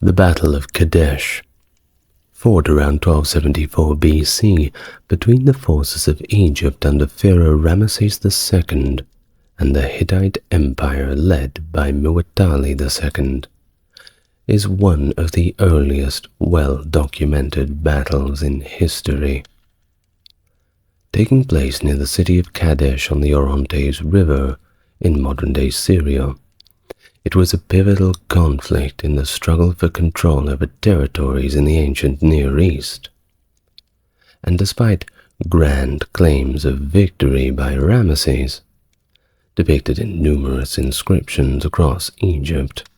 The Battle of Kadesh, fought around 1274 BC between the forces of Egypt under Pharaoh Ramesses II and the Hittite Empire led by Muwatalli II, is one of the earliest well-documented battles in history. Taking place near the city of Kadesh on the Orontes River in modern-day Syria, it was a pivotal conflict in the struggle for control over territories in the ancient Near East. And despite grand claims of victory by Ramesses, depicted in numerous inscriptions across Egypt,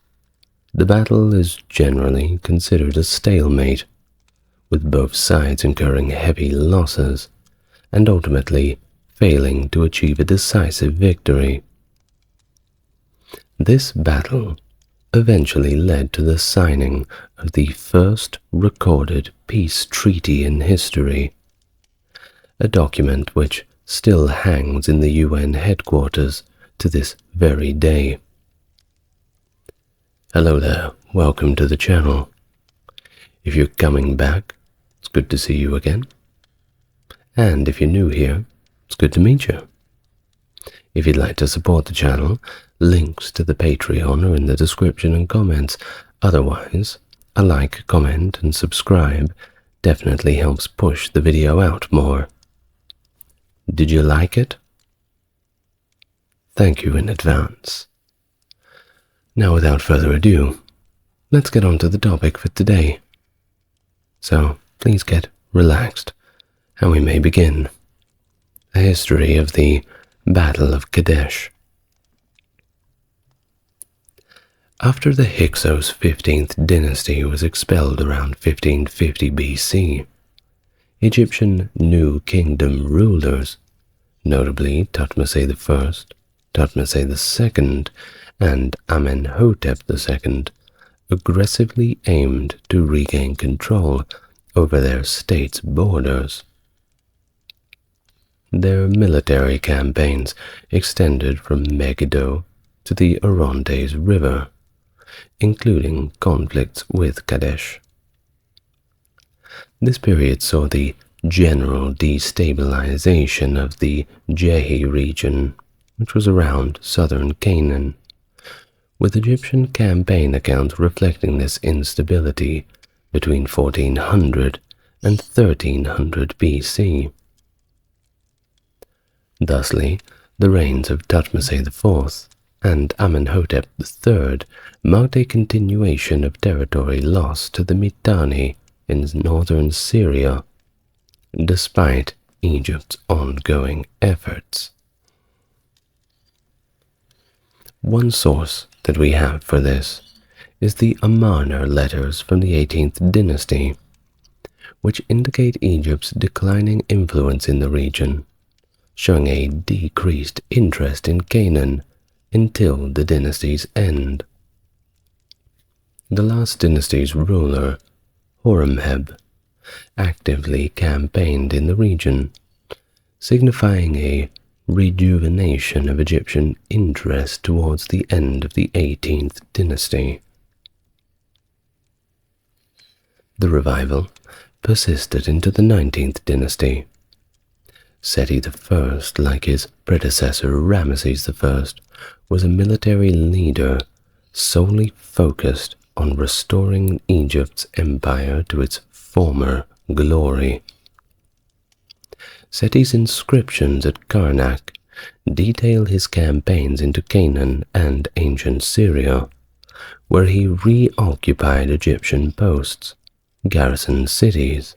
the battle is generally considered a stalemate, with both sides incurring heavy losses and ultimately failing to achieve a decisive victory. This battle eventually led to the signing of the first recorded peace treaty in history, a document which still hangs in the UN headquarters to this very day. Hello there, welcome to the channel. If you're coming back, it's good to see you again. And if you're new here, it's good to meet you. If you'd like to support the channel, links to the Patreon are in the description and comments. Otherwise, a like, comment, and subscribe definitely helps push the video out more. Did you like it? Thank you in advance. Now, without further ado, let's get on to the topic for today. So, please get relaxed, and we may begin. The history of the Battle of Kadesh. After the Hyksos 15th dynasty was expelled around 1550 BC, Egyptian New Kingdom rulers, notably Thutmose I, Thutmose II, and Amenhotep II, aggressively aimed to regain control over their state's borders. Their military campaigns extended from Megiddo to the Orontes River, including conflicts with Kadesh. This period saw the general destabilization of the Jehi region, which was around southern Canaan, with Egyptian campaign accounts reflecting this instability between 1400 and 1300 BC. Thusly, the reigns of Thutmose IV and Amenhotep III marked a continuation of territory lost to the Mitanni in northern Syria, despite Egypt's ongoing efforts. One source that we have for this is the Amarna letters from the 18th dynasty, which indicate Egypt's declining influence in the region, showing a decreased interest in Canaan until the dynasty's end. The last dynasty's ruler, Horemheb, actively campaigned in the region, signifying a rejuvenation of Egyptian interest towards the end of the 18th dynasty. The revival persisted into the 19th dynasty. Seti I, like his predecessor Ramesses I, was a military leader solely focused on restoring Egypt's empire to its former glory. Seti's inscriptions at Karnak detail his campaigns into Canaan and ancient Syria, where he reoccupied Egyptian posts, garrisoned cities,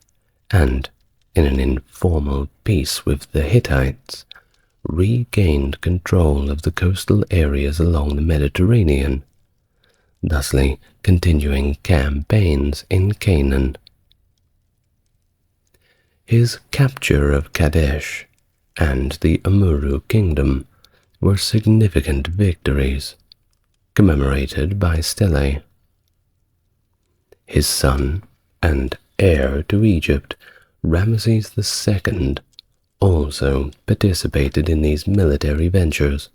and, in an informal peace with the Hittites, regained control of the coastal areas along the Mediterranean, thusly continuing campaigns in Canaan. His capture of Kadesh and the Amurru kingdom were significant victories, commemorated by stelae. His son and heir to Egypt, Ramesses II, also participated in these military ventures,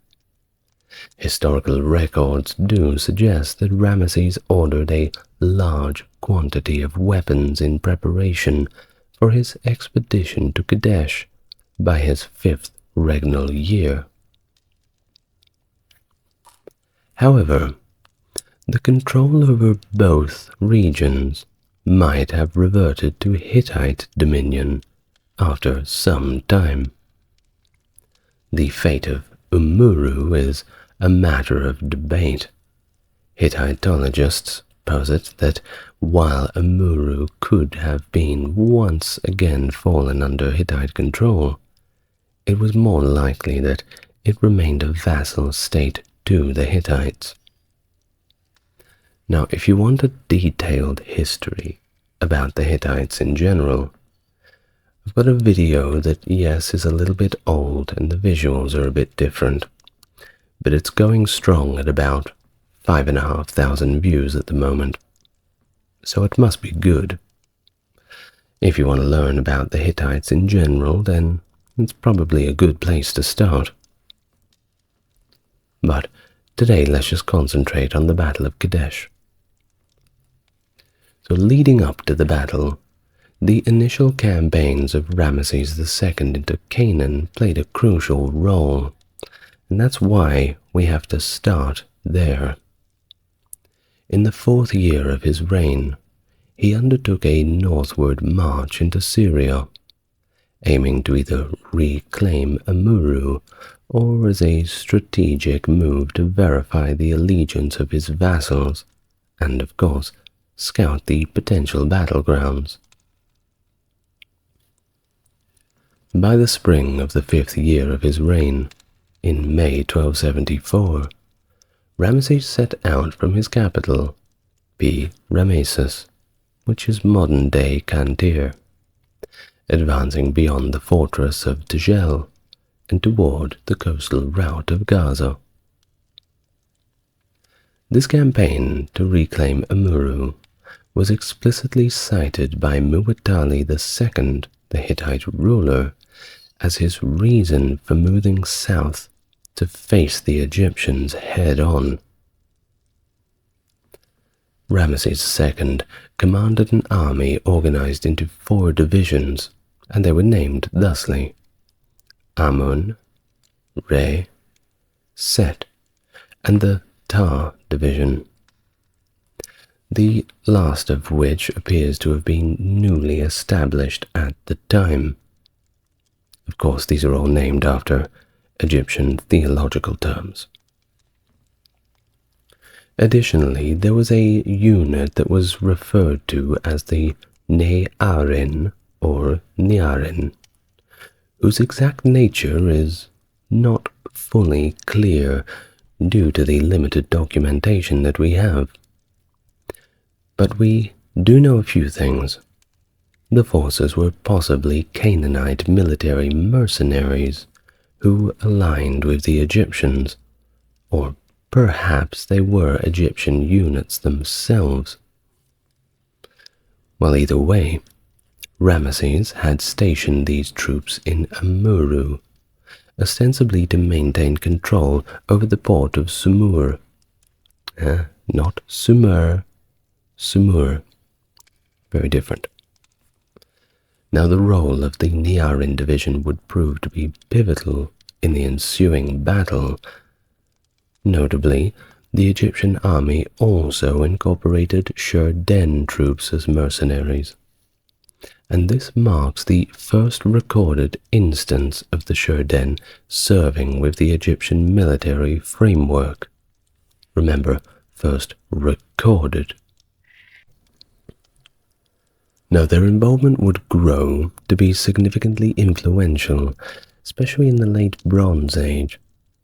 Historical records do suggest that Ramesses ordered a large quantity of weapons in preparation for his expedition to Kadesh by his 5th regnal year. However, the control over both regions might have reverted to Hittite dominion after some time. The fate of Umuru is a matter of debate. Hittitologists posit that while Umuru could have been once again fallen under Hittite control, it was more likely that it remained a vassal state to the Hittites. Now, if you want a detailed history about the Hittites in general, I've got a video that, yes, is a little bit old and the visuals are a bit different, but it's going strong at about 5,500 views at the moment, so it must be good. If you want to learn about the Hittites in general, then it's probably a good place to start. But today let's just concentrate on the Battle of Kadesh. So leading up to the battle, the initial campaigns of Ramesses II into Canaan played a crucial role, and that's why we have to start there. In the 4th year of his reign, he undertook a northward march into Syria, aiming to either reclaim Amuru or as a strategic move to verify the allegiance of his vassals, and of course, scout the potential battlegrounds. By the spring of the 5th year of his reign, in May 1274, Ramesses set out from his capital, Ramesses, which is modern-day Cantir, advancing beyond the fortress of Tagel and toward the coastal route of Gaza. This campaign to reclaim Amuru was explicitly cited by Muwatalli II, the Hittite ruler, as his reason for moving south to face the Egyptians head-on. Ramesses II commanded an army organized into 4 divisions, and they were named thusly: Amun, Re, Set, and the Tar division, the last of which appears to have been newly established at the time. Of course, these are all named after Egyptian theological terms. Additionally, there was a unit that was referred to as the Ne'arin or Niarin, whose exact nature is not fully clear due to the limited documentation that we have. But we do know a few things. The forces were possibly Canaanite military mercenaries who aligned with the Egyptians, or perhaps they were Egyptian units themselves. Well, either way, Ramesses had stationed these troops in Amuru, ostensibly to maintain control over the port of Sumur. Not Sumer, Sumur. Very different. Now, the role of the Niarin division would prove to be pivotal in the ensuing battle. Notably, the Egyptian army also incorporated Shurden troops as mercenaries, and this marks the first recorded instance of the Shurden serving with the Egyptian military framework. Remember, first recorded. Now, their involvement would grow to be significantly influential, especially in the late Bronze Age,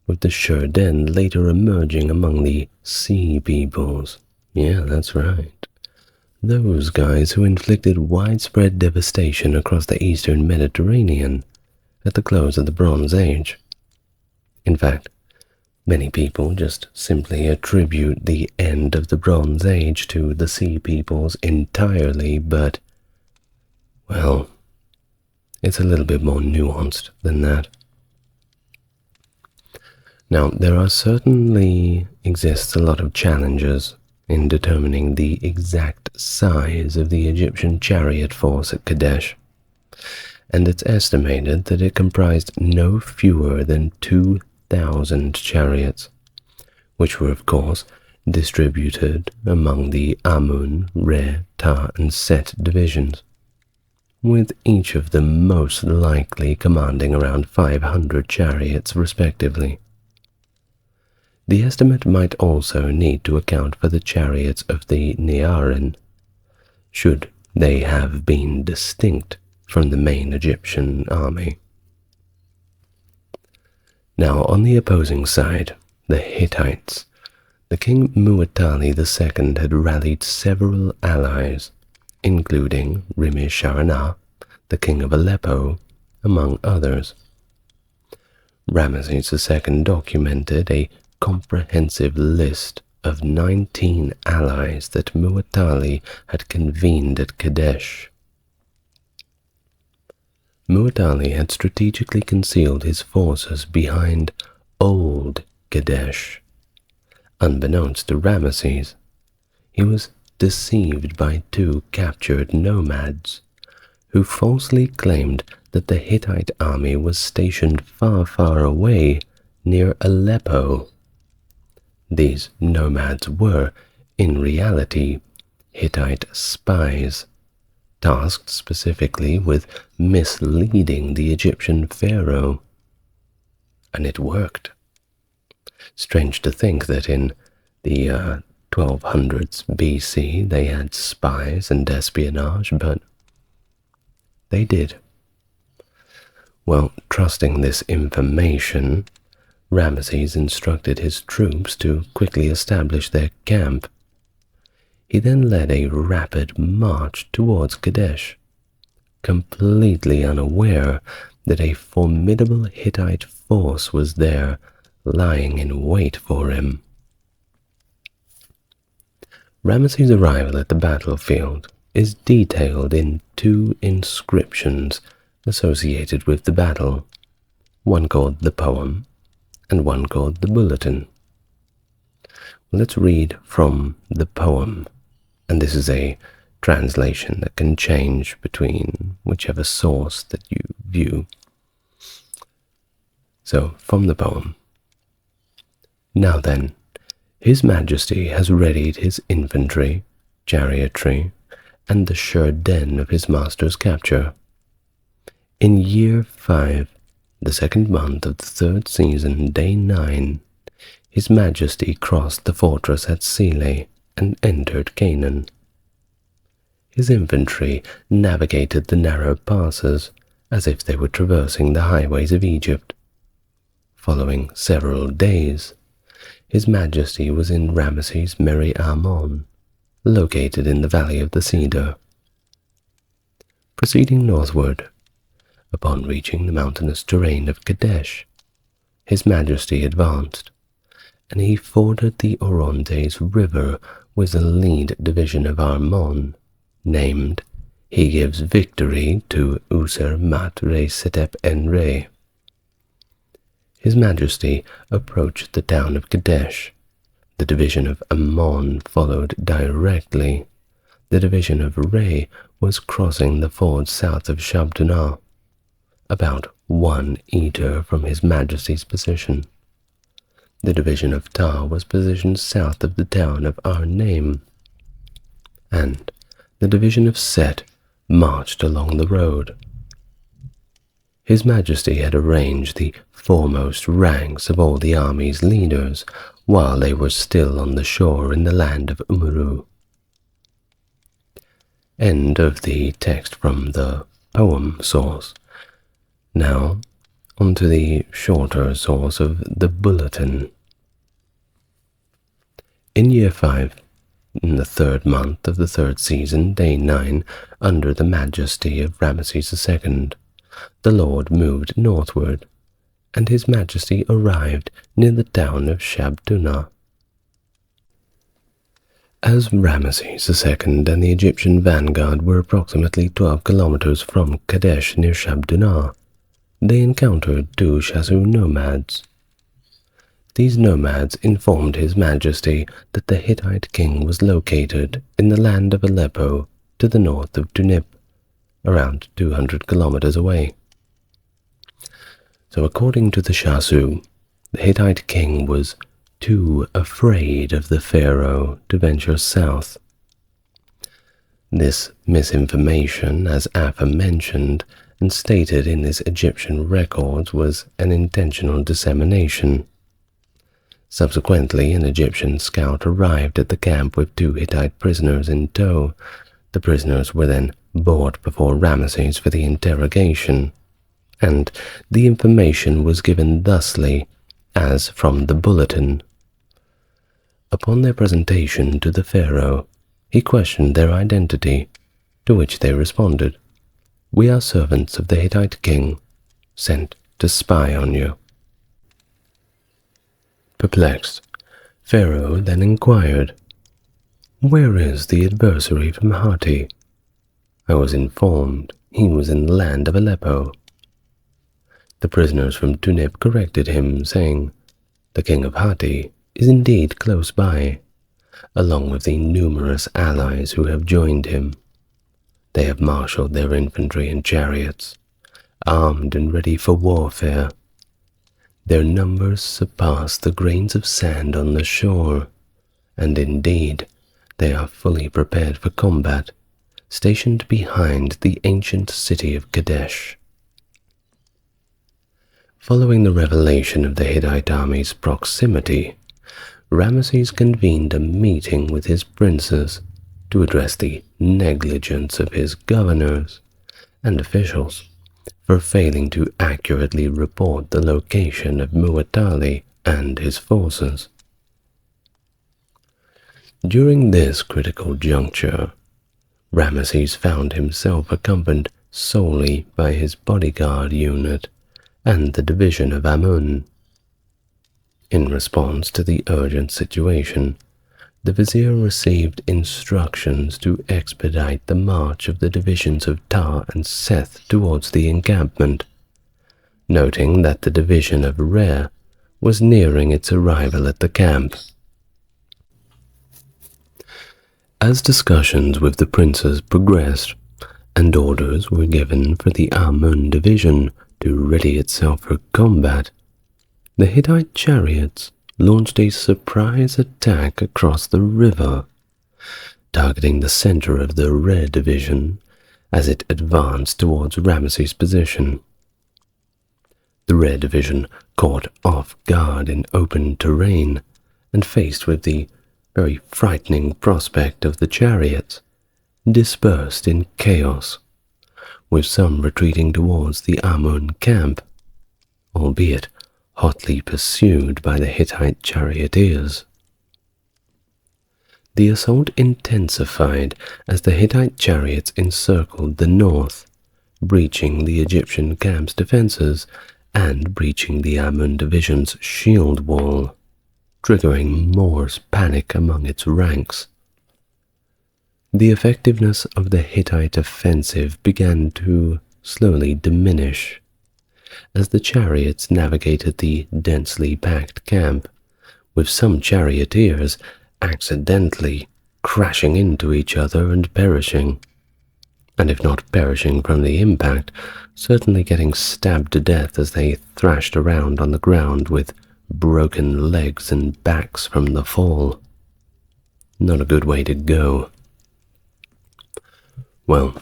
with the Shurden later emerging among the Sea Peoples. Yeah, that's right. Those guys who inflicted widespread devastation across the eastern Mediterranean at the close of the Bronze Age. In fact, many people just simply attribute the end of the Bronze Age to the Sea Peoples entirely, but well, it's a little bit more nuanced than that. Now, there certainly exists a lot of challenges in determining the exact size of the Egyptian chariot force at Kadesh, and it's estimated that it comprised no fewer than 2,000 chariots, which were, of course, distributed among the Amun, Re, Ta, and Set divisions, with each of them most likely commanding around 500 chariots respectively. The estimate might also need to account for the chariots of the Nearin, should they have been distinct from the main Egyptian army. Now, on the opposing side, the Hittites, the King Muwatalli II had rallied several allies, including Ramesses, the king of Aleppo, among others. Ramesses II documented a comprehensive list of 19 allies that Muwatalli had convened at Kadesh. Muwatalli had strategically concealed his forces behind Old Kadesh. Unbeknownst to Ramesses, he was deceived by two captured nomads who falsely claimed that the Hittite army was stationed far, far away near Aleppo. These nomads were, in reality, Hittite spies, tasked specifically with misleading the Egyptian pharaoh. And it worked. Strange to think that in the 1200s BC they had spies and espionage, but they did. Well, trusting this information, Ramesses instructed his troops to quickly establish their camp. He then led a rapid march towards Kadesh, completely unaware that a formidable Hittite force was there, lying in wait for him. Ramesses' arrival at the battlefield is detailed in two inscriptions associated with the battle, one called the poem and one called the bulletin. Let's read from the poem, and this is a translation that can change between whichever source that you view. So, from the poem. Now then, His Majesty has readied his infantry, chariotery, and the sure den of his master's capture. In year 5, the 2nd month of the 3rd season, day 9, His Majesty crossed the fortress at Sele and entered Canaan. His infantry navigated the narrow passes as if they were traversing the highways of Egypt. Following several days, His Majesty was in Ramesses Meri Ammon, located in the Valley of the Cedar. Proceeding northward, upon reaching the mountainous terrain of Kadesh, His Majesty advanced, and he forded the Orontes River with the lead division of Ammon, named He Gives Victory to User Mat Re Setep En Re. His Majesty approached the town of Kadesh. The division of Ammon followed directly. The division of Re was crossing the ford south of Shabtunah, about 1 eater from His Majesty's position. The division of Ta was positioned south of the town of Arnaim, and the division of Set marched along the road. His Majesty had arranged the foremost ranks of all the army's leaders while they were still on the shore in the land of Umuru. End of the text from the poem source. Now, onto the shorter source of the bulletin. In year 5, in the 3rd month of the 3rd season, day 9, under the majesty of Ramesses II, the Lord moved northward, and His Majesty arrived near the town of Shabtunah. As Ramesses II and the Egyptian vanguard were approximately 12 kilometers from Kadesh near Shabtunah, they encountered two Shasu nomads. These nomads informed His Majesty that the Hittite king was located in the land of Aleppo to the north of Tunip, around 200 kilometers away. So according to the Shasu, the Hittite king was too afraid of the pharaoh to venture south. This misinformation, as aforementioned and stated in his Egyptian records, was an intentional dissemination. Subsequently, an Egyptian scout arrived at the camp with 2 Hittite prisoners in tow. The prisoners were then brought before Ramesses for the interrogation, and the information was given thusly, as from the bulletin. Upon their presentation to the pharaoh, he questioned their identity, to which they responded, "We are servants of the Hittite king, sent to spy on you." Perplexed, Pharaoh then inquired, "Where is the adversary from Hatti?" "I was informed he was in the land of Aleppo." The prisoners from Tunip corrected him, saying, "The king of Hatti is indeed close by, along with the numerous allies who have joined him. They have marshaled their infantry and chariots, armed and ready for warfare. Their numbers surpass the grains of sand on the shore, and indeed they are fully prepared for combat, stationed behind the ancient city of Kadesh." Following the revelation of the Hittite army's proximity, Ramesses convened a meeting with his princes to address the negligence of his governors and officials for failing to accurately report the location of Muwatalli and his forces. During this critical juncture, Ramesses found himself accompanied solely by his bodyguard unit and the division of Amun. In response to the urgent situation, the vizier received instructions to expedite the march of the divisions of Tar and Seth towards the encampment, noting that the division of Re was nearing its arrival at the camp. As discussions with the princes progressed, and orders were given for the Amun division to ready itself for combat, the Hittite chariots launched a surprise attack across the river, targeting the center of the Re division as it advanced towards Ramesses' position. The Re division, caught off guard in open terrain and faced with the very frightening prospect of the chariots, dispersed in chaos, with some retreating towards the Amun camp, albeit hotly pursued by the Hittite charioteers. The assault intensified as the Hittite chariots encircled the north, breaching the Egyptian camp's defenses and breaching the Amun division's shield wall, triggering more panic among its ranks. The effectiveness of the Hittite offensive began to slowly diminish as the chariots navigated the densely packed camp, with some charioteers accidentally crashing into each other and perishing, and if not perishing from the impact, certainly getting stabbed to death as they thrashed around on the ground with broken legs and backs from the fall. Not a good way to go. Well,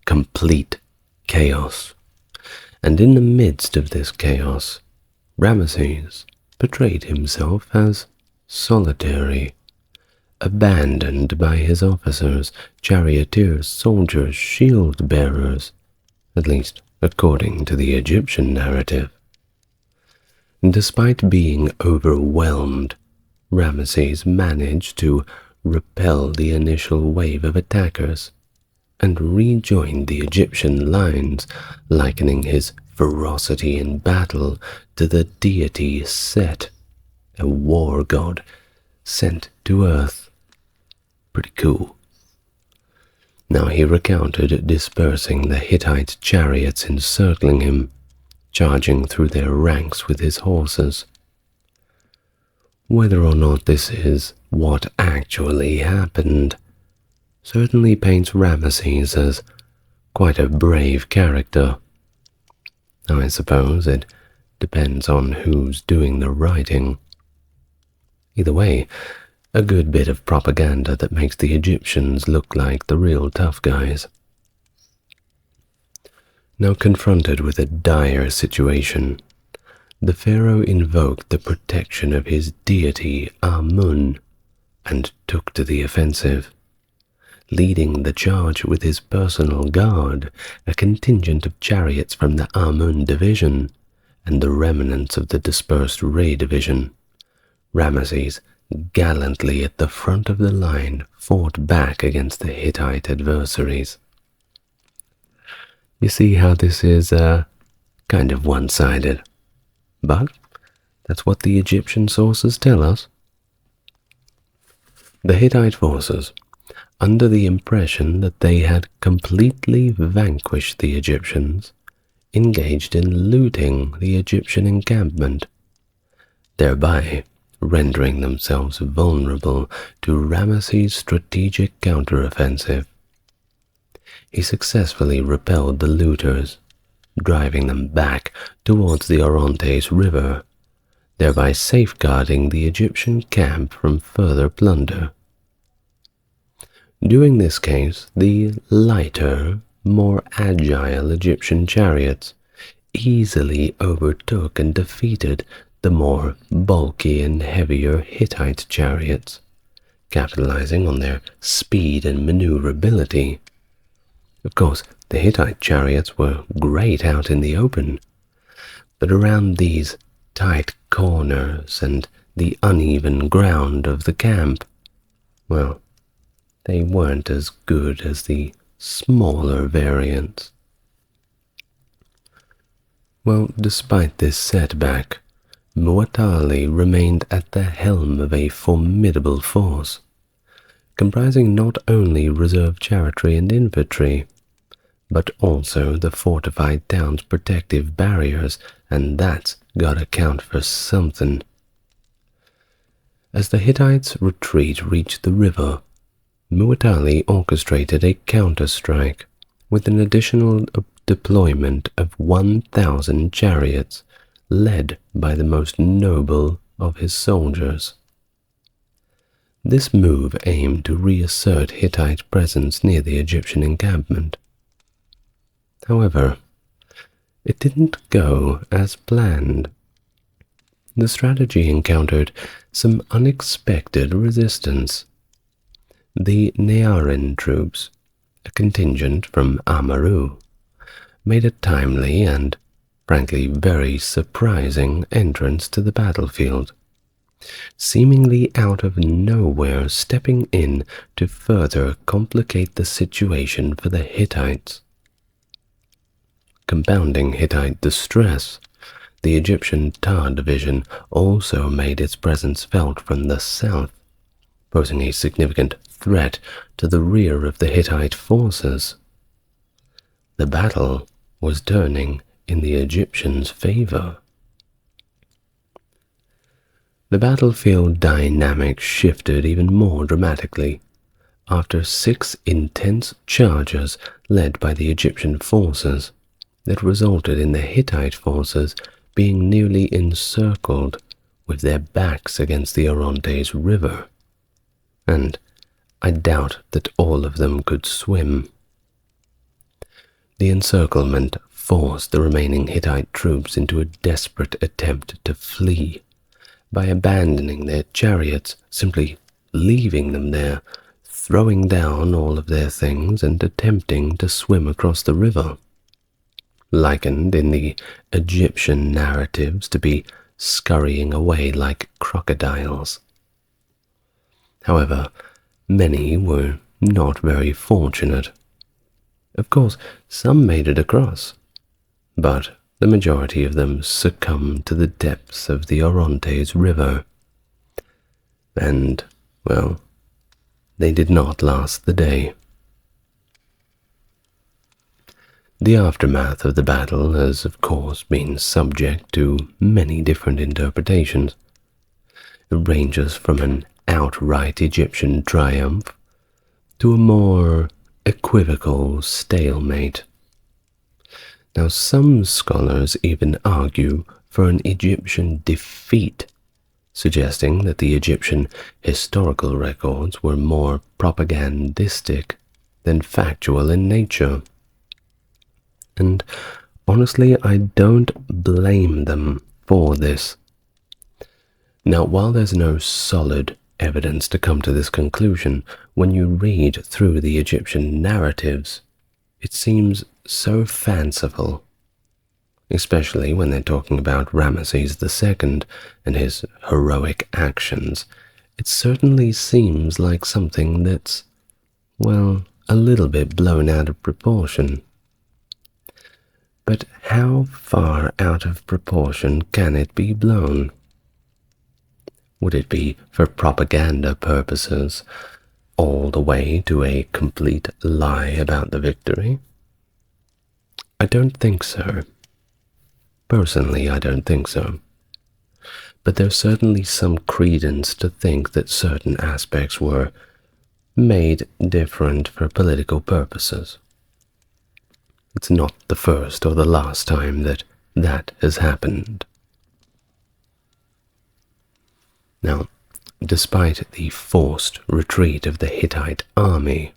complete chaos. And in the midst of this chaos, Ramesses portrayed himself as solitary, abandoned by his officers, charioteers, soldiers, shield-bearers, at least according to the Egyptian narrative. Despite being overwhelmed, Ramesses managed to repel the initial wave of attackers and rejoined the Egyptian lines, likening his ferocity in battle to the deity Set, a war god sent to Earth. Pretty cool. Now he recounted dispersing the Hittite chariots encircling him, charging through their ranks with his horses. Whether or not this is what actually happened certainly paints Ramesses as quite a brave character. I suppose it depends on who's doing the writing. Either way, a good bit of propaganda that makes the Egyptians look like the real tough guys. Now confronted with a dire situation, the pharaoh invoked the protection of his deity Amun and took to the offensive, leading the charge with his personal guard, a contingent of chariots from the Amun division, and the remnants of the dispersed Ray division. Ramesses, gallantly at the front of the line, fought back against the Hittite adversaries. You see how this is kind of one-sided, but that's what the Egyptian sources tell us. The Hittite forces, under the impression that they had completely vanquished the Egyptians, engaged in looting the Egyptian encampment, thereby rendering themselves vulnerable to Ramesses' strategic counteroffensive. He successfully repelled the looters, driving them back towards the Orontes River, thereby safeguarding the Egyptian camp from further plunder. During this case, the lighter, more agile Egyptian chariots easily overtook and defeated the more bulky and heavier Hittite chariots, capitalizing on their speed and maneuverability. Of course, the Hittite chariots were great out in the open, but around these tight corners and the uneven ground of the camp, well, they weren't as good as the smaller variants. Well, despite this setback, Muwatalli remained at the helm of a formidable force, comprising not only reserve chariotery and infantry, but also the fortified town's protective barriers, and that's gotta count for something. As the Hittites' retreat reached the river, Muwatalli orchestrated a counter-strike with an additional deployment of 1,000 chariots, led by the most noble of his soldiers. This move aimed to reassert Hittite presence near the Egyptian encampment. However, it didn't go as planned. The strategy encountered some unexpected resistance. The Nearin troops, a contingent from Amaru, made a timely and, frankly, very surprising entrance to the battlefield, seemingly out of nowhere, stepping in to further complicate the situation for the Hittites. Compounding Hittite distress, the Egyptian Tar division also made its presence felt from the south, posing a significant threat to the rear of the Hittite forces. The battle was turning in the Egyptians' favor. The battlefield dynamic shifted even more dramatically after 6 intense charges led by the Egyptian forces that resulted in the Hittite forces being nearly encircled with their backs against the Orontes River, and I doubt that all of them could swim. The encirclement forced the remaining Hittite troops into a desperate attempt to flee by abandoning their chariots, simply leaving them there, throwing down all of their things and attempting to swim across the river, likened in the Egyptian narratives to be scurrying away like crocodiles. However, many were not very fortunate. Of course, some made it across, but the majority of them succumbed to the depths of the Orontes River. And, well, they did not last the day. The aftermath of the battle has, of course, been subject to many different interpretations. It ranges from an outright Egyptian triumph to a more equivocal stalemate. Now, some scholars even argue for an Egyptian defeat, suggesting that the Egyptian historical records were more propagandistic than factual in nature. And honestly, I don't blame them for this. Now, while there's no solid evidence to come to this conclusion, when you read through the Egyptian narratives, it seems so fanciful, especially when they're talking about Ramesses II and his heroic actions. It certainly seems like something that's, well, a little bit blown out of proportion. But how far out of proportion can it be blown? Would it be for propaganda purposes, all the way to a complete lie about the victory? I don't think so. Personally, I don't think so. But there's certainly some credence to think that certain aspects were made different for political purposes. It's not the first or the last time that has happened. Now, despite the forced retreat of the Hittite army,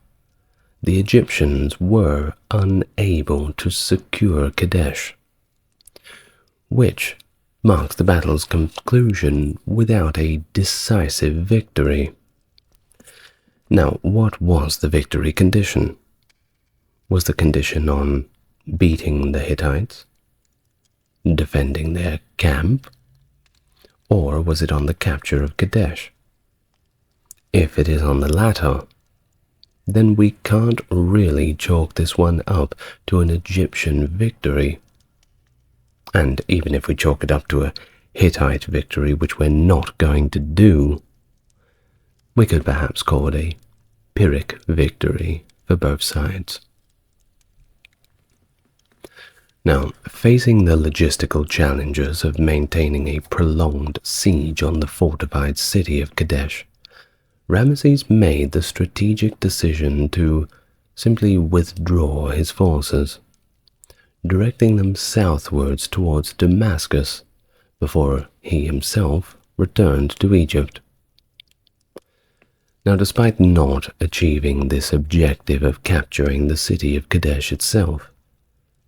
the Egyptians were unable to secure Kadesh, which marks the battle's conclusion without a decisive victory. Now, what was the victory condition? Was the condition on beating the Hittites, defending their camp, or was it on the capture of Kadesh? If it is on the latter, then we can't really chalk this one up to an Egyptian victory. And even if we chalk it up to a Hittite victory, which we're not going to do, we could perhaps call it a Pyrrhic victory for both sides. Now, facing the logistical challenges of maintaining a prolonged siege on the fortified city of Kadesh, Ramesses made the strategic decision to simply withdraw his forces, directing them southwards towards Damascus before he himself returned to Egypt. Now, despite not achieving this objective of capturing the city of Kadesh itself,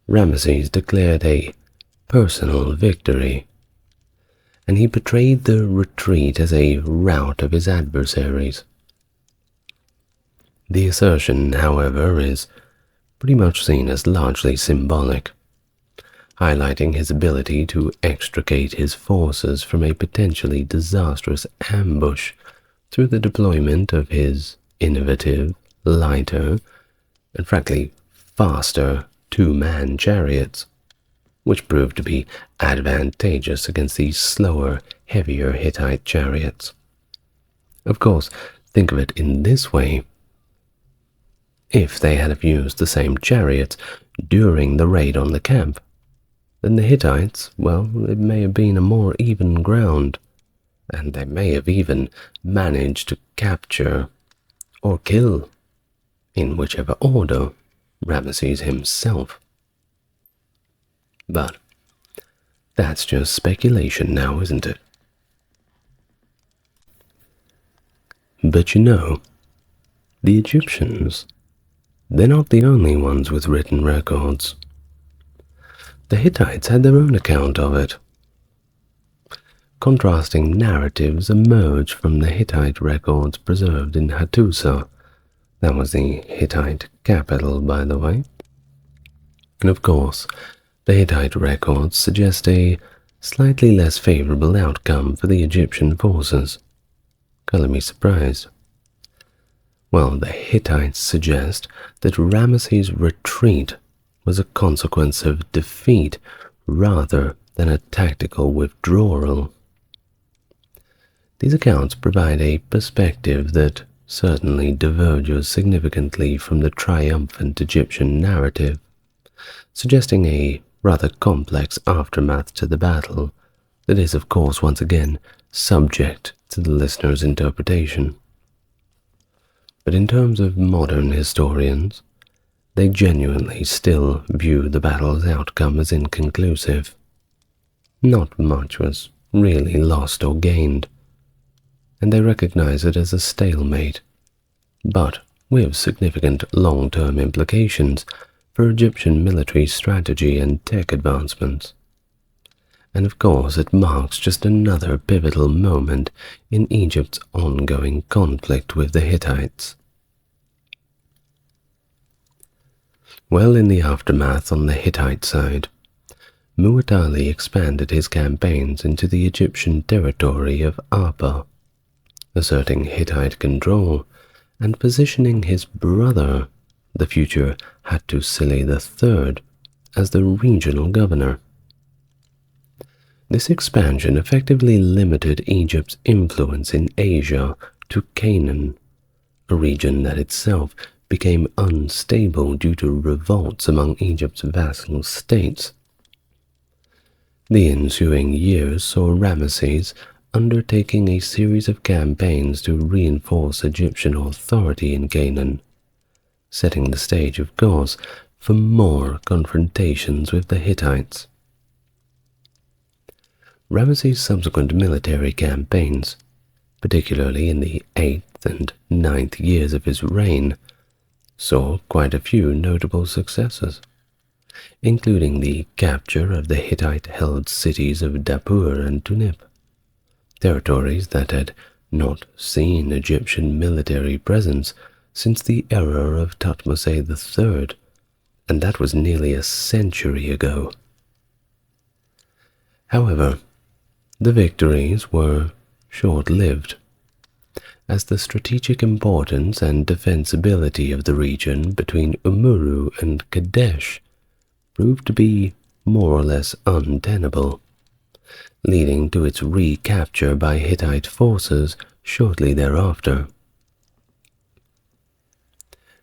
Ramesses declared a personal victory, and he portrayed the retreat as a rout of his adversaries. The assertion, however, is pretty much seen as largely symbolic, highlighting his ability to extricate his forces from a potentially disastrous ambush through the deployment of his innovative, lighter, and frankly faster two-man chariots, which proved to be advantageous against the slower, heavier Hittite chariots. Of course, think of it in this way. If they had used the same chariots during the raid on the camp, then the Hittites, well, it may have been a more even ground, and they may have even managed to capture or kill, in whichever order, Ramesses himself. But that's just speculation now, isn't it? But you know, the Egyptians, they're not the only ones with written records. The Hittites had their own account of it. Contrasting narratives emerged from the Hittite records preserved in Hattusa. That was the Hittite capital, by the way. And of course, the Hittite records suggest a slightly less favorable outcome for the Egyptian forces. Color me surprised. Well, the Hittites suggest that Ramesses' retreat was a consequence of defeat rather than a tactical withdrawal. These accounts provide a perspective that certainly diverges significantly from the triumphant Egyptian narrative, suggesting a rather complex aftermath to the battle that is, of course, once again subject to the listener's interpretation. But in terms of modern historians, they genuinely still view the battle's outcome as inconclusive. Not much was really lost or gained, and they recognize it as a stalemate, but with significant long-term implications for Egyptian military strategy and tech advancements. And of course, it marks just another pivotal moment in Egypt's ongoing conflict with the Hittites. Well, in the aftermath on the Hittite side, Muwatalli expanded his campaigns into the Egyptian territory of Apa, asserting Hittite control and positioning his brother, the future Hattusili III, as the regional governor. This expansion effectively limited Egypt's influence in Asia to Canaan, a region that itself became unstable due to revolts among Egypt's vassal states. The ensuing years saw Ramesses undertaking a series of campaigns to reinforce Egyptian authority in Canaan, setting the stage, of course, for more confrontations with the Hittites. Ramesses' subsequent military campaigns, particularly in the 8th and 9th years of his reign, saw quite a few notable successes, including the capture of the Hittite-held cities of Dapur and Tunip, territories that had not seen Egyptian military presence since the era of Thutmose III, and that was nearly a century ago. However, the victories were short-lived, as the strategic importance and defensibility of the region between Umuru and Kadesh proved to be more or less untenable, leading to its recapture by Hittite forces shortly thereafter.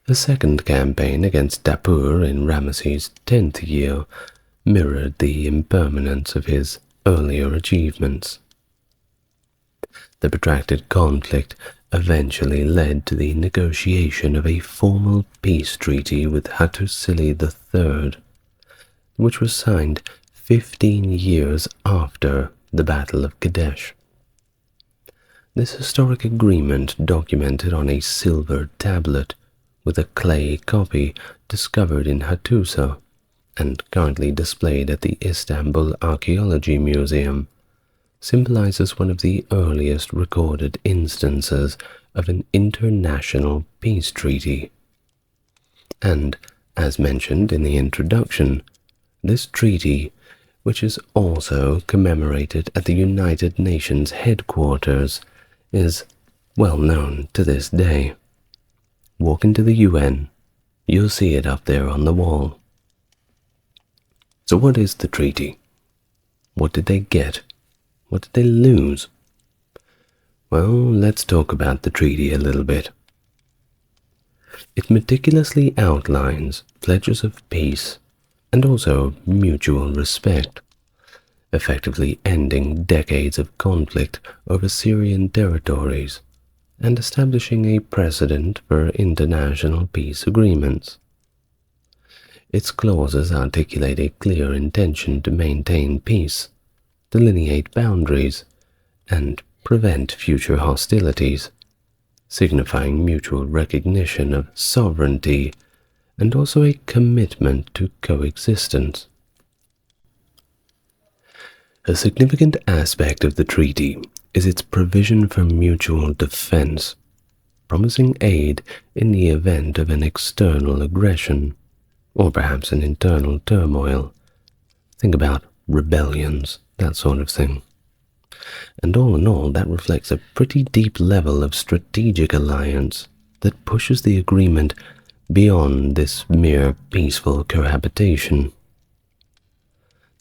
A second campaign against Dapur in Ramesses' 10th year mirrored the impermanence of his earlier achievements. The protracted conflict eventually led to the negotiation of a formal peace treaty with Hattusili III, which was signed 15 years after the Battle of Kadesh. This historic agreement, documented on a silver tablet with a clay copy discovered in Hattusa and currently displayed at the Istanbul Archaeology Museum, symbolizes one of the earliest recorded instances of an international peace treaty. And, as mentioned in the introduction, this treaty, which is also commemorated at the United Nations headquarters, is well known to this day. Walk into the UN, you'll see it up there on the wall. So what is the treaty? What did they get? What did they lose? Well, let's talk about the treaty a little bit. It meticulously outlines pledges of peace and also mutual respect, effectively ending decades of conflict over Syrian territories and establishing a precedent for international peace agreements. Its clauses articulate a clear intention to maintain peace, delineate boundaries, and prevent future hostilities, signifying mutual recognition of sovereignty and also a commitment to coexistence. A significant aspect of the treaty is its provision for mutual defense, promising aid in the event of an external aggression, or perhaps an internal turmoil. Think about rebellions, that sort of thing. And all in all, that reflects a pretty deep level of strategic alliance that pushes the agreement beyond this mere peaceful cohabitation.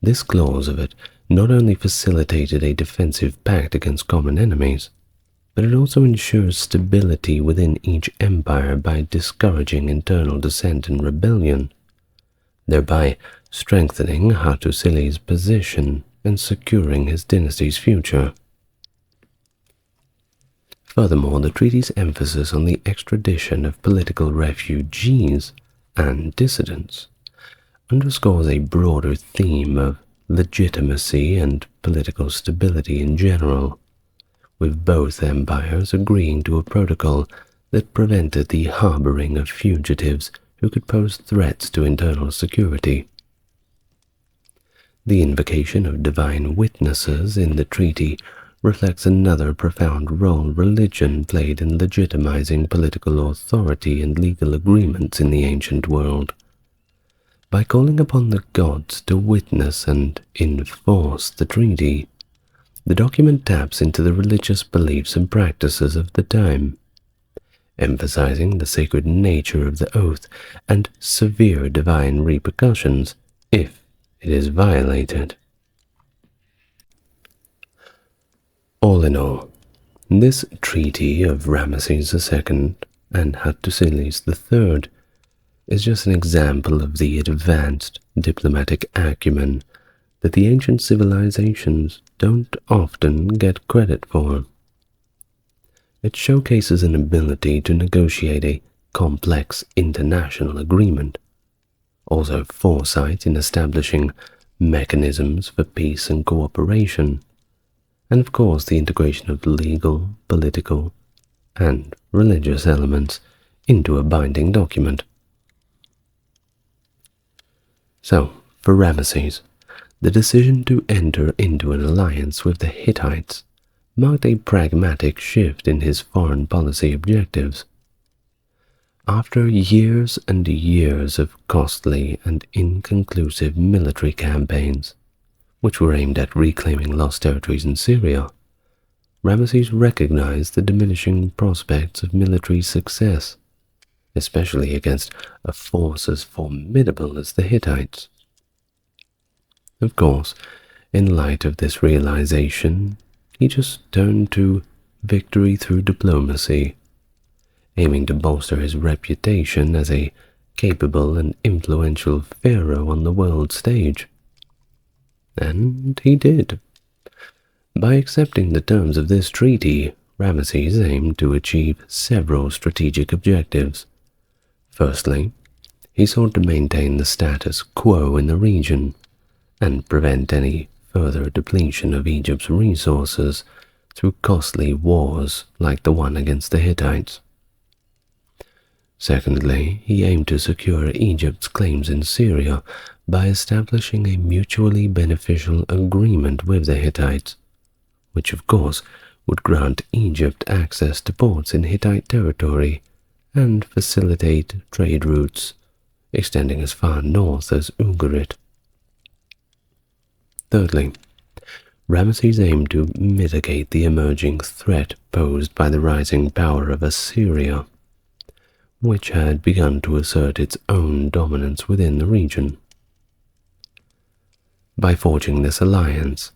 This clause of it not only facilitated a defensive pact against common enemies, but it also ensures stability within each empire by discouraging internal dissent and rebellion, thereby strengthening Hattusili's position and securing his dynasty's future. Furthermore, the treaty's emphasis on the extradition of political refugees and dissidents underscores a broader theme of legitimacy and political stability in general, with both empires agreeing to a protocol that prevented the harboring of fugitives who could pose threats to internal security. The invocation of divine witnesses in the treaty reflects another profound role religion played in legitimizing political authority and legal agreements in the ancient world. By calling upon the gods to witness and enforce the treaty, the document taps into the religious beliefs and practices of the time, emphasizing the sacred nature of the oath and severe divine repercussions if it is violated. All in all, this treaty of Ramesses II and Hattusilis III is just an example of the advanced diplomatic acumen that the ancient civilizations don't often get credit for. It showcases an ability to negotiate a complex international agreement, also foresight in establishing mechanisms for peace and cooperation, and of course the integration of legal, political, and religious elements into a binding document. So, for Ramesses, the decision to enter into an alliance with the Hittites marked a pragmatic shift in his foreign policy objectives. After years and years of costly and inconclusive military campaigns, which were aimed at reclaiming lost territories in Syria, Ramesses recognized the diminishing prospects of military success, especially against a force as formidable as the Hittites. Of course, in light of this realization, he just turned to victory through diplomacy, aiming to bolster his reputation as a capable and influential pharaoh on the world stage. And he did. By accepting the terms of this treaty, Ramesses aimed to achieve several strategic objectives. Firstly, he sought to maintain the status quo in the region and prevent any further depletion of Egypt's resources through costly wars like the one against the Hittites. Secondly, he aimed to secure Egypt's claims in Syria by establishing a mutually beneficial agreement with the Hittites, which of course would grant Egypt access to ports in Hittite territory and facilitate trade routes extending as far north as Ugarit. Thirdly, Ramesses aimed to mitigate the emerging threat posed by the rising power of Assyria, which had begun to assert its own dominance within the region. By forging this alliance,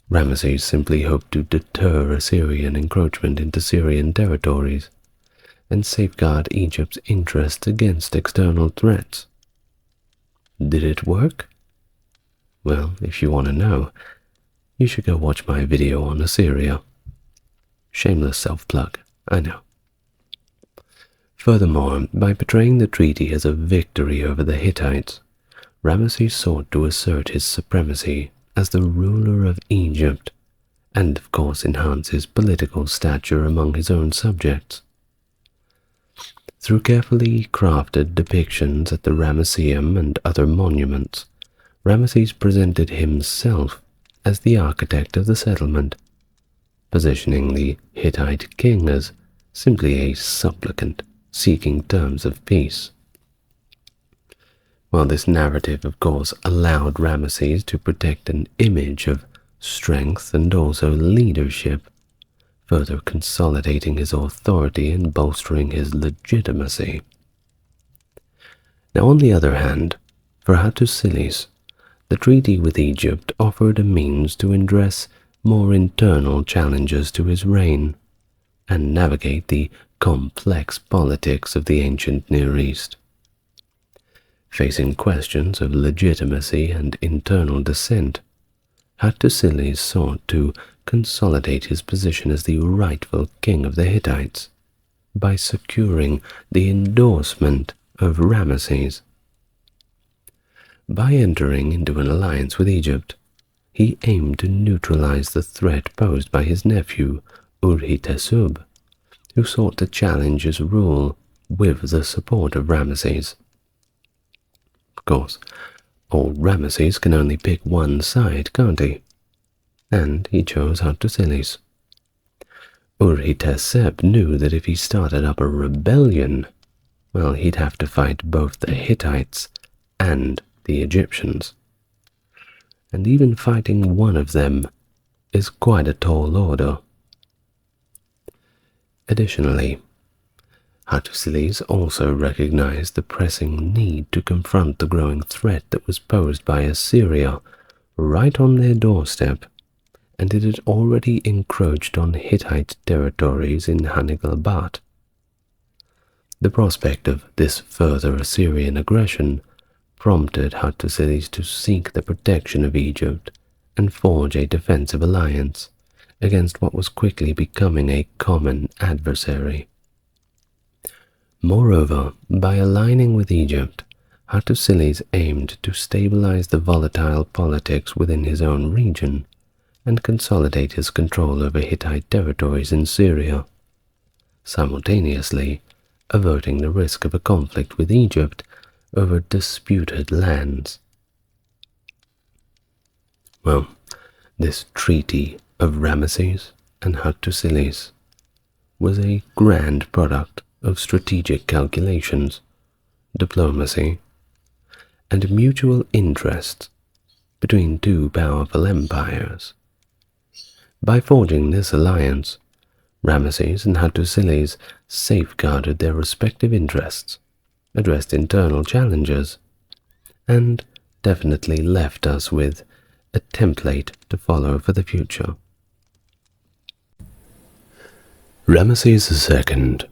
Ramesses simply hoped to deter Assyrian encroachment into Syrian territories and safeguard Egypt's interests against external threats. Did it work? Well, if you want to know, you should go watch my video on Assyria. Shameless self-plug, I know. Furthermore, by portraying the treaty as a victory over the Hittites, Ramesses sought to assert his supremacy as the ruler of Egypt and, of course, enhance his political stature among his own subjects. Through carefully crafted depictions at the Ramesseum and other monuments, Ramesses presented himself as the architect of the settlement, positioning the Hittite king as simply a supplicant seeking terms of peace. While this narrative, of course, allowed Ramesses to protect an image of strength and also leadership, further consolidating his authority and bolstering his legitimacy. Now, on the other hand, for Hattusilis, the treaty with Egypt offered a means to address more internal challenges to his reign and navigate the complex politics of the ancient Near East. Facing questions of legitimacy and internal dissent, Hattusilis sought to consolidate his position as the rightful king of the Hittites by securing the endorsement of Ramesses. By entering into an alliance with Egypt, he aimed to neutralize the threat posed by his nephew Urhi-Tesub, who sought to challenge his rule with the support of Ramesses. Of course, old Ramesses can only pick one side, can't he? And he chose Hattusilis. Urhi-Tesub knew that if he started up a rebellion, well, he'd have to fight both the Hittites and the Egyptians. And even fighting one of them is quite a tall order. Additionally, Hattusilis also recognized the pressing need to confront the growing threat that was posed by Assyria right on their doorstep, and it had already encroached on Hittite territories in Hanigalbat. The prospect of this further Assyrian aggression prompted Hattusilis to seek the protection of Egypt and forge a defensive alliance against what was quickly becoming a common adversary. Moreover, by aligning with Egypt, Hattusilis aimed to stabilize the volatile politics within his own region and consolidate his control over Hittite territories in Syria, simultaneously averting the risk of a conflict with Egypt over disputed lands. Well, this treaty of Ramesses and Hattusilis was a grand product of strategic calculations, diplomacy, and mutual interest between two powerful empires. By forging this alliance, Ramesses and Hattusilis safeguarded their respective interests, addressed internal challenges, and definitely left us with a template to follow for the future. Ramesses II,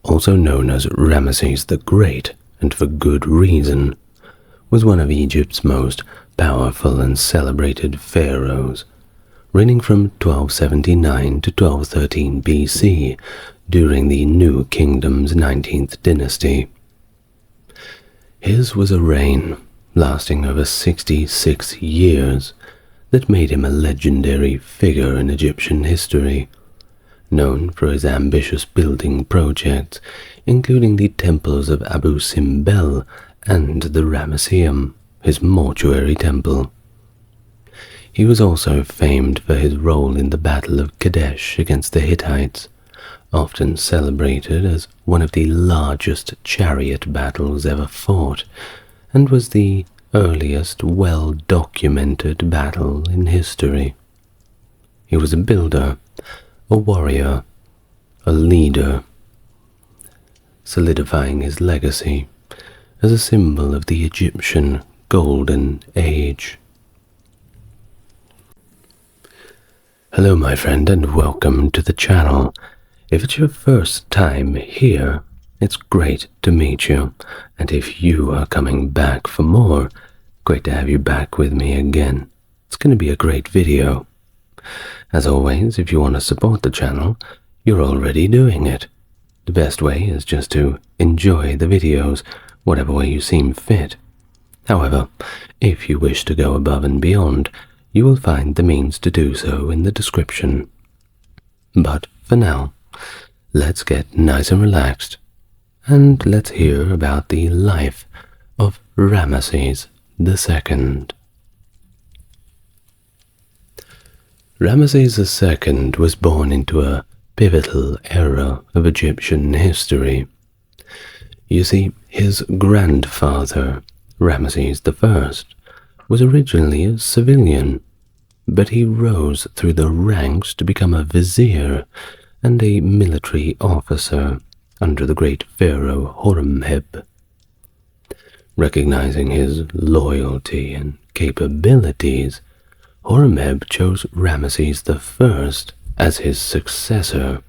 also known as Ramesses the Great, and for good reason, was one of Egypt's most powerful and celebrated pharaohs, reigning from 1279 to 1213 BC during the New Kingdom's 19th dynasty. His was a reign lasting over 66 years that made him a legendary figure in Egyptian history, known for his ambitious building projects, including the temples of Abu Simbel and the Ramesseum, his mortuary temple. He was also famed for his role in the Battle of Kadesh against the Hittites, often celebrated as one of the largest chariot battles ever fought, and was the earliest well-documented battle in history. He was a builder, a warrior, a leader, solidifying his legacy as a symbol of the Egyptian Golden Age. Hello my friend, and welcome to the channel. If it's your first time here, it's great to meet you, and if you are coming back for more, great to have you back with me again. It's going to be a great video. As always, if you want to support the channel, you're already doing it. The best way is just to enjoy the videos, whatever way you seem fit. However, if you wish to go above and beyond, you will find the means to do so in the description. But for now, let's get nice and relaxed, and let's hear about the life of Ramesses II. Ramesses II was born into a pivotal era of Egyptian history. You see, his grandfather, Ramesses I, was originally a civilian, but he rose through the ranks to become a vizier and a military officer under the great Pharaoh Horemheb. Recognizing his loyalty and capabilities, Horemheb chose Ramesses I as his successor,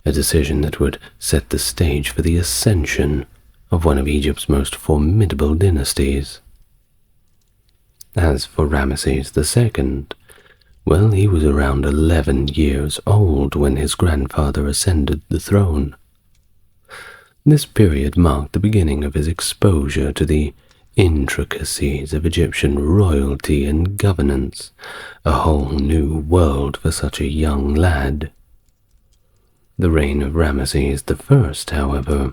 a decision that would set the stage for the ascension of one of Egypt's most formidable dynasties. As for Ramesses II, Well, he was around 11 years old when his grandfather ascended the throne. This period marked the beginning of his exposure to the intricacies of Egyptian royalty and governance, a whole new world for such a young lad. The reign of Ramesses I, however,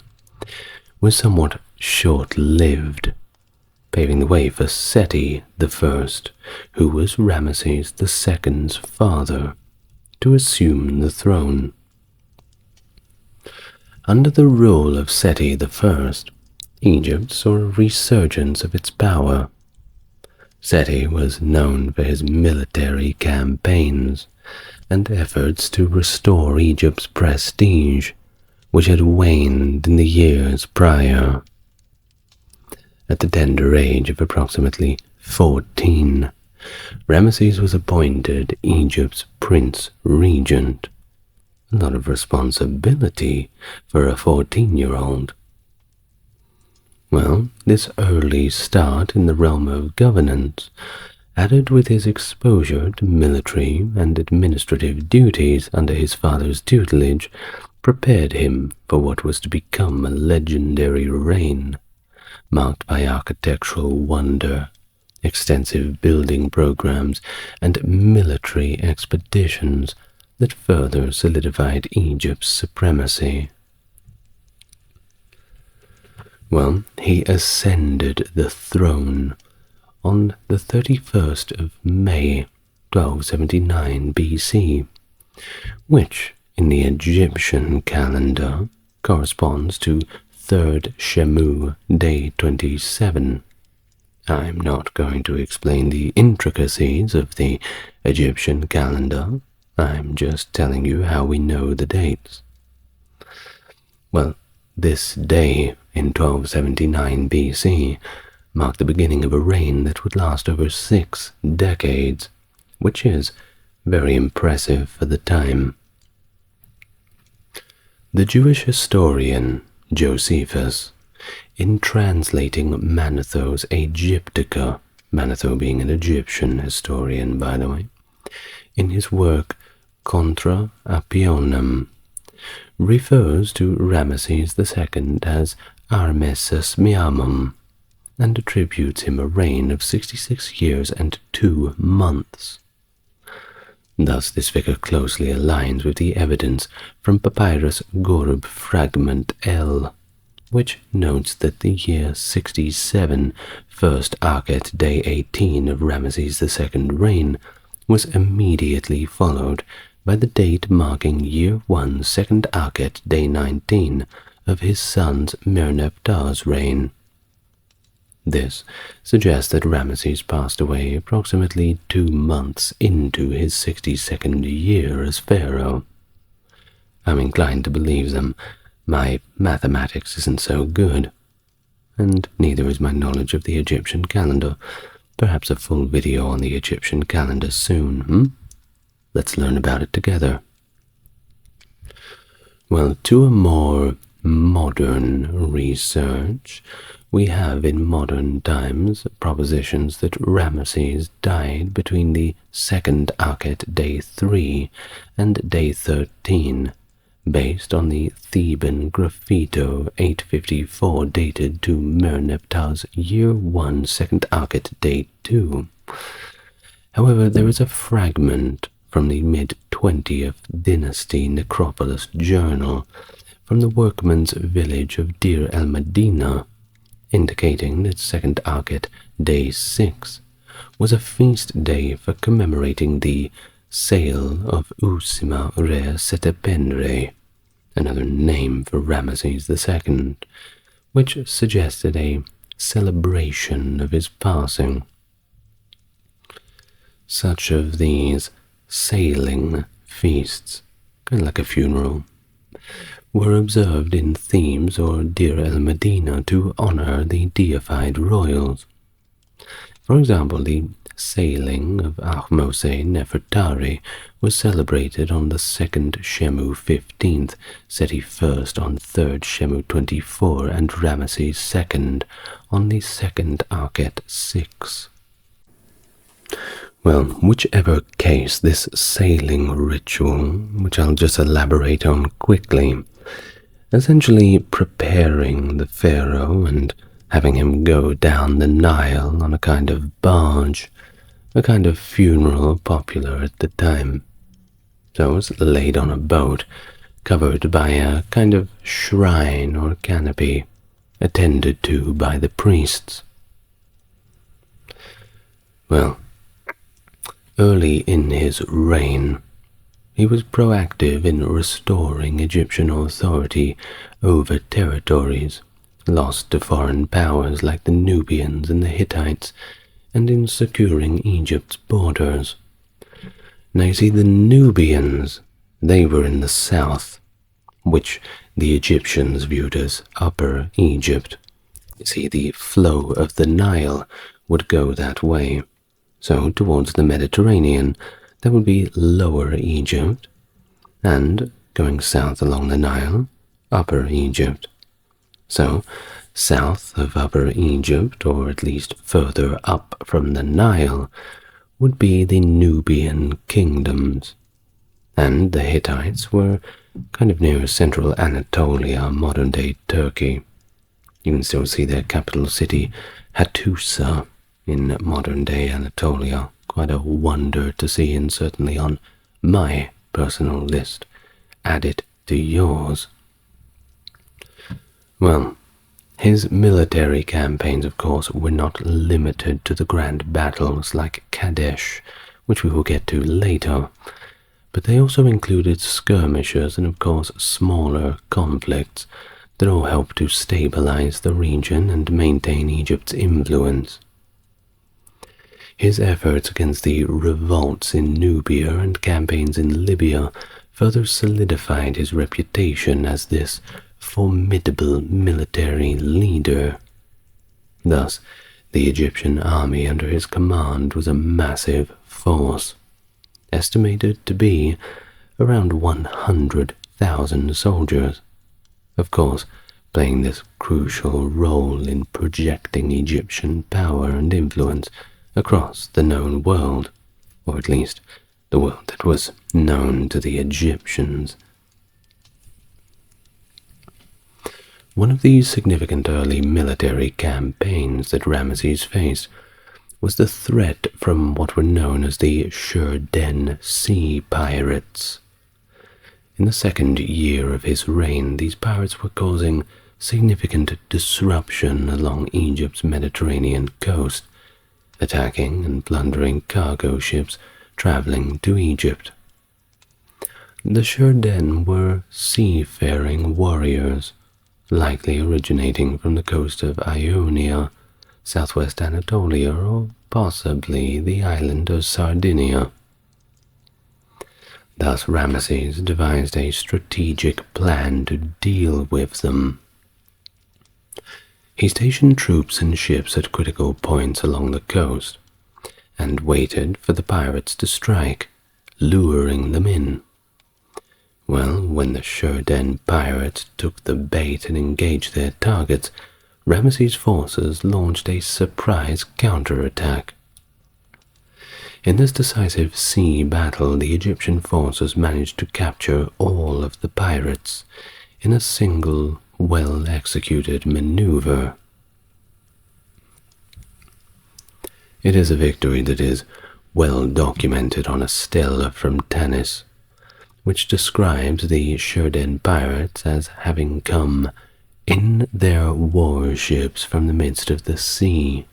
was somewhat short-lived, paving the way for Seti I, who was Ramesses II's father, to assume the throne. Under the rule of Seti I, Egypt saw a resurgence of its power. Seti was known for his military campaigns and efforts to restore Egypt's prestige, which had waned in the years prior. At the tender age of approximately 14, Ramesses was appointed Egypt's Prince Regent. A lot of responsibility for a 14-year-old. Well, this early start in the realm of governance, added with his exposure to military and administrative duties under his father's tutelage, prepared him for what was to become a legendary reign, marked by architectural wonder, extensive building programs, and military expeditions that further solidified Egypt's supremacy. Well, he ascended the throne on the 31st of May, 1279 BC, which in the Egyptian calendar corresponds to 3rd Shemu, day 27. I'm not going to explain the intricacies of the Egyptian calendar. I'm just telling you how we know the dates. Well, this day in 1279 BC marked the beginning of a reign that would last over 6 decades, which is very impressive for the time. The Jewish historian Josephus, in translating Manetho's Aegyptica, Manetho being an Egyptian historian, by the way, in his work Contra Apionum, refers to Ramesses II as Armesus Miamum, and attributes him a reign of 66 years and 2 months. Thus this figure closely aligns with the evidence from Papyrus Gorb Fragment L, which notes that the year 67, first Arket day 18 of Ramesses II's reign, was immediately followed by the date marking year 1, second Arket day 19 of his son's Merneptah's reign. This suggests that Ramesses passed away approximately 2 months into his 62nd year as pharaoh. I'm inclined to believe them. My mathematics isn't so good, and neither is my knowledge of the Egyptian calendar. Perhaps a full video on the Egyptian calendar soon, Let's learn about it together. Well, to a more modern research, we have in modern times propositions that Ramesses died between the second Arket day 3 and day 13, based on the Theban Graffito 854 dated to Merneptah's year 1, second Arket day 2. However, there is a fragment from the mid-20th dynasty necropolis journal from the workman's village of Deir el-Medina, indicating that second Arket day 6 was a feast day for commemorating the sale of Usima Re Setepenre, another name for Ramesses II, which suggested a celebration of his passing. Such of these sailing feasts, kind of like a funeral, were observed in Thebes or Deir el-Medina to honor the deified royals. For example, the sailing of Ahmose Nefertari was celebrated on the 2nd Shemu 15th, Seti 1st on 3rd Shemu 24, and Ramesses II on the 2nd Arket 6. Well, whichever case, this sailing ritual, which I'll just elaborate on quickly, essentially preparing the pharaoh and having him go down the Nile on a kind of barge, a kind of funeral popular at the time. So it was laid on a boat, covered by a kind of shrine or canopy, attended to by the priests. Well, early in his reign, he was proactive in restoring Egyptian authority over territories lost to foreign powers like the Nubians and the Hittites, and in securing Egypt's borders. Now you see, the Nubians, they were in the south, which the Egyptians viewed as Upper Egypt. You see, the flow of the Nile would go that way. So towards the Mediterranean, there would be Lower Egypt, and going south along the Nile, Upper Egypt. So, south of Upper Egypt, or at least further up from the Nile, would be the Nubian kingdoms, and the Hittites were kind of near central Anatolia, modern-day Turkey. You can still see their capital city, Hattusa, in modern-day Anatolia. Quite a wonder to see, and certainly on my personal list. Add it to yours. Well, his military campaigns, of course, were not limited to the grand battles like Kadesh, which we will get to later, but they also included skirmishes and, of course, smaller conflicts that all helped to stabilize the region and maintain Egypt's influence. His efforts against the revolts in Nubia and campaigns in Libya further solidified his reputation as this formidable military leader. Thus, the Egyptian army under his command was a massive force, estimated to be around 100,000 soldiers, of course playing this crucial role in projecting Egyptian power and influence across the known world, or at least the world that was known to the Egyptians. One of these significant early military campaigns that Ramesses faced was the threat from what were known as the Shurden Sea Pirates. In the second year of his reign, these pirates were causing significant disruption along Egypt's Mediterranean coast, attacking and plundering cargo ships traveling to Egypt. The Shurden were seafaring warriors, likely originating from the coast of Ionia, southwest Anatolia, or possibly the island of Sardinia. Thus Ramesses devised a strategic plan to deal with them. He stationed troops and ships at critical points along the coast, and waited for the pirates to strike, luring them in. Well, when the Shurden pirates took the bait and engaged their targets, Ramesses' forces launched a surprise counterattack. In this decisive sea battle, the Egyptian forces managed to capture all of the pirates in a single, well-executed maneuver. It is a victory that is well documented on a stela from Tanis, which describes the Shurden pirates as having come in their warships from the midst of the sea,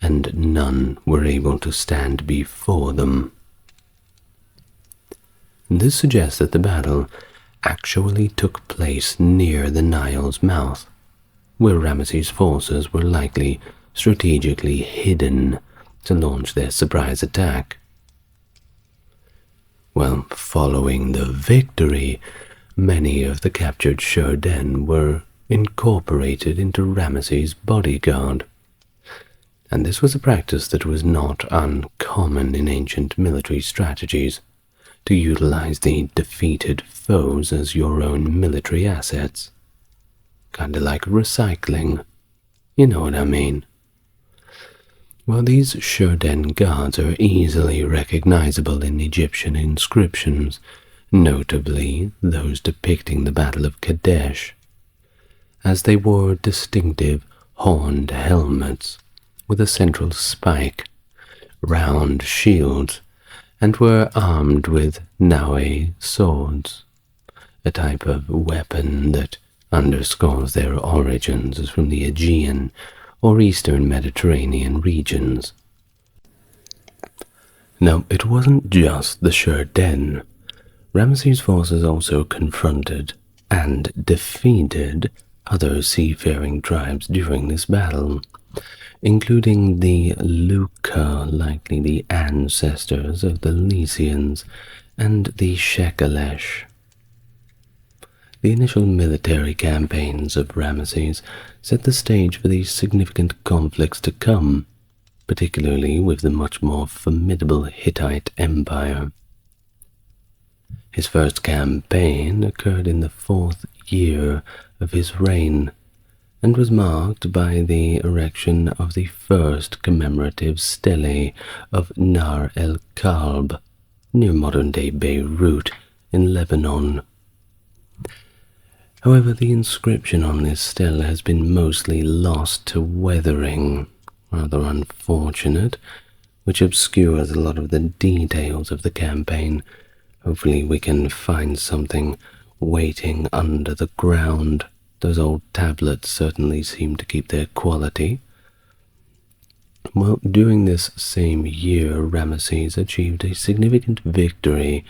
and none were able to stand before them. This suggests that the battle actually took place near the Nile's mouth, where Ramesses' forces were likely strategically hidden to launch their surprise attack. Well, following the victory, many of the captured Shurden were incorporated into Ramesses' bodyguard, and this was a practice that was not uncommon in ancient military strategies, to utilize the defeated foes as your own military assets. Kinda like recycling, you know what I mean. While these Shurden gods are easily recognizable in Egyptian inscriptions, notably those depicting the Battle of Kadesh, as they wore distinctive horned helmets with a central spike, round shields, and were armed with naue swords, a type of weapon that underscores their origins from the Aegean or Eastern Mediterranean regions. Now, it wasn't just the Shurden. Ramesses' forces also confronted and defeated other seafaring tribes during this battle, including the Luca, likely the ancestors of the Lycians, and the Shekelesh. The initial military campaigns of Ramesses set the stage for these significant conflicts to come, particularly with the much more formidable Hittite Empire. His first campaign occurred in the 4th year of his reign, and was marked by the erection of the first commemorative stele of Nar el-Kalb, near modern-day Beirut, in Lebanon. However, the inscription on this stele has been mostly lost to weathering, rather unfortunate, which obscures a lot of the details of the campaign. Hopefully we can find something waiting under the ground. Those old tablets certainly seem to keep their quality. Well, during this same year, Ramesses achieved a significant victory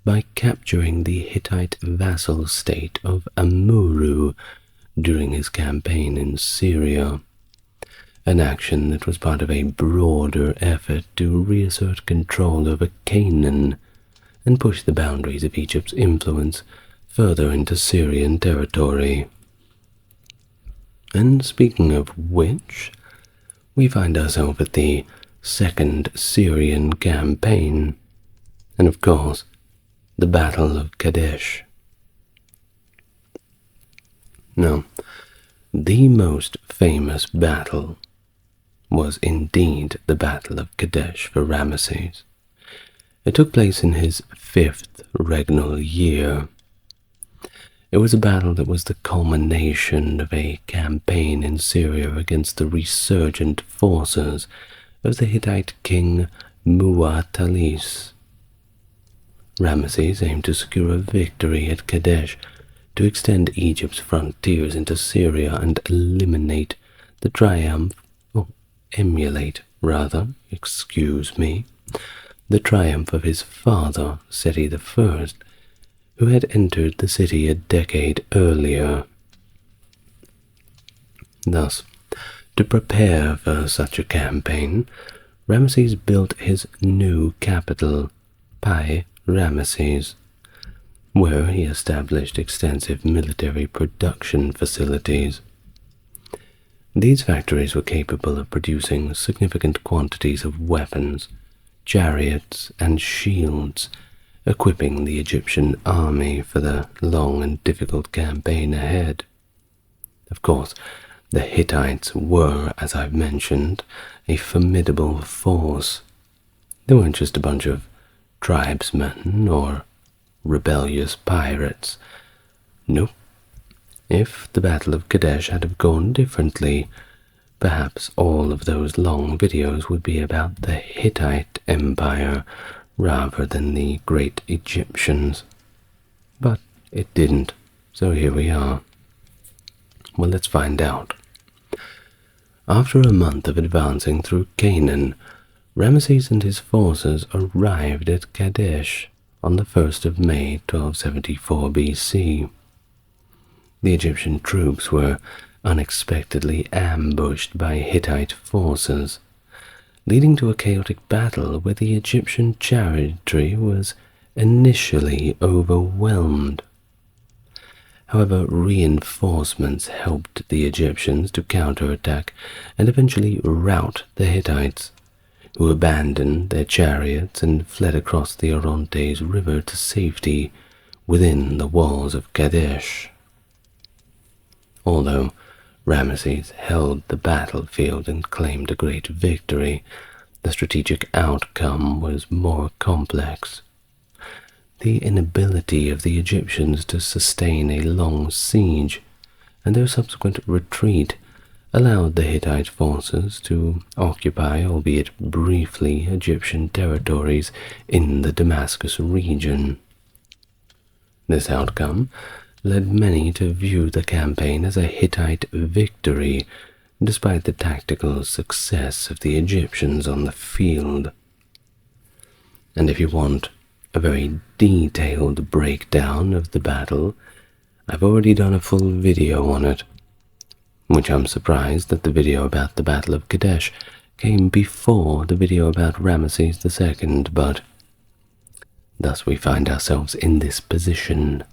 by capturing the Hittite vassal state of Amurru during his campaign in Syria, an action that was part of a broader effort to reassert control over Canaan and push the boundaries of Egypt's influence further into Syrian territory. And speaking of which, we find ourselves at the Second Syrian Campaign, and of course, the Battle of Kadesh. Now, the most famous battle was indeed the Battle of Kadesh for Ramesses. It took place in his 5th regnal year. It was a battle that was the culmination of a campaign in Syria against the resurgent forces of the Hittite king Muwatalli II. Ramesses aimed to secure a victory at Kadesh to extend Egypt's frontiers into Syria and emulate the triumph of his father, Seti I, who had entered the city a decade earlier. Thus, to prepare for such a campaign, Ramesses built his new capital, Pi Ramesses, where he established extensive military production facilities. These factories were capable of producing significant quantities of weapons, chariots, and shields, equipping the Egyptian army for the long and difficult campaign ahead. Of course, the Hittites were, as I've mentioned, a formidable force. They weren't just a bunch of tribesmen or rebellious pirates. Nope. If the Battle of Kadesh had have gone differently, perhaps all of those long videos would be about the Hittite Empire rather than the great Egyptians. But it didn't, so here we are. Well, let's find out. After a month of advancing through Canaan, Ramesses and his forces arrived at Kadesh on the 1st of May, 1274 BC. The Egyptian troops were unexpectedly ambushed by Hittite forces, leading to a chaotic battle where the Egyptian chariotry was initially overwhelmed. However, reinforcements helped the Egyptians to counterattack and eventually rout the Hittites, who abandoned their chariots and fled across the Orontes River to safety within the walls of Kadesh. Although Ramesses held the battlefield and claimed a great victory, the strategic outcome was more complex. The inability of the Egyptians to sustain a long siege and their subsequent retreat allowed the Hittite forces to occupy, albeit briefly, Egyptian territories in the Damascus region. This outcome led many to view the campaign as a Hittite victory, despite the tactical success of the Egyptians on the field. And if you want a very detailed breakdown of the battle, I've already done a full video on it, which I'm surprised that the video about the Battle of Kadesh came before the video about Ramesses II, but thus we find ourselves in this position.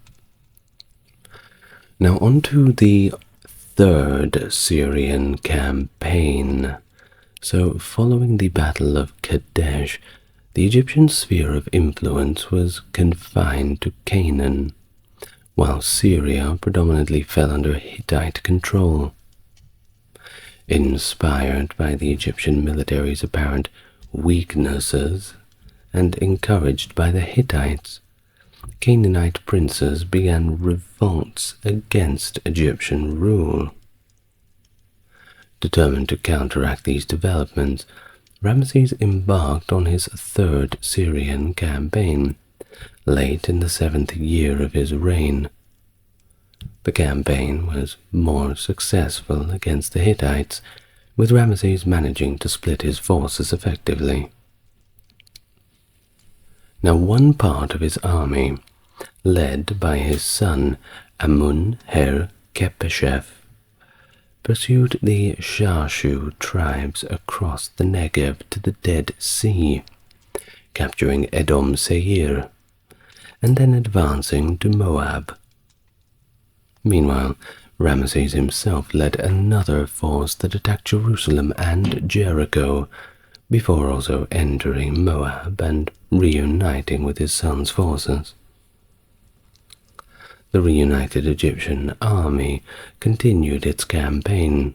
Now on to the Third Syrian campaign. So following the Battle of Kadesh, the Egyptian sphere of influence was confined to Canaan, while Syria predominantly fell under Hittite control. Inspired by the Egyptian military's apparent weaknesses and encouraged by the Hittites, Canaanite princes began revolts against Egyptian rule. Determined to counteract these developments, Ramesses embarked on his Third Syrian campaign, late in the 7th year of his reign. The campaign was more successful against the Hittites, with Ramesses managing to split his forces effectively. Now one part of his army, led by his son Amun-her-Kepeshef, pursued the Shashu tribes across the Negev to the Dead Sea, capturing Edom Seir, and then advancing to Moab. Meanwhile, Ramesses himself led another force that attacked Jerusalem and Jericho, before also entering Moab and reuniting with his son's forces. The reunited Egyptian army continued its campaign,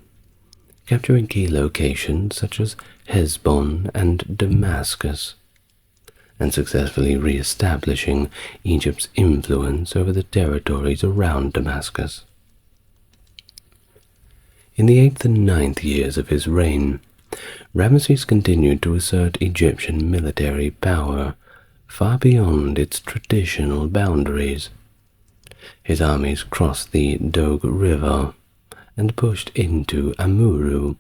capturing key locations such as Hezbon and Damascus, and successfully re-establishing Egypt's influence over the territories around Damascus. In the 8th and 9th years of his reign, Ramesses continued to assert Egyptian military power far beyond its traditional boundaries. His armies crossed the Dog River and pushed into Amurru,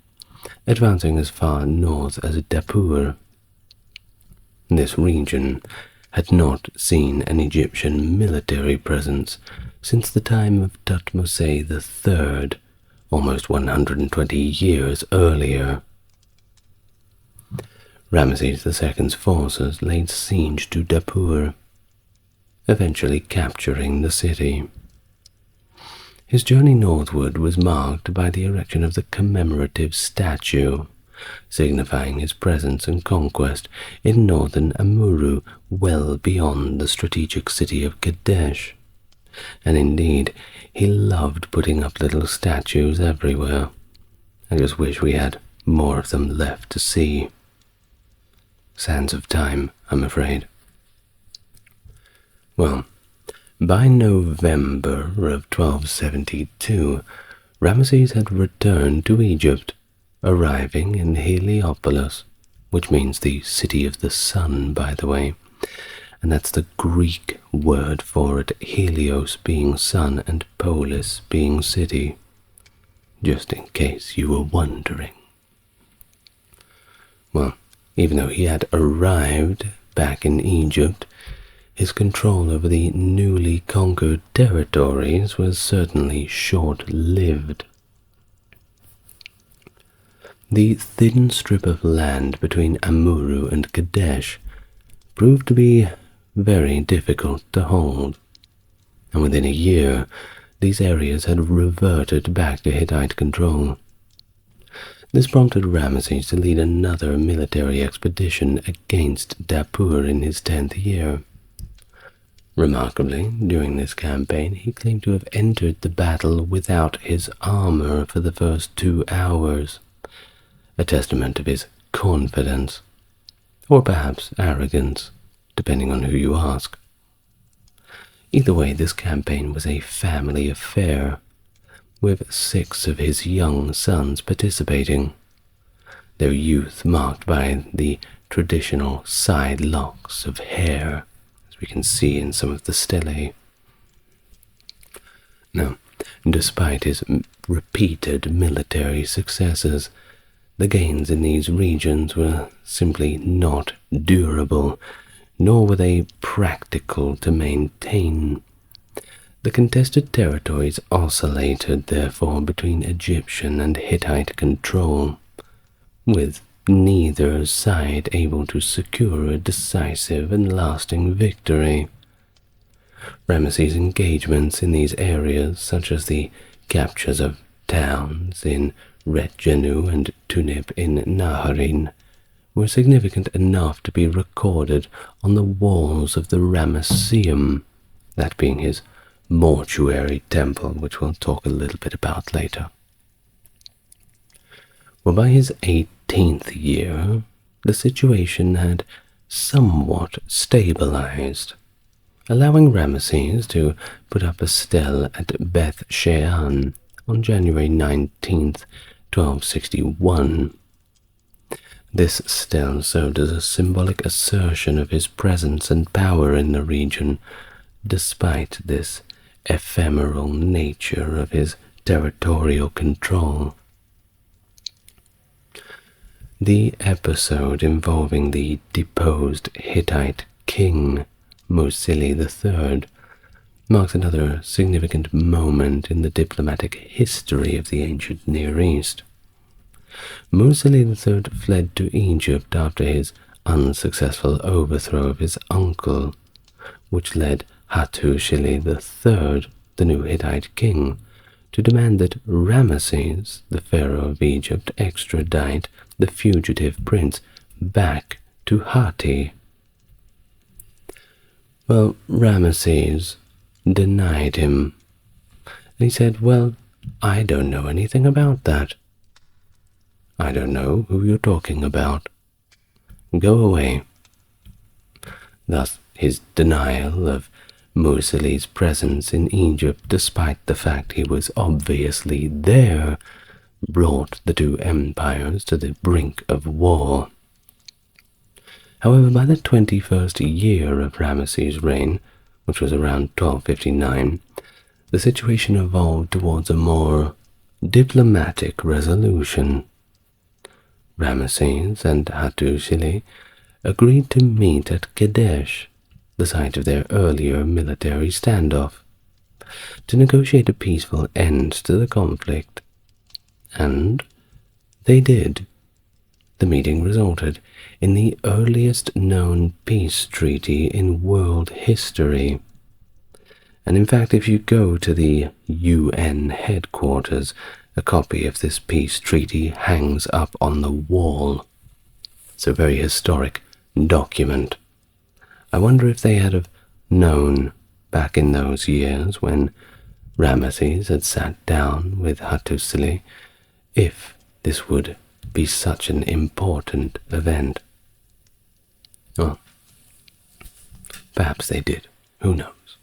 advancing as far north as Dapur. This region had not seen an Egyptian military presence since the time of Thutmose III, almost 120 years earlier. Ramesses II's forces laid siege to Dapur, eventually capturing the city. His journey northward was marked by the erection of the commemorative statue, signifying his presence and conquest in northern Amurru, well beyond the strategic city of Kadesh. And indeed, he loved putting up little statues everywhere. I just wish we had more of them left to see. Sands of time, I'm afraid. Well, by November of 1272, Ramesses had returned to Egypt, arriving in Heliopolis, which means the city of the sun, by the way, and that's the Greek word for it, Helios being sun and polis being city, just in case you were wondering. Well, even though he had arrived back in Egypt, his control over the newly conquered territories was certainly short-lived. The thin strip of land between Amurru and Kadesh proved to be very difficult to hold, and within a year these areas had reverted back to Hittite control. This prompted Ramesses to lead another military expedition against Dapur in his 10th year. Remarkably, during this campaign, he claimed to have entered the battle without his armor for the first 2 hours, a testament of his confidence, or perhaps arrogance, depending on who you ask. Either way, this campaign was a family affair, with 6 of his young sons participating, their youth marked by the traditional side locks of hair, as we can see in some of the stelae. Now, despite his repeated military successes, the gains in these regions were simply not durable, nor were they practical to maintain. The contested territories oscillated, therefore, between Egyptian and Hittite control, with neither side able to secure a decisive and lasting victory. Ramesses' engagements in these areas, such as the captures of towns in Retjenu and Tunip in Naharin, were significant enough to be recorded on the walls of the Ramesseum, that being his mortuary temple, which we'll talk a little bit about later. Well, by his 18th year, the situation had somewhat stabilized, allowing Ramesses to put up a stele at Beth Shean on January 19th, 1261. This stele served as a symbolic assertion of his presence and power in the region, despite this ephemeral nature of his territorial control. The episode involving the deposed Hittite king Muwatalli III marks another significant moment in the diplomatic history of the ancient Near East. Muwatalli III fled to Egypt after his unsuccessful overthrow of his uncle, which led Hattusili III, the new Hittite king, to demand that Ramesses, the pharaoh of Egypt, extradite the fugitive prince back to Hatti. Well, Ramesses denied him. And he said, "Well, I don't know anything about that. I don't know who you're talking about. Go away." Thus, his denial of Muwatalli's presence in Egypt, despite the fact he was obviously there, brought the two empires to the brink of war. However, by the 21st year of Ramesses' reign, which was around 1259, the situation evolved towards a more diplomatic resolution. Ramesses and Hattusili agreed to meet at Kadesh, the site of their earlier military standoff, to negotiate a peaceful end to the conflict. And they did. The meeting resulted in the earliest known peace treaty in world history. And in fact, if you go to the UN headquarters, a copy of this peace treaty hangs up on the wall. It's a very historic document. I wonder if they had have known back in those years when Ramesses had sat down with Hattusili if this would be such an important event. Well, perhaps they did. Who knows?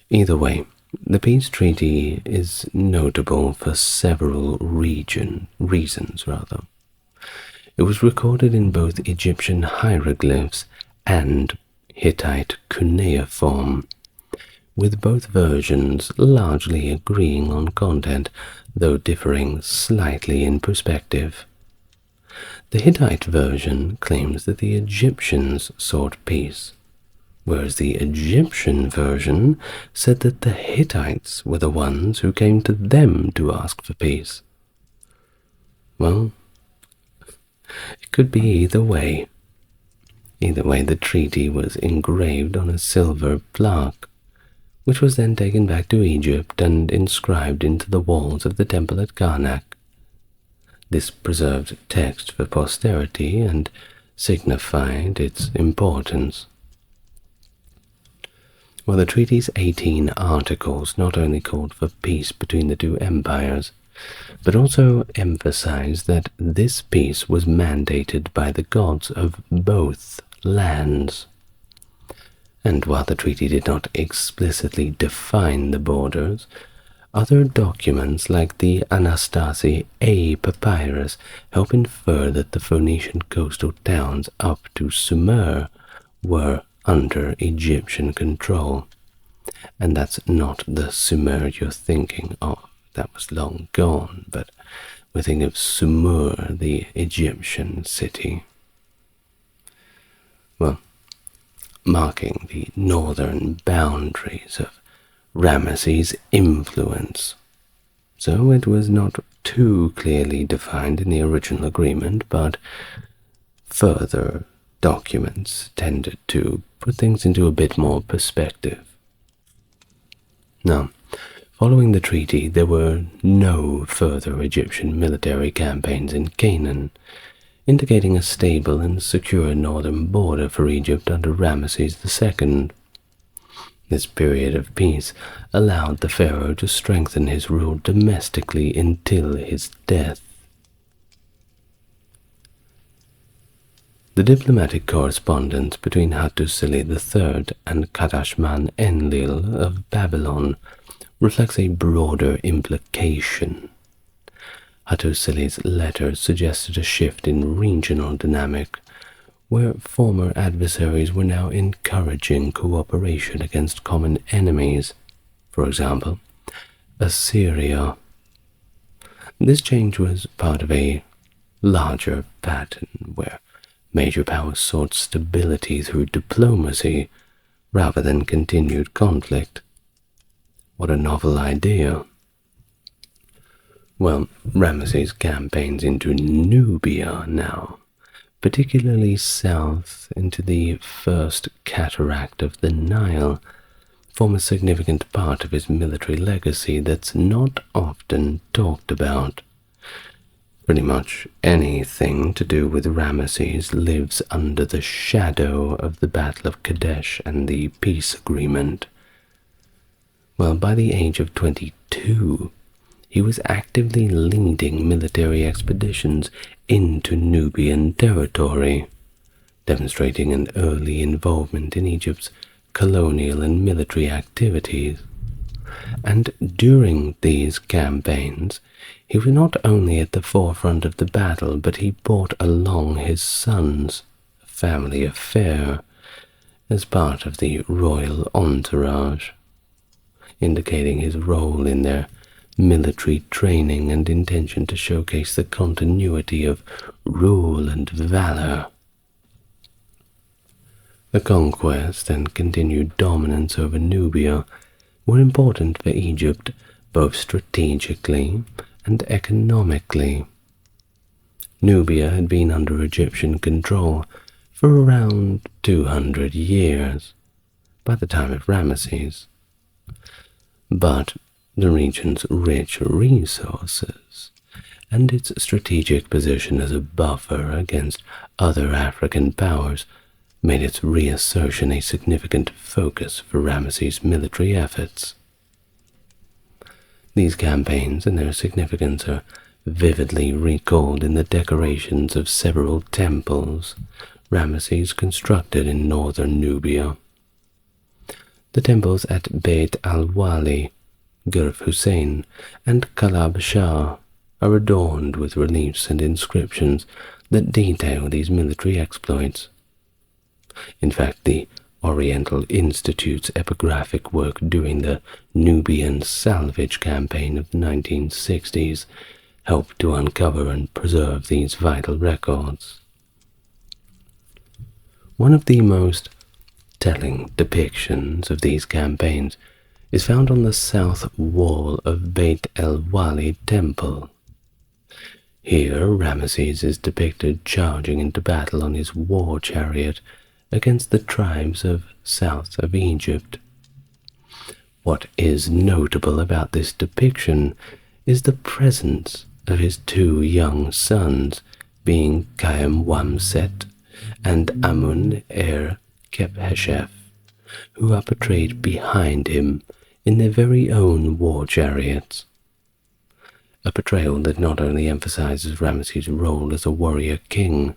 Either way, the peace treaty is notable for several reasons. It was recorded in both Egyptian hieroglyphs and Hittite cuneiform, with both versions largely agreeing on content, though differing slightly in perspective. The Hittite version claims that the Egyptians sought peace, whereas the Egyptian version said that the Hittites were the ones who came to them to ask for peace. Well, it could be either way. Either way, the treaty was engraved on a silver plaque, which was then taken back to Egypt and inscribed into the walls of the temple at Karnak. This preserved text for posterity and signified its importance. Well, the treaty's 18 articles not only called for peace between the two empires, but also emphasized that this peace was mandated by the gods of both lands. And while the treaty did not explicitly define the borders, other documents like the Anastasi A papyrus help infer that the Phoenician coastal towns up to Sumer were under Egyptian control. And that's not the Sumer you're thinking of. That was long gone, but we're thinking of Sumer, the Egyptian city. Well, marking the northern boundaries of Ramesses' influence. So it was not too clearly defined in the original agreement, but further documents tended to put things into a bit more perspective. Now, following the treaty, there were no further Egyptian military campaigns in Canaan, indicating a stable and secure northern border for Egypt under Ramesses II. This period of peace allowed the pharaoh to strengthen his rule domestically until his death. The diplomatic correspondence between Hattusili III and Kadashman Enlil of Babylon reflects a broader implication. Hattusili's letters suggested a shift in regional dynamic, where former adversaries were now encouraging cooperation against common enemies, for example, Assyria. This change was part of a larger pattern where major powers sought stability through diplomacy rather than continued conflict. What a novel idea. Well, Ramesses' campaigns into Nubia now, particularly south into the first cataract of the Nile, form a significant part of his military legacy that's not often talked about. Pretty much anything to do with Ramesses lives under the shadow of the Battle of Kadesh and the peace agreement. Well, by the age of 22, he was actively leading military expeditions into Nubian territory, demonstrating an early involvement in Egypt's colonial and military activities. And during these campaigns, he was not only at the forefront of the battle, but he brought along his sons, a family affair, as part of the royal entourage, indicating his role in their military training and intention to showcase the continuity of rule and valor. The conquest and continued dominance over Nubia were important for Egypt both strategically and economically. Nubia had been under Egyptian control for around 200 years by the time of Ramesses. But the region's rich resources and its strategic position as a buffer against other African powers made its reassertion a significant focus for Ramesses' military efforts. These campaigns and their significance are vividly recalled in the decorations of several temples Ramesses constructed in northern Nubia. The temples at Beit al-Wali, Gurf Hussein, and Kalab Shah are adorned with reliefs and inscriptions that detail these military exploits. In fact, the Oriental Institute's epigraphic work during the Nubian Salvage Campaign of the 1960s helped to uncover and preserve these vital records. One of the most telling depictions of these campaigns is found on the south wall of Beit el-Wali Temple. Here, Ramesses is depicted charging into battle on his war chariot against the tribes of south of Egypt. What is notable about this depiction is the presence of his two young sons, being Khaem Wamset and Amun-Er Kepheshef, who are portrayed behind him in their very own war chariots. A portrayal that not only emphasizes Ramesses' role as a warrior king,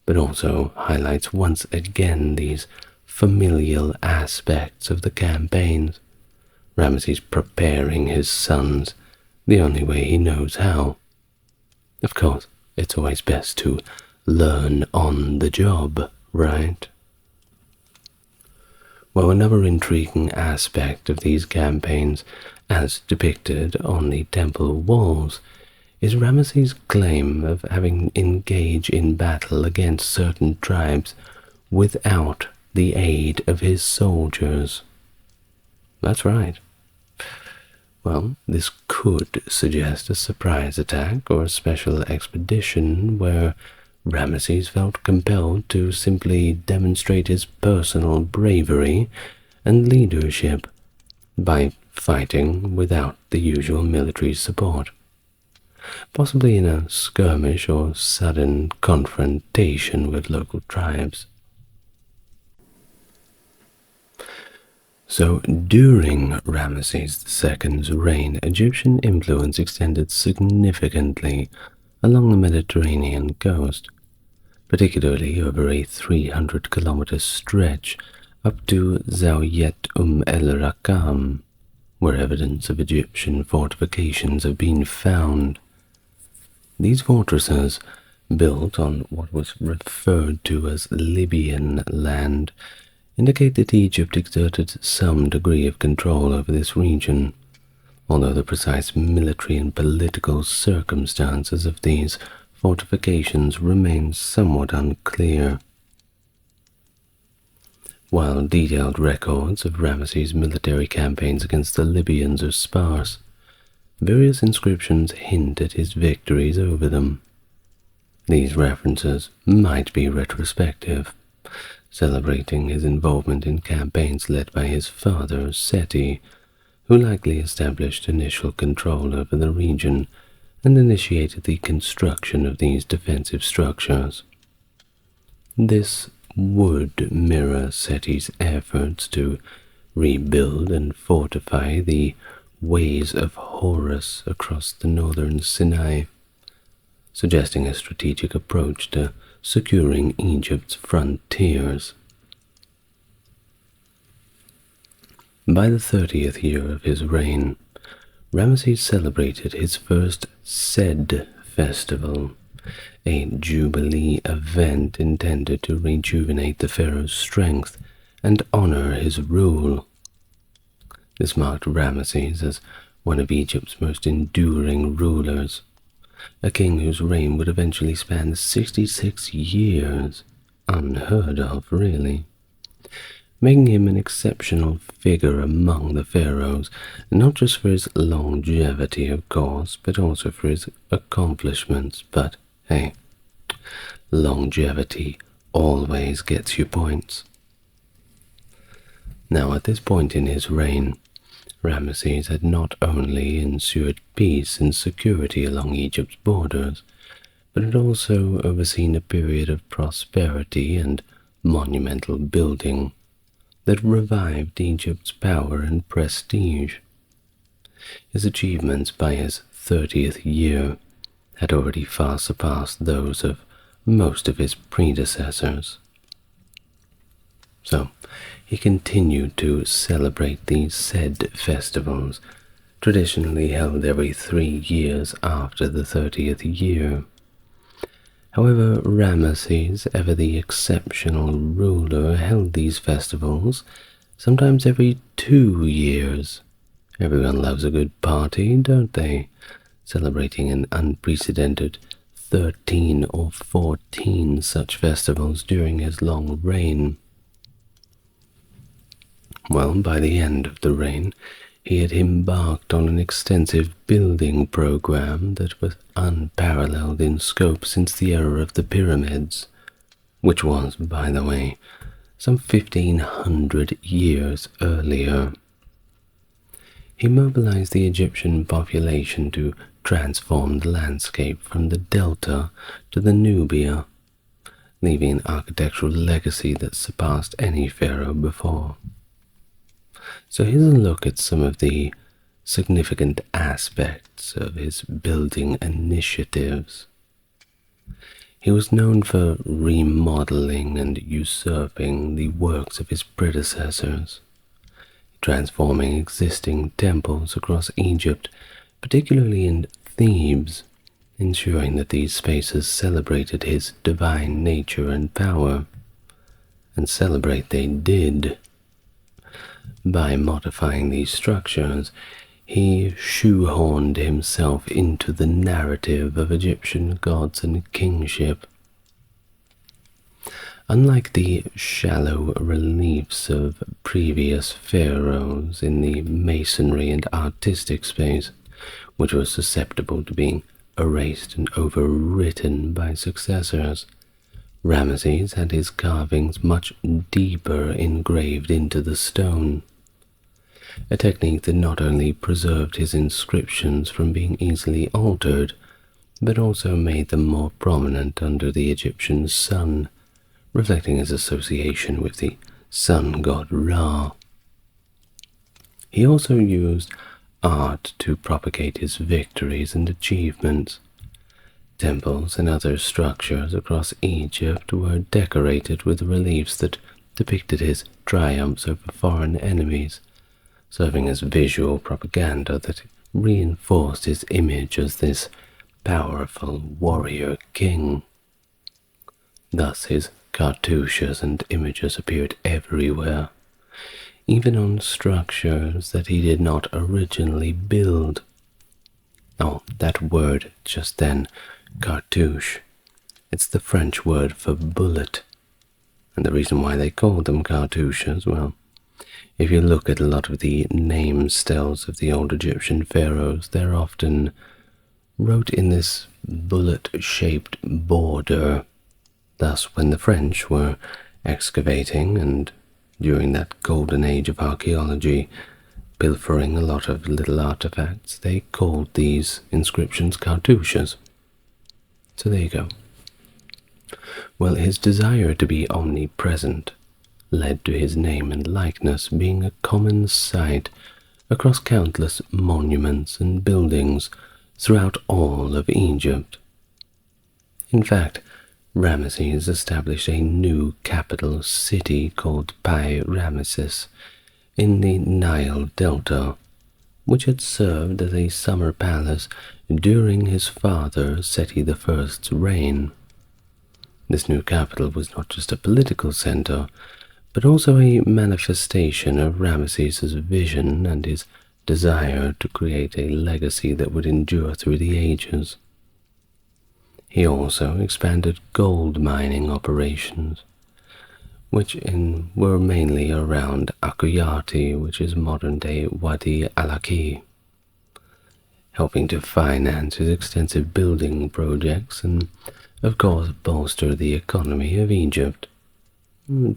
but also highlights once again these familial aspects of the campaigns, Ramesses preparing his sons the only way he knows how. Of course, it's always best to learn on the job, right? Well, another intriguing aspect of these campaigns, as depicted on the temple walls, is Ramesses' claim of having engaged in battle against certain tribes without the aid of his soldiers. That's right. Well, this could suggest a surprise attack or a special expedition where Ramesses felt compelled to simply demonstrate his personal bravery and leadership by fighting without the usual military support, possibly in a skirmish or sudden confrontation with local tribes. So, during Ramesses II's reign, Egyptian influence extended significantly along the Mediterranean coast, particularly over a 300-kilometer stretch up to Zawiet el-Rakam, where evidence of Egyptian fortifications have been found. These fortresses, built on what was referred to as Libyan land, indicate that Egypt exerted some degree of control over this region, although the precise military and political circumstances of these fortifications remain somewhat unclear. While detailed records of Ramesses' military campaigns against the Libyans are sparse, various inscriptions hint at his victories over them. These references might be retrospective, celebrating his involvement in campaigns led by his father, Seti, who likely established initial control over the region and initiated the construction of these defensive structures. This would mirror Seti's efforts to rebuild and fortify the ways of Horus across the northern Sinai, suggesting a strategic approach to securing Egypt's frontiers. By the 30th year of his reign, Ramesses celebrated his first Sed festival, a jubilee event intended to rejuvenate the pharaoh's strength and honor his rule. This marked Ramesses as one of Egypt's most enduring rulers, a king whose reign would eventually span 66 years, unheard of, really, making him an exceptional figure among the pharaohs, not just for his longevity, of course, but also for his accomplishments. But hey, longevity always gets you points. Now, at this point in his reign, Ramesses had not only ensured peace and security along Egypt's borders, but had also overseen a period of prosperity and monumental building that revived Egypt's power and prestige. His achievements by his 30th year had already far surpassed those of most of his predecessors. So, he continued to celebrate these Sed festivals, traditionally held every 3 years after the 30th year. However, Ramesses, ever the exceptional ruler, held these festivals sometimes every 2 years. Everyone loves a good party, don't they? Celebrating an unprecedented 13 or 14 such festivals during his long reign. Well, by the end of the reign, he had embarked on an extensive building program that was unparalleled in scope since the era of the pyramids, which was, by the way, some 1500 years earlier. He mobilized the Egyptian population to transform the landscape from the Delta to the Nubia, leaving an architectural legacy that surpassed any pharaoh before. So here's a look at some of the significant aspects of his building initiatives. He was known for remodeling and usurping the works of his predecessors, transforming existing temples across Egypt, particularly in Thebes, ensuring that these spaces celebrated his divine nature and power. And celebrate they did. By modifying these structures, he shoehorned himself into the narrative of Egyptian gods and kingship. Unlike the shallow reliefs of previous pharaohs in the masonry and artistic space, which was susceptible to being erased and overwritten by successors, Ramesses had his carvings much deeper engraved into the stone, a technique that not only preserved his inscriptions from being easily altered, but also made them more prominent under the Egyptian sun, reflecting his association with the sun god Ra. He also used art to propagate his victories and achievements. Temples and other structures across Egypt were decorated with reliefs that depicted his triumphs over foreign enemies, serving as visual propaganda that reinforced his image as this powerful warrior king. Thus his cartouches and images appeared everywhere, even on structures that he did not originally build. Oh, that word just then, cartouche. It's the French word for bullet. And the reason why they called them cartouches, well, if you look at a lot of the name styles of the old Egyptian pharaohs, they're often wrote in this bullet-shaped border. Thus, when the French were excavating and during that golden age of archaeology, pilfering a lot of little artifacts, they called these inscriptions cartouches. So there you go. Well, his desire to be omnipresent led to his name and likeness being a common sight across countless monuments and buildings throughout all of Egypt. In fact, Ramesses established a new capital city called Pi-Ramesses in the Nile Delta, which had served as a summer palace during his father Seti I's reign. This new capital was not just a political center, but also a manifestation of Ramesses' vision and his desire to create a legacy that would endure through the ages. He also expanded gold mining operations, which were mainly around Akuyati, which is modern-day Wadi al-Aki, helping to finance his extensive building projects and, of course, bolster the economy of Egypt.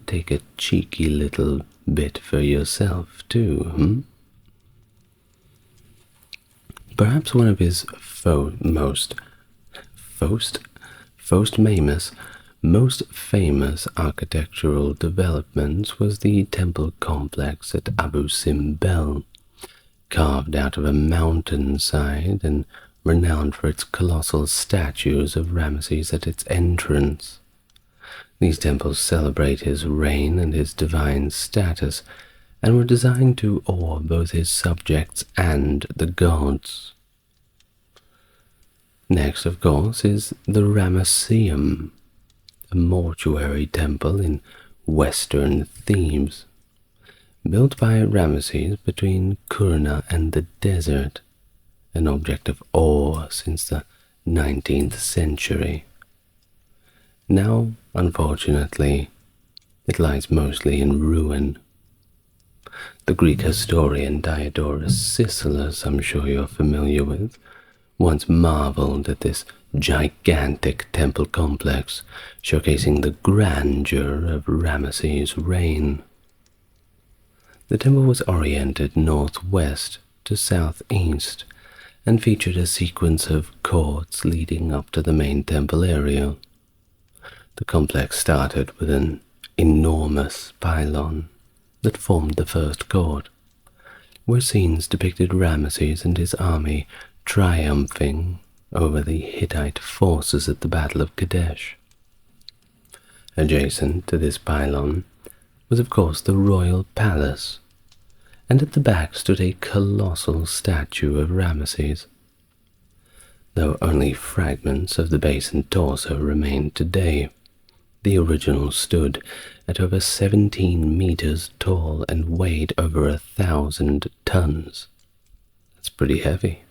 Take a cheeky little bit for yourself, too, Perhaps one of his most famous architectural developments was the temple complex at Abu Simbel, carved out of a mountainside and renowned for its colossal statues of Ramesses at its entrance. These temples celebrate his reign and his divine status, and were designed to awe both his subjects and the gods. Next, of course, is the Ramesseum, a mortuary temple in western Thebes, built by Ramesses between Kurna and the desert, an object of awe since the 19th century. Now, unfortunately, it lies mostly in ruin. The Greek historian Diodorus Siculus, I'm sure you're familiar with, once marveled at this gigantic temple complex, showcasing the grandeur of Ramesses' reign. The temple was oriented northwest to southeast and featured a sequence of courts leading up to the main temple area. The complex started with an enormous pylon that formed the first court, where scenes depicted Ramesses and his army triumphing over the Hittite forces at the Battle of Kadesh. Adjacent to this pylon was of course the royal palace, and at the back stood a colossal statue of Ramesses, though only fragments of the base and torso remain today. The original stood at over 17 meters tall and weighed over 1,000 tons. That's pretty heavy.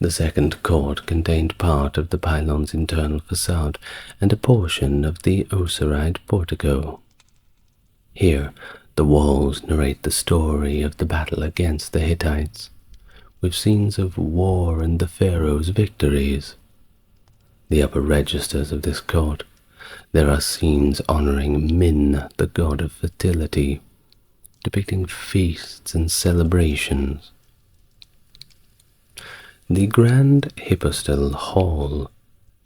The second court contained part of the pylon's internal facade and a portion of the osiride portico. Here, the walls narrate the story of the battle against the Hittites, with scenes of war and the pharaoh's victories. The upper registers of this court, there are scenes honoring Min, the god of fertility, depicting feasts and celebrations. The grand hypostyle hall,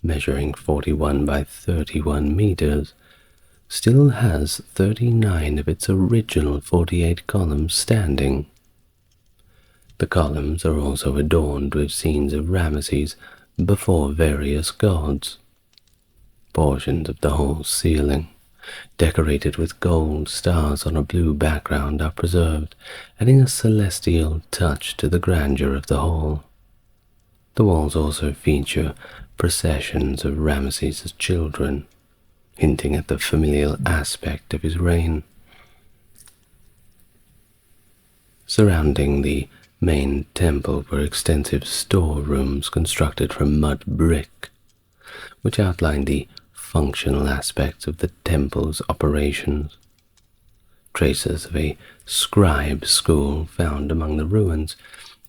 measuring 41 by 31 meters, still has 39 of its original 48 columns standing. The columns are also adorned with scenes of Ramesses before various gods. Portions of the whole ceiling, decorated with gold stars on a blue background, are preserved, adding a celestial touch to the grandeur of the hall. The walls also feature processions of Ramesses' children, hinting at the familial aspect of his reign. Surrounding the main temple were extensive storerooms constructed from mud brick, which outline the functional aspects of the temple's operations. Traces of a scribe school found among the ruins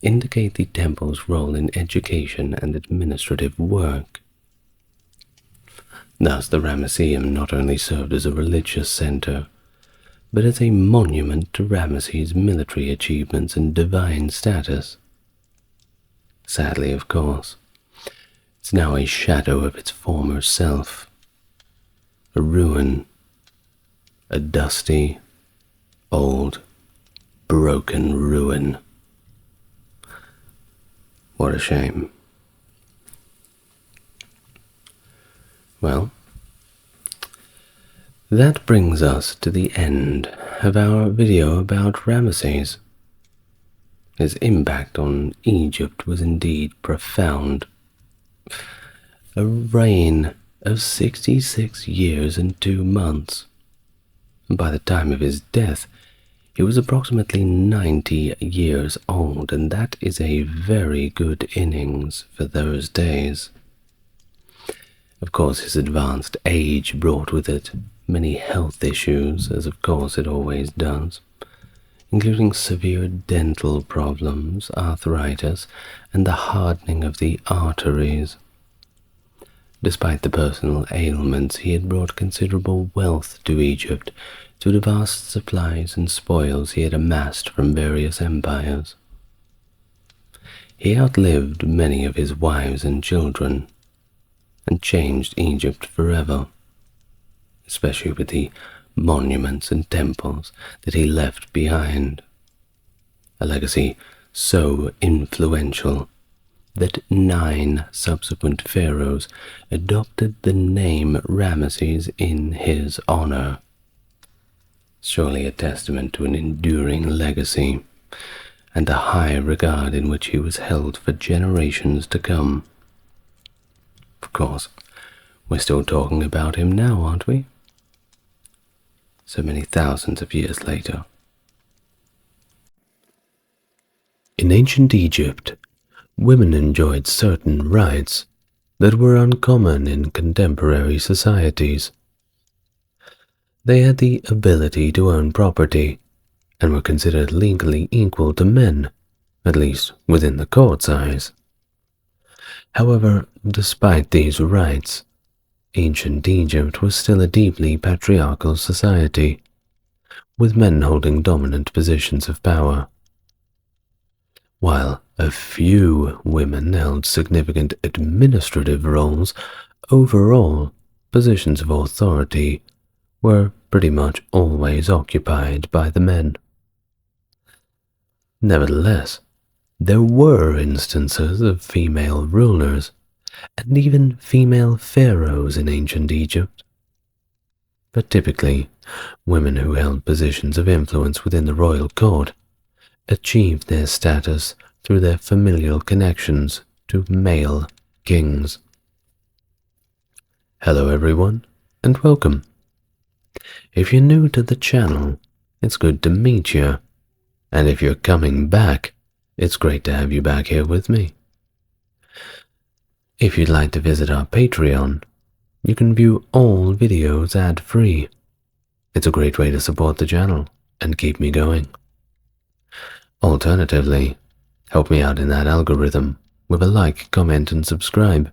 indicate the temple's role in education and administrative work. Thus, the Ramesseum not only served as a religious center, but as a monument to Ramesses' military achievements and divine status. Sadly, of course, it's now a shadow of its former self, a ruin, a dusty, old, broken ruin. What a shame. Well, that brings us to the end of our video about Ramesses. His impact on Egypt was indeed profound. A reign of 66 years and 2 months. And by the time of his death, he was approximately 90 years old, and that is a very good innings for those days. Of course, his advanced age brought with it many health issues, as of course it always does, including severe dental problems, arthritis, and the hardening of the arteries. Despite the personal ailments, he had brought considerable wealth to Egypt through the vast supplies and spoils he had amassed from various empires. He outlived many of his wives and children, and changed Egypt forever, especially with the monuments and temples that he left behind, a legacy so influential that 9 subsequent pharaohs adopted the name Ramesses in his honor. Surely a testament to an enduring legacy and the high regard in which he was held for generations to come. Of course, we're still talking about him now, aren't we? So many thousands of years later. In ancient Egypt, women enjoyed certain rights that were uncommon in contemporary societies. They had the ability to own property and were considered legally equal to men, at least within the court's eyes. However, despite these rights, ancient Egypt was still a deeply patriarchal society, with men holding dominant positions of power. While a few women held significant administrative roles, overall, positions of authority were pretty much always occupied by the men. Nevertheless, there were instances of female rulers and even female pharaohs in ancient Egypt. But typically, women who held positions of influence within the royal court achieved their status through their familial connections to male kings. Hello everyone, and welcome. If you're new to the channel, it's good to meet you, and if you're coming back, it's great to have you back here with me. If you'd like to visit our Patreon, you can view all videos ad-free. It's a great way to support the channel and keep me going. Alternatively, help me out in that algorithm with a like, comment, and subscribe,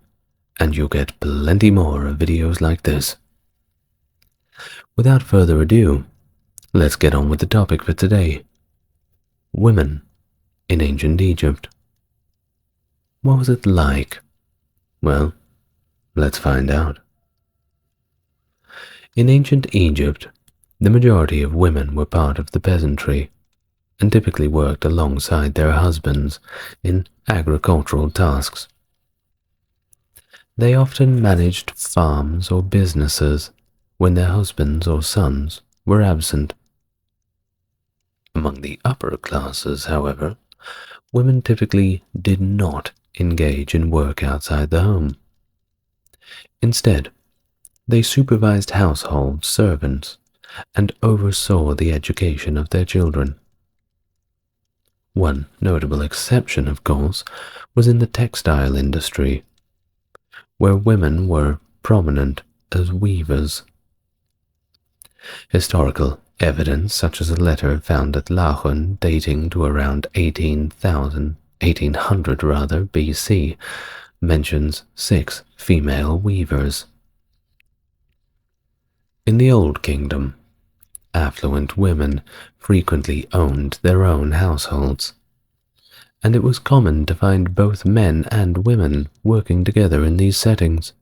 and you'll get plenty more of videos like this. Without further ado, let's get on with the topic for today. Women in ancient Egypt. What was it like? Well, let's find out. In ancient Egypt, the majority of women were part of the peasantry and typically worked alongside their husbands in agricultural tasks. They often managed farms or businesses when their husbands or sons were absent. Among the upper classes, however, women typically did not engage in work outside the home. Instead, they supervised household servants and oversaw the education of their children. One notable exception, of course, was in the textile industry, where women were prominent as weavers. Historical evidence, such as a letter found at Lachen dating to around 1800 BC, mentions 6 female weavers. In the Old Kingdom, affluent women frequently owned their own households, and it was common to find both men and women working together in these settings.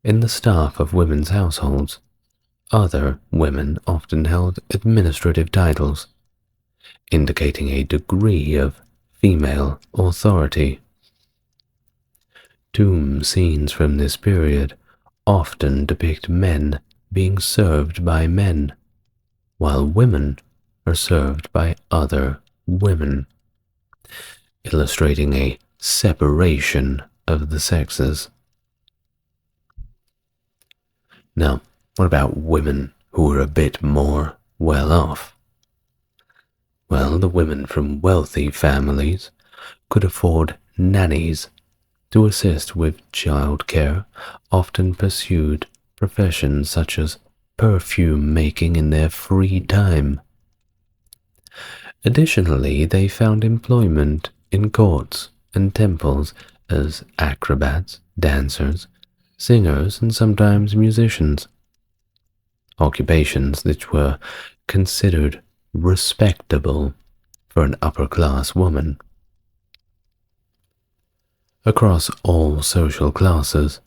In the staff of women's households, other women often held administrative titles, indicating a degree of female authority. Tomb scenes from this period often depict men being served by men, while women are served by other women, illustrating a separation of the sexes. Now, what about women who were a bit more well off? Well, the women from wealthy families could afford nannies to assist with childcare, often pursued professions such as perfume making in their free time. Additionally, they found employment in courts and temples as acrobats, dancers, singers, and sometimes musicians, occupations which were considered respectable for an upper-class woman. Across all social classes,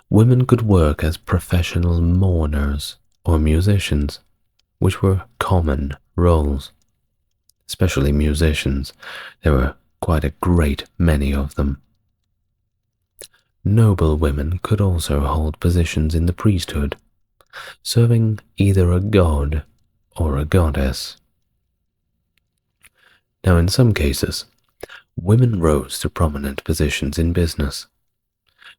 women could work as professional mourners or musicians, which were common roles. Especially musicians, there were quite a great many of them. Noble women could also hold positions in the priesthood, serving either a god or a goddess. Now, in some cases, women rose to prominent positions in business.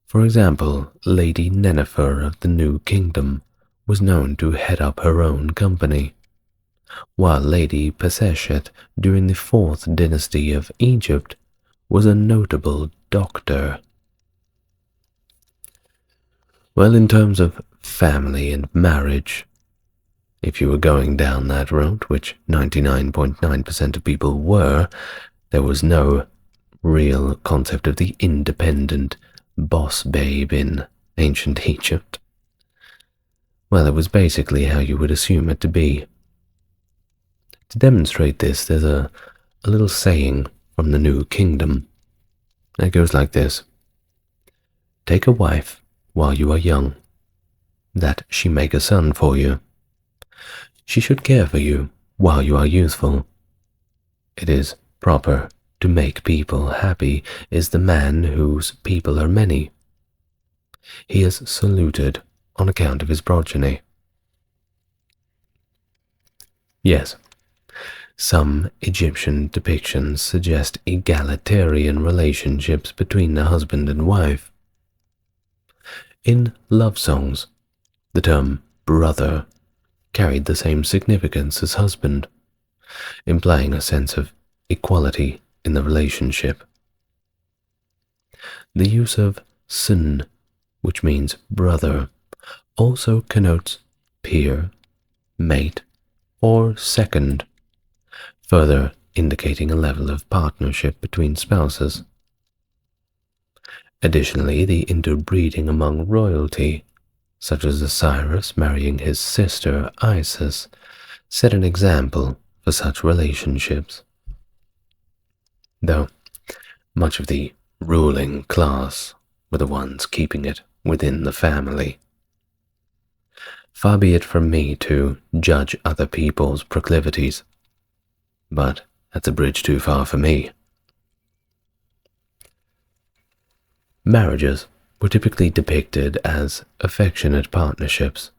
For example, Lady Nennefer of the New Kingdom was known to head up her own company, while Lady Peseshet during the 4th dynasty of Egypt was a notable doctor. Well, in terms of family and marriage, if you were going down that route, which 99.9% of people were, there was no real concept of the independent boss babe in ancient Egypt. Well, it was basically how you would assume it to be. To demonstrate this, there's a little saying from the New Kingdom. It goes like this: "Take a wife while you are young, that she make a son for you. She should care for you while you are youthful, It is proper to make people happy is the man whose people are many. He is saluted on account of his progeny. Yes, some Egyptian depictions suggest egalitarian relationships between the husband and wife. In love songs, the term brother carried the same significance as husband, implying a sense of equality in the relationship. The use of sun, which means brother, also connotes peer, mate, or second, further indicating a level of partnership between spouses. Additionally, the interbreeding among royalty, such as Osiris marrying his sister Isis, set an example for such relationships. Though much of the ruling class were the ones keeping it within the family. Far be it from me to judge other people's proclivities, but that's a bridge too far for me. Marriages were typically depicted as affectionate partnerships,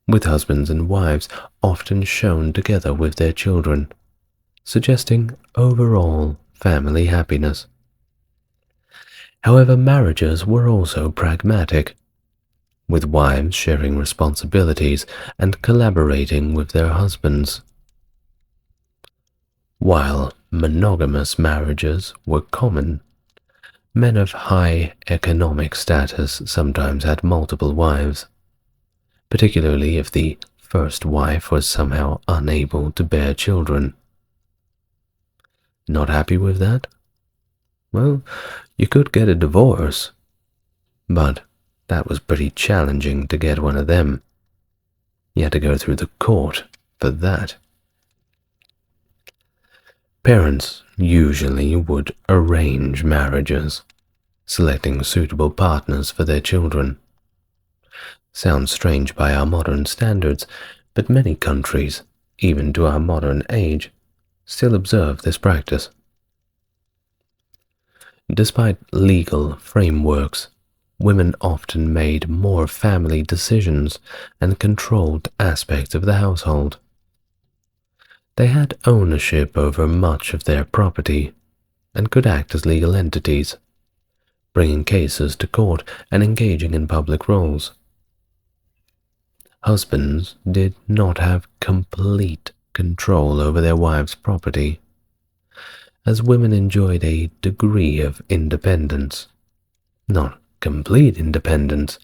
with husbands and wives often shown together with their children, suggesting overall family happiness. However, marriages were also pragmatic, with wives sharing responsibilities and collaborating with their husbands. While monogamous marriages were common, men of high economic status sometimes had multiple wives, particularly if the first wife was somehow unable to bear children. Not happy with that? Well, you could get a divorce, but that was pretty challenging to get one of them. You had to go through the court for that. Parents usually would arrange marriages, selecting suitable partners for their children. Sounds strange by our modern standards, but many countries, even to our modern age, still observe this practice. Despite legal frameworks, women often made more family decisions and controlled aspects of the household. They had ownership over much of their property and could act as legal entities, bringing cases to court and engaging in public roles. Husbands did not have complete control over their wives' property, as women enjoyed a degree of independence. Not complete independence,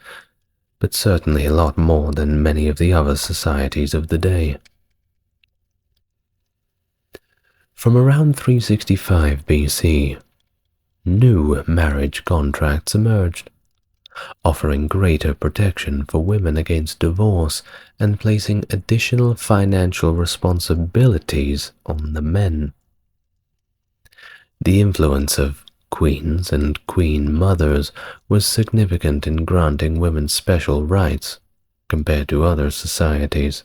but certainly a lot more than many of the other societies of the day. From around 365 BC, new marriage contracts emerged, offering greater protection for women against divorce and placing additional financial responsibilities on the men. The influence of queens and queen mothers was significant in granting women special rights compared to other societies.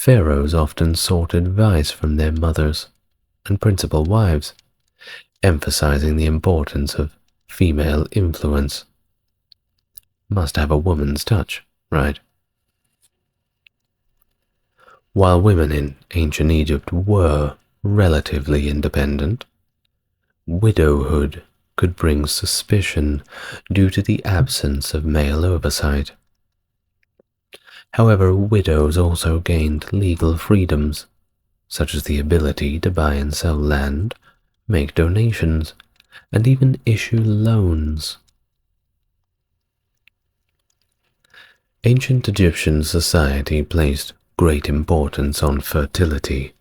Pharaohs often sought advice from their mothers and principal wives, emphasizing the importance of female influence. Must have a woman's touch, right? While women in ancient Egypt were relatively independent, widowhood could bring suspicion due to the absence of male oversight. However, widows also gained legal freedoms, such as the ability to buy and sell land, make donations, and even issue loans. Ancient Egyptian society placed great importance on fertility,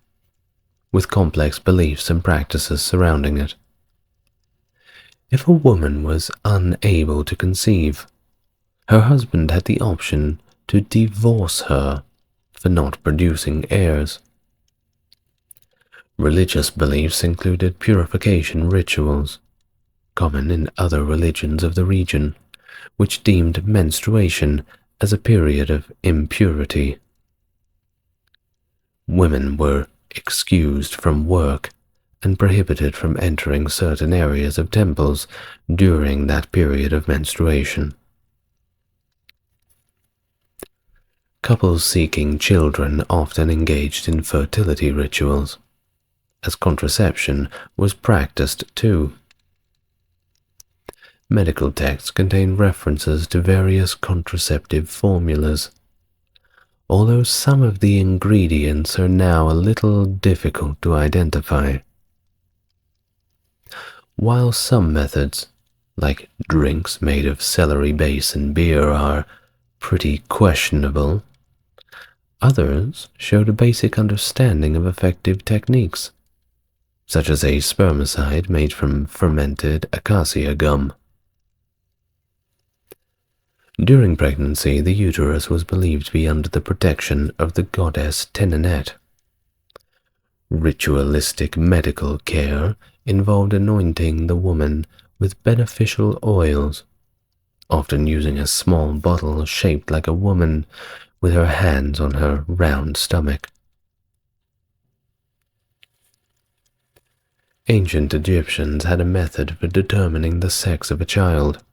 with complex beliefs and practices surrounding it. If a woman was unable to conceive, her husband had the option to divorce her for not producing heirs. Religious beliefs included purification rituals, common in other religions of the region, which deemed menstruation as a period of impurity. Women were excused from work and prohibited from entering certain areas of temples during that period of menstruation. Couples seeking children often engaged in fertility rituals, as contraception was practiced too. Medical texts contain references to various contraceptive formulas, although some of the ingredients are now a little difficult to identify. While some methods, like drinks made of celery base and beer, are pretty questionable, others showed a basic understanding of effective techniques, such as a spermicide made from fermented acacia gum. During pregnancy, the uterus was believed to be under the protection of the goddess Tenenet. Ritualistic medical care involved anointing the woman with beneficial oils, often using a small bottle shaped like a woman with her hands on her round stomach. Ancient Egyptians had a method for determining the sex of a child,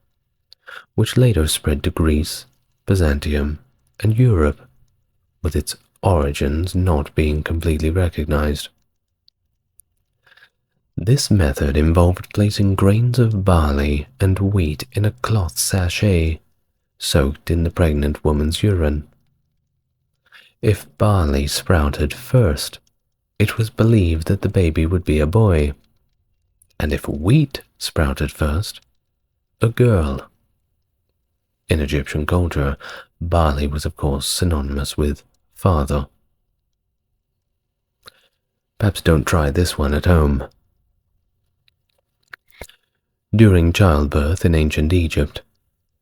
which later spread to Greece, Byzantium, and Europe, with its origins not being completely recognized. This method involved placing grains of barley and wheat in a cloth sachet, soaked in the pregnant woman's urine. If barley sprouted first, it was believed that the baby would be a boy, and if wheat sprouted first, a girl. In Egyptian culture, barley was of course synonymous with father. Perhaps don't try this one at home. During childbirth in ancient Egypt,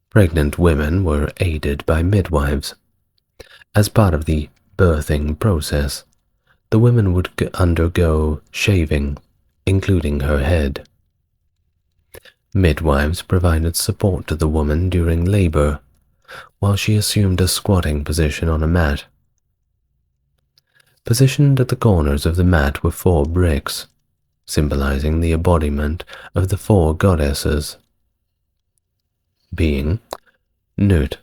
pregnant women were aided by midwives. As part of the birthing process, the women would undergo shaving, including her head. Midwives provided support to the woman during labor, while she assumed a squatting position on a mat. Positioned at the corners of the mat were 4 bricks, symbolizing the embodiment of the 4 goddesses, being Nut,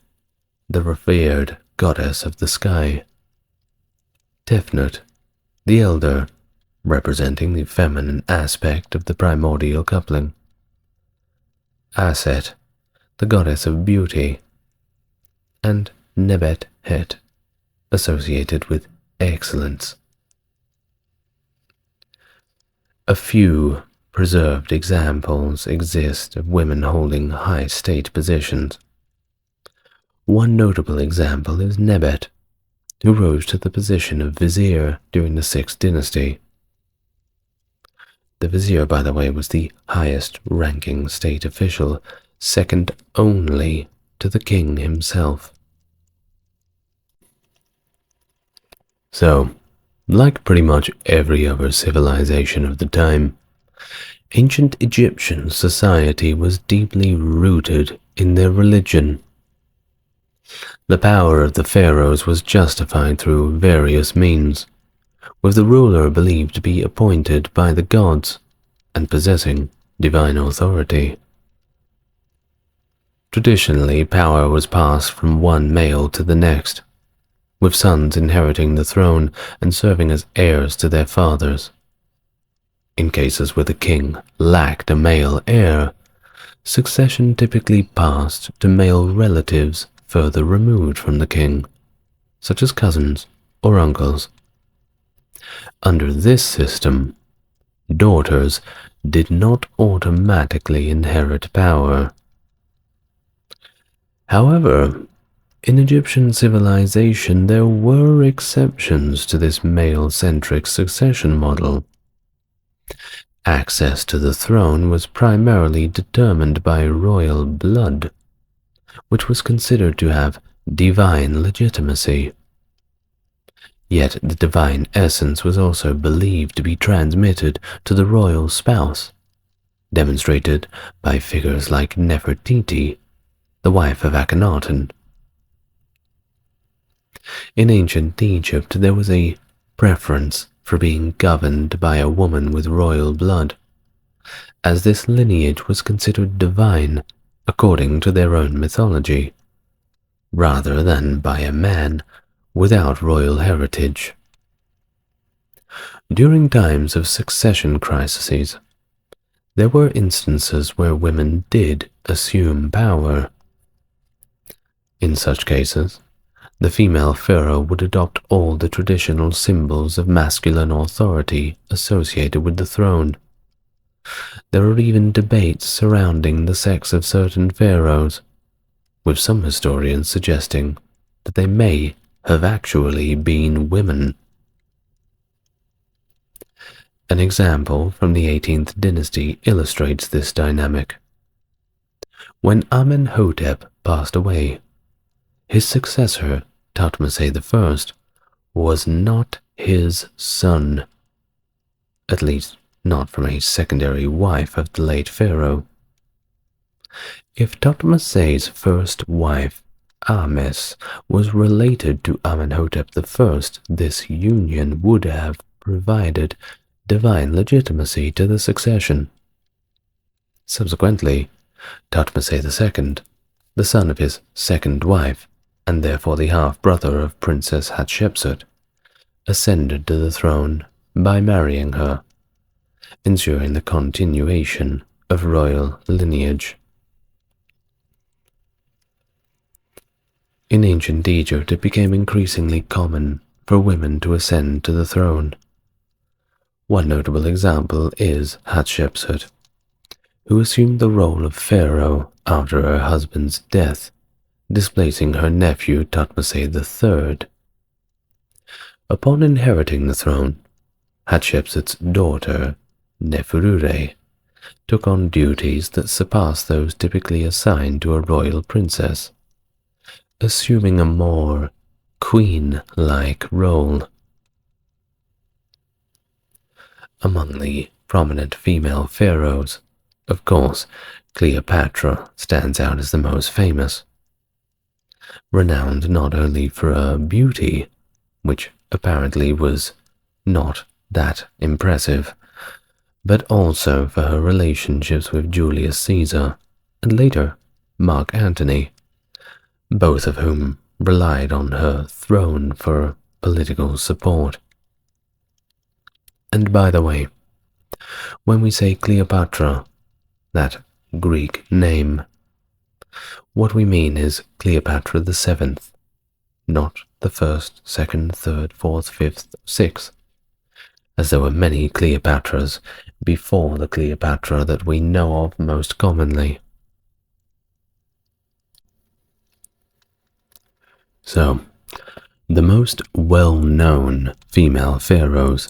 the revered goddess of the sky; Tefnut, the elder, representing the feminine aspect of the primordial coupling; Aset, the goddess of beauty; and Nebet-Het, associated with excellence. A few preserved examples exist of women holding high state positions. One notable example is Nebet, who rose to the position of vizier during the 6th dynasty. The vizier, by the way, was the highest-ranking state official, second only to the king himself. So, like pretty much every other civilization of the time, ancient Egyptian society was deeply rooted in their religion. The power of the pharaohs was justified through various means, with the ruler believed to be appointed by the gods and possessing divine authority. Traditionally, power was passed from one male to the next, with sons inheriting the throne and serving as heirs to their fathers. In cases where the king lacked a male heir, succession typically passed to male relatives further removed from the king, such as cousins or uncles. Under this system, daughters did not automatically inherit power. However, in Egyptian civilization there were exceptions to this male-centric succession model. Access to the throne was primarily determined by royal blood, which was considered to have divine legitimacy. Yet the divine essence was also believed to be transmitted to the royal spouse, demonstrated by figures like Nefertiti, the wife of Akhenaten. In ancient Egypt, there was a preference for being governed by a woman with royal blood, as this lineage was considered divine according to their own mythology, rather than by a man without royal heritage. During times of succession crises, there were instances where women did assume power. In such cases, the female pharaoh would adopt all the traditional symbols of masculine authority associated with the throne. There are even debates surrounding the sex of certain pharaohs, with some historians suggesting that they may have actually been women. An example from the 18th dynasty illustrates this dynamic. When Amenhotep passed away, his successor, Thutmose I, was not his son, at least not from a secondary wife of the late pharaoh. If Thutmose's first wife, Ames, was related to Amenhotep I, this union would have provided divine legitimacy to the succession. Subsequently, Thutmose II, the son of his second wife, and therefore the half-brother of Princess Hatshepsut, ascended to the throne by marrying her, ensuring the continuation of royal lineage. In ancient Egypt, it became increasingly common for women to ascend to the throne. One notable example is Hatshepsut, who assumed the role of pharaoh after her husband's death, displacing her nephew Thutmose III. Upon inheriting the throne, Hatshepsut's daughter, Neferure, took on duties that surpassed those typically assigned to a royal princess, assuming a more queen-like role. Among the prominent female pharaohs, of course, Cleopatra stands out as the most famous. Renowned not only for her beauty, which apparently was not that impressive, but also for her relationships with Julius Caesar and later Mark Antony, both of whom relied on her throne for political support. And by the way, when we say Cleopatra, that Greek name, what we mean is Cleopatra the Seventh, not the first, second, third, fourth, fifth, sixth, as there were many Cleopatras before the Cleopatra that we know of most commonly. So, the most well-known female pharaohs,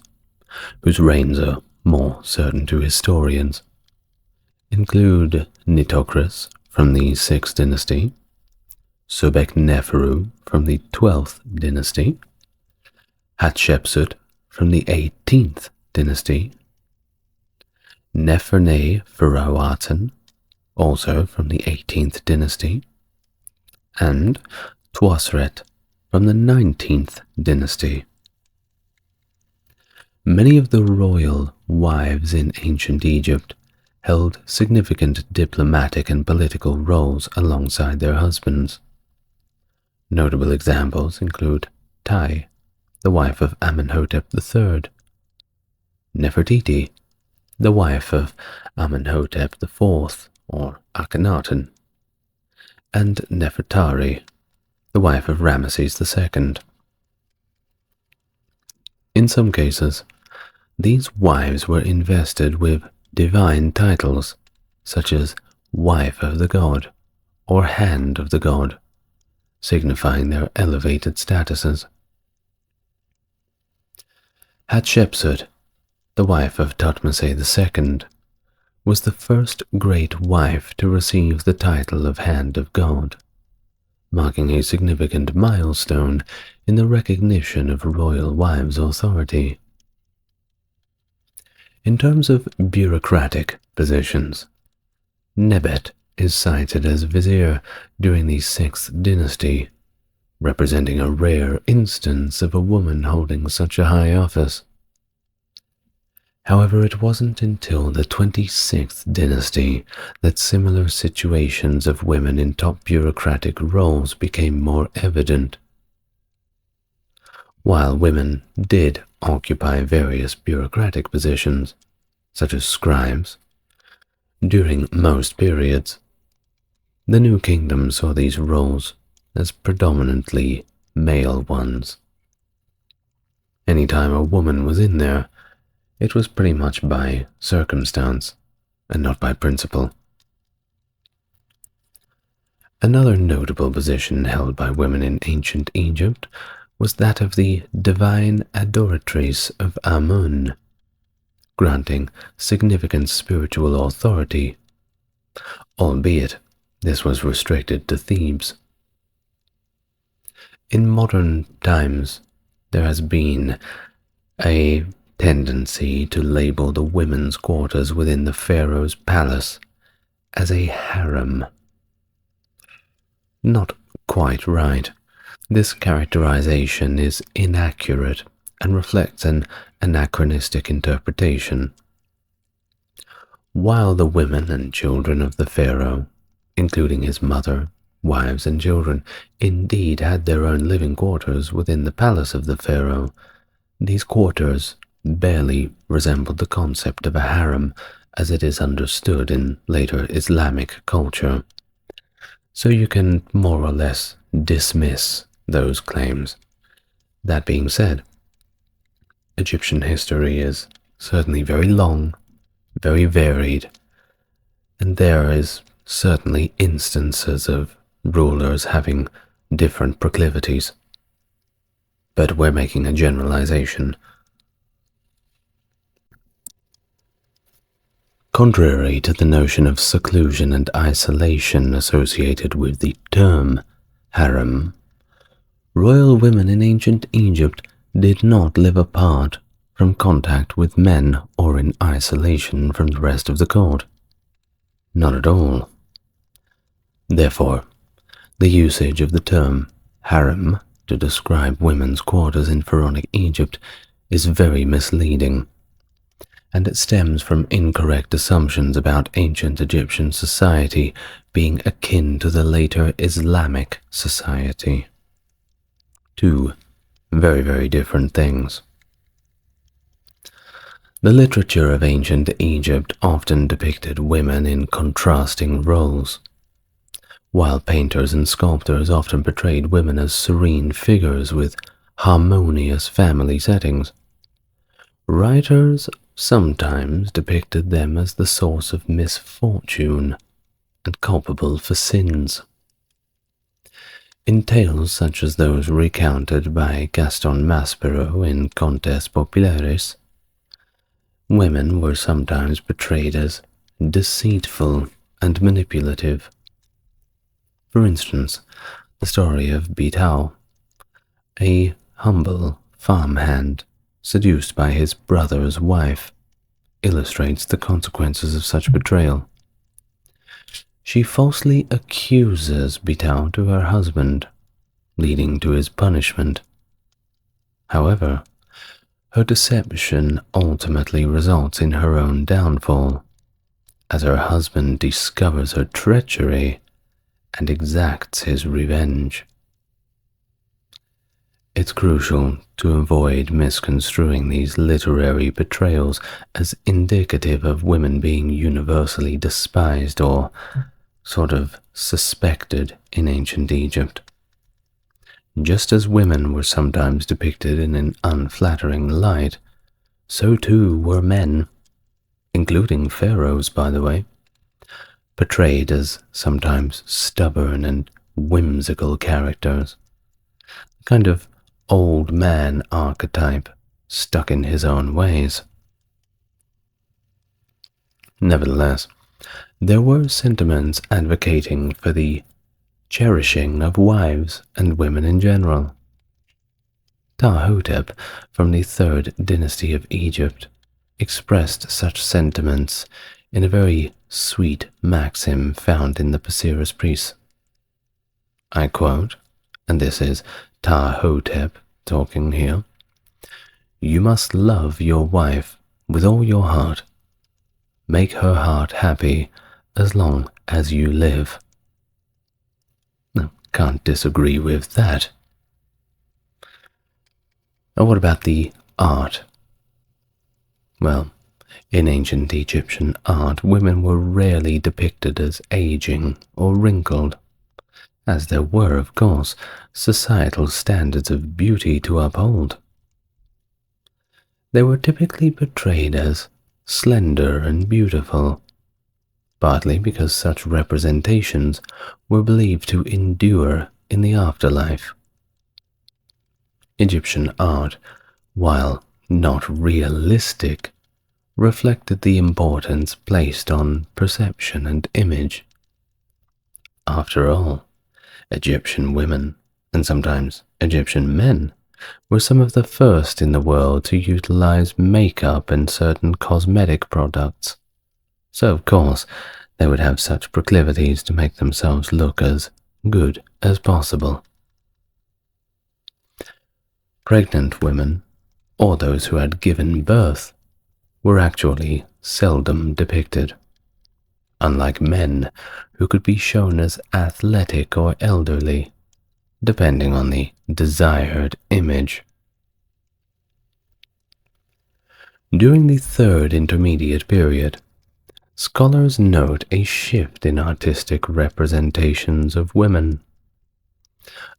whose reigns are more certain to historians, include Nitocris from the 6th dynasty, Sobekneferu from the 12th dynasty, Hatshepsut from the 18th dynasty, Nefertari, also from the 18th dynasty, and Tuasret from the 19th dynasty. Many of the royal wives in ancient Egypt held significant diplomatic and political roles alongside their husbands. Notable examples include Tai, the wife of Amenhotep III, Nefertiti, the wife of Amenhotep IV, or Akhenaten, and Nefertari, the wife of Ramesses II. In some cases, these wives were invested with divine titles, such as Wife of the God or Hand of the God, signifying their elevated statuses. Hatshepsut, the wife of Thutmose II, was the first great wife to receive the title of Hand of God, marking a significant milestone in the recognition of royal wives' authority. In terms of bureaucratic positions, Nebet is cited as vizier during the 6th dynasty, representing a rare instance of a woman holding such a high office. However, it wasn't until the 26th dynasty that similar situations of women in top bureaucratic roles became more evident. While women did occupy various bureaucratic positions, such as scribes, during most periods, the new kingdom saw these roles as predominantly male ones. Anytime a woman was in there, it was pretty much by circumstance and not by principle. Another notable position held by women in ancient Egypt was that of the divine adoratrice of Amun, granting significant spiritual authority, albeit this was restricted to Thebes. In modern times, there has been a tendency to label the women's quarters within the pharaoh's palace as a harem. Not quite right. This characterization is inaccurate and reflects an anachronistic interpretation. While the women and children of the pharaoh, including his mother, wives, and children, indeed had their own living quarters within the palace of the pharaoh, these quarters barely resembled the concept of a harem as it is understood in later Islamic culture. So you can more or less dismiss those claims. That being said, Egyptian history is certainly very long, very varied, and there is certainly instances of rulers having different proclivities. But we're making a generalization. Contrary to the notion of seclusion and isolation associated with the term harem, royal women in ancient Egypt did not live apart from contact with men or in isolation from the rest of the court. Not at all. Therefore, the usage of the term harem to describe women's quarters in pharaonic Egypt is very misleading, and it stems from incorrect assumptions about ancient Egyptian society being akin to the later Islamic society. Two very, very different things. The literature of ancient Egypt often depicted women in contrasting roles, while painters and sculptors often portrayed women as serene figures with harmonious family settings. Writers sometimes depicted them as the source of misfortune and culpable for sins. In tales such as those recounted by Gaston Maspero in Contes Populaires, women were sometimes portrayed as deceitful and manipulative. For instance, the story of Bitao, a humble farmhand seduced by his brother's wife, illustrates the consequences of such betrayal. She falsely accuses Bitao to her husband, leading to his punishment. However, her deception ultimately results in her own downfall, as her husband discovers her treachery and exacts his revenge. It's crucial to avoid misconstruing these literary portrayals as indicative of women being universally despised or sort of suspected in ancient Egypt. Just as women were sometimes depicted in an unflattering light, so too were men, including pharaohs, by the way, portrayed as sometimes stubborn and whimsical characters, a kind of old man archetype stuck in his own ways. Nevertheless, there were sentiments advocating for the cherishing of wives and women in general. Ptahhotep, from the 3rd dynasty of Egypt, expressed such sentiments in a very sweet maxim found in the Papyrus Priest. I quote, and this is Ptahhotep talking here, "You must love your wife with all your heart. Make her heart happy as long as you live. No, can't disagree with that. Now, what about the art? Well, in ancient Egyptian art, women were rarely depicted as aging or wrinkled, as there were, of course, societal standards of beauty to uphold. They were typically portrayed as slender and beautiful, partly because such representations were believed to endure in the afterlife. Egyptian art, while not realistic, reflected the importance placed on perception and image. After all, Egyptian women, and sometimes Egyptian men, were some of the first in the world to utilize makeup and certain cosmetic products. So, of course, they would have such proclivities to make themselves look as good as possible. Pregnant women, or those who had given birth, were actually seldom depicted, unlike men who could be shown as athletic or elderly, depending on the desired image. During the Third Intermediate Period, scholars note a shift in artistic representations of women.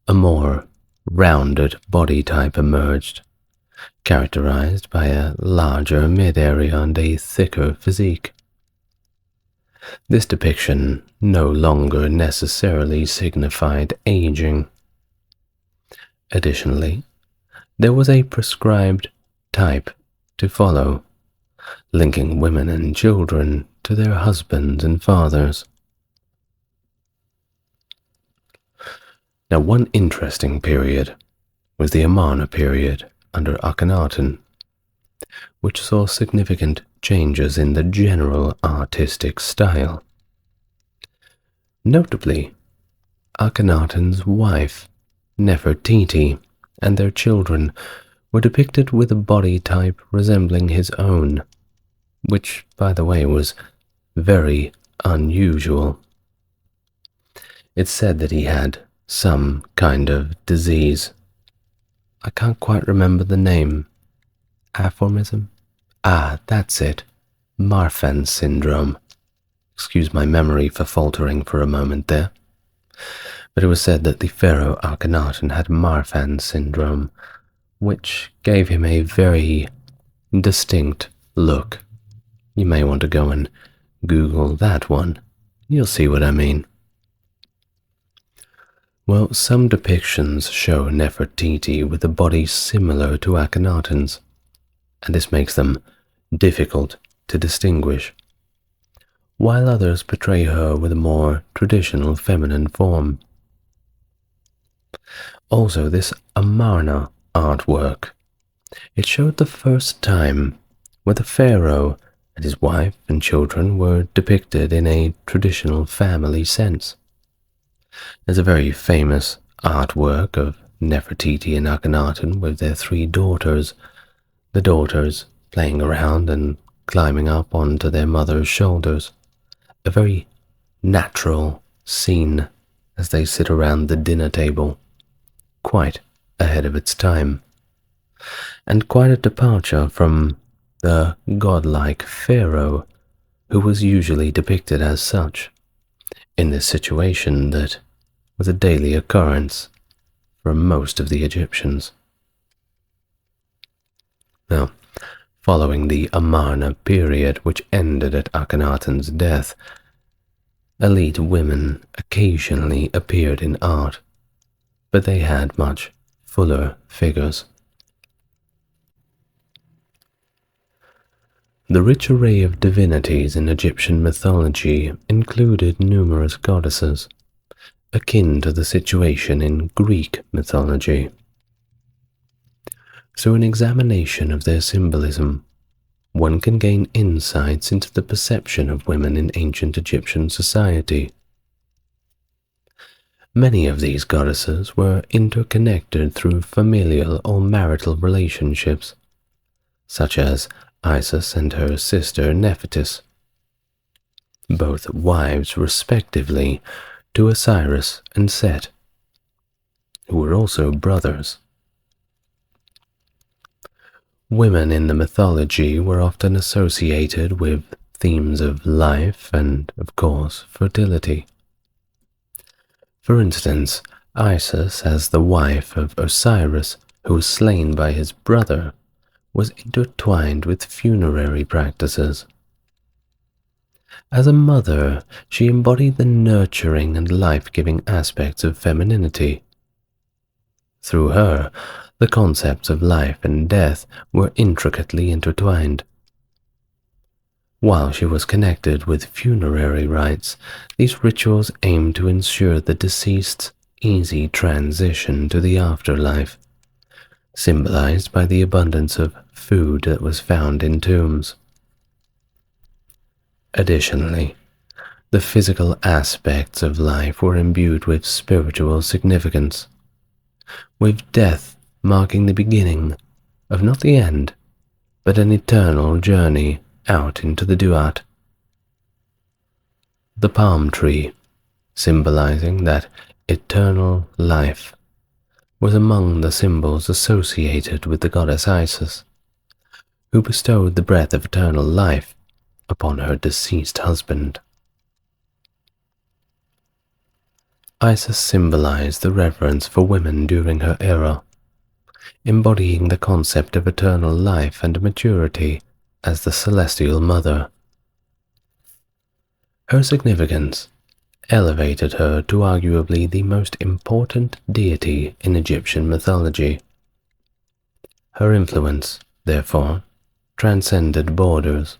A more rounded body type emerged, characterized by a larger mid-area and a thicker physique. This depiction no longer necessarily signified aging. Additionally, there was a prescribed type to follow, linking women and children to their husbands and fathers. Now, one interesting period was the Amarna period under Akhenaten, which saw significant changes in the general artistic style. Notably, Akhenaten's wife, Nefertiti, and their children were depicted with a body type resembling his own, which, by the way, was very unusual. It's said that he had some kind of disease. I can't quite remember the name. Aphorism? Ah, that's it. Marfan syndrome. Excuse my memory for faltering for a moment there. But it was said that the Pharaoh Akhenaten had Marfan syndrome, which gave him a very distinct look. You may want to go and Google that one. You'll see what I mean. Well, some depictions show Nefertiti with a body similar to Akhenaten's, and this makes them difficult to distinguish, while others portray her with a more traditional feminine form. Also, this Amarna artwork, it showed the first time where the pharaoh and his wife and children were depicted in a traditional family sense. There's a very famous artwork of Nefertiti and Akhenaten with their three daughters, the daughters playing around and climbing up onto their mother's shoulders. A very natural scene as they sit around the dinner table, quite ahead of its time, and quite a departure from the godlike pharaoh who was usually depicted as such in this situation that was a daily occurrence for most of the Egyptians. Now, following the Amarna period, which ended at Akhenaten's death, elite women occasionally appeared in art, but they had much fuller figures. The rich array of divinities in Egyptian mythology included numerous goddesses, akin to the situation in Greek mythology. So an examination of their symbolism, one can gain insights into the perception of women in ancient Egyptian society. Many of these goddesses were interconnected through familial or marital relationships, such as Isis and her sister Nephthys, both wives respectively to Osiris and Set, who were also brothers. Women in the mythology were often associated with themes of life and, of course, fertility. For instance, Isis, as the wife of Osiris, who was slain by his brother, was intertwined with funerary practices. As a mother, she embodied the nurturing and life-giving aspects of femininity. Through her, the concepts of life and death were intricately intertwined. While she was connected with funerary rites, these rituals aimed to ensure the deceased's easy transition to the afterlife, symbolized by the abundance of food that was found in tombs. Additionally, the physical aspects of life were imbued with spiritual significance, with death marking the beginning of not the end, but an eternal journey out into the duat. The palm tree, symbolizing that eternal life, was among the symbols associated with the goddess Isis, who bestowed the breath of eternal life upon her deceased husband. Isis symbolized the reverence for women during her era, embodying the concept of eternal life and maturity as the celestial mother. Her significance elevated her to arguably the most important deity in Egyptian mythology. Her influence, therefore, transcended borders,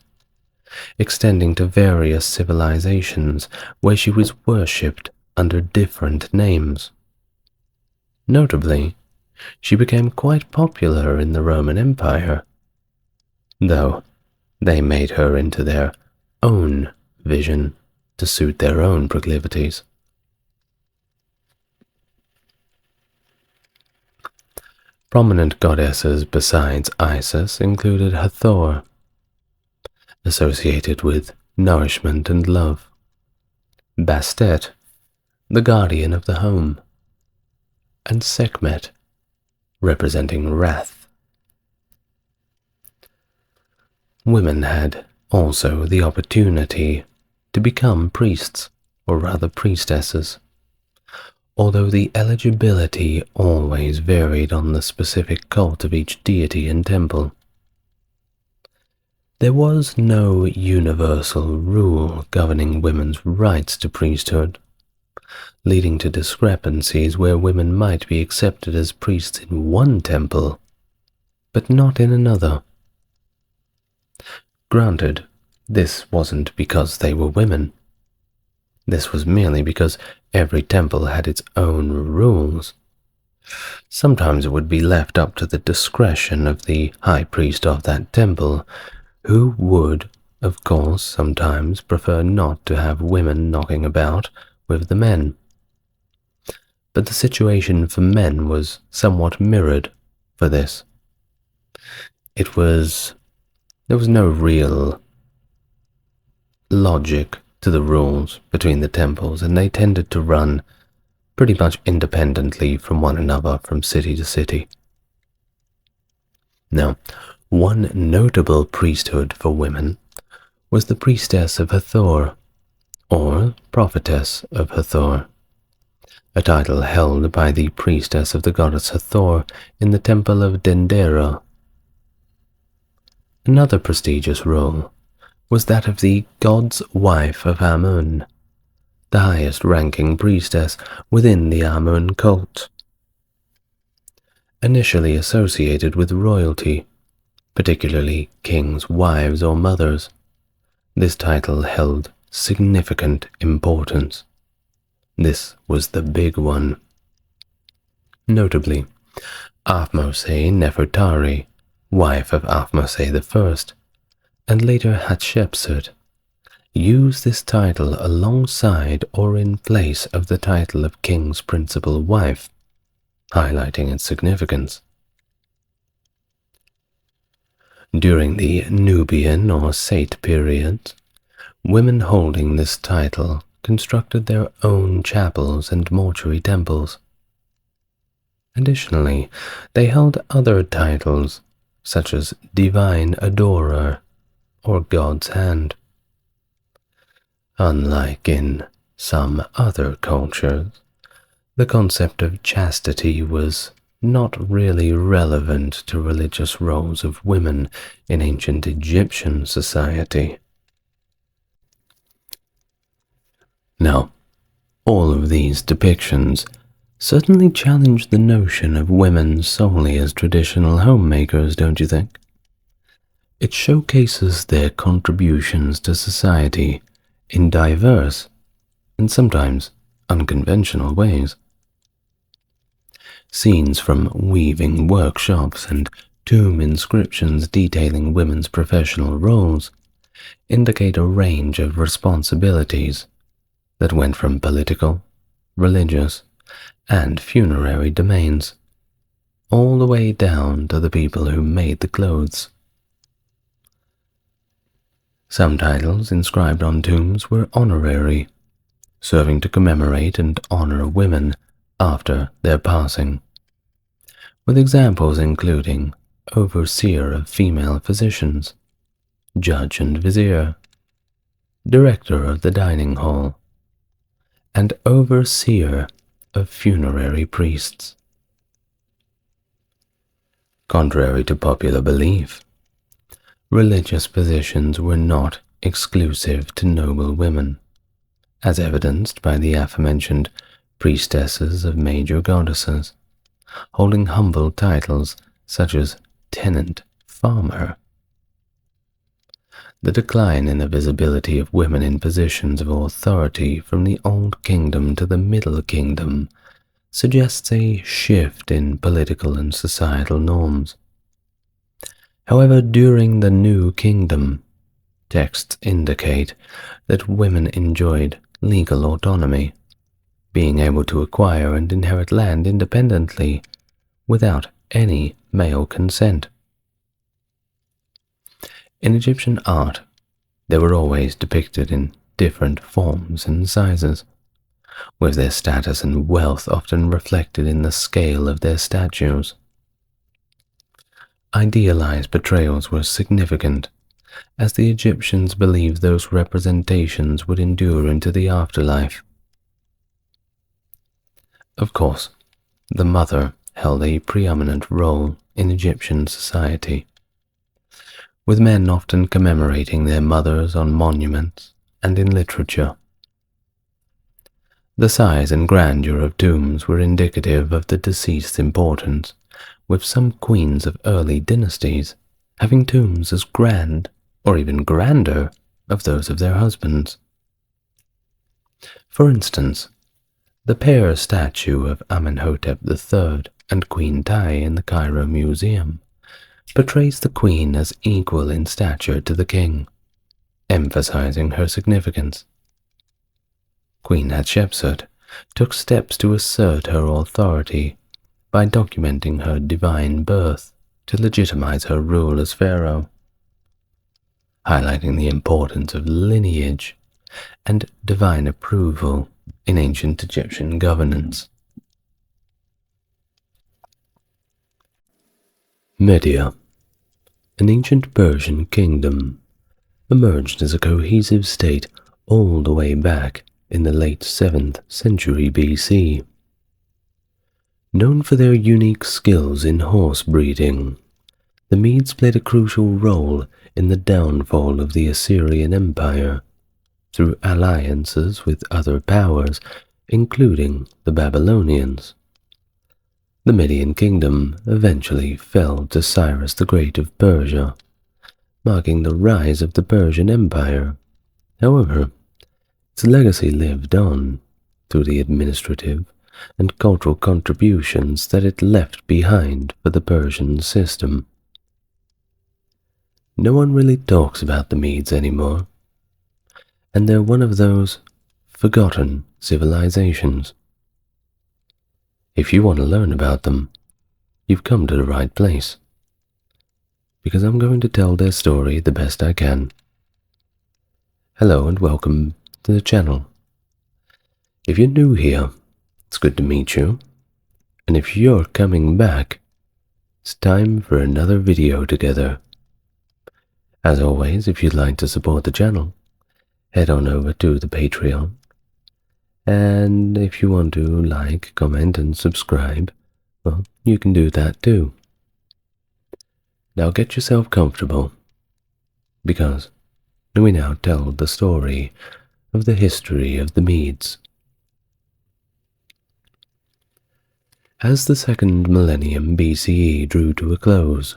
extending to various civilizations where she was worshipped under different names. Notably, she became quite popular in the Roman Empire, though they made her into their own vision to suit their own proclivities. Prominent goddesses besides Isis included Hathor, associated with nourishment and love, Bastet, the guardian of the home, and Sekhmet, representing wrath. Women had also the opportunity to become priests, or rather priestesses, although the eligibility always varied on the specific cult of each deity and temple. There was no universal rule governing women's rights to priesthood, leading to discrepancies where women might be accepted as priests in one temple, but not in another. Granted, this wasn't because they were women. This was merely because every temple had its own rules. Sometimes it would be left up to the discretion of the high priest of that temple, who would, of course, sometimes prefer not to have women knocking about with the men. But the situation for men was somewhat mirrored for this. There was no real logic to the rules between the temples, and they tended to run pretty much independently from one another from city to city. Now, one notable priesthood for women was the priestess of Hathor, or prophetess of Hathor, a title held by the priestess of the goddess Hathor in the temple of Dendera. Another prestigious role was that of the god's wife of Amun, the highest-ranking priestess within the Amun cult. Initially associated with royalty, particularly kings' wives or mothers, this title held significant importance. This was the big one. Notably, Ahmose Nefertari, wife of Ahmose I, and later Hatshepsut, used this title alongside or in place of the title of king's principal wife, highlighting its significance. During the Nubian or Sate period, women holding this title constructed their own chapels and mortuary temples. Additionally, they held other titles, such as Divine Adorer or God's Hand. Unlike in some other cultures, the concept of chastity was not really relevant to religious roles of women in ancient Egyptian society. Now, all of these depictions certainly challenge the notion of women solely as traditional homemakers, don't you think? It showcases their contributions to society in diverse and sometimes unconventional ways. Scenes from weaving workshops and tomb inscriptions detailing women's professional roles indicate a range of responsibilities that went from political, religious, and funerary domains, all the way down to the people who made the clothes. Some titles inscribed on tombs were honorary, serving to commemorate and honor women after their passing, with examples including overseer of female physicians, judge and vizier, director of the dining hall, and overseer of funerary priests. Contrary to popular belief, religious positions were not exclusive to noble women, as evidenced by the aforementioned priestesses of major goddesses, holding humble titles such as tenant farmer. The decline in the visibility of women in positions of authority from the Old Kingdom to the Middle Kingdom suggests a shift in political and societal norms. However, during the New Kingdom, texts indicate that women enjoyed legal autonomy, being able to acquire and inherit land independently without any male consent. In Egyptian art, they were always depicted in different forms and sizes, with their status and wealth often reflected in the scale of their statues. Idealized portrayals were significant, as the Egyptians believed those representations would endure into the afterlife. Of course, the mother held a preeminent role in Egyptian society, with men often commemorating their mothers on monuments and in literature. The size and grandeur of tombs were indicative of the deceased's importance, with some queens of early dynasties having tombs as grand or even grander of those of their husbands. For instance, the pair statue of Amenhotep III and Queen Tai in the Cairo Museum portrays the queen as equal in stature to the king, emphasizing her significance. Queen Hatshepsut took steps to assert her authority by documenting her divine birth to legitimize her rule as pharaoh, highlighting the importance of lineage and divine approval in ancient Egyptian governance. Media, an ancient Persian kingdom, emerged as a cohesive state all the way back in the late 7th century BC. Known for their unique skills in horse breeding, the Medes played a crucial role in the downfall of the Assyrian Empire through alliances with other powers, including the Babylonians. The Median kingdom eventually fell to Cyrus the Great of Persia, marking the rise of the Persian Empire. However, its legacy lived on through the administrative and cultural contributions that it left behind for the Persian system. No one really talks about the Medes anymore, and they're one of those forgotten civilizations. If you want to learn about them, you've come to the right place, because I'm going to tell their story the best I can. Hello and welcome to the channel. If you're new here, it's good to meet you, and if you're coming back, it's time for another video together. As always, if you'd like to support the channel, head on over to the Patreon, and if you want to like, comment and subscribe, well, you can do that too. Now get yourself comfortable, because we now tell the story of the history of the Medes. As the second millennium BCE drew to a close,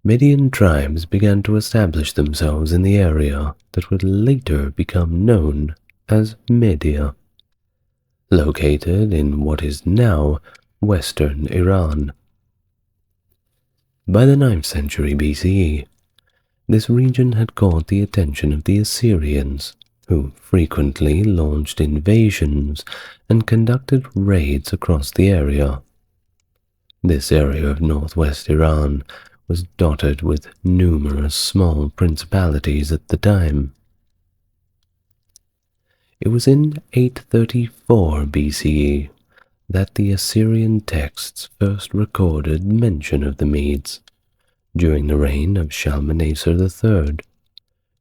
Median tribes began to establish themselves in the area that would later become known as Media, located in what is now western Iran. By the 9th century BCE, this region had caught the attention of the Assyrians, who frequently launched invasions and conducted raids across the area. This area of northwest Iran was dotted with numerous small principalities at the time. It was in 834 BCE that the Assyrian texts first recorded mention of the Medes, during the reign of Shalmaneser III,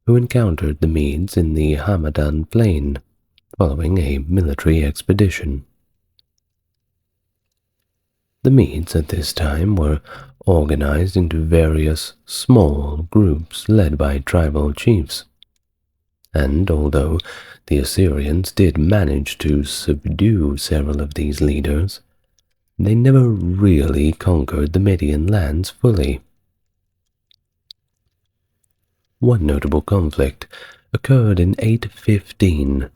who encountered the Medes in the Hamadan plain following a military expedition. The Medes at this time were organized into various small groups led by tribal chiefs, and although the Assyrians did manage to subdue several of these leaders, they never really conquered the Median lands fully. One notable conflict occurred in 815,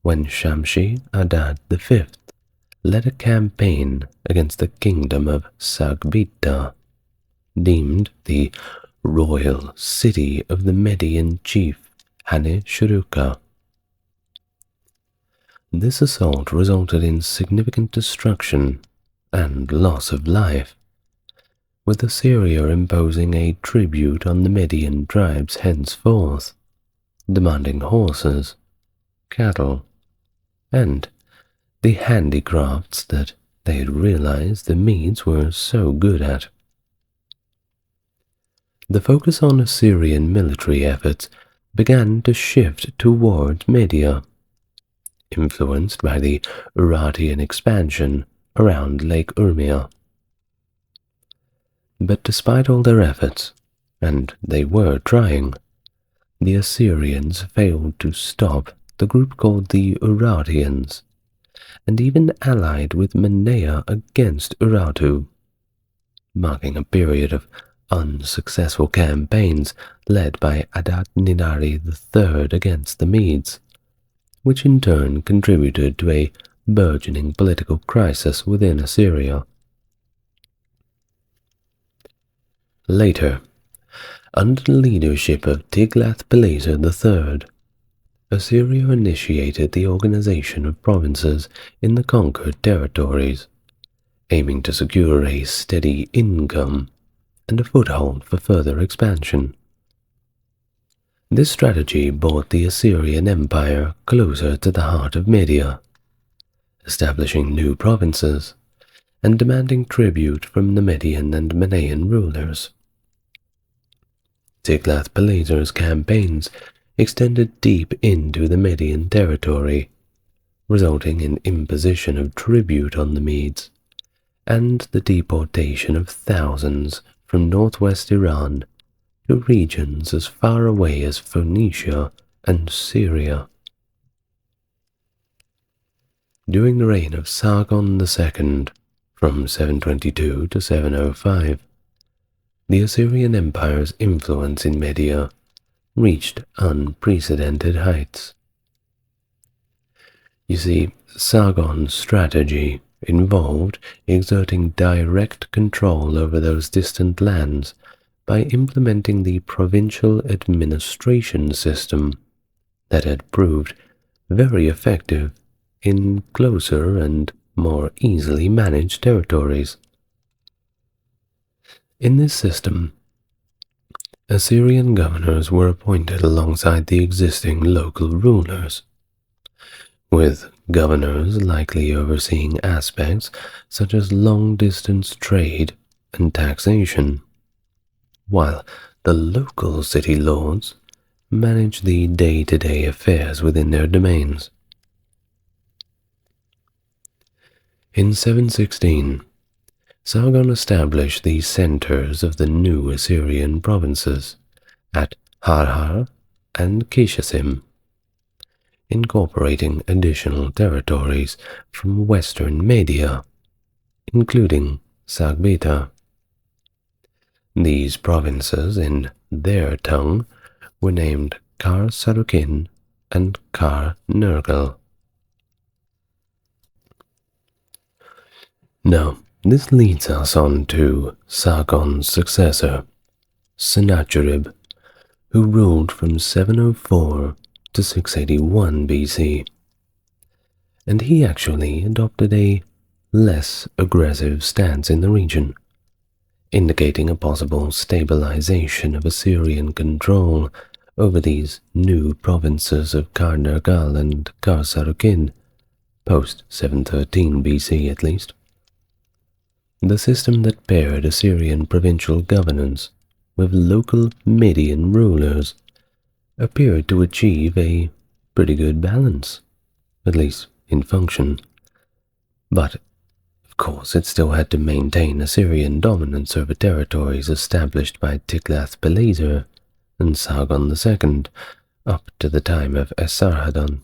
when Shamshi-Adad V led a campaign against the kingdom of Sagbita, deemed the royal city of the Median chief Hane-Shuruka. This assault resulted in significant destruction and loss of life, with Assyria imposing a tribute on the Median tribes henceforth, demanding horses, cattle, and the handicrafts that they had realized the Medes were so good at. The focus on Assyrian military efforts began to shift towards Media, influenced by the Urartian expansion around Lake Urmia. But despite all their efforts, and they were trying, the Assyrians failed to stop the group called the Urartians, and even allied with Mycenae against Urartu, marking a period of unsuccessful campaigns led by Adad-Ninari III against the Medes, which in turn contributed to a burgeoning political crisis within Assyria. Later, under the leadership of Tiglath-Pileser III, Assyria initiated the organization of provinces in the conquered territories, aiming to secure a steady income and a foothold for further expansion. This strategy brought the Assyrian Empire closer to the heart of Media, establishing new provinces and demanding tribute from the Median and Minoan rulers. Tiglath-Pileser's campaigns extended deep into the Median territory, resulting in imposition of tribute on the Medes and the deportation of thousands from northwest Iran to regions as far away as Phoenicia and Syria. During the reign of Sargon II, from 722 to 705, the Assyrian Empire's influence in Media reached unprecedented heights. You see, Sargon's strategy involved exerting direct control over those distant lands by implementing the provincial administration system that had proved very effective in closer and more easily managed territories. In this system, Assyrian governors were appointed alongside the existing local rulers, with governors likely overseeing aspects such as long-distance trade and taxation, while the local city lords managed the day-to-day affairs within their domains. In 716, Sargon established the centers of the new Assyrian provinces at Harhar and Kishasim, incorporating additional territories from western Media, including Sagbita. These provinces, in their tongue, were named Kar Sarukin and Kar Nergal. Now, this leads us on to Sargon's successor, Sennacherib, who ruled from 704 to 681 BC. And he actually adopted a less aggressive stance in the region, indicating a possible stabilization of Assyrian control over these new provinces of Kar-Nergal and Kar-Sarukin, post-713 BC at least. The system that paired Assyrian provincial governance with local Median rulers appeared to achieve a pretty good balance, at least in function. But, of course, it still had to maintain Assyrian dominance over territories established by Tiglath-Pileser and Sargon II up to the time of Esarhaddon.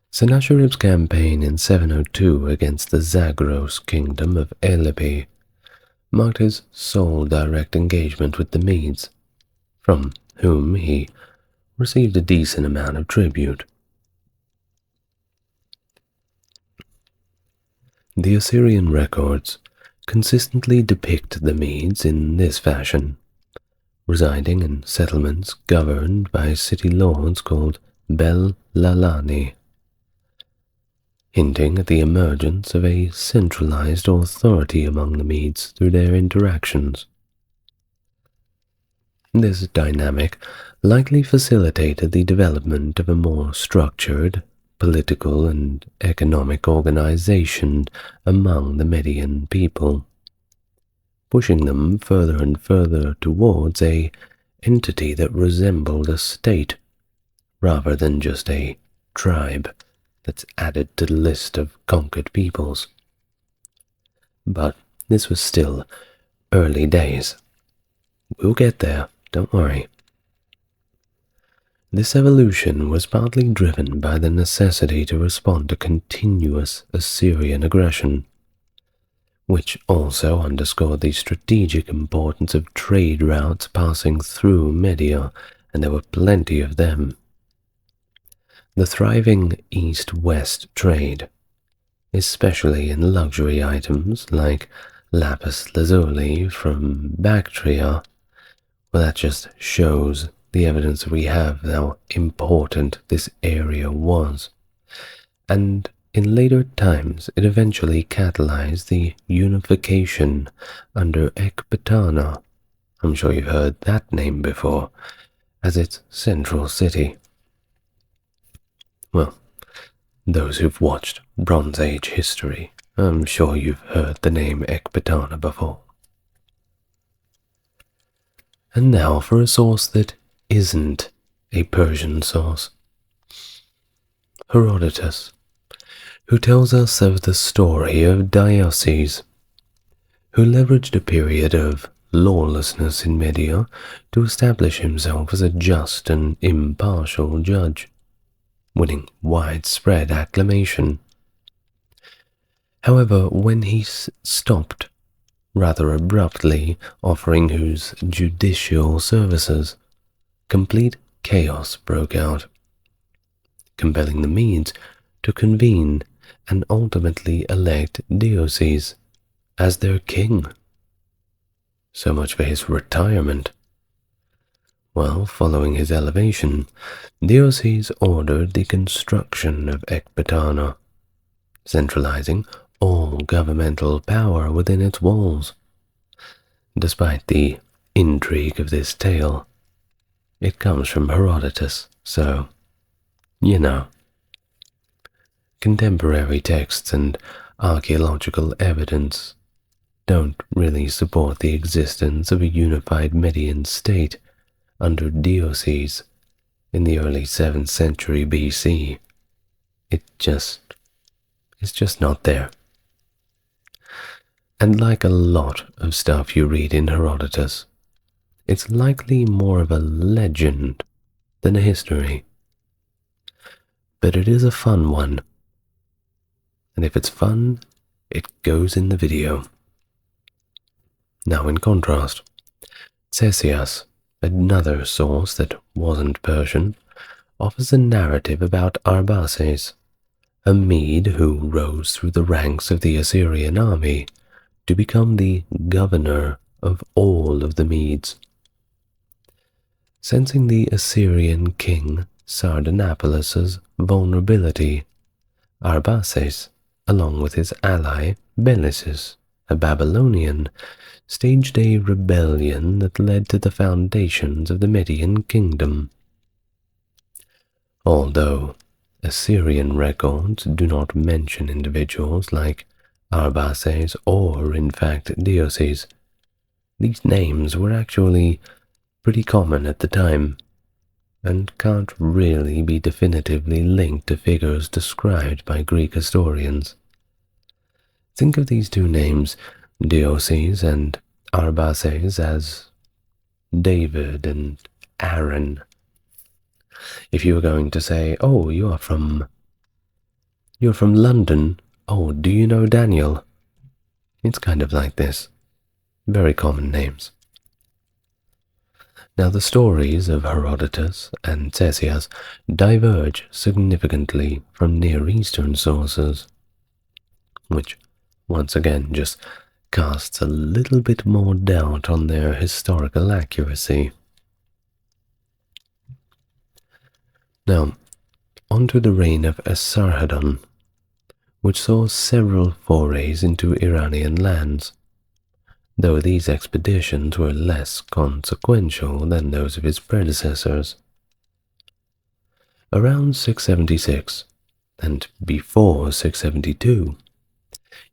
Sennacherib's campaign in 702 against the Zagros kingdom of Elypi marked his sole direct engagement with the Medes, from whom he received a decent amount of tribute. The Assyrian records consistently depict the Medes in this fashion, residing in settlements governed by city lords called Bel-Lalani, hinting at the emergence of a centralized authority among the Medes through their interactions. This dynamic likely facilitated the development of a more structured political and economic organization among the Median people, pushing them further and further towards an entity that resembled a state rather than just a tribe that's added to the list of conquered peoples. But this was still early days. We'll get there, don't worry. This evolution was partly driven by the necessity to respond to continuous Assyrian aggression, which also underscored the strategic importance of trade routes passing through Media, and there were plenty of them. The thriving east-west trade, especially in luxury items like lapis lazuli from Bactria, well, that just shows the evidence we have how important this area was. And in later times, it eventually catalyzed the unification under Ecbatana, I'm sure you've heard that name before, as its central city. Well, those who've watched Bronze Age history, I'm sure you've heard the name Ecbatana before. And now for a source that isn't a Persian source. Herodotus, who tells us of the story of Deioces, who leveraged a period of lawlessness in Media to establish himself as a just and impartial judge, winning widespread acclamation. However, when he stopped rather abruptly offering his judicial services, complete chaos broke out, compelling the Medes to convene and ultimately elect Deioces as their king. So much for his retirement. Well, following his elevation, Deioces ordered the construction of Ecbatana, centralizing all governmental power within its walls. Despite the intrigue of this tale. It comes from Herodotus, so, you know. Contemporary texts and archaeological evidence don't really support the existence of a unified Median state under Deioces in the early 7th century BC. It's just not there. And like a lot of stuff you read in Herodotus, it's likely more of a legend than a history. But it is a fun one. And if it's fun, it goes in the video. Now in contrast, Ctesias, another source that wasn't Persian, offers a narrative about Arbaces, a Mede who rose through the ranks of the Assyrian army to become the governor of all of the Medes. Sensing the Assyrian king Sardanapalus' vulnerability, Arbaces, along with his ally Belesys, a Babylonian, staged a rebellion that led to the foundations of the Median kingdom. Although Assyrian records do not mention individuals like Arbaces or, in fact, Deioces, these names were actually pretty common at the time and can't really be definitively linked to figures described by Greek historians. Think of these two names, Deioces and Arbaces, as David and Aaron. If you were going to say, oh, you're from London, oh, do you know Daniel? It's kind of like this. Very common names. Now the stories of Herodotus and Ctesias diverge significantly from Near Eastern sources, which once again just casts a little bit more doubt on their historical accuracy. Now, onto the reign of Esarhaddon, which saw several forays into Iranian lands, though these expeditions were less consequential than those of his predecessors. Around 676, and before 672,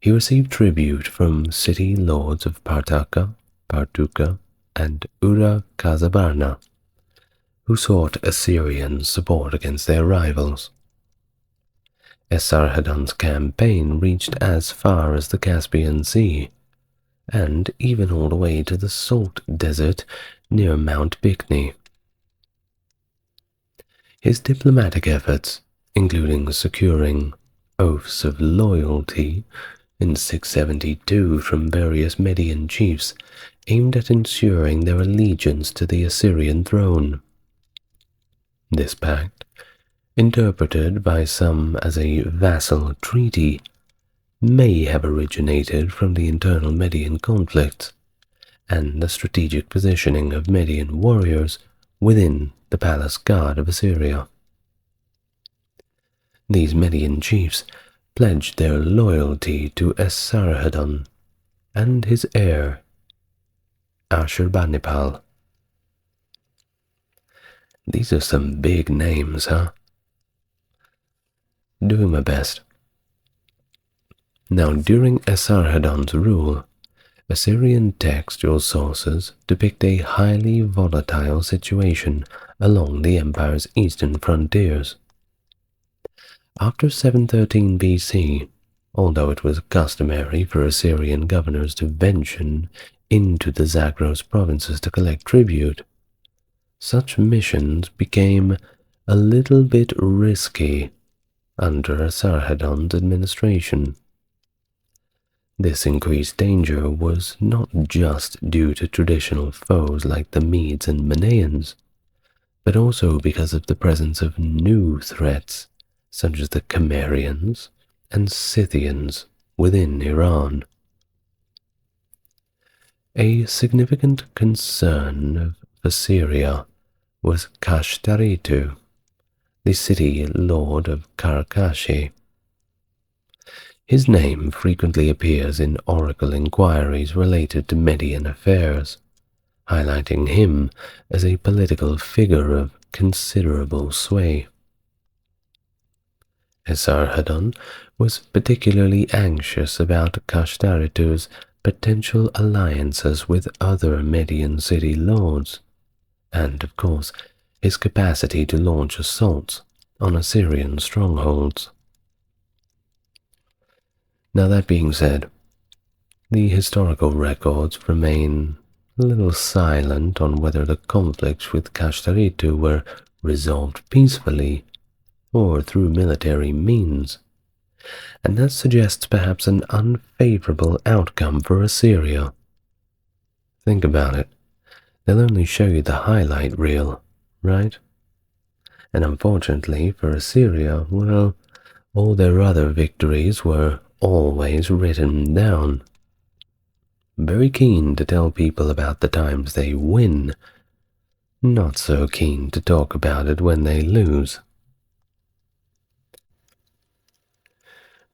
he received tribute from city lords of Partuka, and Ura-Kazabarna, who sought Assyrian support against their rivals. Esarhaddon's campaign reached as far as the Caspian Sea, and even all the way to the Salt Desert near Mount Bikni. His diplomatic efforts, including securing oaths of loyalty in 672 from various Median chiefs, aimed at ensuring their allegiance to the Assyrian throne. This pact, interpreted by some as a vassal treaty, may have originated from the internal Median conflicts and the strategic positioning of Median warriors within the palace guard of Assyria. These Median chiefs pledged their loyalty to Esarhaddon and his heir, Ashurbanipal. These are some big names, huh? Doing my best. Now, during Esarhaddon's rule, Assyrian textual sources depict a highly volatile situation along the empire's eastern frontiers. After 713 BC, although it was customary for Assyrian governors to venture into the Zagros provinces to collect tribute, such missions became a little bit risky under Esarhaddon's administration. This increased danger was not just due to traditional foes like the Medes and Minoans, but also because of the presence of new threats such as the Cimmerians and Scythians within Iran. A significant concern of Assyria was Kashtaritu, the city lord of Karkashi. His name frequently appears in oracle inquiries related to Median affairs, highlighting him as a political figure of considerable sway. Esarhaddon was particularly anxious about Kashtaritu's potential alliances with other Median city lords, and, of course, his capacity to launch assaults on Assyrian strongholds. Now, that being said, the historical records remain a little silent on whether the conflicts with Kashtaritu were resolved peacefully or through military means, and that suggests perhaps an unfavorable outcome for Assyria. Think about it. They'll only show you the highlight reel, right? And unfortunately for Assyria, well, all their other victories were always written down. Very keen to tell people about the times they win, not so keen to talk about it when they lose.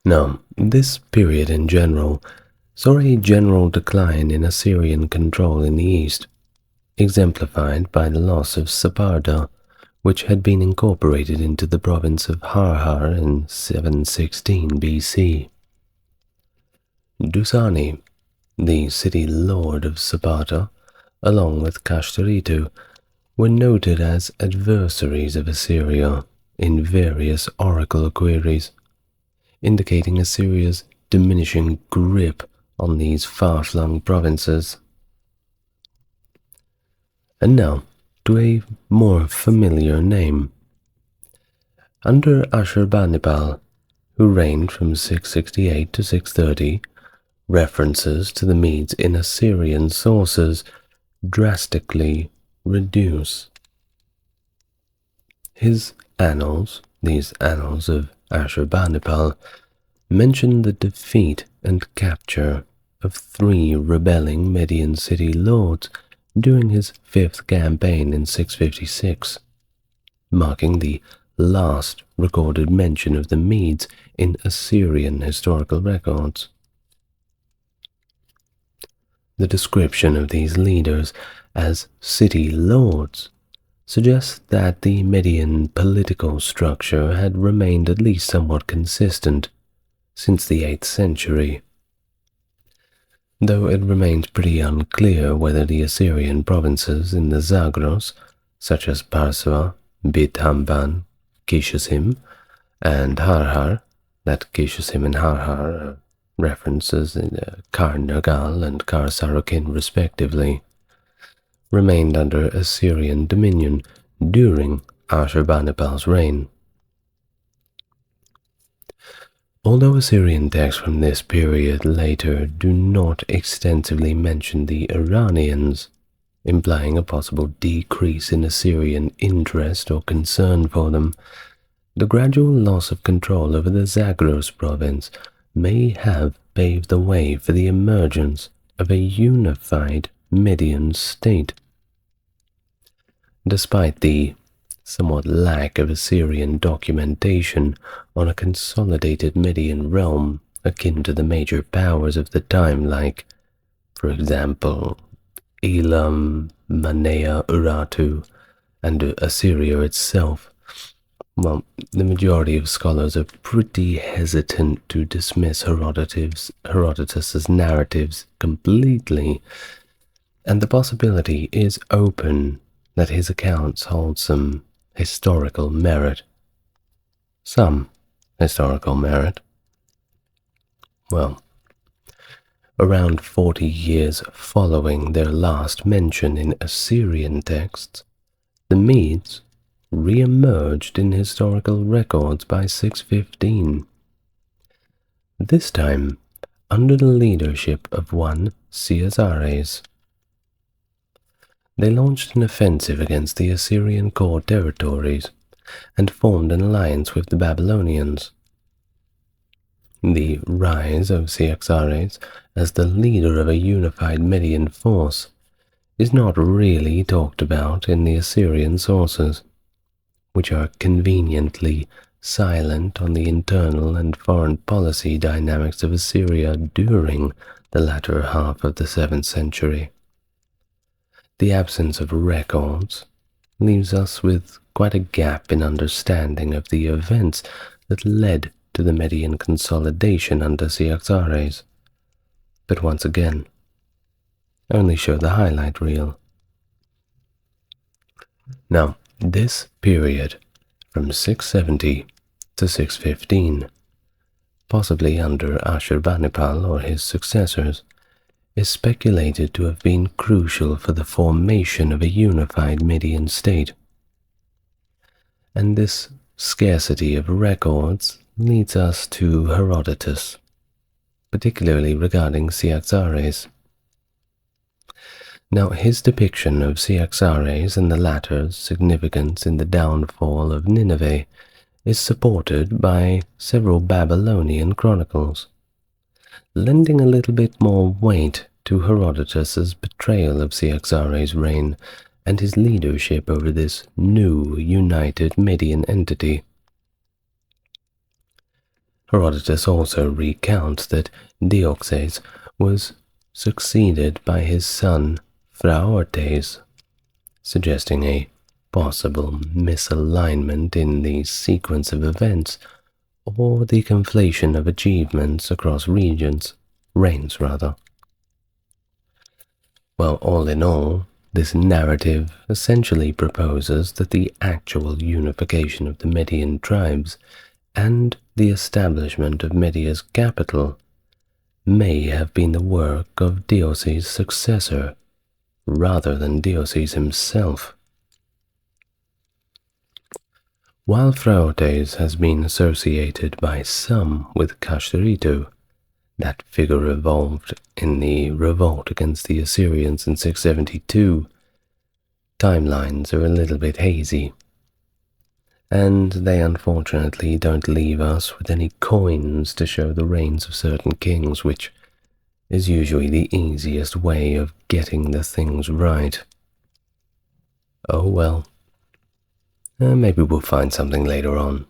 Now, this period in general saw a general decline in Assyrian control in the east, exemplified by the loss of Saparda, which had been incorporated into the province of Harhar in 716 BC. Dusani, the city lord of Saparta, along with Kashtaritu, were noted as adversaries of Assyria in various oracle queries, indicating Assyria's diminishing grip on these far-flung provinces. And now, to a more familiar name. Under Ashurbanipal, who reigned from 668 to 630, references to the Medes in Assyrian sources drastically reduce. His annals, these annals of Ashurbanipal, mention the defeat and capture of 3 rebelling Median city lords during his 5th campaign in 656, marking the last recorded mention of the Medes in Assyrian historical records. The description of these leaders as city lords suggests that the Median political structure had remained at least somewhat consistent since the 8th century, though it remains pretty unclear whether the Assyrian provinces in the Zagros, such as Parsva, Bit-Hamban, Kishusim, and Harhar, that Kishusim and Harhar are references in Kar-Nagal and Kar-Sarukin respectively, remained under Assyrian dominion during Ashurbanipal's reign. Although Assyrian texts from this period later do not extensively mention the Iranians, implying a possible decrease in Assyrian interest or concern for them, the gradual loss of control over the Zagros province may have paved the way for the emergence of a unified Median state. Despite the somewhat lack of Assyrian documentation on a consolidated Median realm akin to the major powers of the time like, for example, Elam, Manea, Urartu, and Assyria itself, well, the majority of scholars are pretty hesitant to dismiss Herodotus's narratives completely, and the possibility is open that his accounts hold some historical merit. Some historical merit. Well, around 40 years following their last mention in Assyrian texts, the Medes re-emerged in historical records by 615. This time under the leadership of one Caesares. They launched an offensive against the Assyrian core territories and formed an alliance with the Babylonians. The rise of Cyaxares as the leader of a unified Median force is not really talked about in the Assyrian sources, which are conveniently silent on the internal and foreign policy dynamics of Assyria during the latter half of the 7th century. the absence of records leaves us with quite a gap in understanding of the events that led to the Median consolidation under Cyaxares. But once again, only show the highlight reel. Now, this period, from 670 to 615, possibly under Ashurbanipal or his successors, is speculated to have been crucial for the formation of a unified Median state. And this scarcity of records leads us to Herodotus, particularly regarding Cyaxares. Now, his depiction of Cyaxares and the latter's significance in the downfall of Nineveh is supported by several Babylonian chronicles, lending a little bit more weight to Herodotus's portrayal of Cyaxares' reign and his leadership over this new united Median entity. Herodotus also recounts that Deoxys was succeeded by his son Phraortes, suggesting a possible misalignment in the sequence of events or the conflation of achievements across reigns. Well, all in all, this narrative essentially proposes that the actual unification of the Median tribes and the establishment of Media's capital may have been the work of Deoxys' successor, rather than Deoxys himself. While Phraortes has been associated by some with Kashtarito, that figure evolved in the revolt against the Assyrians in 672, timelines are a little bit hazy, and they unfortunately don't leave us with any coins to show the reigns of certain kings, which is usually the easiest way of getting the things right. Oh well, maybe we'll find something later on.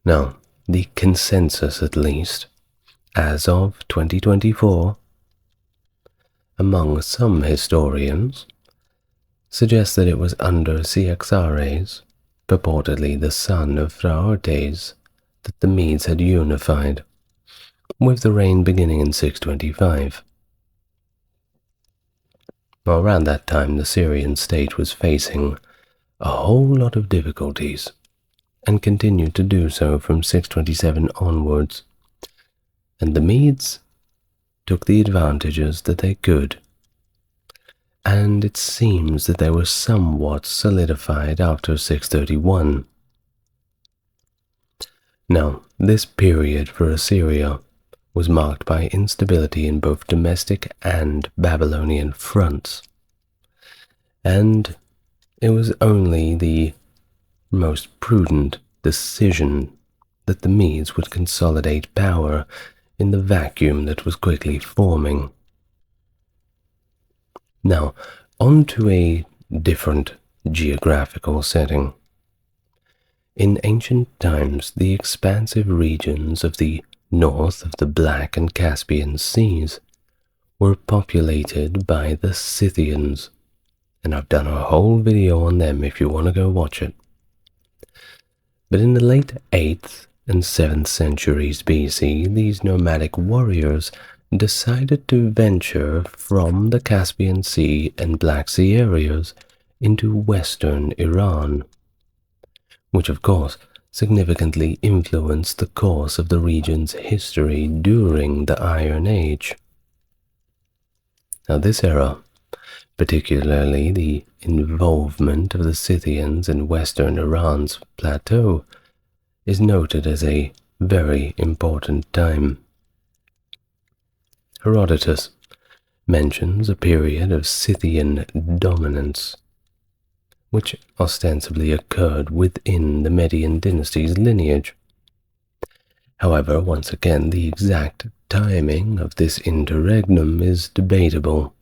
Now, the consensus at least, as of 2024, among some historians, suggests that it was under Cyaxares, purportedly the son of Phraortes, that the Medes had unified, with the reign beginning in 625. Around that time, the Syrian state was facing a whole lot of difficulties, and continued to do so from 627 onwards, and the Medes took the advantages that they could, and it seems that they were somewhat solidified after 631. Now, this period for Assyria was marked by instability in both domestic and Babylonian fronts, and it was only the most prudent decision that the Medes would consolidate power in the vacuum that was quickly forming. Now, on to a different geographical setting. In ancient times, the expansive regions of the north of the Black and Caspian Seas were populated by the Scythians, and I've done a whole video on them if you want to go watch it. But in the late 8th and 7th centuries BC, these nomadic warriors decided to venture from the Caspian Sea and Black Sea areas into western Iran, which of course significantly influenced the course of the region's history during the Iron Age. Now, this era, particularly the involvement of the Scythians in western Iran's plateau, is noted as a very important time. Herodotus mentions a period of Scythian dominance, which ostensibly occurred within the Median dynasty's lineage. However, once again, the exact timing of this interregnum is debatable,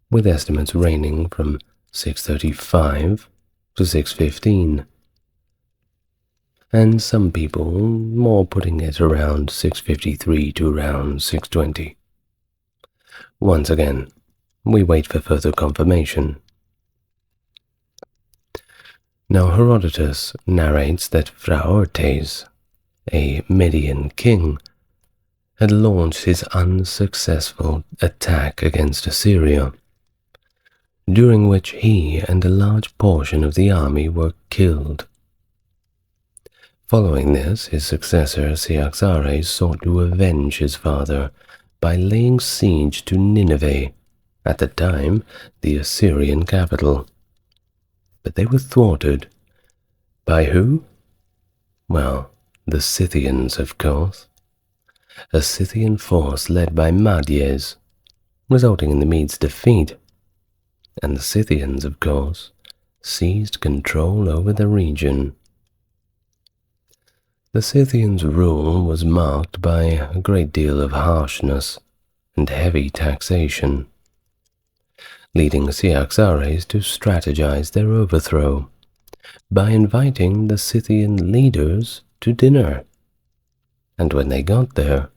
with estimates ranging from 635 to 615, and some people more putting it around 653 to around 620. Once again, we wait for further confirmation. Now Herodotus narrates that Phraates, a Median king, had launched his unsuccessful attack against Assyria, during which he and a large portion of the army were killed. Following this, his successor Cyaxares sought to avenge his father by laying siege to Nineveh, at the time the Assyrian capital. But they were thwarted. By who? Well, the Scythians, of course. A Scythian force led by Madies, resulting in the Medes' defeat. And the Scythians, of course, seized control over the region. The Scythians' rule was marked by a great deal of harshness and heavy taxation, leading Cyaxares to strategize their overthrow by inviting the Scythian leaders to dinner. And when they got there,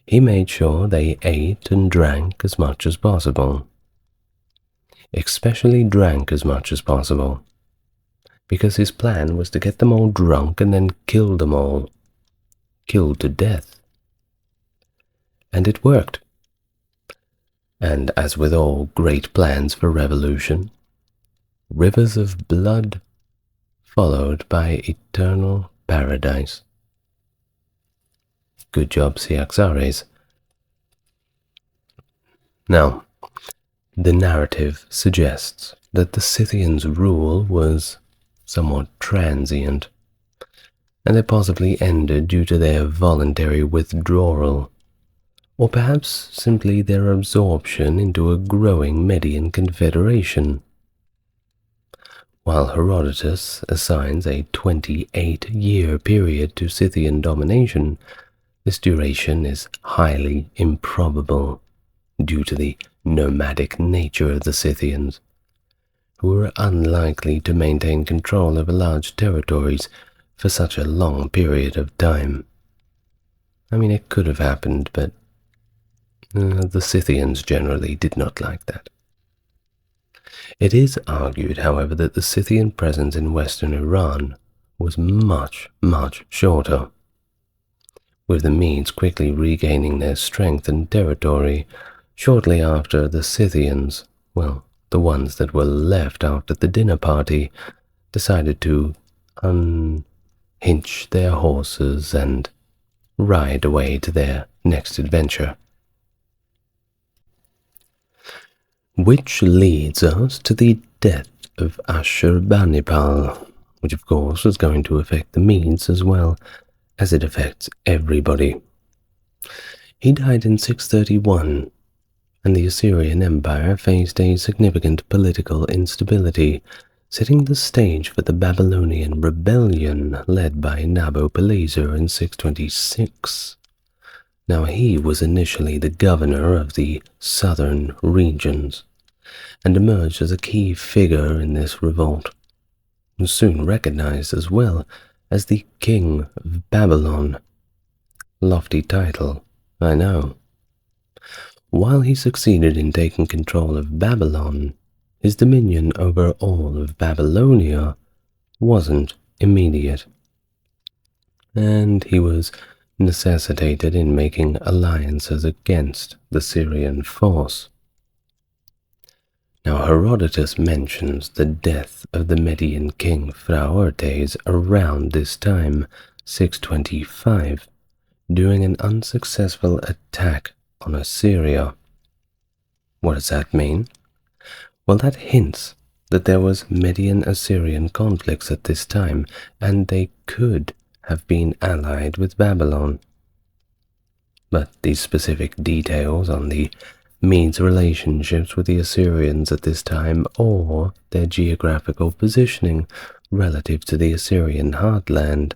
he made sure they ate and drank as much as possible. Especially drank as much as possible, because his plan was to get them all drunk and then kill them all, killed to death. And it worked. And as with all great plans for revolution, rivers of blood followed by eternal paradise. Good job, Cyaxares. Now, the narrative suggests that the Scythians' rule was somewhat transient, and they possibly ended due to their voluntary withdrawal, or perhaps simply their absorption into a growing Median confederation. While Herodotus assigns a 28-year period to Scythian domination, this duration is highly improbable due to the nomadic nature of the Scythians, who were unlikely to maintain control over large territories for such a long period of time. I mean, it could have happened, but the Scythians generally did not like that. It is argued, however, that the Scythian presence in western Iran was much, much shorter, with the Medes quickly regaining their strength and territory shortly after the Scythians, well, the ones that were left after the dinner party, decided to unhitch their horses and ride away to their next adventure. Which leads us to the death of Ashurbanipal, which of course is going to affect the Medes as well as it affects everybody. He died in 631, and the Assyrian Empire faced a significant political instability, setting the stage for the Babylonian rebellion led by Nabopolassar in 626. Now he was initially the governor of the southern regions, and emerged as a key figure in this revolt, and soon recognized as well as the King of Babylon. Lofty title, I know. While he succeeded in taking control of Babylon, his dominion over all of Babylonia wasn't immediate, and he was necessitated in making alliances against the Syrian force. Now Herodotus mentions the death of the Median king Phraates around this time, 625, during an unsuccessful attack on Assyria. What does that mean? Well, that hints that there was Median-Assyrian conflicts at this time, and they could have been allied with Babylon. But these specific details on the Medes' relationships with the Assyrians at this time, or their geographical positioning relative to the Assyrian heartland,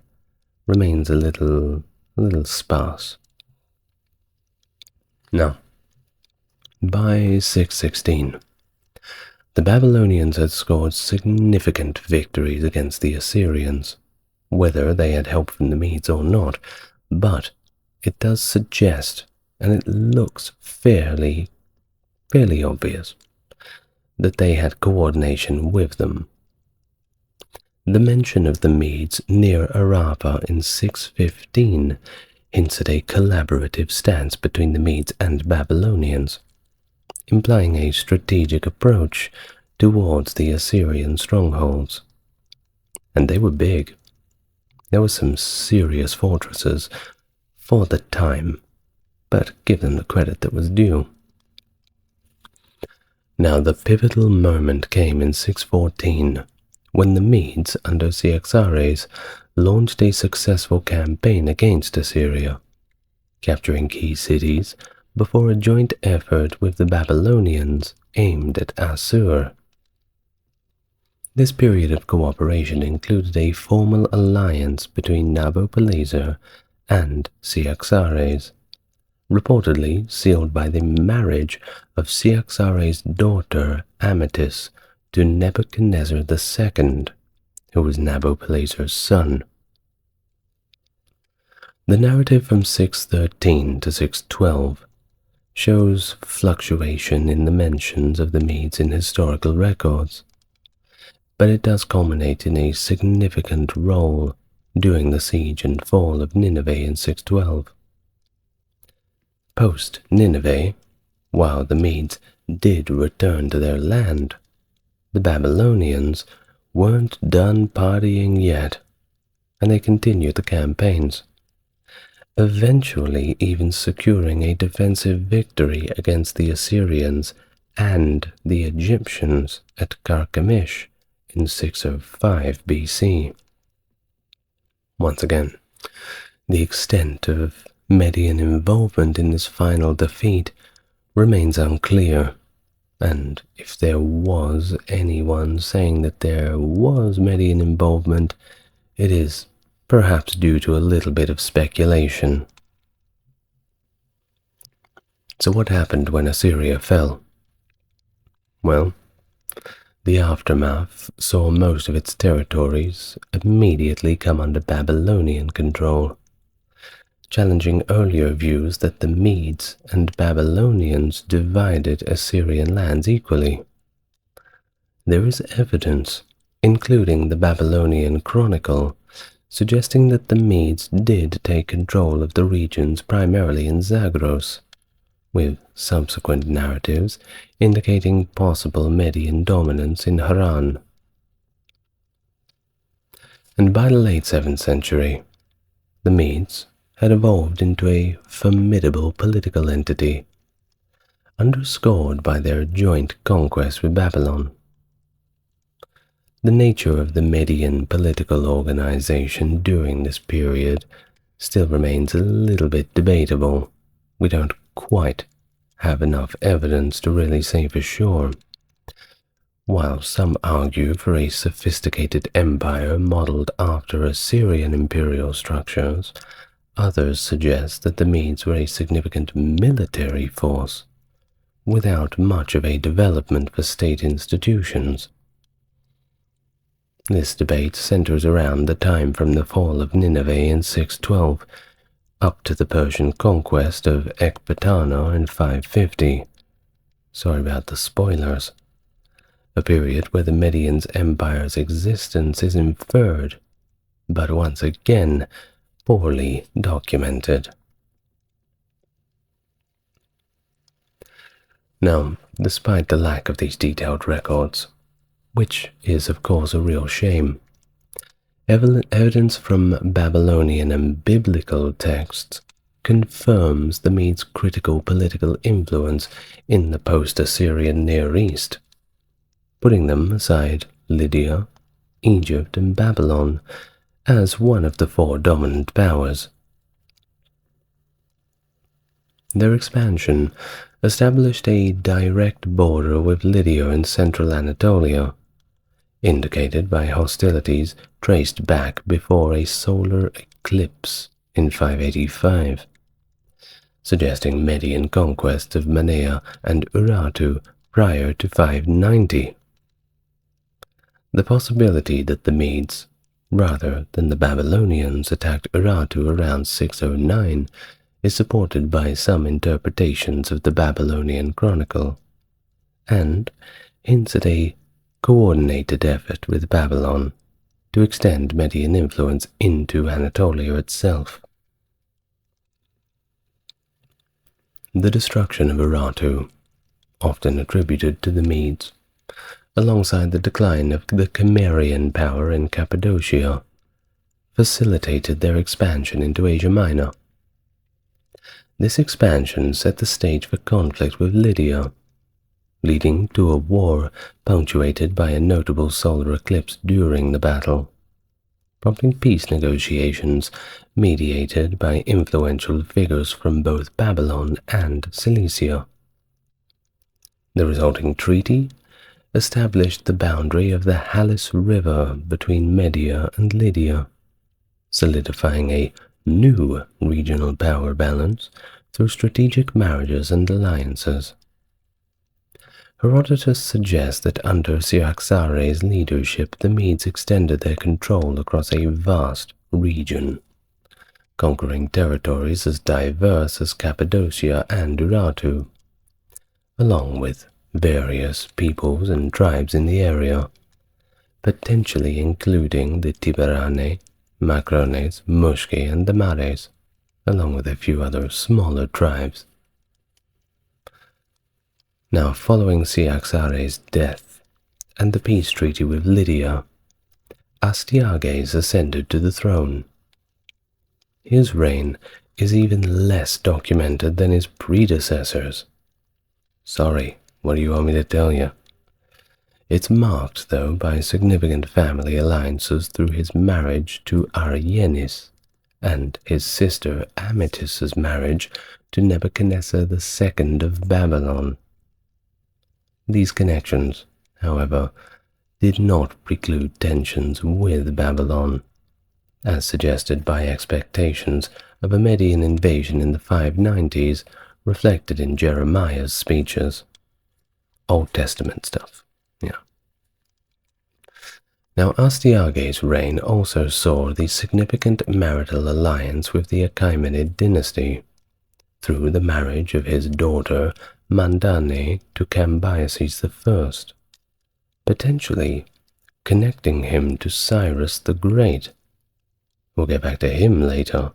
remains a little sparse. Now, by 616, the Babylonians had scored significant victories against the Assyrians, whether they had help from the Medes or not, but it does suggest, and it looks fairly fairly obvious that they had coordination with them. The mention of the Medes near Arava in 615 hints at a collaborative stance between the Medes and Babylonians, implying a strategic approach towards the Assyrian strongholds. And they were big. There were some serious fortresses for the time, but give them the credit that was due. Now the pivotal moment came in 614, when the Medes under Cyaxares launched a successful campaign against Assyria, capturing key cities before a joint effort with the Babylonians aimed at Assur. This period of cooperation included a formal alliance between Nabopolassar and Cyaxares, reportedly sealed by the marriage of Cyaxares' daughter Amytis to Nebuchadnezzar II, who was Nabopolassar's son. The narrative from 613 to 612 shows fluctuation in the mentions of the Medes in historical records, but it does culminate in a significant role during the siege and fall of Nineveh in 612. Post-Nineveh, while the Medes did return to their land, the Babylonians weren't done partying yet, and they continued the campaigns, eventually even securing a defensive victory against the Assyrians and the Egyptians at Carchemish in 605 BC. Once again, the extent of Median involvement in this final defeat remains unclear, and if there was anyone saying that there was Median involvement, it is perhaps due to a little bit of speculation. So what happened when Assyria fell? Well, the aftermath saw most of its territories immediately come under Babylonian control, challenging earlier views that the Medes and Babylonians divided Assyrian lands equally. There is evidence, including the Babylonian Chronicle, suggesting that the Medes did take control of the regions primarily in Zagros, with subsequent narratives indicating possible Median dominance in Haran. And by the late 7th century, the Medes had evolved into a formidable political entity, underscored by their joint conquest with Babylon. The nature of the Median political organization during this period still remains a little bit debatable. We don't quite have enough evidence to really say for sure. While some argue for a sophisticated empire modeled after Assyrian imperial structures, others suggest that the Medes were a significant military force, without much of a development for state institutions. This debate centers around the time from the fall of Nineveh in 612 up to the Persian conquest of Ecbatana in 550. Sorry about the spoilers. A period where the Median Empire's existence is inferred, but once again poorly documented. Now, despite the lack of these detailed records, which is of course a real shame, evidence from Babylonian and biblical texts confirms the Medes' critical political influence in the post-Assyrian Near East, putting them aside Lydia, Egypt, and Babylon as one of the four dominant powers. Their expansion established a direct border with Lydia in central Anatolia, indicated by hostilities traced back before a solar eclipse in 585, suggesting Median conquest of Mycenae and Urartu prior to 590. The possibility that the Medes, rather than the Babylonians, attacked Urartu around 609 is supported by some interpretations of the Babylonian Chronicle, and hints at a coordinated effort with Babylon to extend Median influence into Anatolia itself. The destruction of Urartu, often attributed to the Medes, alongside the decline of the Cimmerian power in Cappadocia, facilitated their expansion into Asia Minor. This expansion set the stage for conflict with Lydia, leading to a war punctuated by a notable solar eclipse during the battle, prompting peace negotiations mediated by influential figures from both Babylon and Cilicia. The resulting treaty established the boundary of the Halys River between Media and Lydia, solidifying a new regional power balance through strategic marriages and alliances. Herodotus suggests that under Cyaxares' leadership, the Medes extended their control across a vast region, conquering territories as diverse as Cappadocia and Urartu, along with various peoples and tribes in the area, potentially including the Tiberane, Macrones, Mushki, and the Mares, along with a few other smaller tribes. Now, following Cyaxares' death and the peace treaty with Lydia, Astyages ascended to the throne. His reign is even less documented than his predecessors. Sorry, what do you want me to tell you? It's marked, though, by significant family alliances through his marriage to Aryenis and his sister Amytis's marriage to Nebuchadnezzar II of Babylon. These connections, however, did not preclude tensions with Babylon, as suggested by expectations of a Median invasion in the 590s reflected in Jeremiah's speeches. Old Testament stuff, yeah. Now, Astyages' reign also saw the significant marital alliance with the Achaemenid dynasty, through the marriage of his daughter Mandane to Cambyses I, potentially connecting him to Cyrus the Great. We'll get back to him later.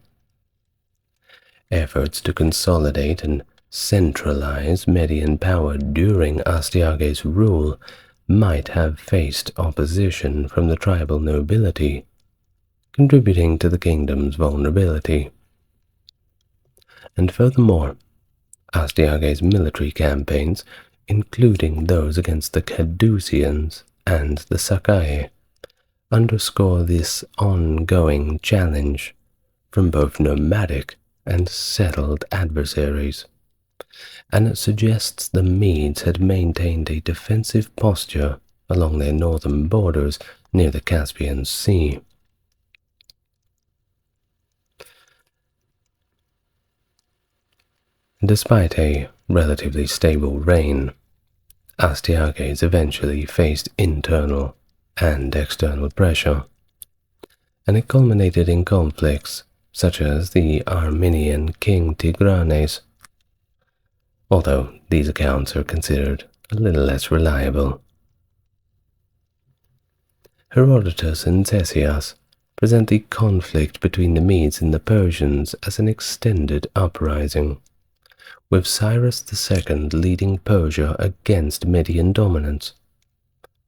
Efforts to consolidate and centralize Median power during Astyages' rule might have faced opposition from the tribal nobility, contributing to the kingdom's vulnerability. And furthermore, Astyages' military campaigns, including those against the Caduceans and the Sacae, underscore this ongoing challenge from both nomadic and settled adversaries, and it suggests the Medes had maintained a defensive posture along their northern borders near the Caspian Sea. Despite a relatively stable reign, Astyages eventually faced internal and external pressure, and it culminated in conflicts such as the Armenian King Tigranes, although these accounts are considered a little less reliable. Herodotus and Ctesias present the conflict between the Medes and the Persians as an extended uprising, with Cyrus II leading Persia against Median dominance,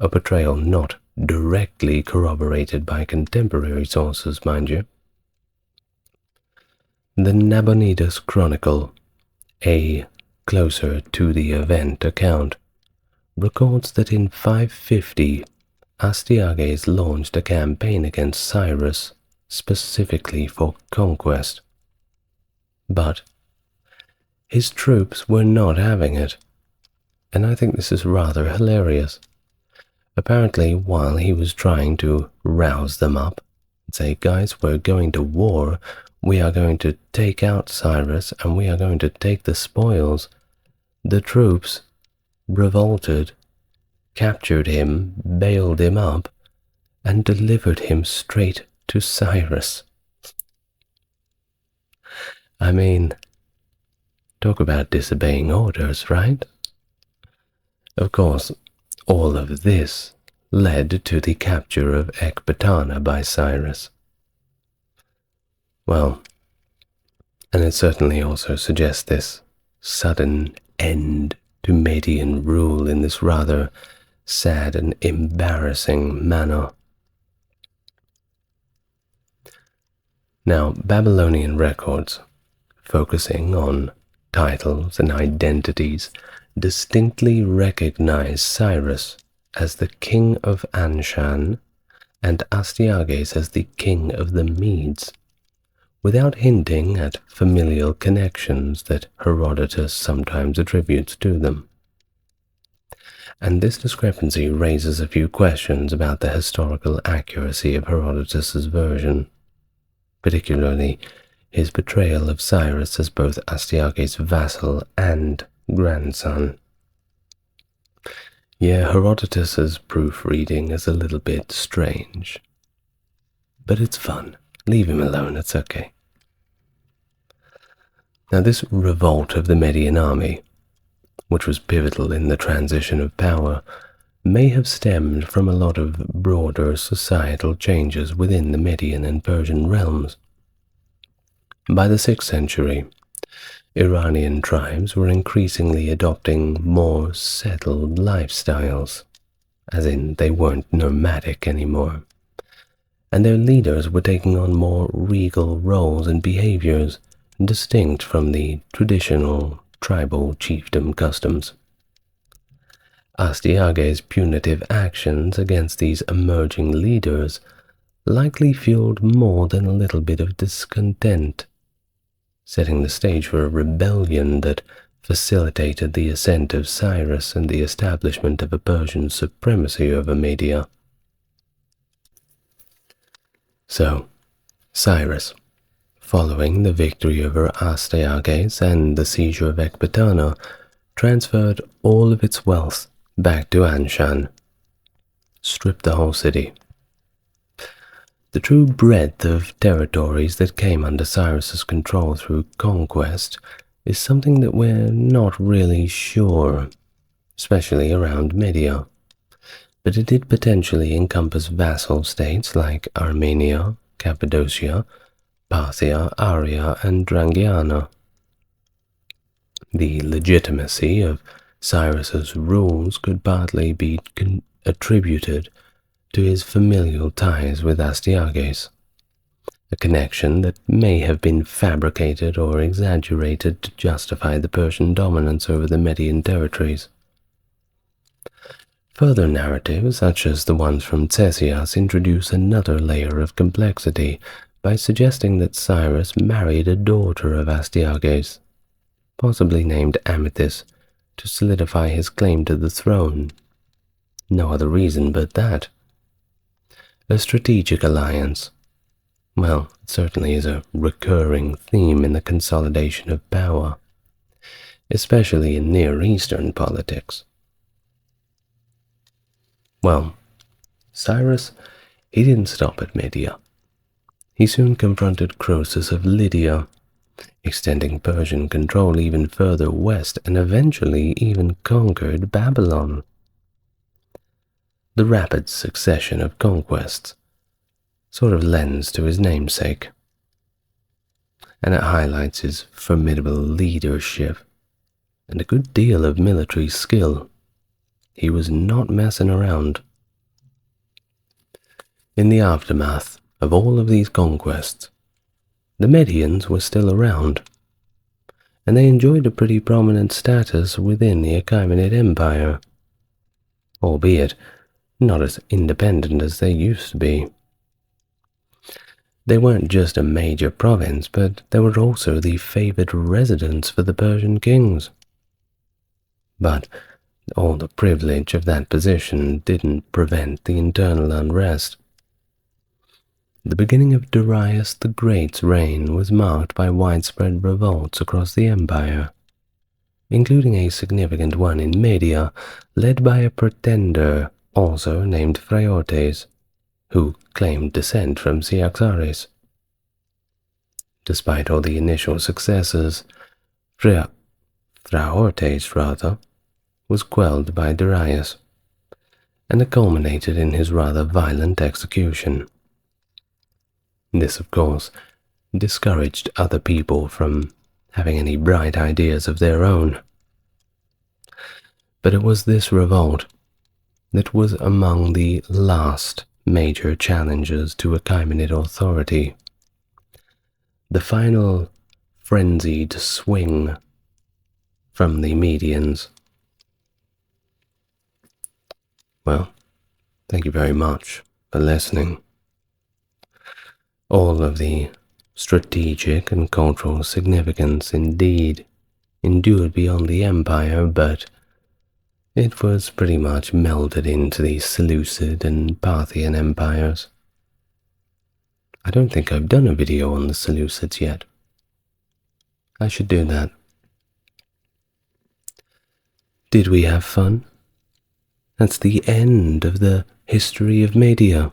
a portrayal not directly corroborated by contemporary sources, mind you. The Nabonidus Chronicle, a closer to the event account, records that in 550, Astyages launched a campaign against Cyrus specifically for conquest. But his troops were not having it, and I think this is rather hilarious. Apparently, while he was trying to rouse them up and say, guys, we're going to war, we are going to take out Cyrus and we are going to take the spoils, the troops revolted, captured him, bailed him up, and delivered him straight to Cyrus. I mean, talk about disobeying orders, right? Of course, all of this led to the capture of Ecbatana by Cyrus. Well, and it certainly also suggests this sudden end to Median rule in this rather sad and embarrassing manner. Now, Babylonian records, focusing on titles and identities, distinctly recognize Cyrus as the king of Anshan and Astyages as the king of the Medes, without hinting at familial connections that Herodotus sometimes attributes to them. And this discrepancy raises a few questions about the historical accuracy of Herodotus's version, particularly his portrayal of Cyrus as both Astyages' vassal and grandson. Yeah, Herodotus's proofreading is a little bit strange, but it's fun. Leave him alone, it's okay. Now, this revolt of the Median army, which was pivotal in the transition of power, may have stemmed from a lot of broader societal changes within the Median and Persian realms. By the 6th century, Iranian tribes were increasingly adopting more settled lifestyles, as in they weren't nomadic anymore, and their leaders were taking on more regal roles and behaviors distinct from the traditional tribal chiefdom customs. Astyages' punitive actions against these emerging leaders likely fueled more than a little bit of discontent, setting the stage for a rebellion that facilitated the ascent of Cyrus and the establishment of a Persian supremacy over Media. So, Cyrus, following the victory over Astyages and the seizure of Ecbatana, transferred all of its wealth back to Anshan, stripped the whole city. The true breadth of territories that came under Cyrus's control through conquest is something that we're not really sure, especially around Media, but it did potentially encompass vassal states like Armenia, Cappadocia, Parthia, Arya, and Drangiana. The legitimacy of Cyrus's rules could partly be attributed to his familial ties with Astyages, a connection that may have been fabricated or exaggerated to justify the Persian dominance over the Median territories. Further narratives, such as the ones from Ctesias, introduce another layer of complexity by suggesting that Cyrus married a daughter of Astyages, possibly named Amythis, to solidify his claim to the throne. No other reason but that. A strategic alliance. Well, it certainly is a recurring theme in the consolidation of power, especially in Near Eastern politics. Well, Cyrus, he didn't stop at Media. He soon confronted Croesus of Lydia, extending Persian control even further west and eventually even conquered Babylon. The rapid succession of conquests sort of lends to his namesake, and it highlights his formidable leadership and a good deal of military skill. He was not messing around. In the aftermath of all of these conquests, the Medians were still around, and they enjoyed a pretty prominent status within the Achaemenid Empire, albeit not as independent as they used to be. They weren't just a major province, but they were also the favored residents for the Persian kings. But all the privilege of that position didn't prevent the internal unrest. The beginning of Darius the Great's reign was marked by widespread revolts across the empire, including a significant one in Media, led by a pretender also named Phraortes, who claimed descent from Cyaxares. Despite all the initial successes, Phraortes was quelled by Darius, and it culminated in his rather violent execution. This, of course, discouraged other people from having any bright ideas of their own. But it was this revolt that was among the last major challenges to Achaemenid authority. The final frenzied swing from the Medians. Well, thank you very much for listening. All of the strategic and cultural significance indeed endured beyond the empire, but it was pretty much melded into the Seleucid and Parthian empires. I don't think I've done a video on the Seleucids yet. I should do that. Did we have fun? That's the end of the history of Media.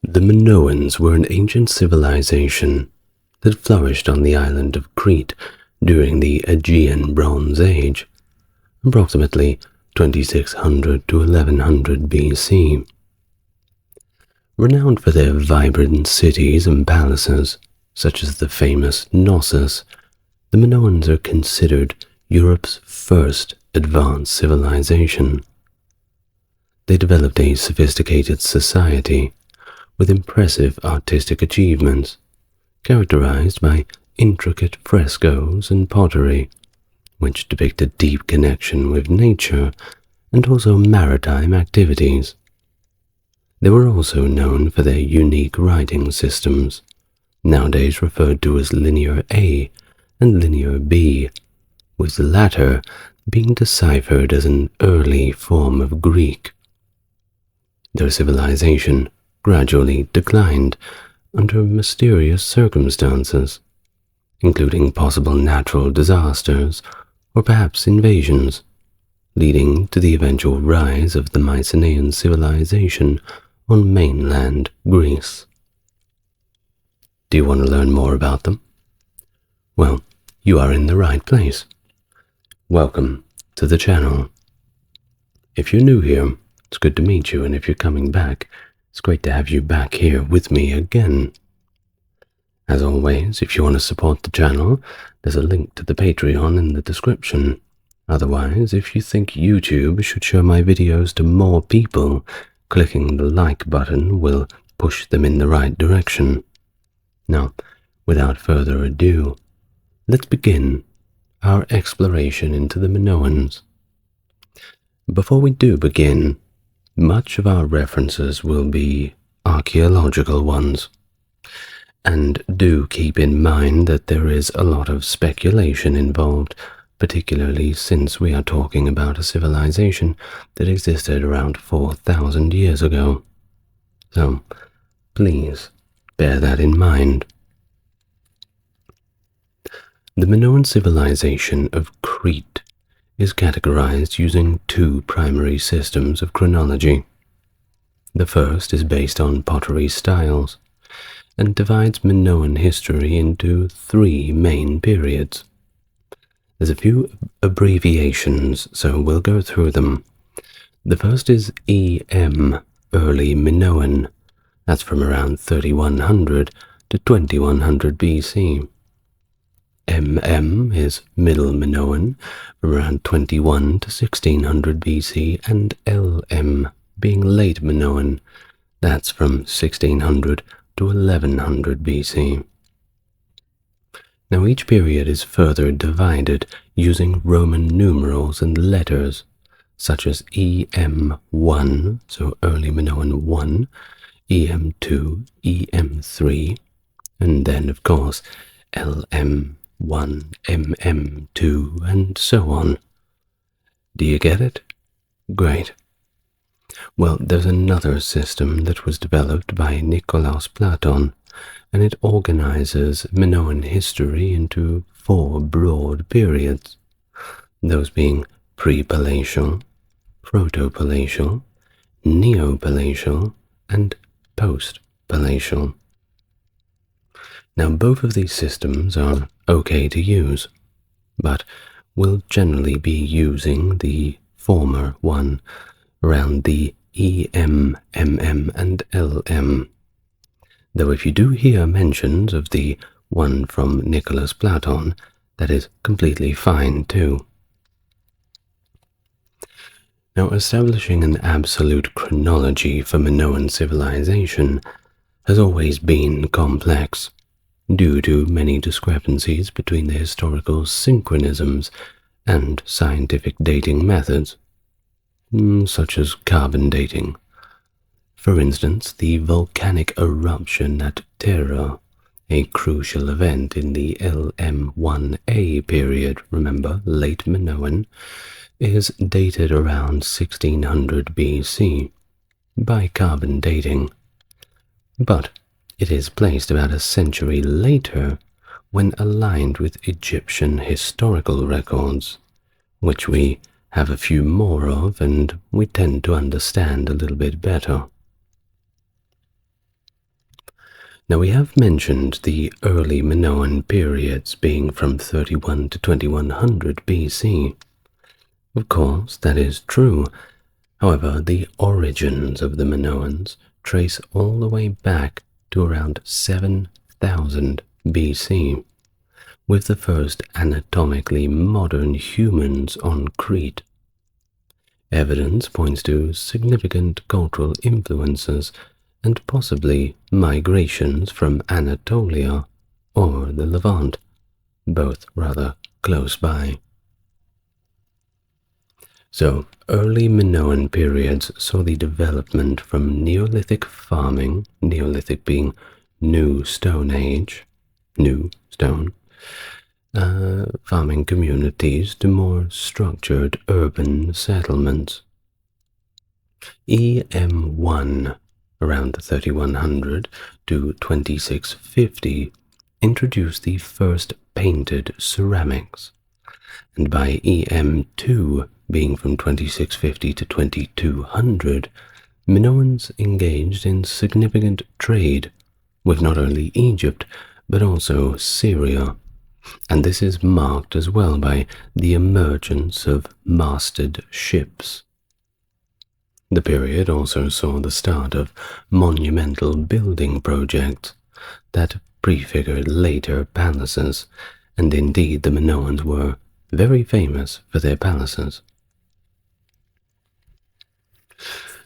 The Minoans were an ancient civilization that flourished on the island of Crete during the Aegean Bronze Age, approximately 2600 to 1100 BC. Renowned for their vibrant cities and palaces, such as the famous Knossos, the Minoans are considered Europe's first advanced civilization. They developed a sophisticated society with impressive artistic achievements, characterized by intricate frescoes and pottery, which depict a deep connection with nature and also maritime activities. They were also known for their unique writing systems, nowadays referred to as Linear A and Linear B, with the latter being deciphered as an early form of Greek. Their civilization gradually declined under mysterious circumstances, including possible natural disasters or perhaps invasions, leading to the eventual rise of the Mycenaean civilization on mainland Greece. Do you want to learn more about them? Well, you are in the right place. Welcome to the channel. If you're new here, it's good to meet you, and if you're coming back, it's great to have you back here with me again. As always, if you want to support the channel, there's a link to the Patreon in the description. Otherwise, if you think YouTube should show my videos to more people, clicking the like button will push them in the right direction. Now, without further ado, let's begin our exploration into the Minoans. Before we do begin, much of our references will be archaeological ones, and do keep in mind that there is a lot of speculation involved, particularly since we are talking about a civilization that existed around 4,000 years ago. So, please bear that in mind. The Minoan civilization of Crete is categorized using two primary systems of chronology. The first is based on pottery styles and divides Minoan history into three main periods. There's a few abbreviations, so we'll go through them. The first is EM, Early Minoan. That's from around 3100 to 2100 BC. MM is Middle Minoan, from around 21 to 1600 BC, and LM being Late Minoan. That's from 1600 to 1100 BC. Now each period is further divided using Roman numerals and letters, such as EM1, so Early Minoan 1, EM2, EM3, and then, of course, LM1, MM2, and so on. Do you get it? Great. Well, there's another system that was developed by Nikolaos Platon, and it organizes Minoan history into four broad periods, those being pre-palatial, proto-palatial, neo-palatial, and post-palatial. Now, both of these systems are okay to use, but will generally be using the former one around the EM, MM, and LM. Though if you do hear mentions of the one from Nicholas Platon, that is completely fine too. Now, establishing an absolute chronology for Minoan civilization has always been complex, due to many discrepancies between the historical synchronisms and scientific dating methods, such as carbon dating. For instance, the volcanic eruption at Terra, a crucial event in the LM1A period, remember, late Minoan, is dated around 1600 BC by carbon dating, but it is placed about a century later when aligned with Egyptian historical records, which we have a few more of and we tend to understand a little bit better. Now, we have mentioned the early Minoan periods being from 31 to 2100 BC. Of course, that is true. However, the origins of the Minoans trace all the way back to around 7000 BC, with the first anatomically modern humans on Crete. Evidence points to significant cultural influences and possibly migrations from Anatolia or the Levant, both rather close by. So, early Minoan periods saw the development from Neolithic farming, Neolithic being New Stone Age, New Stone, farming communities to more structured urban settlements. EM1, around 3100 to 2650, introduced the first painted ceramics, and by EM2, being from 2650 to 2200, Minoans engaged in significant trade with not only Egypt, but also Syria, and this is marked as well by the emergence of masted ships. The period also saw the start of monumental building projects that prefigured later palaces, and indeed the Minoans were very famous for their palaces.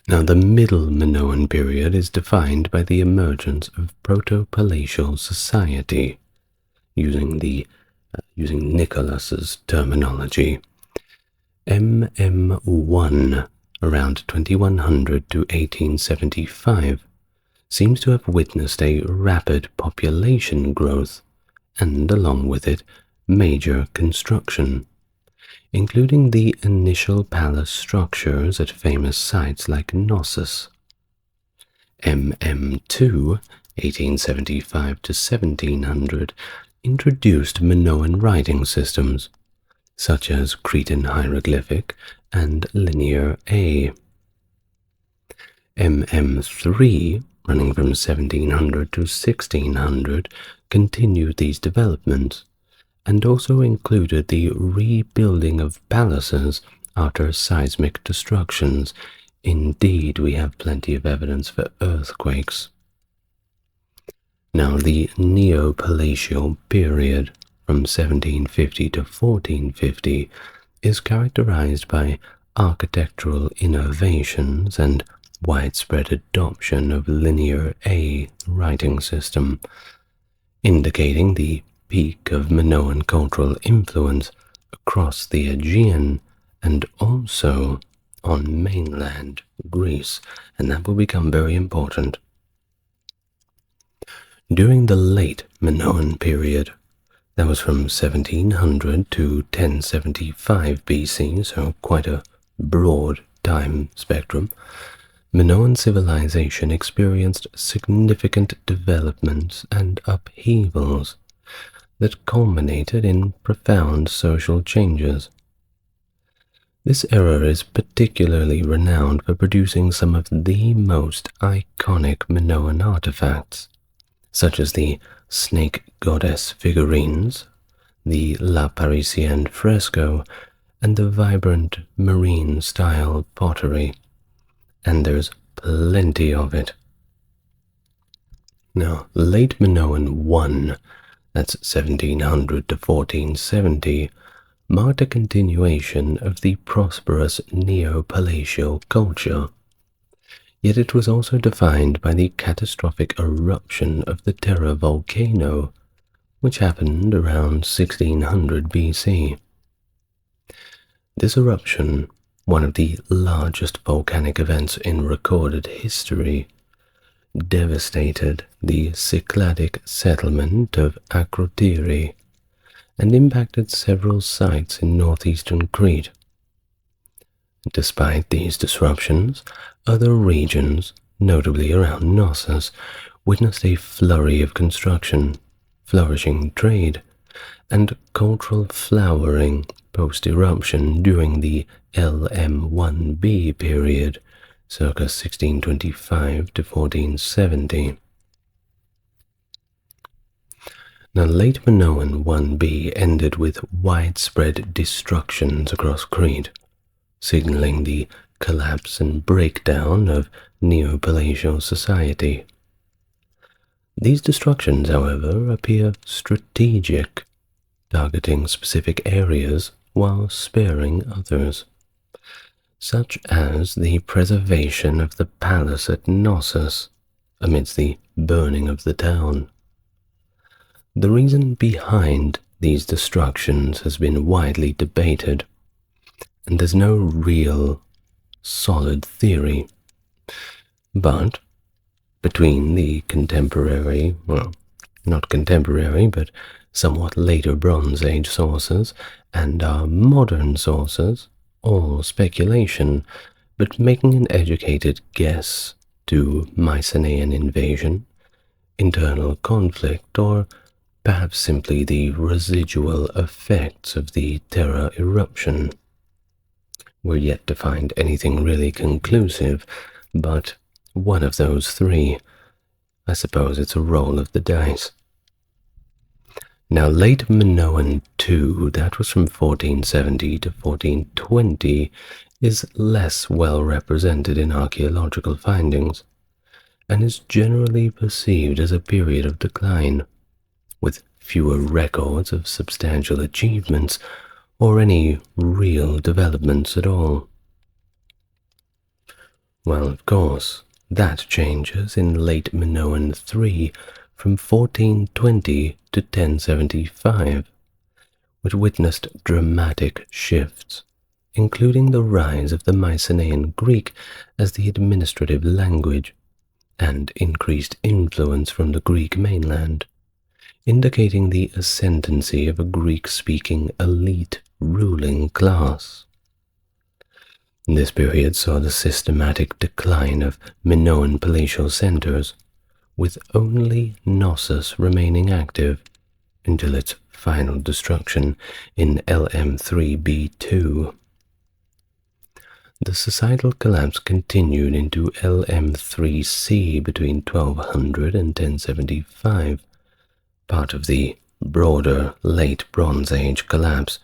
Now, the Middle Minoan period is defined by the emergence of proto-palatial society, using Nicholas's terminology. MM1, around 2100 to 1875, seems to have witnessed a rapid population growth, and along with it, major construction, including the initial palace structures at famous sites like Knossos. MM2, 1875 to 1700, introduced Minoan writing systems, such as Cretan hieroglyphic and Linear A. MM3, running from 1700 to 1600, continued these developments, and also included the rebuilding of palaces after seismic destructions. Indeed, we have plenty of evidence for earthquakes. Now, the Neo-Palatial period, from 1750 to 1450, is characterized by architectural innovations and widespread adoption of Linear A writing system, indicating the peak of Minoan cultural influence across the Aegean and also on mainland Greece, and that will become very important. During the late Minoan period, that was from 1700 to 1075 BC, so quite a broad time spectrum, Minoan civilization experienced significant developments and upheavals that culminated in profound social changes. This era is particularly renowned for producing some of the most iconic Minoan artifacts, such as the snake goddess figurines, the La Parisienne fresco, and the vibrant marine-style pottery, and there's plenty of it. Now, late Minoan I, that's 1700 to 1470, marked a continuation of the prosperous neo-palatial culture. Yet it was also defined by the catastrophic eruption of the Terra volcano, which happened around 1600 BC. This eruption, one of the largest volcanic events in recorded history, devastated the Cycladic settlement of Akrotiri and impacted several sites in northeastern Crete. Despite these disruptions, other regions, notably around Knossos, witnessed a flurry of construction, flourishing trade, and cultural flowering post-eruption during the LM1B period, circa 1625 to 1470. Now, late Minoan 1B ended with widespread destructions across Crete, signaling the collapse and breakdown of Neo-Palatial society. These destructions, however, appear strategic, targeting specific areas while sparing others, such as the preservation of the palace at Knossos amidst the burning of the town. The reason behind these destructions has been widely debated, and there's no real solid theory. But between the contemporary, well, not contemporary, but somewhat later Bronze Age sources and our modern sources, all speculation, but making an educated guess to Mycenaean invasion, internal conflict, or perhaps simply the residual effects of the Terra eruption. We're yet to find anything really conclusive, but one of those three. I suppose it's a roll of the dice. Now, late Minoan II, that was from 1470 to 1420, is less well represented in archaeological findings, and is generally perceived as a period of decline, with fewer records of substantial achievements or any real developments at all. Well, of course, that changes in late Minoan III from 1420 to 1075, which witnessed dramatic shifts, including the rise of the Mycenaean Greek as the administrative language and increased influence from the Greek mainland, indicating the ascendancy of a Greek-speaking elite ruling class. This period saw the systematic decline of Minoan palatial centers, with only Knossos remaining active until its final destruction in LM3B2. The societal collapse continued into LM3C between 1200 and 1075, part of the broader late Bronze Age collapse,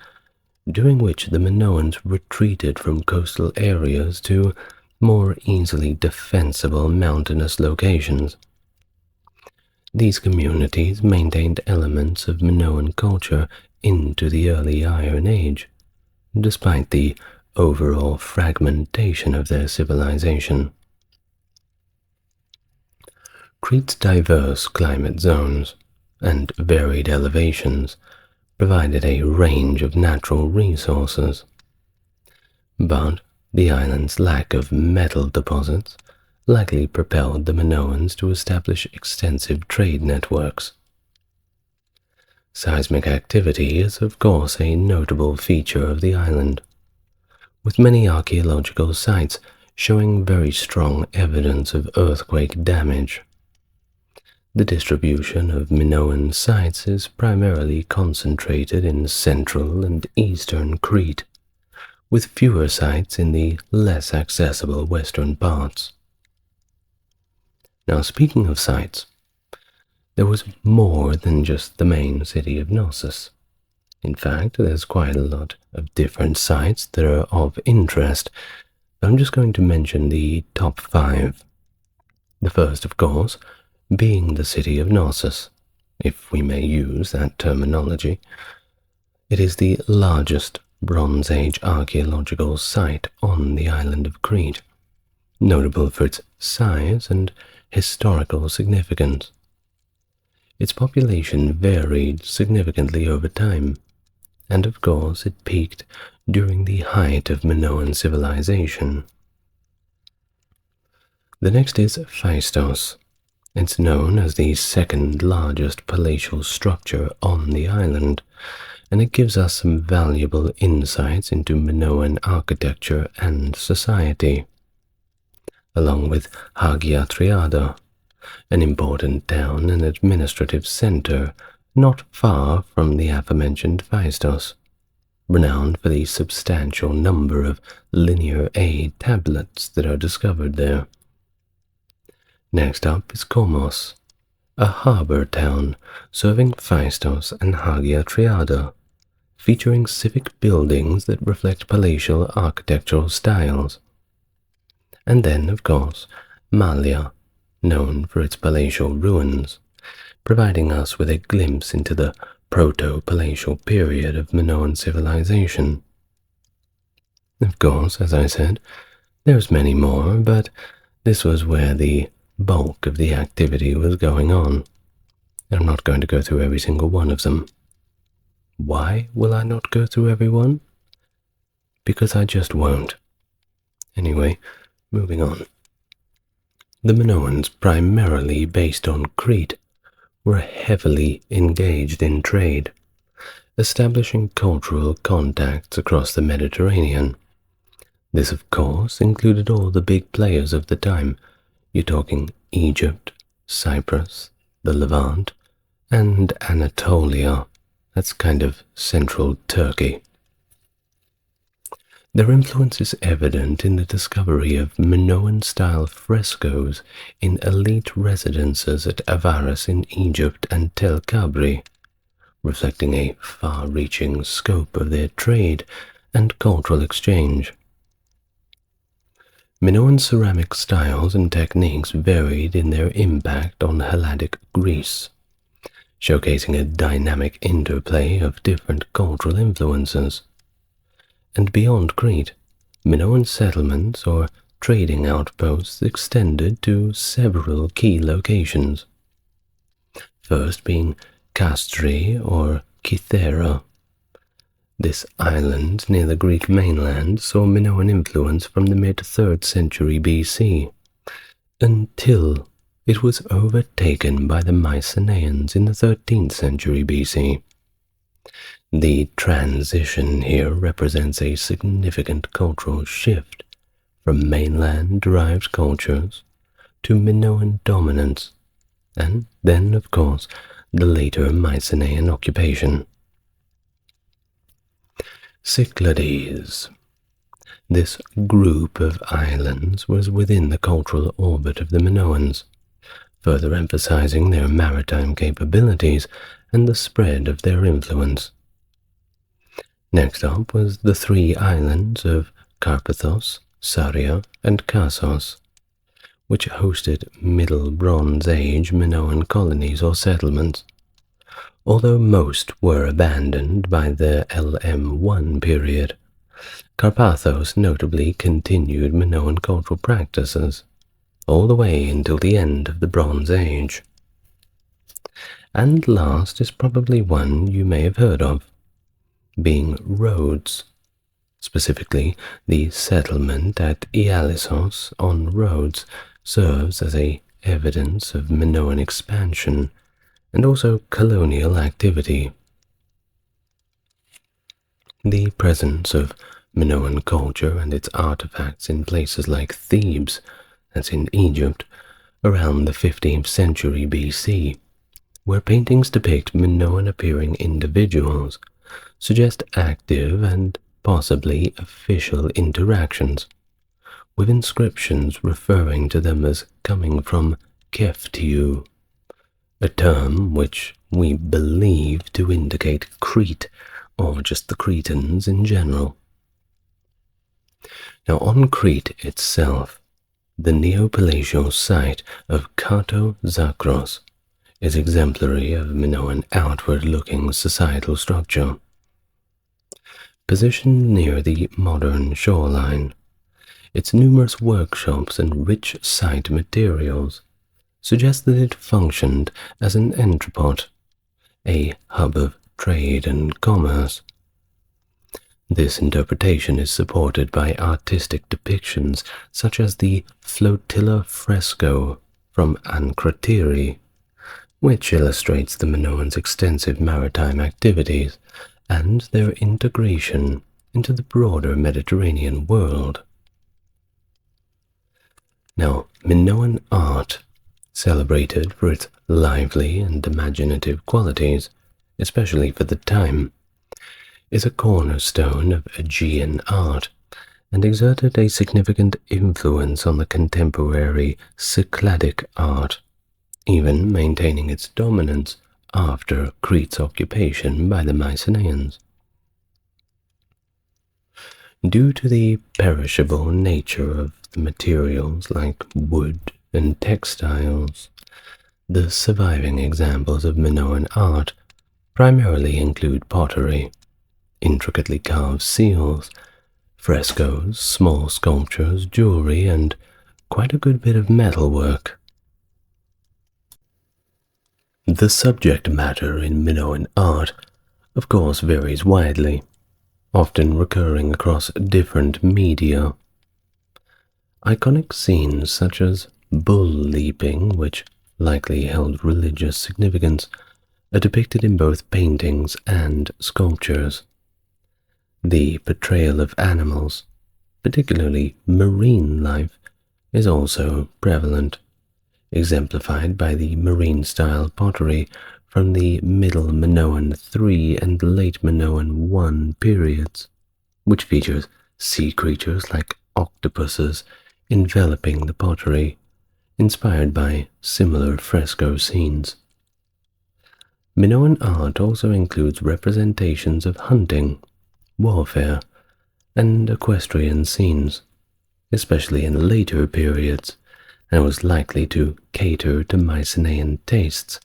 during which the Minoans retreated from coastal areas to more easily defensible mountainous locations. These communities maintained elements of Minoan culture into the early Iron Age, despite the overall fragmentation of their civilization. Crete's diverse climate zones and varied elevations provided a range of natural resources, but the island's lack of metal deposits likely propelled the Minoans to establish extensive trade networks. Seismic activity is, of course, a notable feature of the island, with many archaeological sites showing very strong evidence of earthquake damage. The distribution of Minoan sites is primarily concentrated in central and eastern Crete, with fewer sites in the less accessible western parts. Now, speaking of sites, there was more than just the main city of Knossos. In fact, there's quite a lot of different sites that are of interest. I'm just going to mention the top 5. The first, of course, being the city of Knossos, if we may use that terminology. It is the largest Bronze Age archaeological site on the island of Crete, notable for its size and historical significance. Its population varied significantly over time, and of course it peaked during the height of Minoan civilization. The next is Phaistos. It's known as the second largest palatial structure on the island, and it gives us some valuable insights into Minoan architecture and society, along with Hagia Triada, an important town and administrative center not far from the aforementioned Phaistos, renowned for the substantial number of Linear A tablets that are discovered there. Next up is Komos, a harbor town serving Phaistos and Hagia Triada, featuring civic buildings that reflect palatial architectural styles. And then, of course, Malia, known for its palatial ruins, providing us with a glimpse into the proto-palatial period of Minoan civilization. Of course, as I said, there's many more, but this was where the bulk of the activity was going on. I'm not going to go through every single one of them. Why will I not go through every one? Because I just won't. Anyway, moving on. The Minoans, primarily based on Crete, were heavily engaged in trade, establishing cultural contacts across the Mediterranean. This, of course, included all the big players of the time. You're talking Egypt, Cyprus, the Levant, and Anatolia. That's kind of central Turkey. Their influence is evident in the discovery of Minoan-style frescoes in elite residences at Avaris in Egypt and Tel Kabri, reflecting a far-reaching scope of their trade and cultural exchange. Minoan ceramic styles and techniques varied in their impact on Helladic Greece, showcasing a dynamic interplay of different cultural influences. And beyond Crete, Minoan settlements or trading outposts extended to several key locations. First being Castri or Kythera. This island near the Greek mainland saw Minoan influence from the mid-3rd century BC, until it was overtaken by the Mycenaeans in the 13th century BC. The transition here represents a significant cultural shift from mainland-derived cultures to Minoan dominance, and then, of course, the later Mycenaean occupation. Cyclades. This group of islands was within the cultural orbit of the Minoans, further emphasizing their maritime capabilities and the spread of their influence. Next up was the 3 islands of Carpathos, Saria, and Kassos, which hosted Middle Bronze Age Minoan colonies or settlements. Although most were abandoned by the LM1 period, Carpathos notably continued Minoan cultural practices, all the way until the end of the Bronze Age. And last is probably one you may have heard of, being Rhodes, specifically the settlement at Ialissos on Rhodes serves as a evidence of Minoan expansion and also colonial activity. The presence of Minoan culture and its artifacts in places like Thebes, that's in Egypt, around the 15th century BC, where paintings depict Minoan-appearing individuals, suggest active and possibly official interactions, with inscriptions referring to them as coming from Keftiu, a term which we believe to indicate Crete or just the Cretans in general. Now, on Crete itself, the Neopalatial site of Kato Zakros is exemplary of Minoan outward-looking societal structure. Positioned near the modern shoreline, its numerous workshops and rich site materials suggest that it functioned as an entrepot, a hub of trade and commerce. This interpretation is supported by artistic depictions such as the flotilla fresco from Ancratiri, which illustrates the Minoans' extensive maritime activities and their integration into the broader Mediterranean world. Now, Minoan art, celebrated for its lively and imaginative qualities, especially for the time, is a cornerstone of Aegean art and exerted a significant influence on the contemporary Cycladic art, even maintaining its dominance after Crete's occupation by the Mycenaeans. Due to the perishable nature of the materials like wood and textiles, the surviving examples of Minoan art primarily include pottery, intricately carved seals, frescoes, small sculptures, jewelry, and quite a good bit of metalwork. The subject matter in Minoan art, of course, varies widely, often recurring across different media. Iconic scenes such as bull leaping, which likely held religious significance, are depicted in both paintings and sculptures. The portrayal of animals, particularly marine life, is also prevalent, exemplified by the marine-style pottery from the Middle Minoan III and Late Minoan I periods, which features sea creatures like octopuses enveloping the pottery, inspired by similar fresco scenes. Minoan art also includes representations of hunting, warfare, and equestrian scenes, especially in later periods, and was likely to cater to Mycenaean tastes,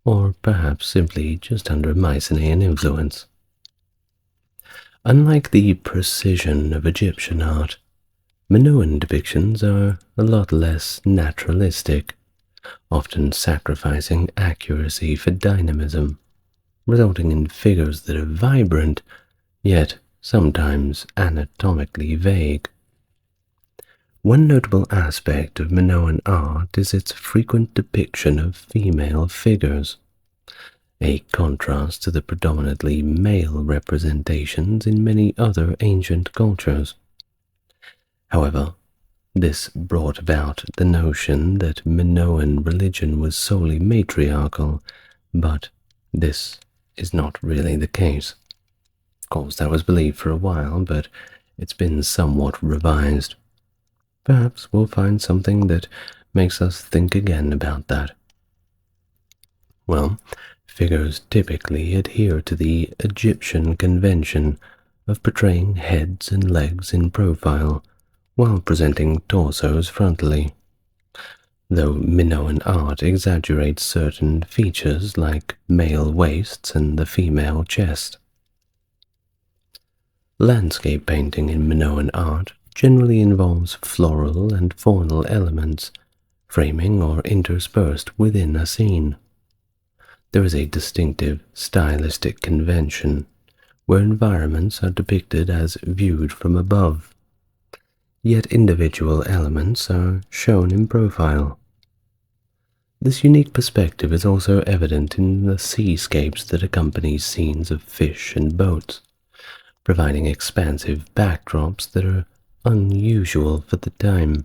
or perhaps simply just under Mycenaean influence. Unlike the precision of Egyptian art, Minoan depictions are a lot less naturalistic, often sacrificing accuracy for dynamism, resulting in figures that are vibrant, yet sometimes anatomically vague. One notable aspect of Minoan art is its frequent depiction of female figures, a contrast to the predominantly male representations in many other ancient cultures. However, this brought about the notion that Minoan religion was solely matriarchal, but this is not really the case. Of course, that was believed for a while, but it's been somewhat revised. Perhaps we'll find something that makes us think again about that. Well, figures typically adhere to the Egyptian convention of portraying heads and legs in profile, while presenting torsos frontally, though Minoan art exaggerates certain features like male waists and the female chest. Landscape painting in Minoan art generally involves floral and faunal elements, framing or interspersed within a scene. There is a distinctive stylistic convention where environments are depicted as viewed from above, yet individual elements are shown in profile. This unique perspective is also evident in the seascapes that accompany scenes of fish and boats, providing expansive backdrops that are unusual for the time.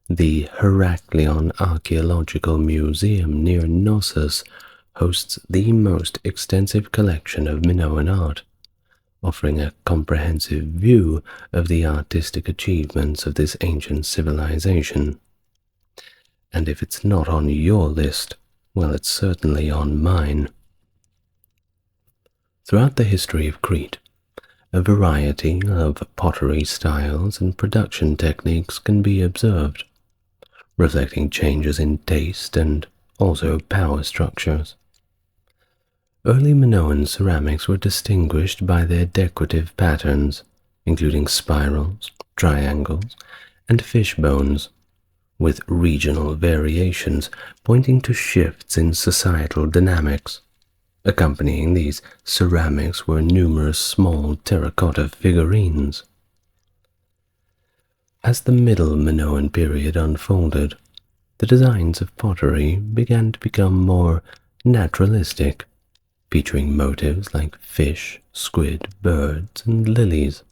The Heraklion Archaeological Museum near Knossos hosts the most extensive collection of Minoan art, offering a comprehensive view of the artistic achievements of this ancient civilization. And if it's not on your list, well, it's certainly on mine. Throughout the history of Crete, a variety of pottery styles and production techniques can be observed, reflecting changes in taste and also power structures. Early Minoan ceramics were distinguished by their decorative patterns, including spirals, triangles, and fish bones, with regional variations pointing to shifts in societal dynamics. Accompanying these ceramics were numerous small terracotta figurines. As the Middle Minoan period unfolded, the designs of pottery began to become more naturalistic, featuring motifs like fish, squid, birds, and lilies.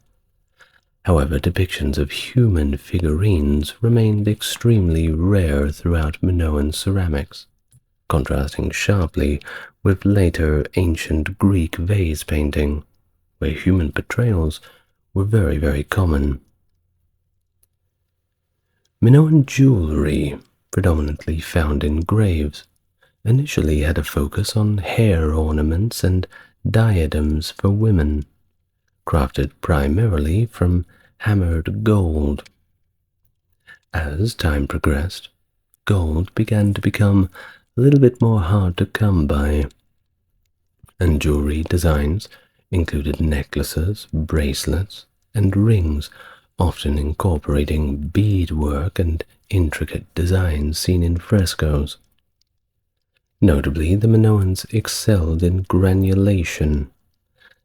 However, depictions of human figurines remained extremely rare throughout Minoan ceramics, contrasting sharply with later ancient Greek vase painting, where human portrayals were very common. Minoan jewelry, predominantly found in graves, initially had a focus on hair ornaments and diadems for women, crafted primarily from hammered gold. As time progressed, gold began to become a little bit more hard to come by, and jewelry designs included necklaces, bracelets, and rings, often incorporating beadwork and intricate designs seen in frescoes. Notably, the Minoans excelled in granulation.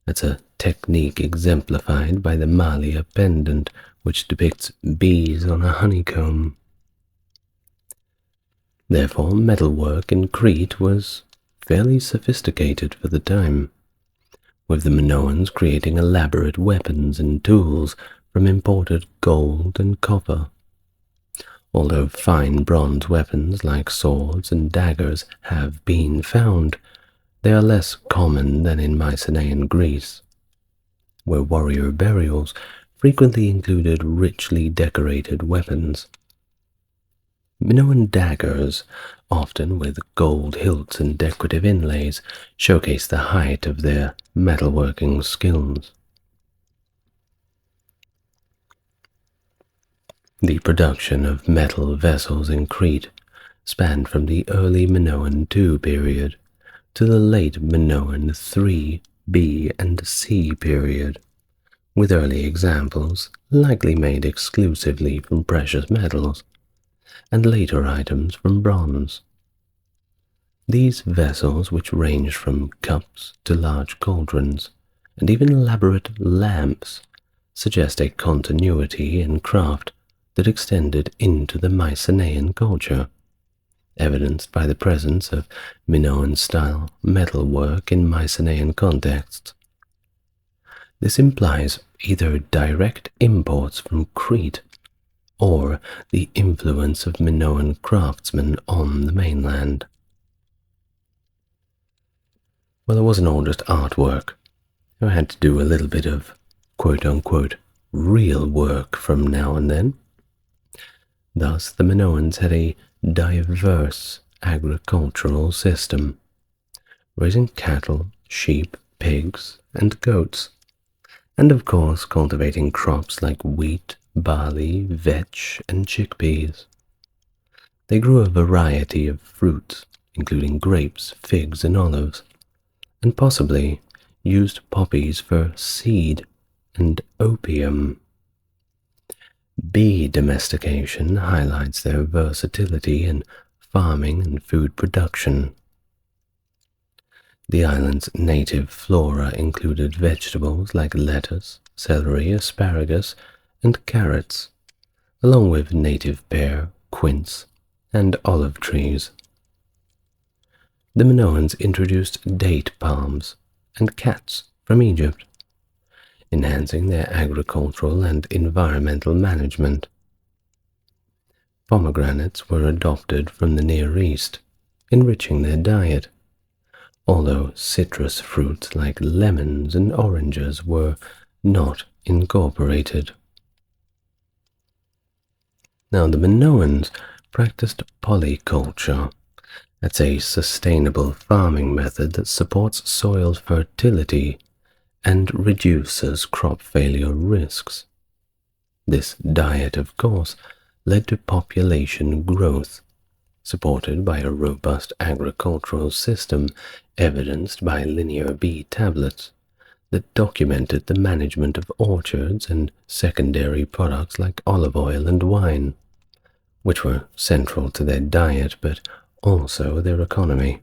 That's a technique exemplified by the Malia pendant, which depicts bees on a honeycomb. Therefore, metalwork in Crete was fairly sophisticated for the time, with the Minoans creating elaborate weapons and tools from imported gold and copper. Although fine bronze weapons like swords and daggers have been found, they are less common than in Mycenae and Greece, where warrior burials frequently included richly decorated weapons. Minoan daggers, often with gold hilts and decorative inlays, showcase the height of their metalworking skills. The production of metal vessels in Crete spanned from the early Minoan II period to the late Minoan III B and C period, with early examples likely made exclusively from precious metals, and later items from bronze. These vessels, which ranged from cups to large cauldrons, and even elaborate lamps, suggest a continuity in craft that extended into the Mycenaean culture, evidenced by the presence of Minoan-style metalwork in Mycenaean contexts. This implies either direct imports from Crete or the influence of Minoan craftsmen on the mainland. Well, it wasn't all just artwork. I had to do a little bit of quote-unquote real work from now and then. Thus, the Minoans had a diverse agricultural system, raising cattle, sheep, pigs, and goats, and of course cultivating crops like wheat, barley, vetch, and chickpeas. They grew a variety of fruits, including grapes, figs, and olives, and possibly used poppies for seed and opium. Bee domestication highlights their versatility in farming and food production. The island's native flora included vegetables like lettuce, celery, asparagus, and carrots, along with native pear, quince, and olive trees. The Minoans introduced date palms and cats from Egypt, enhancing their agricultural and environmental management. Pomegranates were adopted from the Near East, enriching their diet, although citrus fruits like lemons and oranges were not incorporated. Now, the Minoans practiced polyculture, That's a sustainable farming method that supports soil fertility and reduces crop failure risks. This diet, of course, led to population growth, supported by a robust agricultural system evidenced by linear B tablets that documented the management of orchards and secondary products like olive oil and wine, which were central to their diet but also their economy.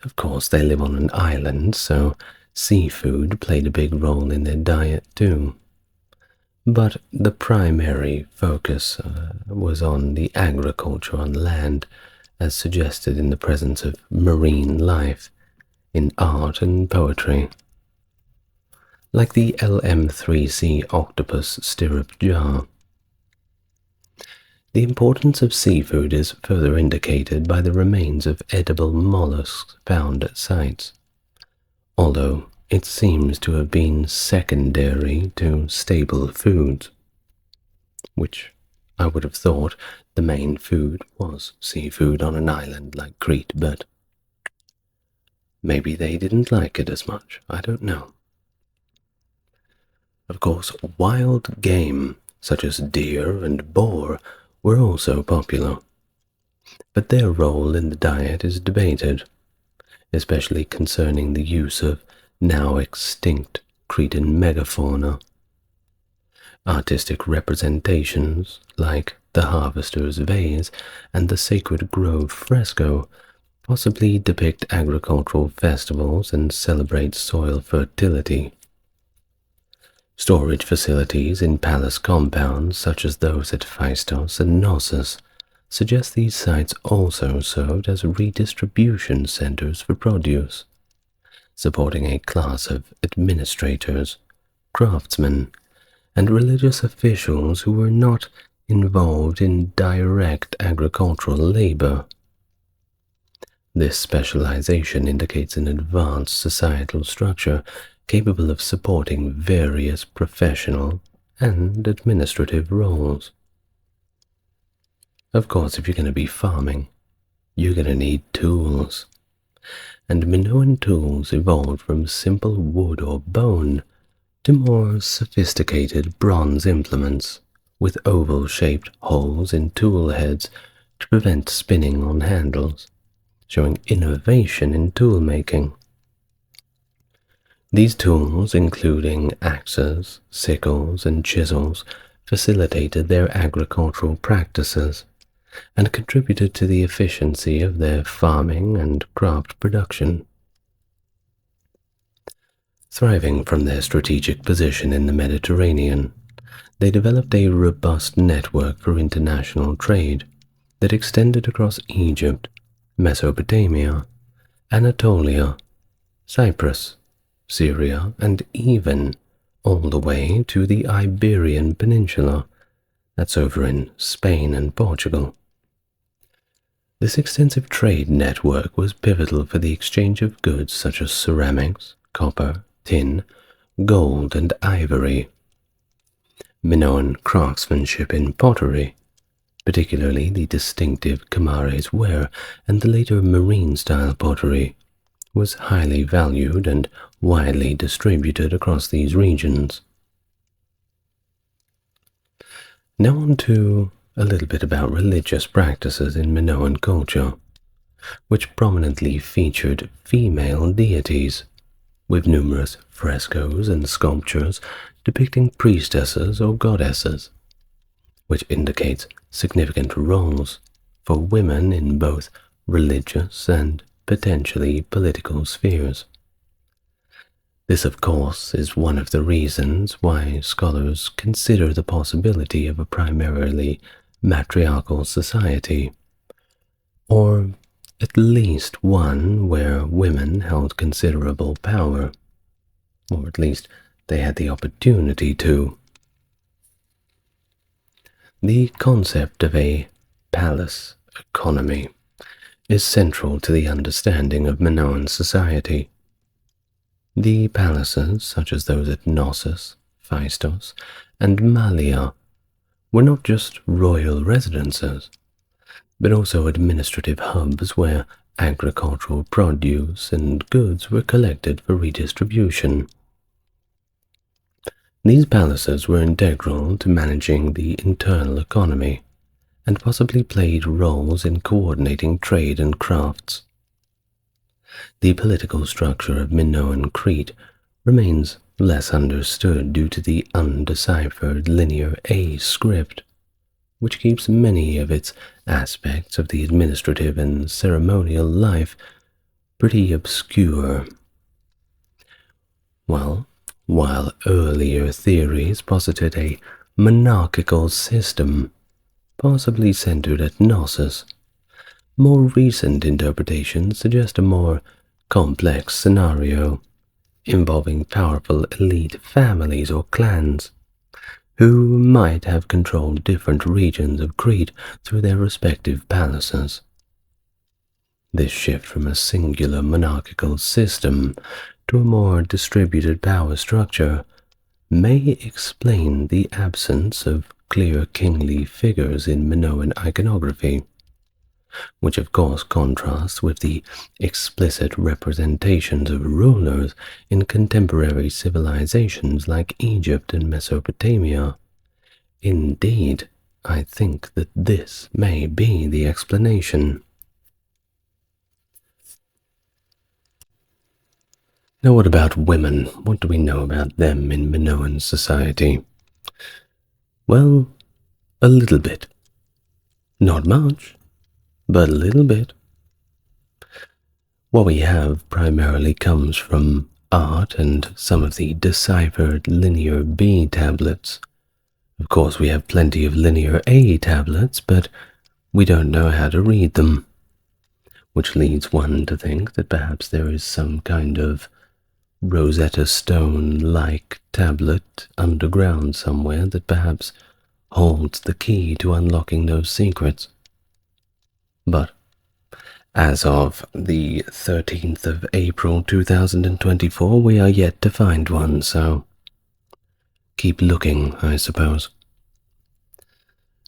Of course, they live on an island, so seafood played a big role in their diet too. But the primary focus was on the agriculture on land, as suggested in the presence of marine life, in art and poetry. Like the LM3C octopus stirrup jar. The importance of seafood is further indicated by the remains of edible mollusks found at sites, although it seems to have been secondary to staple foods, which I would have thought the main food was seafood on an island like Crete, but maybe they didn't like it as much, I don't know. Of course, wild game, such as deer and boar, were also popular, but their role in the diet is debated, especially concerning the use of now extinct Cretan megafauna. Artistic representations, like the Harvester's Vase and the Sacred Grove fresco, possibly depict agricultural festivals and celebrate soil fertility. Storage facilities in palace compounds, such as those at Phaistos and Knossos, suggest these sites also served as redistribution centers for produce, supporting a class of administrators, craftsmen, and religious officials who were not involved in direct agricultural labor. This specialization indicates an advanced societal structure capable of supporting various professional and administrative roles. Of course, if you're going to be farming, you're going to need tools. And Minoan tools evolved from simple wood or bone to more sophisticated bronze implements with oval-shaped holes in tool heads to prevent spinning on handles, showing innovation in tool making. These tools, including axes, sickles, and chisels, facilitated their agricultural practices and contributed to the efficiency of their farming and craft production. Thriving from their strategic position in the Mediterranean, they developed a robust network for international trade that extended across Egypt, Mesopotamia, Anatolia, Cyprus, Syria, and even all the way to the Iberian Peninsula, that's over in Spain and Portugal. This extensive trade network was pivotal for the exchange of goods such as ceramics, copper, tin, gold, and ivory. Minoan craftsmanship in pottery, particularly the distinctive Kamares ware and the later marine-style pottery, was highly valued and widely distributed across these regions. Now on to a little bit about religious practices in Minoan culture, which prominently featured female deities, with numerous frescoes and sculptures depicting priestesses or goddesses, which indicates significant roles for women in both religious and potentially political spheres. This, of course, is one of the reasons why scholars consider the possibility of a primarily matriarchal society, or at least one where women held considerable power, or at least they had the opportunity to. The concept of a palace economy is central to the understanding of Minoan society. The palaces, such as those at Knossos, Phaistos, and Mallia, were not just royal residences. but also administrative hubs where agricultural produce and goods were collected for redistribution. These palaces were integral to managing the internal economy and possibly played roles in coordinating trade and crafts. The political structure of Minoan Crete remains less understood due to the undeciphered linear A script, which keeps many of its aspects of the administrative and ceremonial life pretty obscure. While earlier theories posited a monarchical system, possibly centered at Knossos, more recent interpretations suggest a more complex scenario involving powerful elite families or clans who might have controlled different regions of Crete through their respective palaces. This shift from a singular monarchical system to a more distributed power structure may explain the absence of clear kingly figures in Minoan iconography, which of course contrasts with the explicit representations of rulers in contemporary civilizations like Egypt and Mesopotamia. Indeed, I think that this may be the explanation. Now what about women? What do we know about them in Minoan society? Well, a little bit. Not much, but a little bit. What we have primarily comes from art and some of the deciphered linear B tablets. Of course, we have plenty of linear A tablets, but we don't know how to read them, which leads one to think that perhaps there is some kind of Rosetta Stone-like tablet underground somewhere that perhaps holds the key to unlocking those secrets. But as of the 13th of April 2024, we are yet to find one, so keep looking, I suppose.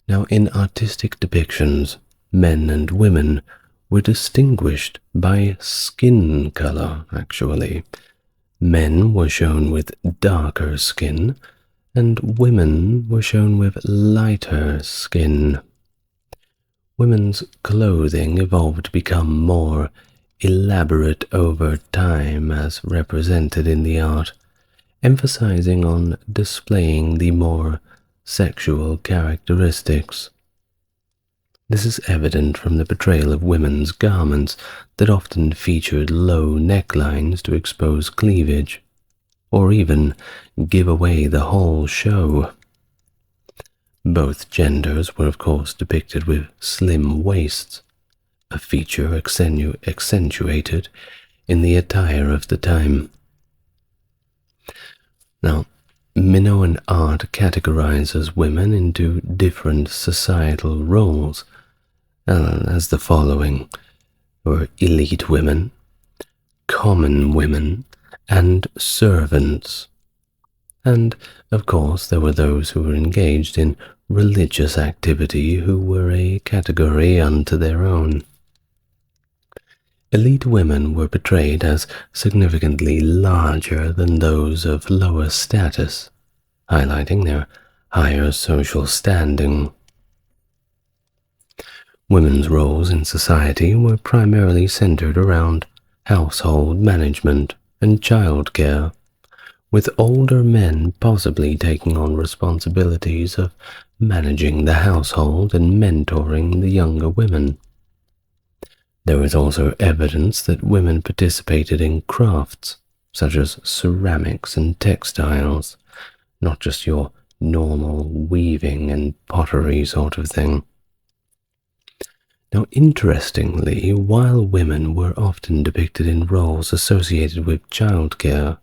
Now, in artistic depictions, men and women were distinguished by skin color, actually. Men were shown with darker skin, and women were shown with lighter skin. Women's clothing evolved to become more elaborate over time as represented in the art, emphasizing on displaying the more sexual characteristics. This is evident from the portrayal of women's garments that often featured low necklines to expose cleavage, or even give away the whole show. Both genders were of course depicted with slim waists, a feature accentuated in the attire of the time. Now, Minoan art categorizes women into different societal roles, as the following were elite women, common women, and servants. And, of course, there were those who were engaged in religious activity who were a category unto their own. Elite women were portrayed as significantly larger than those of lower status, highlighting their higher social standing. Women's roles in society were primarily centered around household management and childcare, with older men possibly taking on responsibilities of managing the household and mentoring the younger women. There is also evidence that women participated in crafts, such as ceramics and textiles, not just your normal weaving and pottery sort of thing. Now, interestingly, while women were often depicted in roles associated with childcare,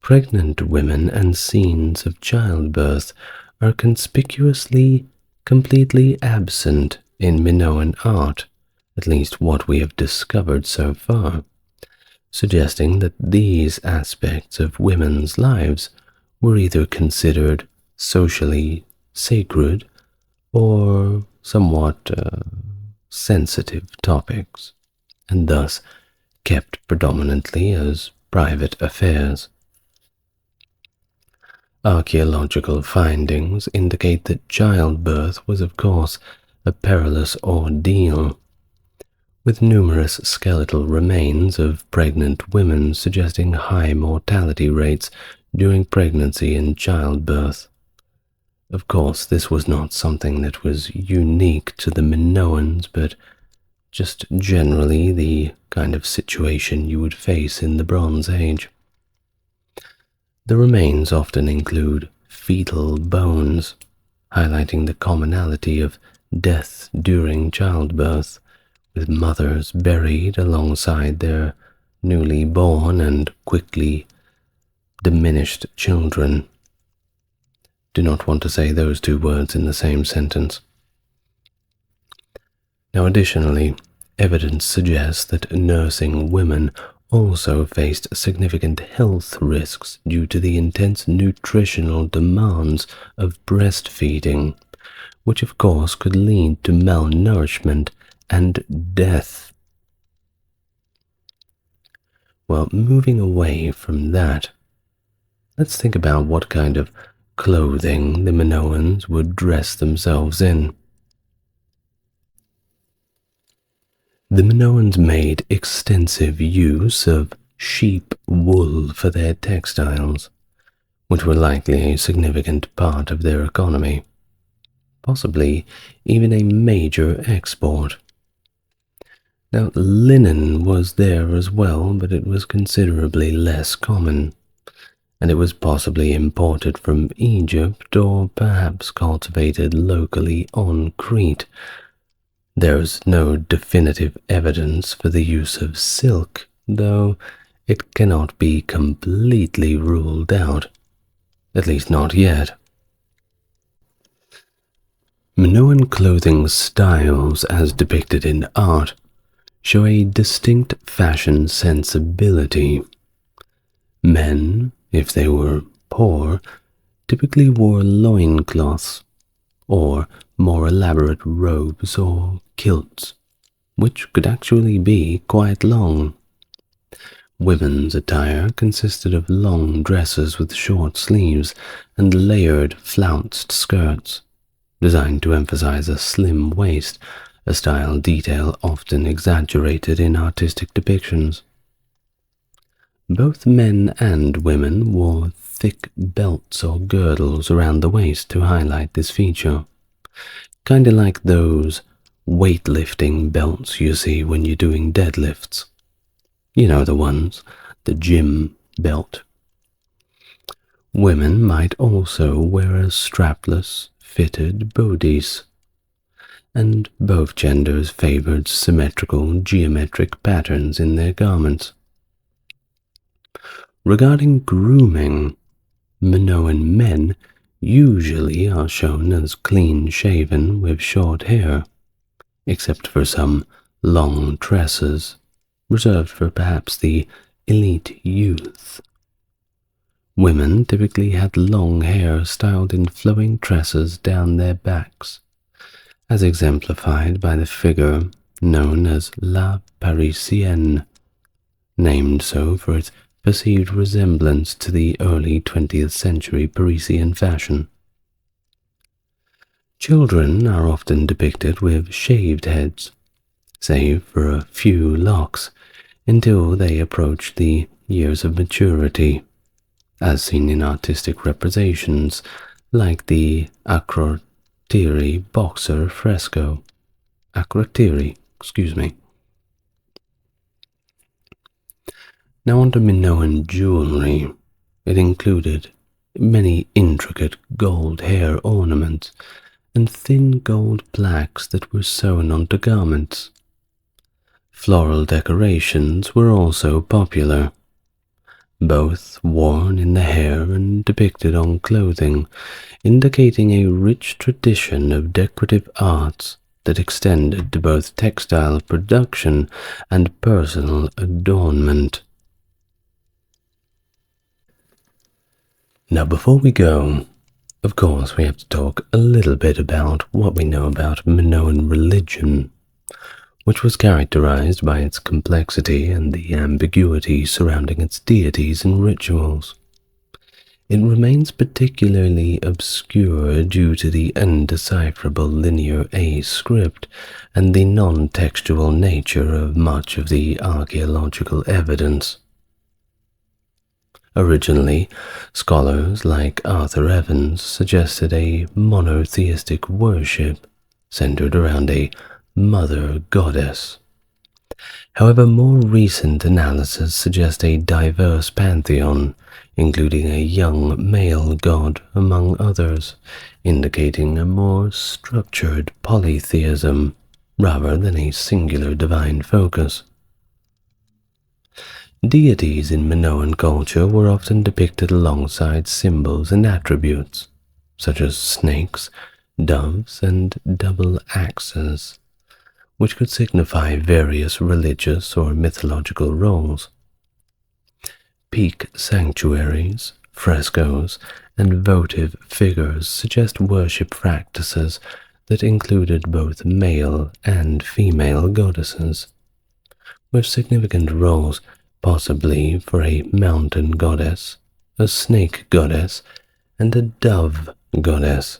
pregnant women and scenes of childbirth are conspicuously completely absent in Minoan art, at least what we have discovered so far, suggesting that these aspects of women's lives were either considered socially sacred or somewhat sensitive topics, and thus kept predominantly as private affairs. Archaeological findings indicate that childbirth was, of course, a perilous ordeal, with numerous skeletal remains of pregnant women suggesting high mortality rates during pregnancy and childbirth. Of course, this was not something that was unique to the Minoans, but just generally the kind of situation you would face in the Bronze Age. The remains often include fetal bones, highlighting the commonality of death during childbirth, with mothers buried alongside their newly born and quickly diminished children. Do not want to say those two words in the same sentence. Now, additionally, evidence suggests that nursing women also faced significant health risks due to the intense nutritional demands of breastfeeding, which of course could lead to malnourishment and death. Well, moving away from that, let's think about what kind of clothing the Minoans would dress themselves in. The Minoans made extensive use of sheep wool for their textiles, which were likely a significant part of their economy, possibly even a major export. Now, linen was there as well, but it was considerably less common, and it was possibly imported from Egypt or perhaps cultivated locally on Crete. There's no definitive evidence for the use of silk, though it cannot be completely ruled out, at least not yet. Minoan clothing styles, as depicted in art, show a distinct fashion sensibility. Men, if they were poor, typically wore loincloths, or more elaborate robes or kilts, which could actually be quite long. Women's attire consisted of long dresses with short sleeves and layered flounced skirts, designed to emphasize a slim waist, a style detail often exaggerated in artistic depictions. Both men and women wore thick belts or girdles around the waist to highlight this feature, kinda like those weightlifting belts you see when you're doing deadlifts. You know the ones, the gym belt. Women might also wear a strapless, fitted bodice, and both genders favored symmetrical geometric patterns in their garments. Regarding grooming, Minoan men usually are shown as clean-shaven with short hair, except for some long tresses, reserved for perhaps the elite youth. Women typically had long hair styled in flowing tresses down their backs, as exemplified by the figure known as La Parisienne, named so for its perceived resemblance to the early 20th century Parisian fashion. Children are often depicted with shaved heads, save for a few locks, until they approach the years of maturity, as seen in artistic representations like the Acrotiri boxer fresco. Now onto Minoan jewelry. It included many intricate gold hair ornaments and thin gold plaques that were sewn onto garments. Floral decorations were also popular, both worn in the hair and depicted on clothing, indicating a rich tradition of decorative arts that extended to both textile production and personal adornment. Now, before we go, of course, we have to talk a little bit about what we know about Minoan religion, which was characterized by its complexity and the ambiguity surrounding its deities and rituals. It remains particularly obscure due to the undecipherable Linear A script and the non-textual nature of much of the archaeological evidence. Originally, scholars like Arthur Evans suggested a monotheistic worship centered around a mother goddess. However, more recent analysis suggests a diverse pantheon, including a young male god, among others, indicating a more structured polytheism rather than a singular divine focus. Deities in Minoan culture were often depicted alongside symbols and attributes, such as snakes, doves, and double axes, which could signify various religious or mythological roles. Peak sanctuaries, frescoes, and votive figures suggest worship practices that included both male and female goddesses, with significant roles possibly for a mountain goddess, a snake goddess, and a dove goddess.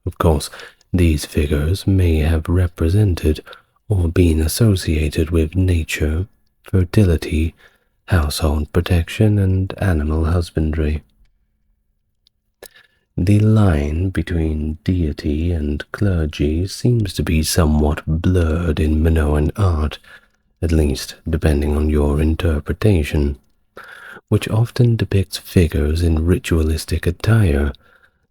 Of course, these figures may have represented or been associated with nature, fertility, household protection, and animal husbandry. The line between deity and clergy seems to be somewhat blurred in Minoan art, at least depending on your interpretation, which often depicts figures in ritualistic attire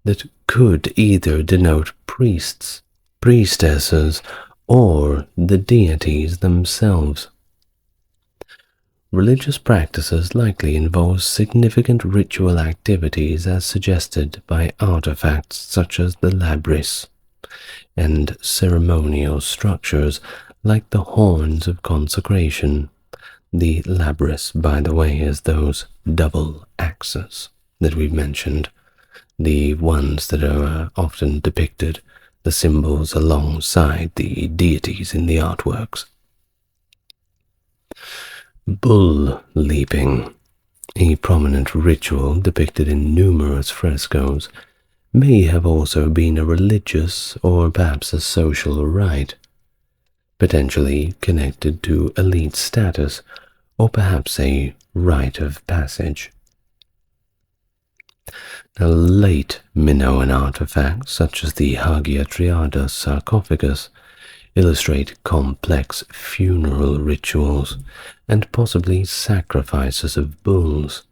that could either denote priests, priestesses, or the deities themselves. Religious practices likely involve significant ritual activities as suggested by artifacts such as the labrys, and ceremonial structures like the horns of consecration. The labrys, by the way, is those double axes that we've mentioned, the ones that are often depicted, the symbols alongside the deities in the artworks. Bull leaping, a prominent ritual depicted in numerous frescoes, may have also been a religious or perhaps a social rite, potentially connected to elite status or perhaps a rite of passage. Now, late Minoan artifacts, such as the Hagia Triada sarcophagus, illustrate complex funeral rituals and possibly sacrifices of bulls,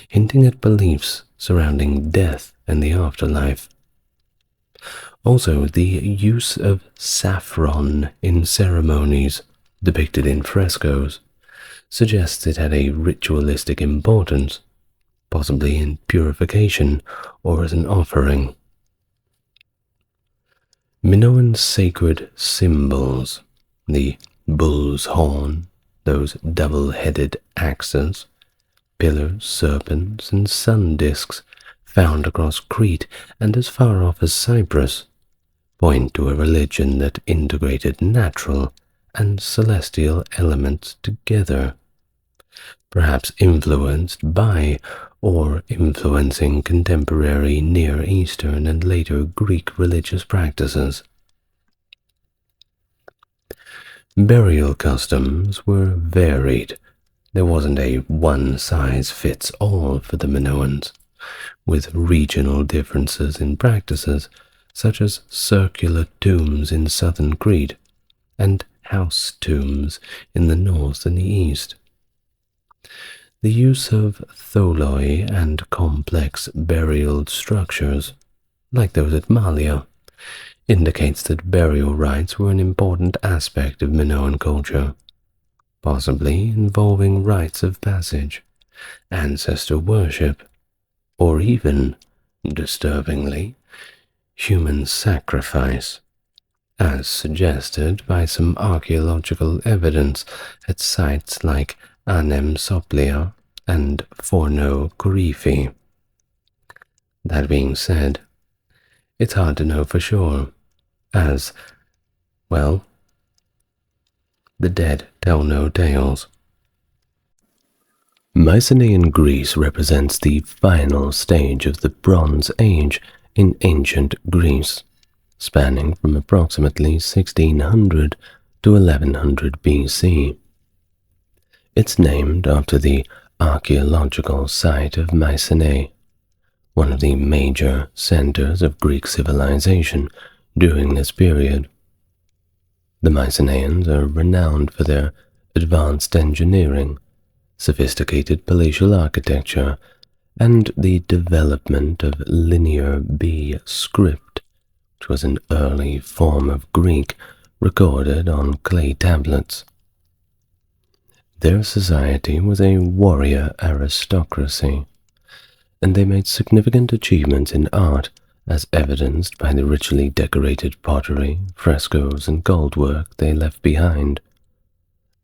hinting at beliefs surrounding death and the afterlife. Also, the use of saffron in ceremonies depicted in frescoes suggests it had a ritualistic importance, possibly in purification or as an offering. Minoan sacred symbols, the bull's horn, those double-headed axes, pillars, serpents, and sun discs found across Crete and as far off as Cyprus, point to a religion that integrated natural and celestial elements together, perhaps influenced by or influencing contemporary Near Eastern and later Greek religious practices. Burial customs were varied. There wasn't a one-size-fits-all for the Minoans, with regional differences in practices such as circular tombs in southern Crete and house tombs in the north and the east. The use of tholoi and complex burial structures, like those at Malia, indicates that burial rites were an important aspect of Minoan culture, possibly involving rites of passage, ancestor worship, or even, disturbingly, human sacrifice, as suggested by some archaeological evidence at sites like Anem Soplia and Forno Corifi. That being said, it's hard to know for sure, as, Well, the dead tell no tales. Mycenaean Greece represents the final stage of the Bronze Age in ancient Greece, spanning from approximately 1600 to 1100 BC. It's named after the archaeological site of Mycenae, one of the major centers of Greek civilization during this period. The Mycenaeans are renowned for their advanced engineering, sophisticated palatial architecture, and the development of linear B script, which was an early form of Greek recorded on clay tablets. Their society was a warrior aristocracy, and they made significant achievements in art, as evidenced by the richly decorated pottery, frescoes, and gold work they left behind.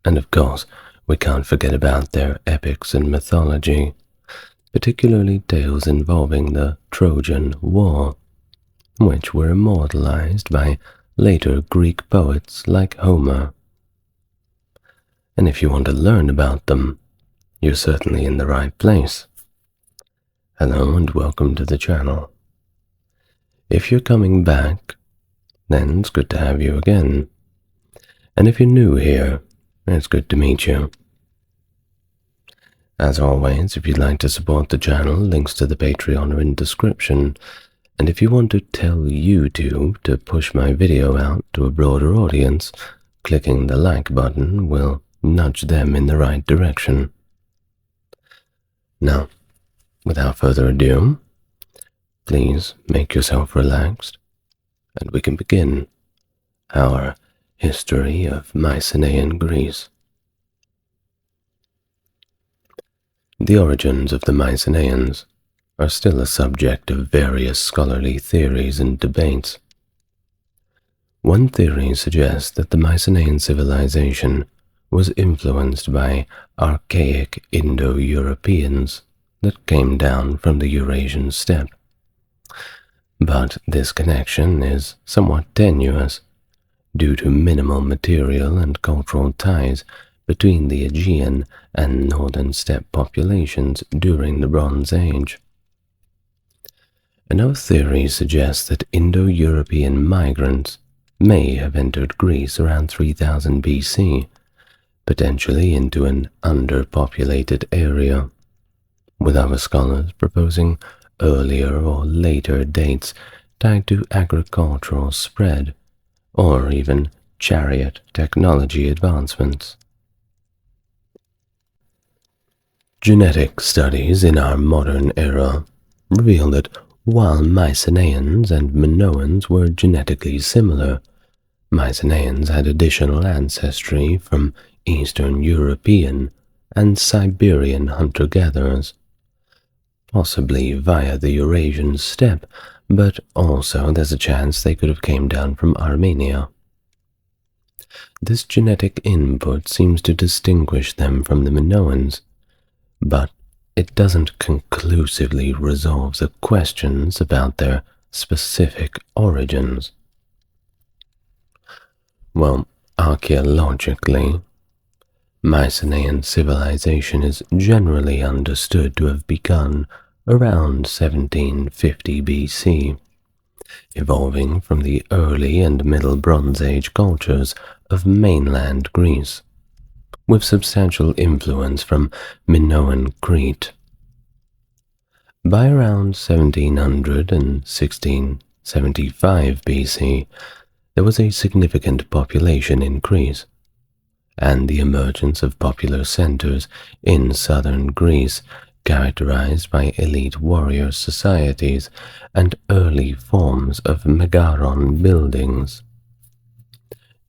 And of course, we can't forget about their epics and mythology, particularly tales involving the Trojan War, which were immortalized by later Greek poets like Homer. And if you want to learn about them, you're certainly in the right place. Hello and welcome to the channel. If you're coming back, then it's good to have you again. And if you're new here, it's good to meet you. As always, if you'd like to support the channel, links to the Patreon are in description. And if you want to tell YouTube to push my video out to a broader audience, clicking the like button will nudge them in the right direction. Now, without further ado, please make yourself relaxed, and we can begin our history of Mycenaean Greece. The origins of the Mycenaeans are still a subject of various scholarly theories and debates. One theory suggests that the Mycenaean civilization was influenced by archaic Indo-Europeans that came down from the Eurasian steppe. But this connection is somewhat tenuous due to minimal material and cultural ties between the Aegean and northern steppe populations during the Bronze Age. Another theory suggests that Indo-European migrants may have entered Greece around 3000 BC, potentially into an underpopulated area, with other scholars proposing earlier or later dates tied to agricultural spread or even chariot technology advancements. Genetic studies in our modern era reveal that while Mycenaeans and Minoans were genetically similar, Mycenaeans had additional ancestry from Eastern European and Siberian hunter-gatherers, possibly via the Eurasian steppe, but also there's a chance they could have came down from Armenia. This genetic input seems to distinguish them from the Minoans, but it doesn't conclusively resolve the questions about their specific origins. Well, archaeologically, Mycenaean civilization is generally understood to have begun around 1750 BC, evolving from the early and middle Bronze Age cultures of mainland Greece, with substantial influence from Minoan Crete. By around 1700 and 1675 BC, there was a significant population increase, and the emergence of popular centers in southern Greece characterized by elite warrior societies and early forms of megaron buildings.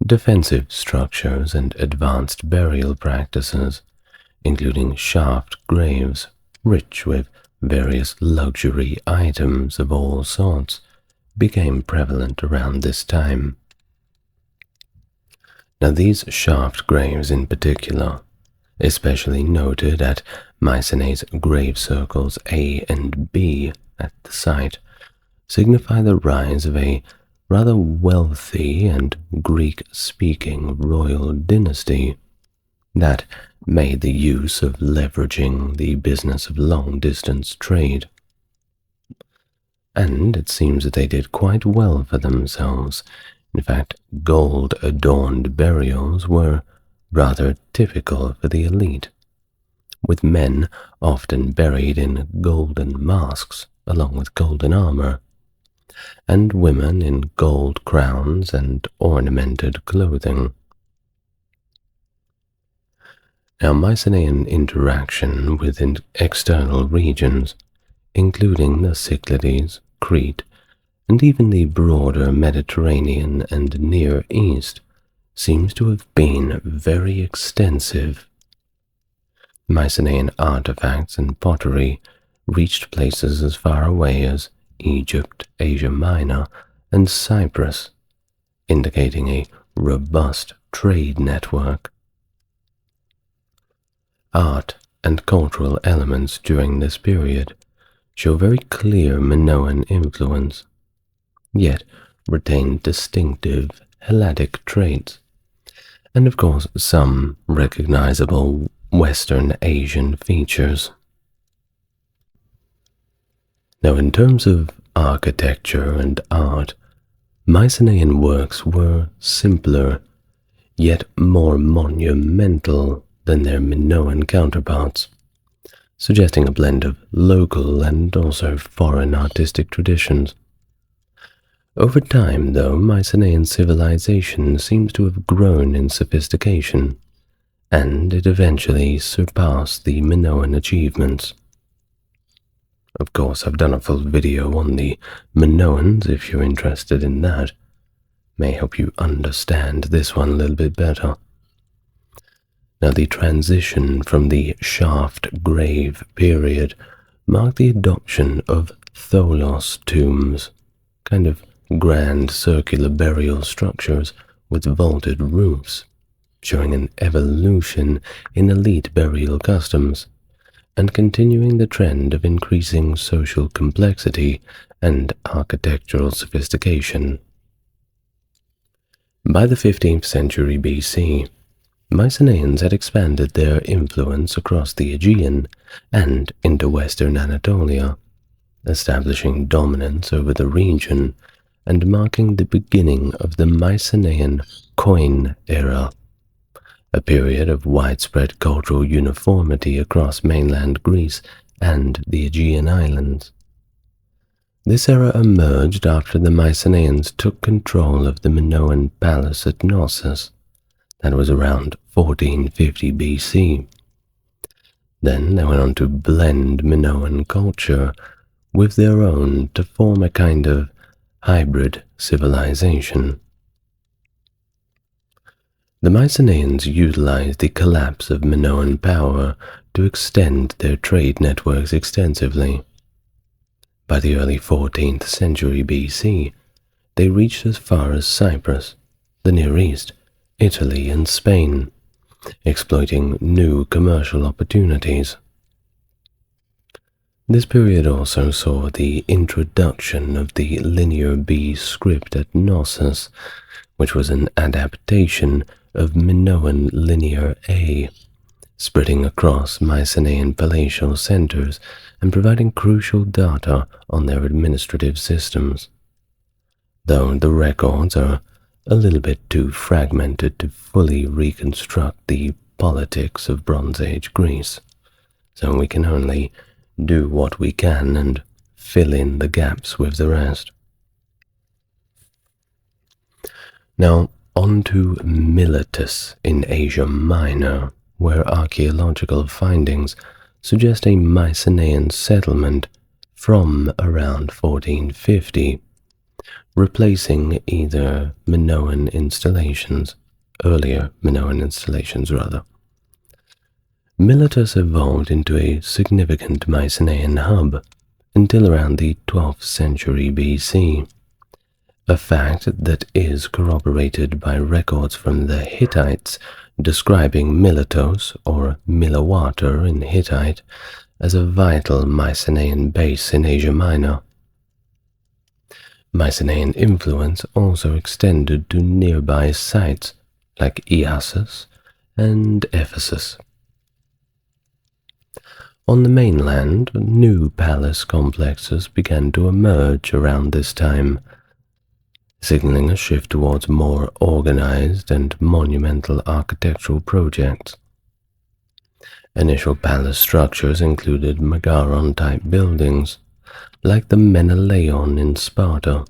Defensive structures and advanced burial practices, including shaft graves rich with various luxury items of all sorts, became prevalent around this time. Now these shaft graves in particular, especially noted at Mycenae's grave circles A and B at the site, signify the rise of a rather wealthy and Greek-speaking royal dynasty that made the use of leveraging the business of long-distance trade. And it seems that they did quite well for themselves. In fact, gold-adorned burials were rather typical for the elite, with men often buried in golden masks along with golden armor, and women in gold crowns and ornamented clothing. Now, Mycenaean interaction with external regions, including the Cyclades, Crete, and even the broader Mediterranean and Near East, seems to have been very extensive. Mycenaean artifacts and pottery reached places as far away as Egypt, Asia Minor, and Cyprus, indicating a robust trade network. Art and cultural elements during this period show very clear Minoan influence, yet retain distinctive Helletic traits, and of course some recognizable Western Asian features. Now, in terms of architecture and art, Mycenaean works were simpler, yet more monumental than their Minoan counterparts, suggesting a blend of local and also foreign artistic traditions. Over time, though, Mycenaean civilization seems to have grown in sophistication, and it eventually surpassed the Minoan achievements. Of course, I've done a full video on the Minoans if you're interested in that. May help you understand this one a little bit better. Now, the transition from the shaft grave period marked the adoption of tholos tombs, kind of grand circular burial structures with vaulted roofs, showing an evolution in elite burial customs, and continuing the trend of increasing social complexity and architectural sophistication. By the 15th century BC, Mycenaeans had expanded their influence across the Aegean and into western Anatolia, establishing dominance over the region and marking the beginning of the Mycenaean Koine era, a period of widespread cultural uniformity across mainland Greece and the Aegean islands. This era emerged after the Mycenaeans took control of the Minoan palace at Knossos. That was around 1450 BC. Then they went on to blend Minoan culture with their own to form a kind of hybrid civilization. The Mycenaeans utilized the collapse of Minoan power to extend their trade networks extensively. By the early 14th century BC, they reached as far as Cyprus, the Near East, Italy, and Spain, exploiting new commercial opportunities. This period also saw the introduction of the Linear B script at Knossos, which was an adaptation of Minoan Linear A, spreading across Mycenaean palatial centers and providing crucial data on their administrative systems. Though the records are a little bit too fragmented to fully reconstruct the politics of Bronze Age Greece, so we can only do what we can and fill in the gaps with the rest. Now, on to Miletus in Asia Minor, where archaeological findings suggest a Mycenaean settlement from around 1450, replacing either Minoan installations, earlier Minoan installations rather. Miletus evolved into a significant Mycenaean hub until around the 12th century BC, a fact that is corroborated by records from the Hittites describing Miletos, or Milawater in Hittite, as a vital Mycenaean base in Asia Minor. Mycenaean influence also extended to nearby sites like Iasus and Ephesus. On the mainland, new palace complexes began to emerge around this time, signaling a shift towards more organized and monumental architectural projects. Initial palace structures included Megaron-type buildings, like the Menelaon in Sparta.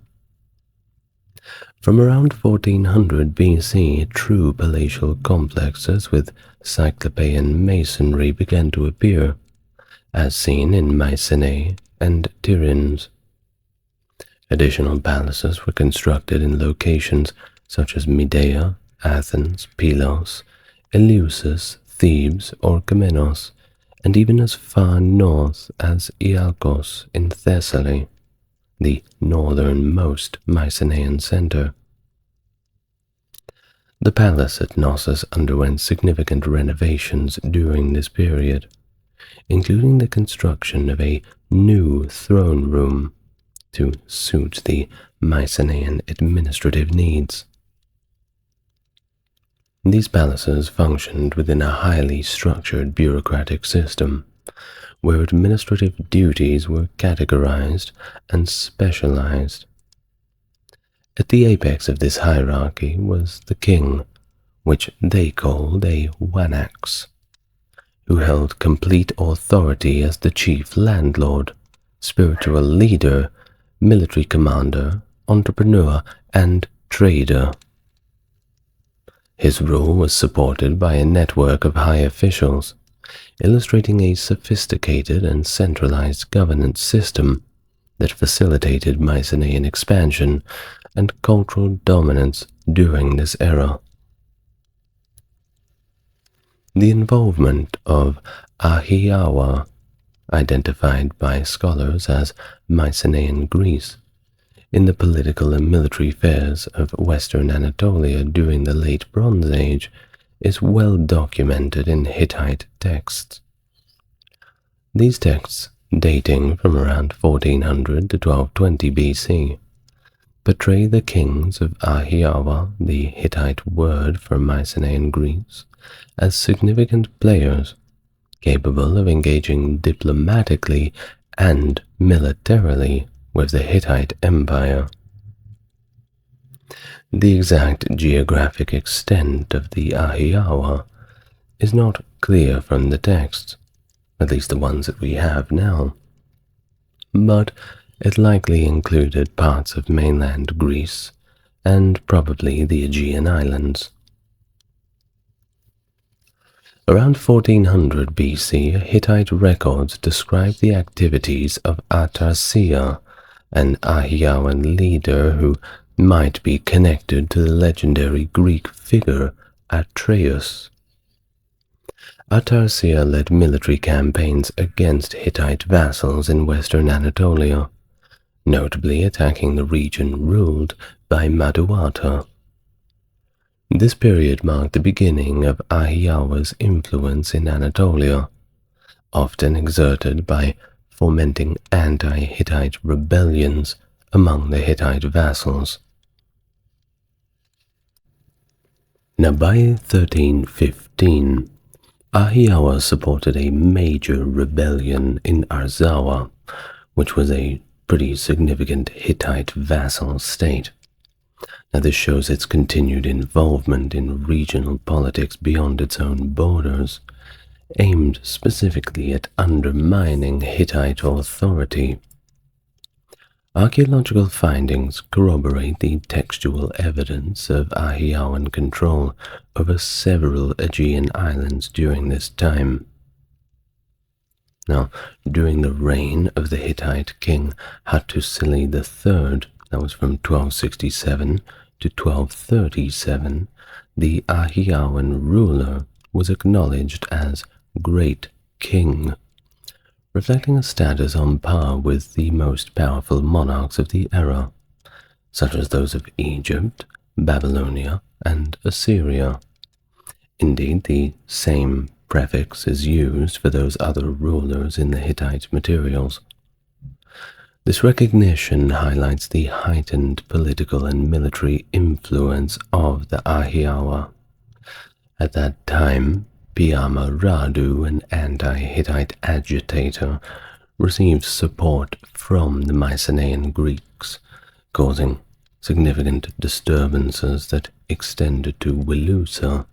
From around 1400 BC, true palatial complexes with Cyclopean masonry began to appear, as seen in Mycenae and Tiryns. Additional palaces were constructed in locations such as Medea, Athens, Pylos, Eleusis, Thebes, or Kamenos, and even as far north as Iolkos in Thessaly, the northernmost Mycenaean center. The palace at Knossos underwent significant renovations during this period, including the construction of a new throne room to suit the Mycenaean administrative needs. These palaces functioned within a highly structured bureaucratic system, where administrative duties were categorized and specialized. At the apex of this hierarchy was the king, which they called a wanax, who held complete authority as the chief landlord, spiritual leader, military commander, entrepreneur, and trader. His rule was supported by a network of high officials, illustrating a sophisticated and centralized governance system that facilitated Mycenaean expansion and cultural dominance during this era. The involvement of Ahiawa, identified by scholars as Mycenaean Greece, in the political and military affairs of Western Anatolia during the Late Bronze Age, is well documented in Hittite texts. These texts, dating from around 1400 to 1220 BC, portray the kings of Ahiawa, the Hittite word for Mycenaean Greece, as significant players capable of engaging diplomatically and militarily with the Hittite Empire. The exact geographic extent of the Ahiawa is not clear from the texts, at least the ones that we have now, but it likely included parts of mainland Greece and probably the Aegean Islands. Around 1400 BC, Hittite records describe the activities of Atarsia, an Ahiawan leader who might be connected to the legendary Greek figure Atreus. Atarsia led military campaigns against Hittite vassals in western Anatolia, notably attacking the region ruled by Maduata. This period marked the beginning of Ahiawa's influence in Anatolia, often exerted by fomenting anti-Hittite rebellions among the Hittite vassals. Now by 1315, Ahiawa supported a major rebellion in Arzawa, which was a pretty significant Hittite vassal state. Now this shows its continued involvement in regional politics beyond its own borders, aimed specifically at undermining Hittite authority. Archaeological findings corroborate the textual evidence of Ahiawan control over several Aegean islands during this time. Now, during the reign of the Hittite king Hattusili III, that was from 1267 to 1237, the Ahiawan ruler was acknowledged as Great King, reflecting a status on par with the most powerful monarchs of the era, such as those of Egypt, Babylonia, and Assyria. Indeed, the same prefix is used for those other rulers in the Hittite materials. This recognition highlights the heightened political and military influence of the Ahiawa. At that time, Biama Radu, an anti-Hittite agitator, received support from the Mycenaean Greeks, causing significant disturbances that extended to Wilusa,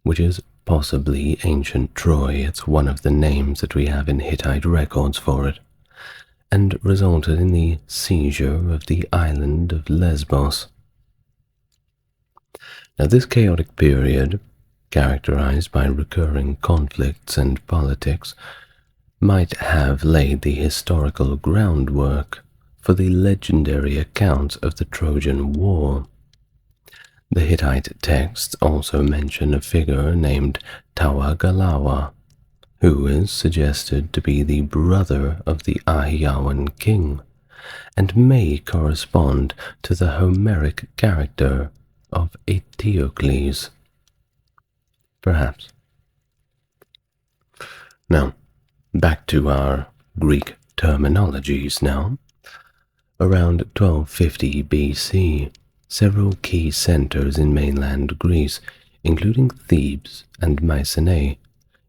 which is possibly ancient Troy. It's one of the names that we have in Hittite records for it, and resulted in the seizure of the island of Lesbos. Now, this chaotic period, characterized by recurring conflicts and politics, might have laid the historical groundwork for the legendary accounts of the Trojan War. The Hittite texts also mention a figure named Tawagalawa, who is suggested to be the brother of the Ahiawan king, and may correspond to the Homeric character of Eteocles. Perhaps. Now, back to our Greek terminologies now. Around 1250 BC, several key centers in mainland Greece, including Thebes and Mycenae,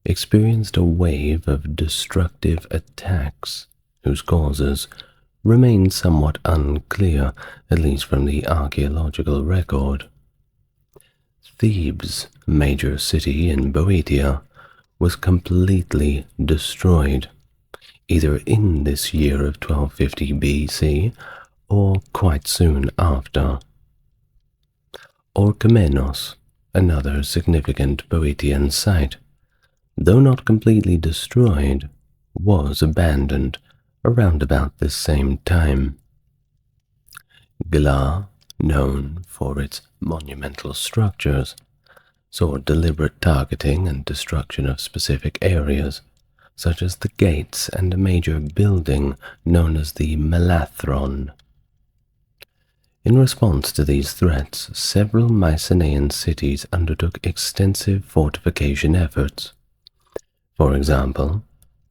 experienced a wave of destructive attacks whose causes remain somewhat unclear, at least from the archaeological record. Thebes, major city in Boeotia, was completely destroyed, either in this year of 1250 BC or quite soon after. Orchomenos, another significant Boeotian site, though not completely destroyed, was abandoned around about this same time. Gla, known for its monumental structures, saw deliberate targeting and destruction of specific areas, such as the gates and a major building known as the Melathron. In response to these threats, several Mycenaean cities undertook extensive fortification efforts. For example,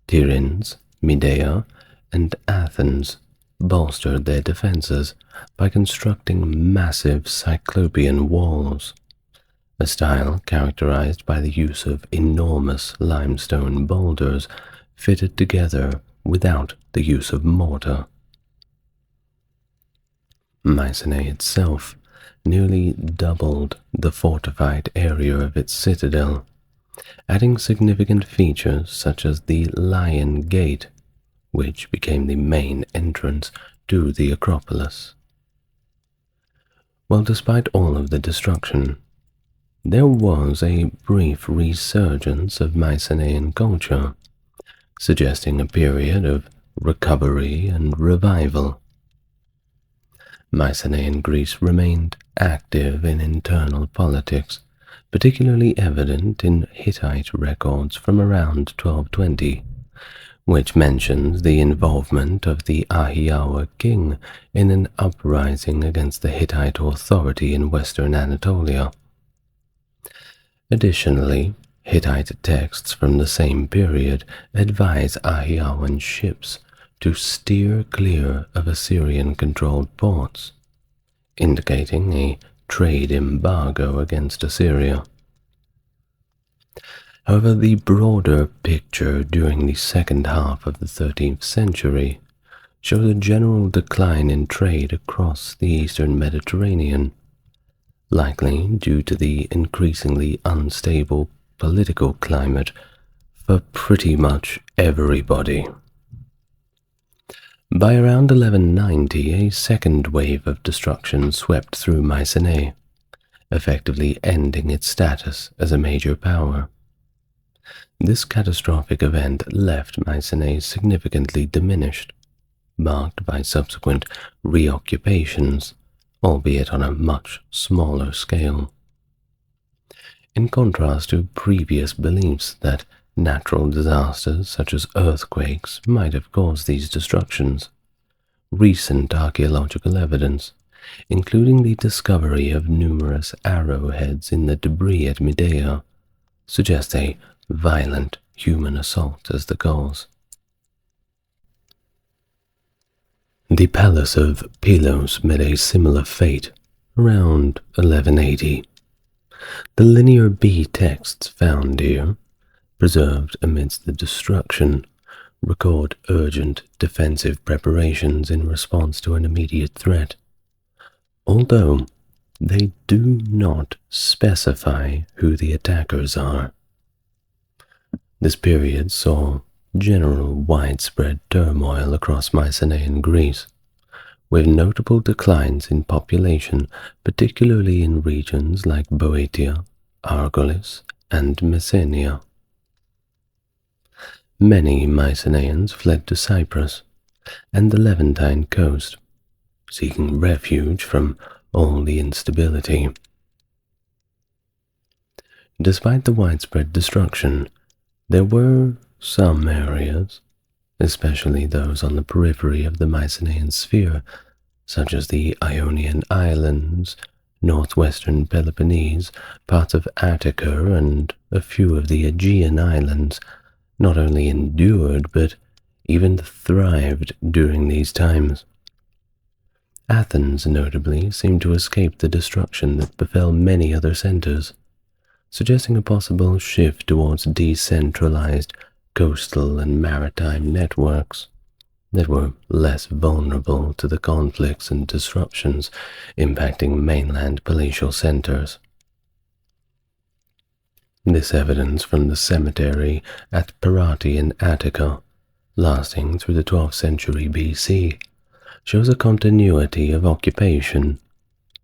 Tiryns, Medea, and Athens bolstered their defenses by constructing massive cyclopean walls, a style characterized by the use of enormous limestone boulders fitted together without the use of mortar. Mycenae itself nearly doubled the fortified area of its citadel, adding significant features such as the Lion Gate, which became the main entrance to the Acropolis. Well, despite all of the destruction, there was a brief resurgence of Mycenaean culture, suggesting a period of recovery and revival. Mycenaean Greece remained active in internal politics, particularly evident in Hittite records from around 1220, which mentions the involvement of the Ahiawa king in an uprising against the Hittite authority in western Anatolia. Additionally, Hittite texts from the same period advise Ahiawan ships to steer clear of Assyrian-controlled ports, indicating a trade embargo against Assyria. However, the broader picture during the second half of the 13th century shows a general decline in trade across the eastern Mediterranean, likely due to the increasingly unstable political climate for pretty much everybody. By around 1190, a second wave of destruction swept through Mycenae, effectively ending its status as a major power. This catastrophic event left Mycenae significantly diminished, marked by subsequent reoccupations, albeit on a much smaller scale. In contrast to previous beliefs that natural disasters such as earthquakes might have caused these destructions, recent archaeological evidence, including the discovery of numerous arrowheads in the debris at Medea, suggests a violent human assault as the cause. The palace of Pylos met a similar fate around 1180. The Linear B texts found here, preserved amidst the destruction, record urgent defensive preparations in response to an immediate threat, although they do not specify who the attackers are. This period saw general widespread turmoil across Mycenae and Greece, with notable declines in population, particularly in regions like Boeotia, Argolis, and Messenia. Many Mycenaeans fled to Cyprus and the Levantine coast, seeking refuge from all the instability. Despite the widespread destruction, there were some areas, especially those on the periphery of the Mycenaean sphere, such as the Ionian Islands, northwestern Peloponnese, parts of Attica, and a few of the Aegean Islands, not only endured but even thrived during these times. Athens, notably, seemed to escape the destruction that befell many other centers, suggesting a possible shift towards decentralized coastal and maritime networks that were less vulnerable to the conflicts and disruptions impacting mainland palatial centers. This evidence from the cemetery at Parati in Attica, lasting through the 12th century BC, shows a continuity of occupation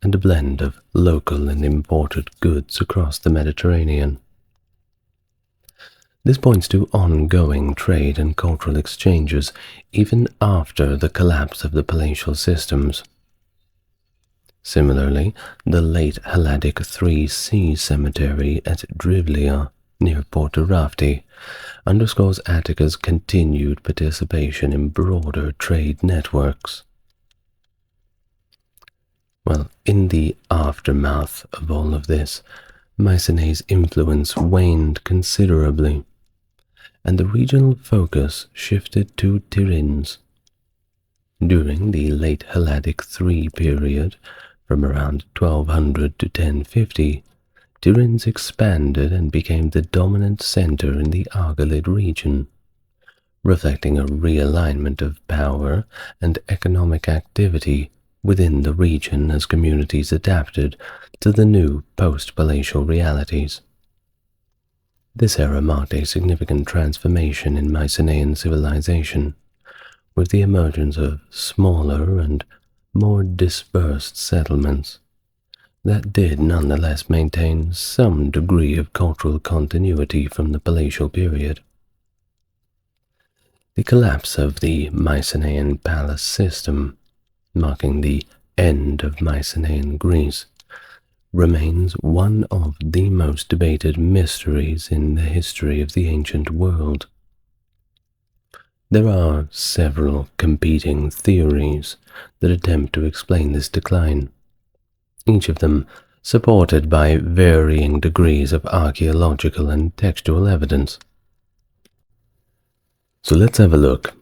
and a blend of local and imported goods across the Mediterranean. This points to ongoing trade and cultural exchanges even after the collapse of the palatial systems. Similarly, the late Helladic 3C cemetery at Drivlia, near Porta Rafti, underscores Attica's continued participation in broader trade networks. Well, in the aftermath of all of this, Mycenae's influence waned considerably, and the regional focus shifted to Tiryns. During the late Helladic III period, from around 1200 to 1050, Tiryns expanded and became the dominant center in the Argolid region, reflecting a realignment of power and economic activity within the region as communities adapted to the new post-palatial realities. This era marked a significant transformation in Mycenaean civilization, with the emergence of smaller and more dispersed settlements that did nonetheless maintain some degree of cultural continuity from the palatial period. The collapse of the Mycenaean palace system, marking the end of Mycenaean Greece, remains one of the most debated mysteries in the history of the ancient world. There are several competing theories that attempt to explain this decline, each of them supported by varying degrees of archaeological and textual evidence. So let's have a look.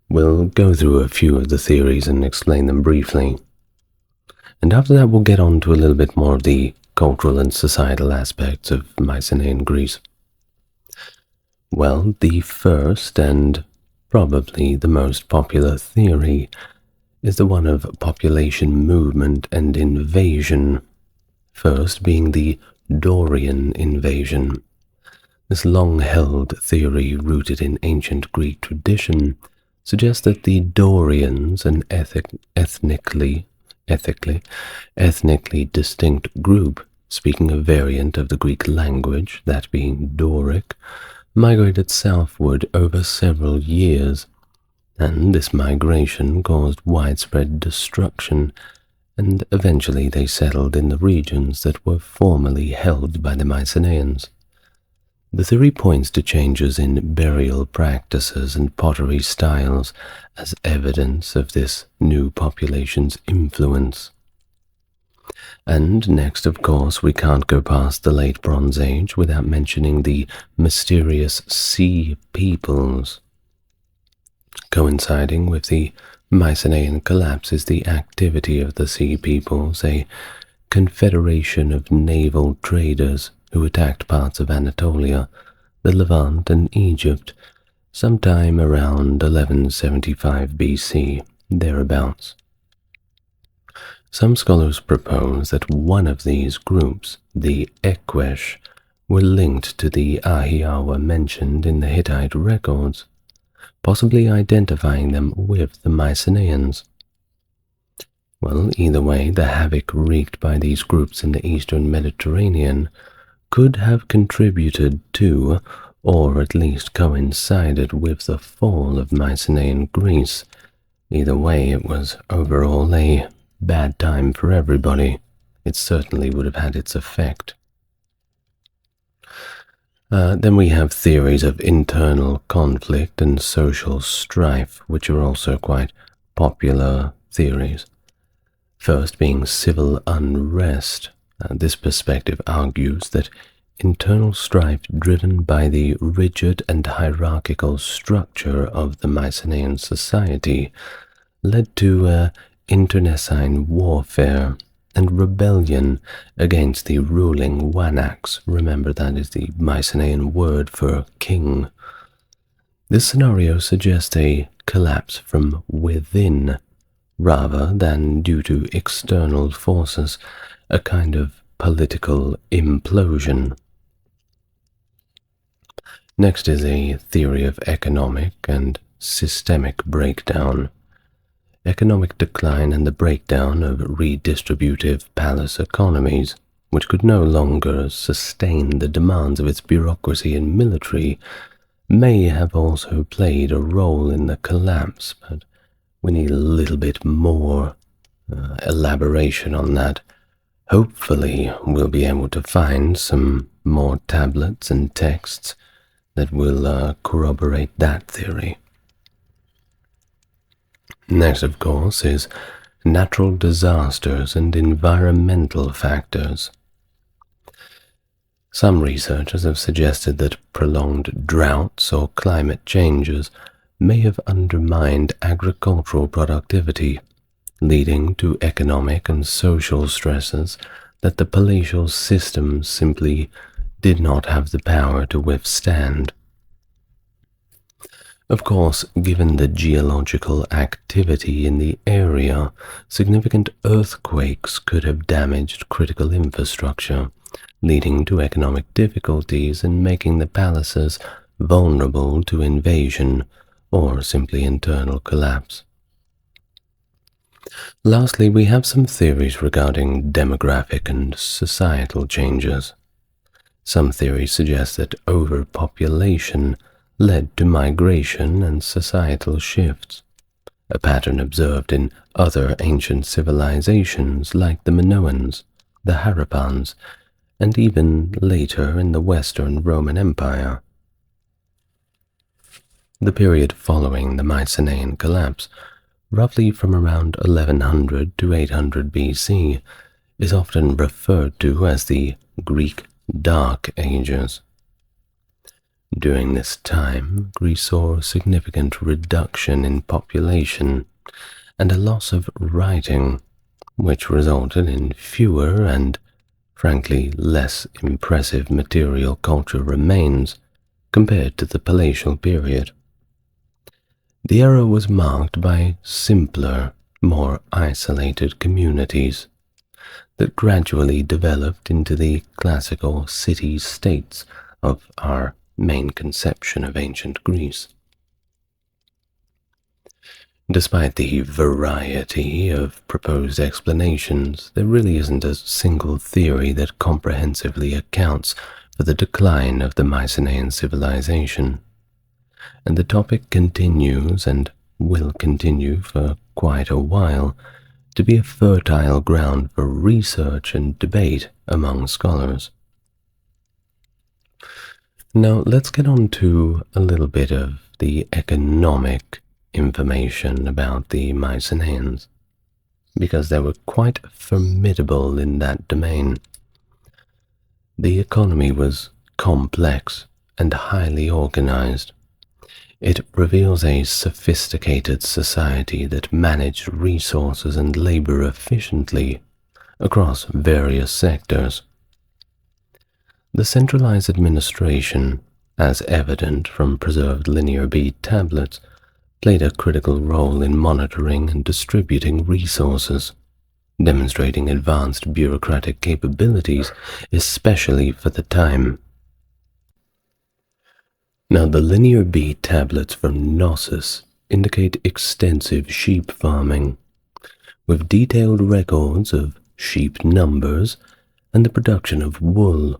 We'll go through a few of the theories and explain them briefly. And after that, we'll get on to a little bit more of the cultural and societal aspects of Mycenaean Greece. Well, the first and probably the most popular theory is the one of population movement and invasion, first being the Dorian invasion. This long-held theory, rooted in ancient Greek tradition, suggests that the Dorians, an ethnically distinct group, speaking a variant of the Greek language, that being Doric, migrated southward over several years, and this migration caused widespread destruction, and eventually they settled in the regions that were formerly held by the Mycenaeans. The theory points to changes in burial practices and pottery styles as evidence of this new population's influence. And next, of course, we can't go past the Late Bronze Age without mentioning the mysterious Sea Peoples. Coinciding with the Mycenaean collapse is the activity of the Sea Peoples, a confederation of naval traders who attacked parts of Anatolia, the Levant, and Egypt sometime around 1175 BC, thereabouts. Some scholars propose that one of these groups, the Ekwesh, were linked to the Ahiawa mentioned in the Hittite records, possibly identifying them with the Mycenaeans. Well, either way, the havoc wreaked by these groups in the eastern Mediterranean could have contributed to, or at least coincided with, the fall of Mycenaean Greece. Either way, it was overall a bad time for everybody. It certainly would have had its effect. Then we have theories of internal conflict and social strife, which are also quite popular theories. First being civil unrest. This perspective argues that internal strife driven by the rigid and hierarchical structure of the Mycenaean society led to internecine warfare and rebellion against the ruling Wanaks. Remember, that is the Mycenaean word for king. This scenario suggests a collapse from within rather than due to external forces, a kind of political implosion. Next is a theory of economic and systemic breakdown. Economic decline and the breakdown of redistributive palace economies, which could no longer sustain the demands of its bureaucracy and military, may have also played a role in the collapse, but we need a little bit more elaboration on that. Hopefully, we'll be able to find some more tablets and texts that will corroborate that theory. Next, of course, is natural disasters and environmental factors. Some researchers have suggested that prolonged droughts or climate changes may have undermined agricultural productivity, leading to economic and social stresses that the palatial systems simply did not have the power to withstand. Of course, given the geological activity in the area, significant earthquakes could have damaged critical infrastructure, leading to economic difficulties and making the palaces vulnerable to invasion or simply internal collapse. Lastly, we have some theories regarding demographic and societal changes. Some theories suggest that overpopulation led to migration and societal shifts, a pattern observed in other ancient civilizations like the Minoans, the Harappans, and even later in the Western Roman Empire. The period following the Mycenaean collapse, roughly from around 1100 to 800 BC, is often referred to as the Greek Dark Ages. During this time, Greece saw a significant reduction in population and a loss of writing, which resulted in fewer and, frankly, less impressive material culture remains compared to the palatial period. The era was marked by simpler, more isolated communities that gradually developed into the classical city-states of our main conception of ancient Greece. Despite the variety of proposed explanations, there really isn't a single theory that comprehensively accounts for the decline of the Mycenaean civilization, and the topic continues and will continue for quite a while to be a fertile ground for research and debate among scholars. Now let's get on to a little bit of the economic information about the Mycenaeans, because they were quite formidable in that domain. The economy was complex and highly organized. It reveals a sophisticated society that managed resources and labor efficiently across various sectors. The centralized administration, as evident from preserved linear bead tablets, played a critical role in monitoring and distributing resources, demonstrating advanced bureaucratic capabilities, especially for the time. Now, the linear bead tablets from Knossos indicate extensive sheep farming, with detailed records of sheep numbers and the production of wool.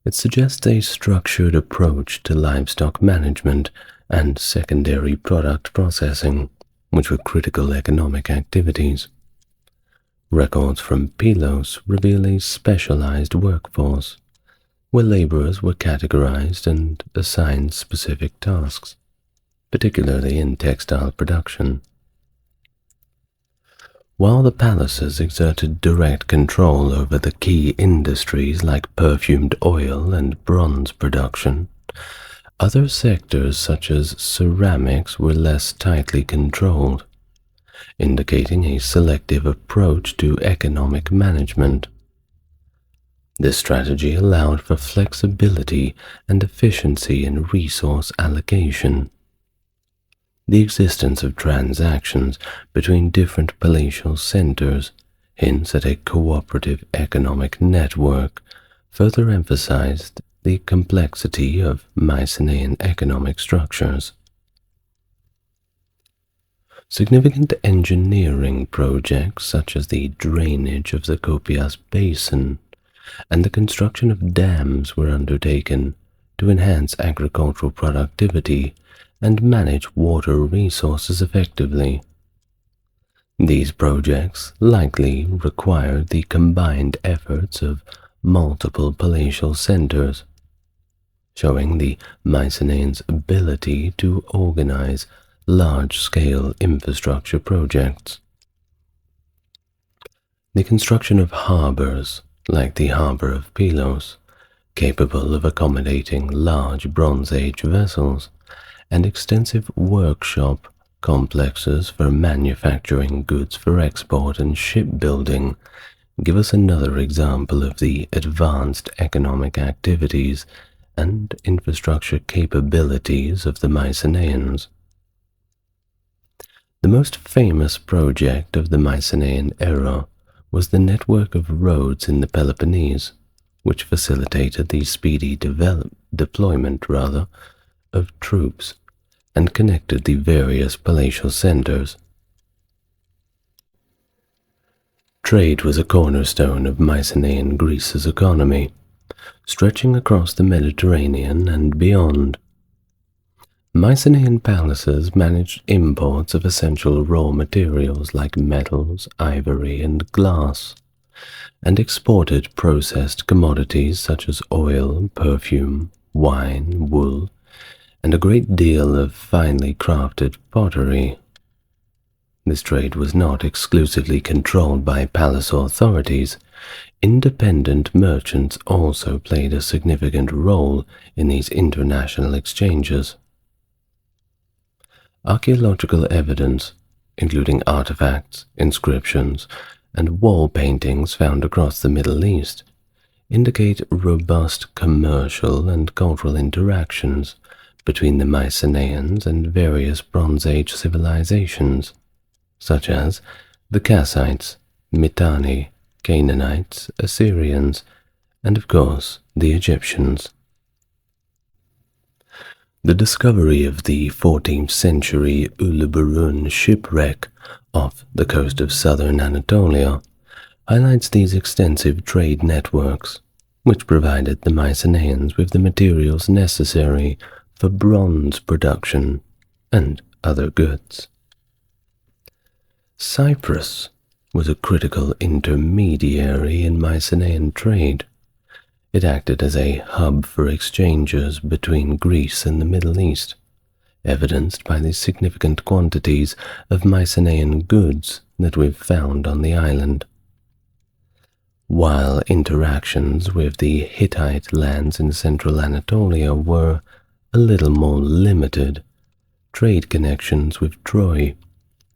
It suggests a structured approach to livestock management and secondary product processing, which were critical economic activities. Records from Pylos reveal a specialized workforce, where laborers were categorized and assigned specific tasks, particularly in textile production. While the palaces exerted direct control over the key industries like perfumed oil and bronze production, other sectors such as ceramics were less tightly controlled, indicating a selective approach to economic management. This strategy allowed for flexibility and efficiency in resource allocation. The existence of transactions between different palatial centers hints at a cooperative economic network, further emphasized the complexity of Mycenaean economic structures. Significant engineering projects such as the drainage of the Kopias Basin and the construction of dams were undertaken to enhance agricultural productivity and manage water resources effectively. These projects likely required the combined efforts of multiple palatial centers, showing the Mycenaeans' ability to organize large-scale infrastructure projects. The construction of harbors, like the harbor of Pylos, capable of accommodating large Bronze Age vessels, and extensive workshop complexes for manufacturing goods for export and shipbuilding, give us another example of the advanced economic activities and infrastructure capabilities of the Mycenaeans. The most famous project of the Mycenaean era was the network of roads in the Peloponnese, which facilitated the speedy deployment of troops and connected the various palatial centers. Trade was a cornerstone of Mycenaean Greece's economy, stretching across the Mediterranean and beyond. Mycenaean palaces managed imports of essential raw materials like metals, ivory, and glass, and exported processed commodities such as oil, perfume, wine, wool, and a great deal of finely crafted pottery. This trade was not exclusively controlled by palace authorities. Independent merchants also played a significant role in these international exchanges. Archaeological evidence, including artifacts, inscriptions, and wall paintings found across the Middle East, indicate robust commercial and cultural interactions between the Mycenaeans and various Bronze Age civilizations, such as the Kassites, Mitanni, Canaanites, Assyrians, and of course the Egyptians. The discovery of the 14th century Uluburun shipwreck off the coast of southern Anatolia highlights these extensive trade networks, which provided the Mycenaeans with the materials necessary for bronze production and other goods. Cyprus was a critical intermediary in Mycenaean trade. It acted as a hub for exchanges between Greece and the Middle East, evidenced by the significant quantities of Mycenaean goods that we've found on the island. While interactions with the Hittite lands in central Anatolia were a little more limited, trade connections with Troy,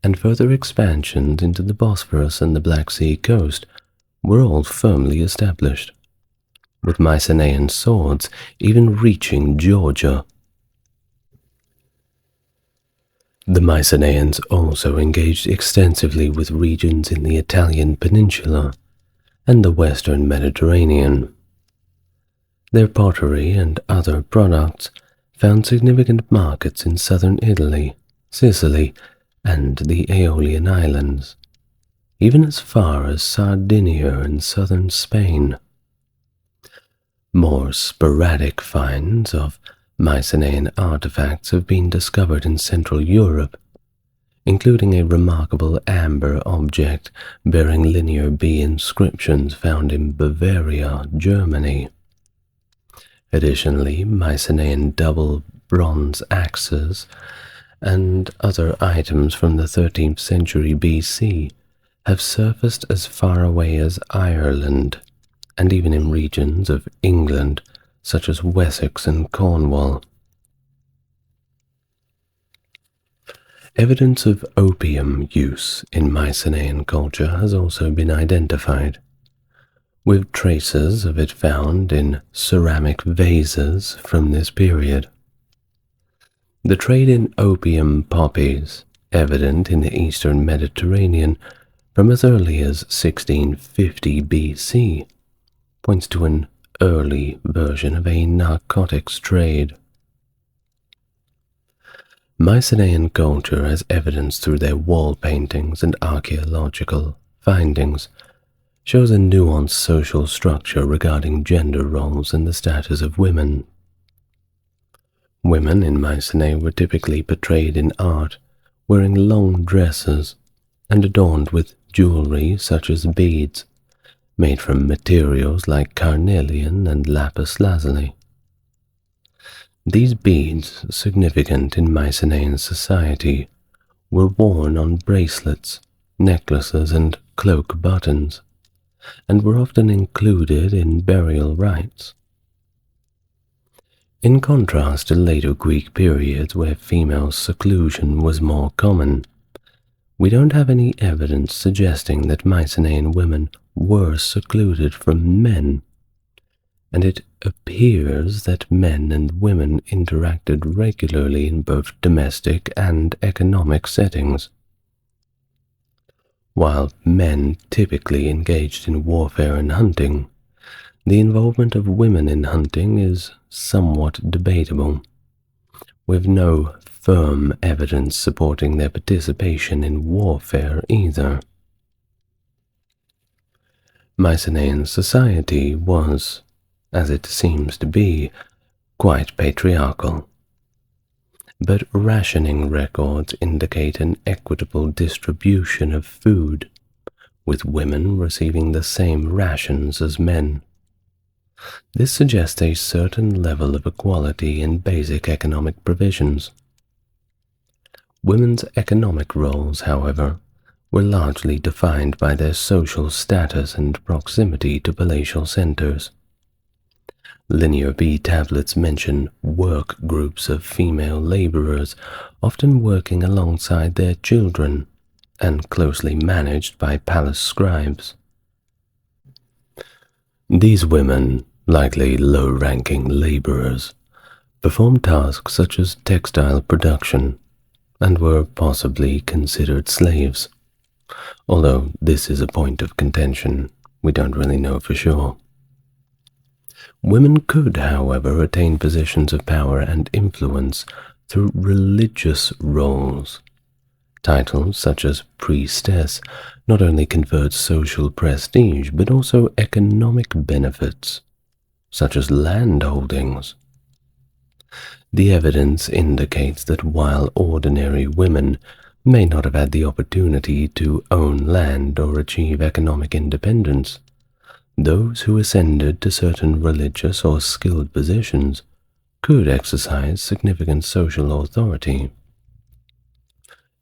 and further expansions into the Bosphorus and the Black Sea coast were all firmly established, with Mycenaean swords even reaching Georgia. The Mycenaeans also engaged extensively with regions in the Italian peninsula and the western Mediterranean. Their pottery and other products found significant markets in southern Italy, Sicily, and the Aeolian Islands, even as far as Sardinia and southern Spain. More sporadic finds of Mycenaean artifacts have been discovered in Central Europe, including a remarkable amber object bearing Linear B inscriptions found in Bavaria, Germany. Additionally, Mycenaean double bronze axes and other items from the 13th century BC have surfaced as far away as Ireland, and even in regions of England such as Wessex and Cornwall. Evidence of opium use in Mycenaean culture has also been identified, with traces of it found in ceramic vases from this period. The trade in opium poppies, evident in the eastern Mediterranean from as early as 1650 BC, points to an early version of a narcotics trade. Mycenaean culture, as evidenced through their wall paintings and archaeological findings, shows a nuanced social structure regarding gender roles and the status of women. Women in Mycenae were typically portrayed in art wearing long dresses and adorned with jewelry such as beads, made from materials like carnelian and lapis lazuli. These beads, significant in Mycenaean society, were worn on bracelets, necklaces, and cloak buttons, and were often included in burial rites. In contrast to later Greek periods where female seclusion was more common, we don't have any evidence suggesting that Mycenaean women were secluded from men, and it appears that men and women interacted regularly in both domestic and economic settings. While men typically engaged in warfare and hunting, the involvement of women in hunting is somewhat debatable, with no firm evidence supporting their participation in warfare either. Mycenaean society was, as it seems to be, quite patriarchal, but rationing records indicate an equitable distribution of food, with women receiving the same rations as men. This suggests a certain level of equality in basic economic provisions. Women's economic roles, however, were largely defined by their social status and proximity to palatial centers. Linear B tablets mention work groups of female laborers, often working alongside their children, and closely managed by palace scribes. These women, likely low-ranking laborers, performed tasks such as textile production, and were possibly considered slaves. Although this is a point of contention, we don't really know for sure. Women could, however, attain positions of power and influence through religious roles. Titles such as priestess not only conferred social prestige, but also economic benefits, such as land holdings. The evidence indicates that while ordinary women may not have had the opportunity to own land or achieve economic independence, those who ascended to certain religious or skilled positions could exercise significant social authority.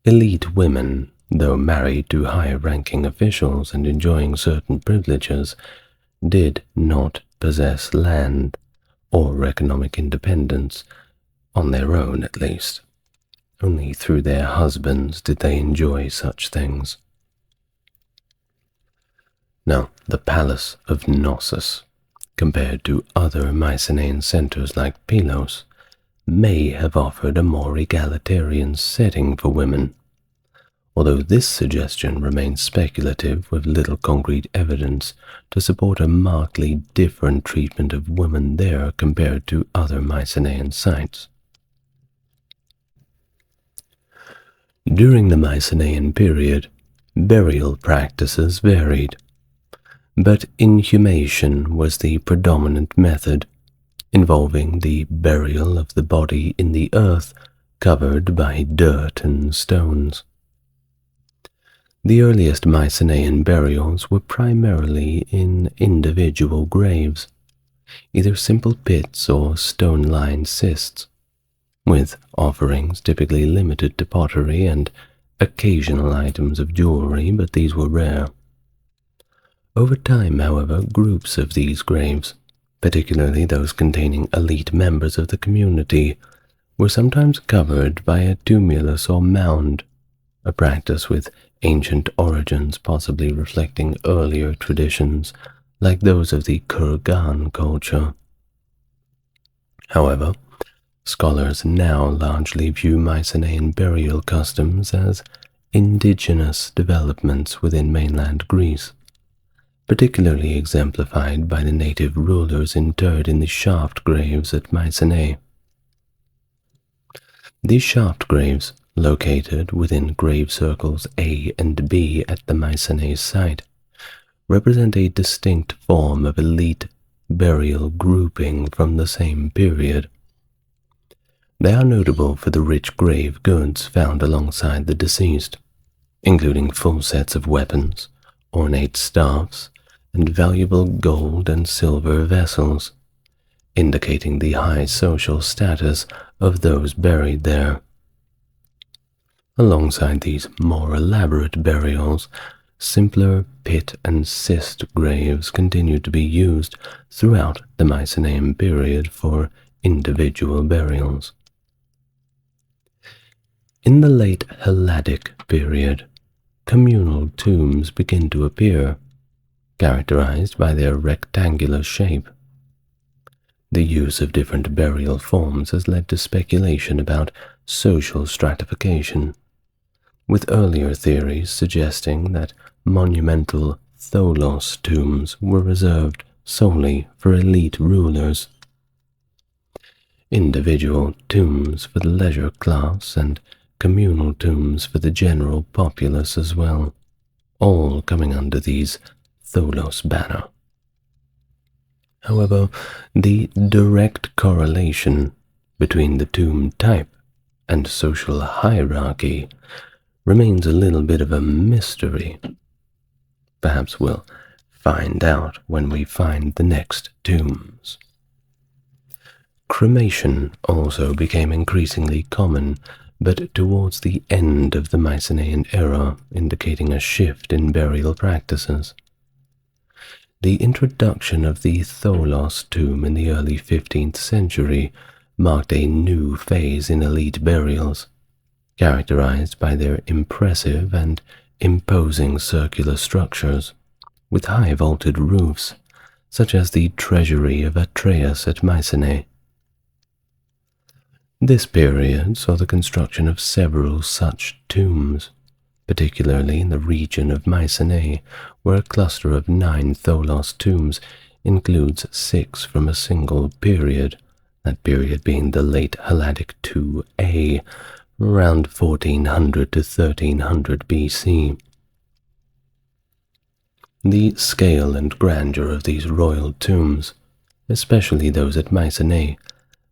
Elite women, though married to high-ranking officials and enjoying certain privileges, did not possess land or economic independence, on their own at least. Only through their husbands did they enjoy such things. Now, the palace of Knossos, compared to other Mycenaean centers like Pylos, may have offered a more egalitarian setting for women, although this suggestion remains speculative with little concrete evidence to support a markedly different treatment of women there compared to other Mycenaean sites. During the Mycenaean period, burial practices varied, but inhumation was the predominant method, involving the burial of the body in the earth covered by dirt and stones. The earliest Mycenaean burials were primarily in individual graves, either simple pits or stone-lined cists, with offerings typically limited to pottery and occasional items of jewelry, but these were rare. Over time, however, groups of these graves, particularly those containing elite members of the community, were sometimes covered by a tumulus or mound, a practice with ancient origins possibly reflecting earlier traditions like those of the Kurgan culture. However, scholars now largely view Mycenaean burial customs as indigenous developments within mainland Greece, particularly exemplified by the native rulers interred in the shaft graves at Mycenae. These shaft graves, located within grave circles A and B at the Mycenae site, represent a distinct form of elite burial grouping from the same period. They are notable for the rich grave goods found alongside the deceased, including full sets of weapons, ornate staffs, and valuable gold and silver vessels, indicating the high social status of those buried there. Alongside these more elaborate burials, simpler pit and cist graves continued to be used throughout the Mycenaean period for individual burials. In the late Helladic period, communal tombs begin to appear, characterized by their rectangular shape. The use of different burial forms has led to speculation about social stratification, with earlier theories suggesting that monumental tholos tombs were reserved solely for elite rulers. Individual tombs for the leisure class and communal tombs for the general populace as well, all coming under these tholos banner. However, the direct correlation between the tomb type and social hierarchy remains a little bit of a mystery. Perhaps we'll find out when we find the next tombs. Cremation also became increasingly common, but towards the end of the Mycenaean era, indicating a shift in burial practices. The introduction of the tholos tomb in the early 15th century marked a new phase in elite burials, characterized by their impressive and imposing circular structures, with high vaulted roofs, such as the treasury of Atreus at Mycenae. This period saw the construction of several such tombs, particularly in the region of Mycenae, where a cluster of 9 tholos tombs includes 6 from a single period, that period being the late Helladic IIa, around 1400 to 1300 BC. The scale and grandeur of these royal tombs, especially those at Mycenae,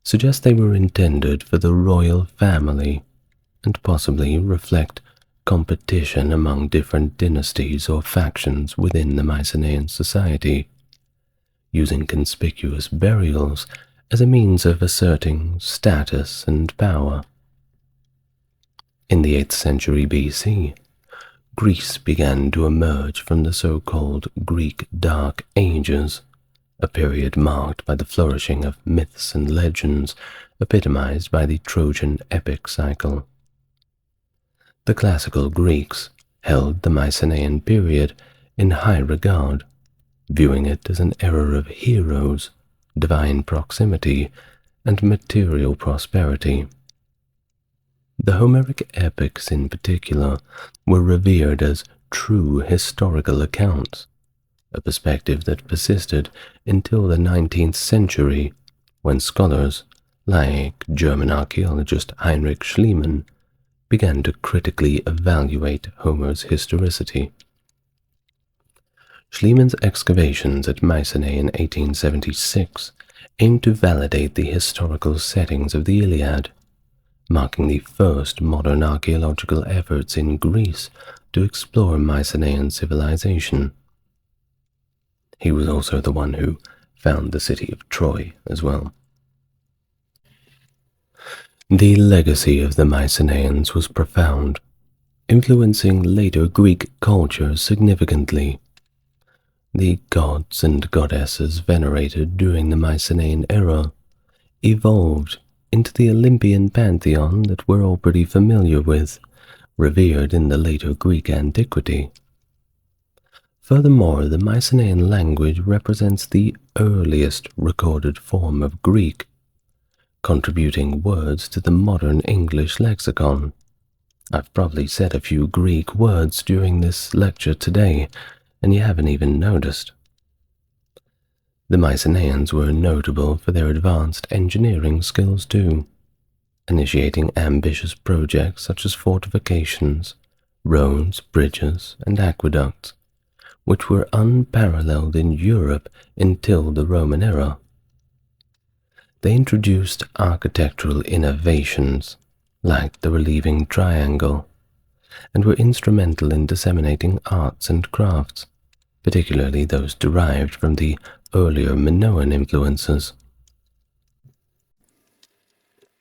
suggest they were intended for the royal family and possibly reflect competition among different dynasties or factions within the Mycenaean society, using conspicuous burials as a means of asserting status and power. In the 8th century BC, Greece began to emerge from the so-called Greek Dark Ages, a period marked by the flourishing of myths and legends epitomized by the Trojan epic cycle. The classical Greeks held the Mycenaean period in high regard, viewing it as an era of heroes, divine proximity, and material prosperity. The Homeric epics in particular were revered as true historical accounts, a perspective that persisted until the 19th century, when scholars like German archaeologist Heinrich Schliemann began to critically evaluate Homer's historicity. Schliemann's excavations at Mycenae in 1876 aimed to validate the historical settings of the Iliad, marking the first modern archaeological efforts in Greece to explore Mycenaean civilization. He was also the one who found the city of Troy as well. The legacy of the Mycenaeans was profound, influencing later Greek culture significantly. The gods and goddesses venerated during the Mycenaean era evolved into the Olympian pantheon that we're all pretty familiar with, revered in the later Greek antiquity. Furthermore, the Mycenaean language represents the earliest recorded form of Greek, contributing words to the modern English lexicon. I've probably said a few Greek words during this lecture today, and you haven't even noticed. The Mycenaeans were notable for their advanced engineering skills too, initiating ambitious projects such as fortifications, roads, bridges, and aqueducts, which were unparalleled in Europe until the Roman era. They introduced architectural innovations like the relieving triangle, and were instrumental in disseminating arts and crafts, particularly those derived from the earlier Minoan influences.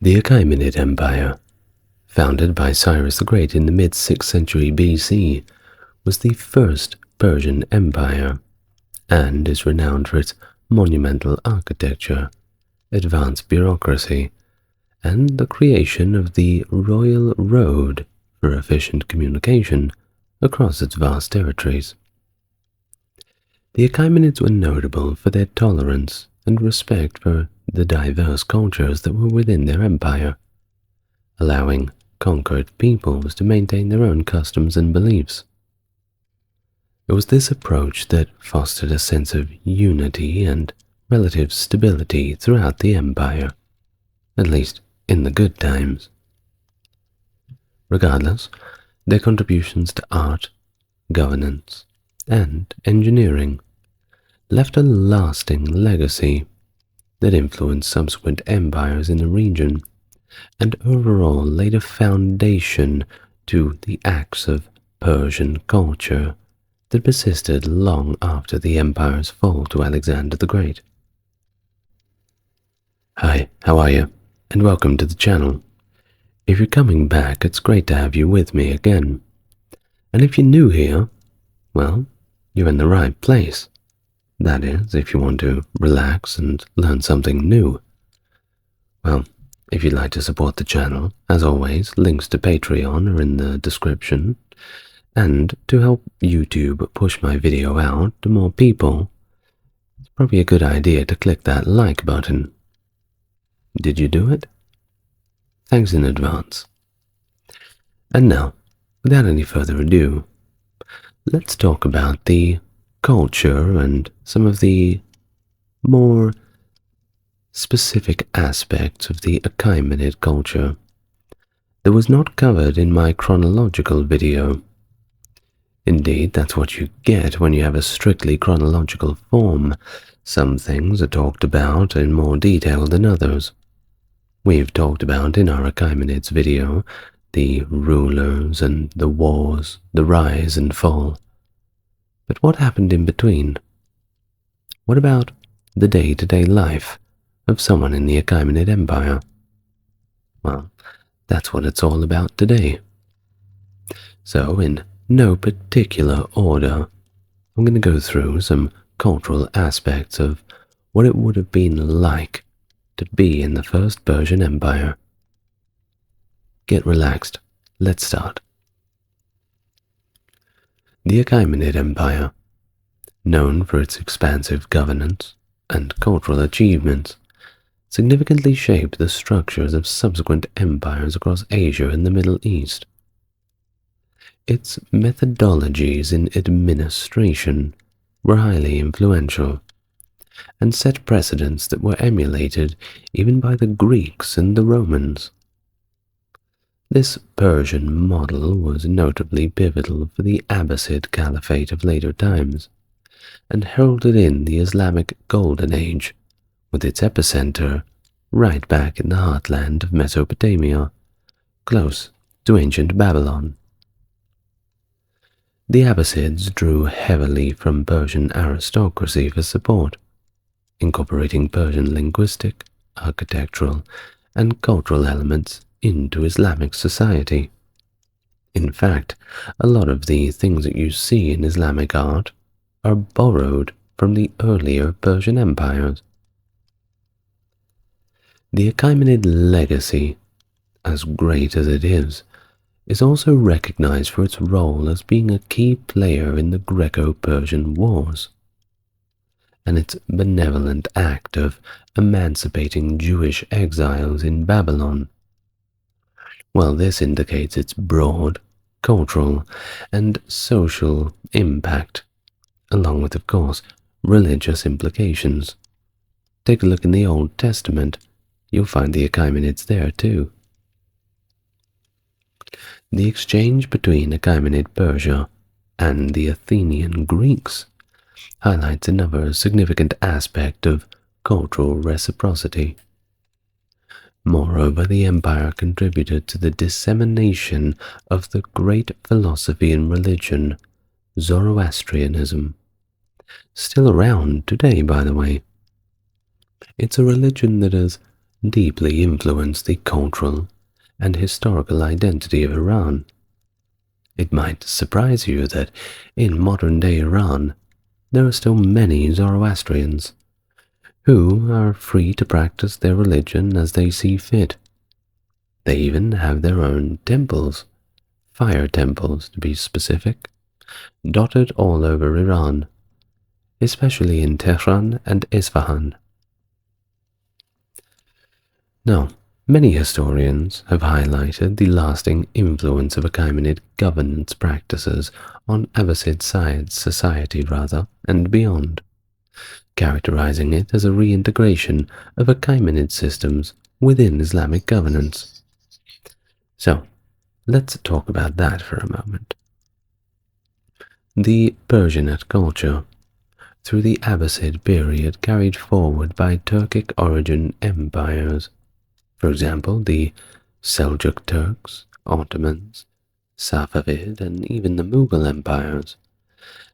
The Achaemenid Empire, founded by Cyrus the Great in the mid-6th century BC, was the first Persian empire, and is renowned for its monumental architecture, advanced bureaucracy, and the creation of the Royal Road for efficient communication across its vast territories. The Achaemenids were notable for their tolerance and respect for the diverse cultures that were within their empire, allowing conquered peoples to maintain their own customs and beliefs. It was this approach that fostered a sense of unity and relative stability throughout the empire, at least in the good times. Regardless, their contributions to art, governance, and engineering left a lasting legacy that influenced subsequent empires in the region and overall laid a foundation to the acts of Persian culture that persisted long after the empire's fall to Alexander the Great. Hi, how are you? And welcome to the channel. If you're coming back, it's great to have you with me again. And if you're new here, well, you're in the right place. That is, if you want to relax and learn something new. Well, if you'd like to support the channel, as always, links to Patreon are in the description. And to help YouTube push my video out to more people, it's probably a good idea to click that like button. Did you do it? Thanks in advance. And now, without any further ado, let's talk about the culture and some of the more specific aspects of the Achaemenid culture that was not covered in my chronological video. Indeed, that's what you get when you have a strictly chronological form. Some things are talked about in more detail than others. We've talked about in our Achaemenids video the rulers and the wars, the rise and fall. But what happened in between? What about the day-to-day life of someone in the Achaemenid Empire? Well, that's what it's all about today. So, in no particular order, I'm going to go through some cultural aspects of what it would have been like to be in the First Persian Empire. Get relaxed. Let's start. The Achaemenid Empire, known for its expansive governance and cultural achievements, significantly shaped the structures of subsequent empires across Asia and the Middle East. Its methodologies in administration were highly influential and set precedents that were emulated even by the Greeks and the Romans. This Persian model was notably pivotal for the Abbasid Caliphate of later times, and heralded in the Islamic Golden Age, with its epicenter right back in the heartland of Mesopotamia, close to ancient Babylon. The Abbasids drew heavily from Persian aristocracy for support, incorporating Persian linguistic, architectural, and cultural elements into Islamic society. In fact, a lot of the things that you see in Islamic art are borrowed from the earlier Persian empires. The Achaemenid legacy, as great as it is also recognized for its role as being a key player in the Greco-Persian Wars, and its benevolent act of emancipating Jewish exiles in Babylon. While this indicates its broad cultural and social impact, along with, of course, religious implications. Take a look in the Old Testament. You'll find the Achaemenids there too. The exchange between Achaemenid Persia and the Athenian Greeks highlights another significant aspect of cultural reciprocity. Moreover, the empire contributed to the dissemination of the great philosophy and religion, Zoroastrianism. Still around today, by the way. It's a religion that has deeply influenced the cultural and historical identity of Iran. It might surprise you that in modern-day Iran, there are still many Zoroastrians who are free to practice their religion as they see fit. They even have their own temples, fire temples to be specific, dotted all over Iran, especially in Tehran and Isfahan. Now, many historians have highlighted the lasting influence of Achaemenid governance practices on Abbasid society and beyond, characterizing it as a reintegration of Achaemenid systems within Islamic governance. So, let's talk about that for a moment. The Persianate culture, through the Abbasid period carried forward by Turkic origin empires, for example, the Seljuk Turks, Ottomans, Safavid, and even the Mughal empires,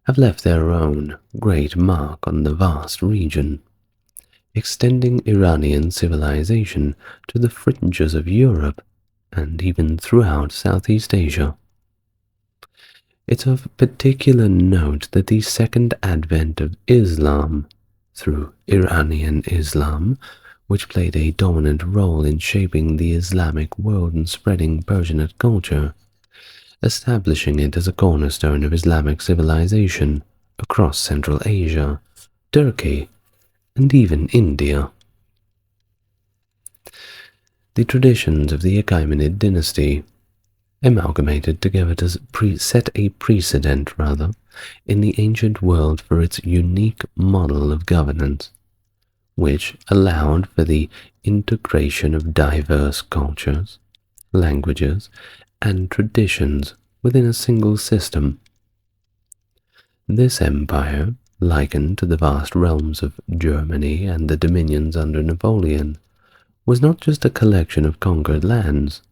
have left their own great mark on the vast region, extending Iranian civilization to the fringes of Europe and even throughout Southeast Asia. It's of particular note that the second advent of Islam, through Iranian Islam, which played a dominant role in shaping the Islamic world and spreading Persianate culture, establishing it as a cornerstone of Islamic civilization across Central Asia, Turkey, and even India. The traditions of the Achaemenid dynasty, amalgamated together to set a precedent in the ancient world for its unique model of governance, which allowed for the integration of diverse cultures, languages, and traditions within a single system. This empire, likened to the vast realms of Germany and the dominions under Napoleon, was not just a collection of conquered lands,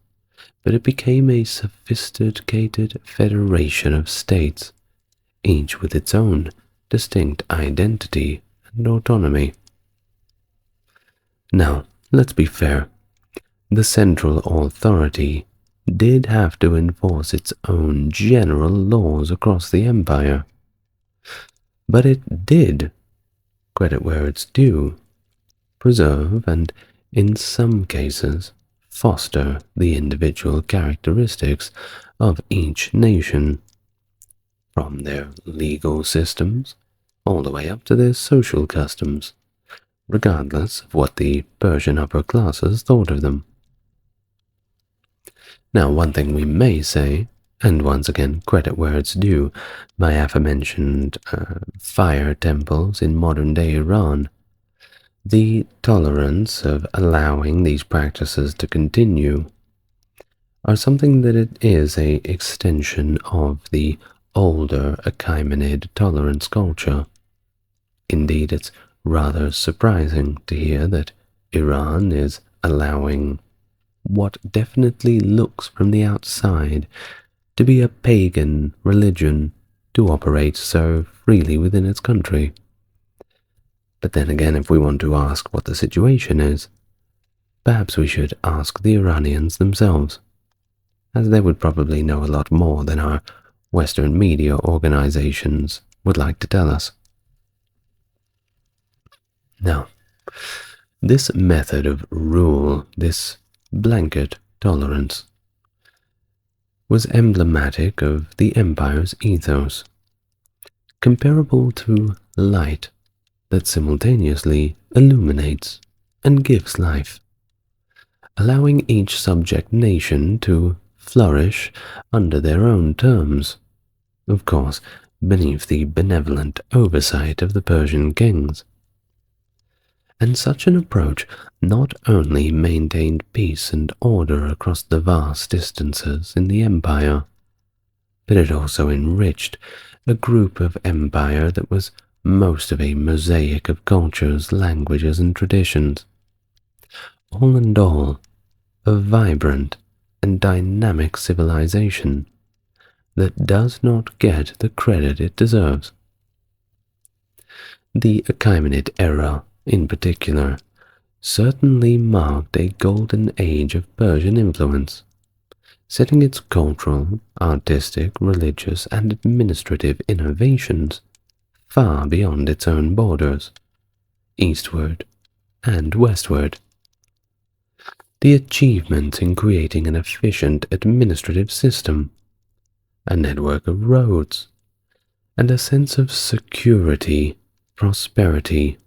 but it became a sophisticated federation of states, each with its own distinct identity and autonomy. Now, let's be fair. The central authority did have to enforce its own general laws across the empire, but it did credit where it's due, preserve and, in some cases, foster the individual characteristics of each nation, from their legal systems all the way up to their social customs, regardless of what the Persian upper classes thought of them. Now, one thing we may say, and once again credit where it's due, my aforementioned fire temples in modern-day Iran, the tolerance of allowing these practices to continue are something that it is a extension of the older Achaemenid tolerance culture. Indeed, it's rather surprising to hear that Iran is allowing what definitely looks from the outside to be a pagan religion to operate so freely within its country. But then again, if we want to ask what the situation is, perhaps we should ask the Iranians themselves, as they would probably know a lot more than our Western media organizations would like to tell us. Now, this method of rule, this blanket tolerance, was emblematic of the empire's ethos, comparable to light that simultaneously illuminates and gives life, allowing each subject nation to flourish under their own terms, of course beneath the benevolent oversight of the Persian kings. And such an approach not only maintained peace and order across the vast distances in the empire, but it also enriched a group of empire that was most of a mosaic of cultures, languages, and traditions. All in all, a vibrant and dynamic civilization that does not get the credit it deserves. The Achaemenid era, in particular, certainly marked a golden age of Persian influence, setting its cultural, artistic, religious, and administrative innovations far beyond its own borders, eastward and westward. The achievements in creating an efficient administrative system, a network of roads, and a sense of security, prosperity,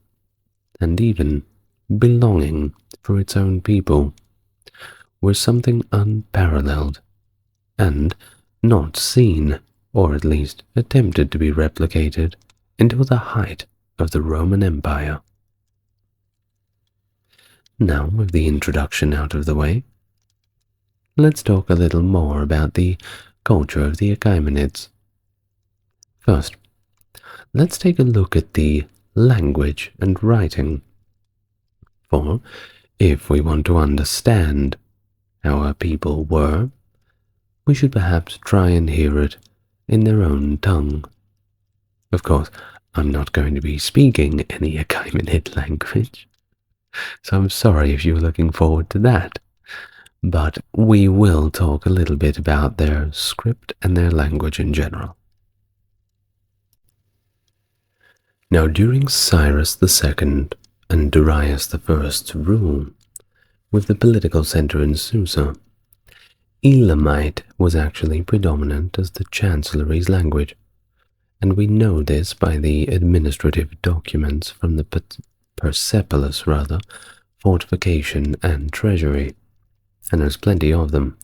and even belonging for its own people, were something unparalleled, and not seen, or at least attempted to be replicated, until the height of the Roman Empire. Now, with the introduction out of the way, let's talk a little more about the culture of the Achaemenids. First, let's take a look at the language and writing. For if we want to understand how our people were, we should perhaps try and hear it in their own tongue. Of course, I'm not going to be speaking any Achaemenid language, so I'm sorry if you're looking forward to that. But we will talk a little bit about their script and their language in general. Now, during Cyrus II and Darius I's rule, with the political center in Susa, Elamite was actually predominant as the chancellery's language, and we know this by the administrative documents from the Persepolis, fortification and treasury, and there's plenty of them.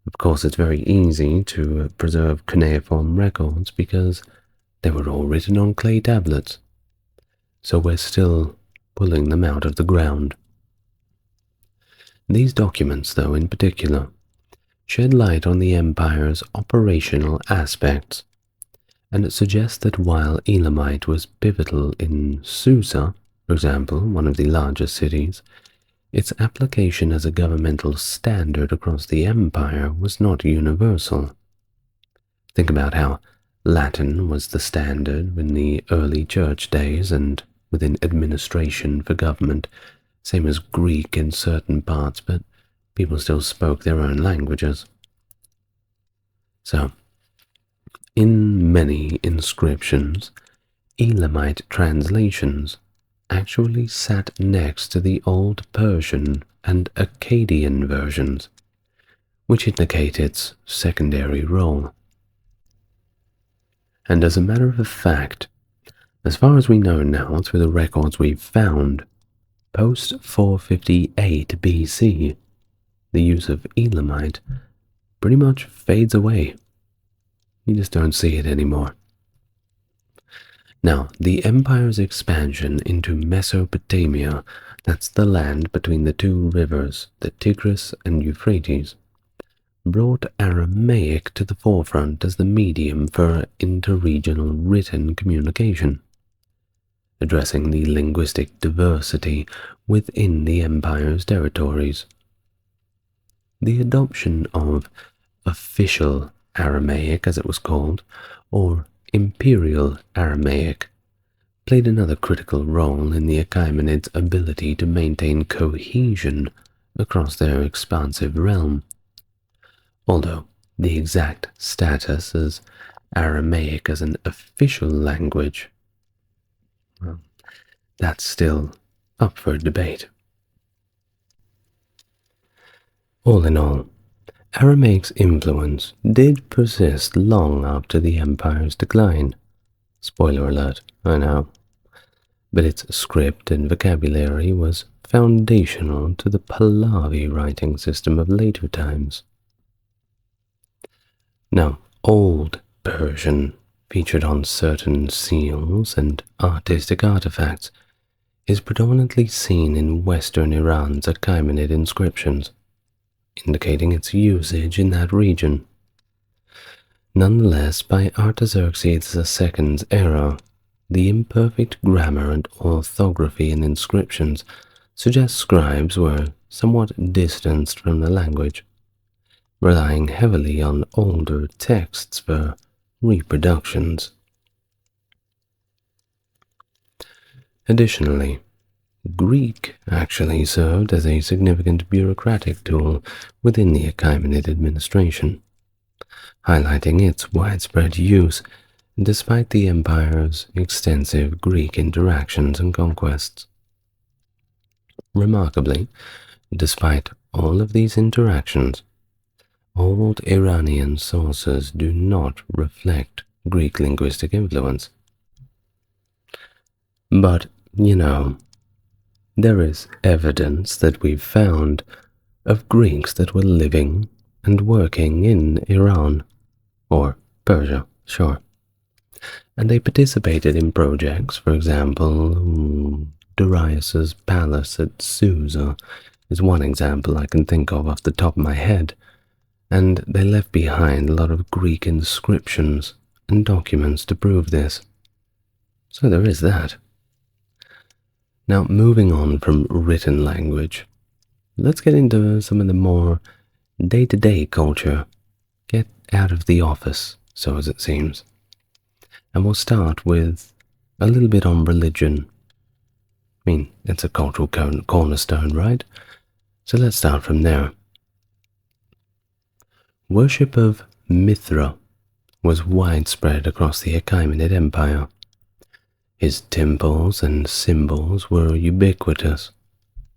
Of course, it's very easy to preserve cuneiform records because they were all written on clay tablets, so we're still pulling them out of the ground. These documents, though, in particular, shed light on the empire's operational aspects, and it suggests that while Elamite was pivotal in Susa, for example, one of the largest cities, its application as a governmental standard across the empire was not universal. Think about how Latin was the standard in the early church days and within administration for government, same as Greek in certain parts, but people still spoke their own languages. So, in many inscriptions, Elamite translations actually sat next to the Old Persian and Akkadian versions, which indicate its secondary role. And as a matter of fact, as far as we know now through the records we've found, post 458 BC, the use of Elamite pretty much fades away. You just don't see it anymore. Now, the empire's expansion into Mesopotamia, that's the land between the two rivers, the Tigris and Euphrates, brought Aramaic to the forefront as the medium for interregional written communication, addressing the linguistic diversity within the empire's territories. The adoption of official Aramaic, as it was called, or Imperial Aramaic, played another critical role in the Achaemenids' ability to maintain cohesion across their expansive realm. Although the exact status as Aramaic as an official language, well, that's still up for debate. All in all, Aramaic's influence did persist long after the empire's decline. Spoiler alert, I know. But its script and vocabulary was foundational to the Pahlavi writing system of later times. Now, Old Persian, featured on certain seals and artistic artifacts, is predominantly seen in western Iran's Achaemenid inscriptions, indicating its usage in that region. Nonetheless, by Artaxerxes II's era, the imperfect grammar and orthography in inscriptions suggest scribes were somewhat distanced from the language, relying heavily on older texts for reproductions. Additionally, Greek actually served as a significant bureaucratic tool within the Achaemenid administration, highlighting its widespread use despite the empire's extensive Greek interactions and conquests. Remarkably, despite all of these interactions, old Iranian sources do not reflect Greek linguistic influence. But, there is evidence that we've found of Greeks that were living and working in Iran, or Persia, sure. And they participated in projects, for example, Darius's palace at Susa is one example I can think of off the top of my head, and they left behind a lot of Greek inscriptions and documents to prove this. So there is that. Now, moving on from written language, let's get into some of the more day-to-day culture. Get out of the office, so as it seems. And we'll start with a little bit on religion. I mean, it's a cultural cornerstone, right? So let's start from there. Worship of Mithra was widespread across the Achaemenid Empire. His temples and symbols were ubiquitous,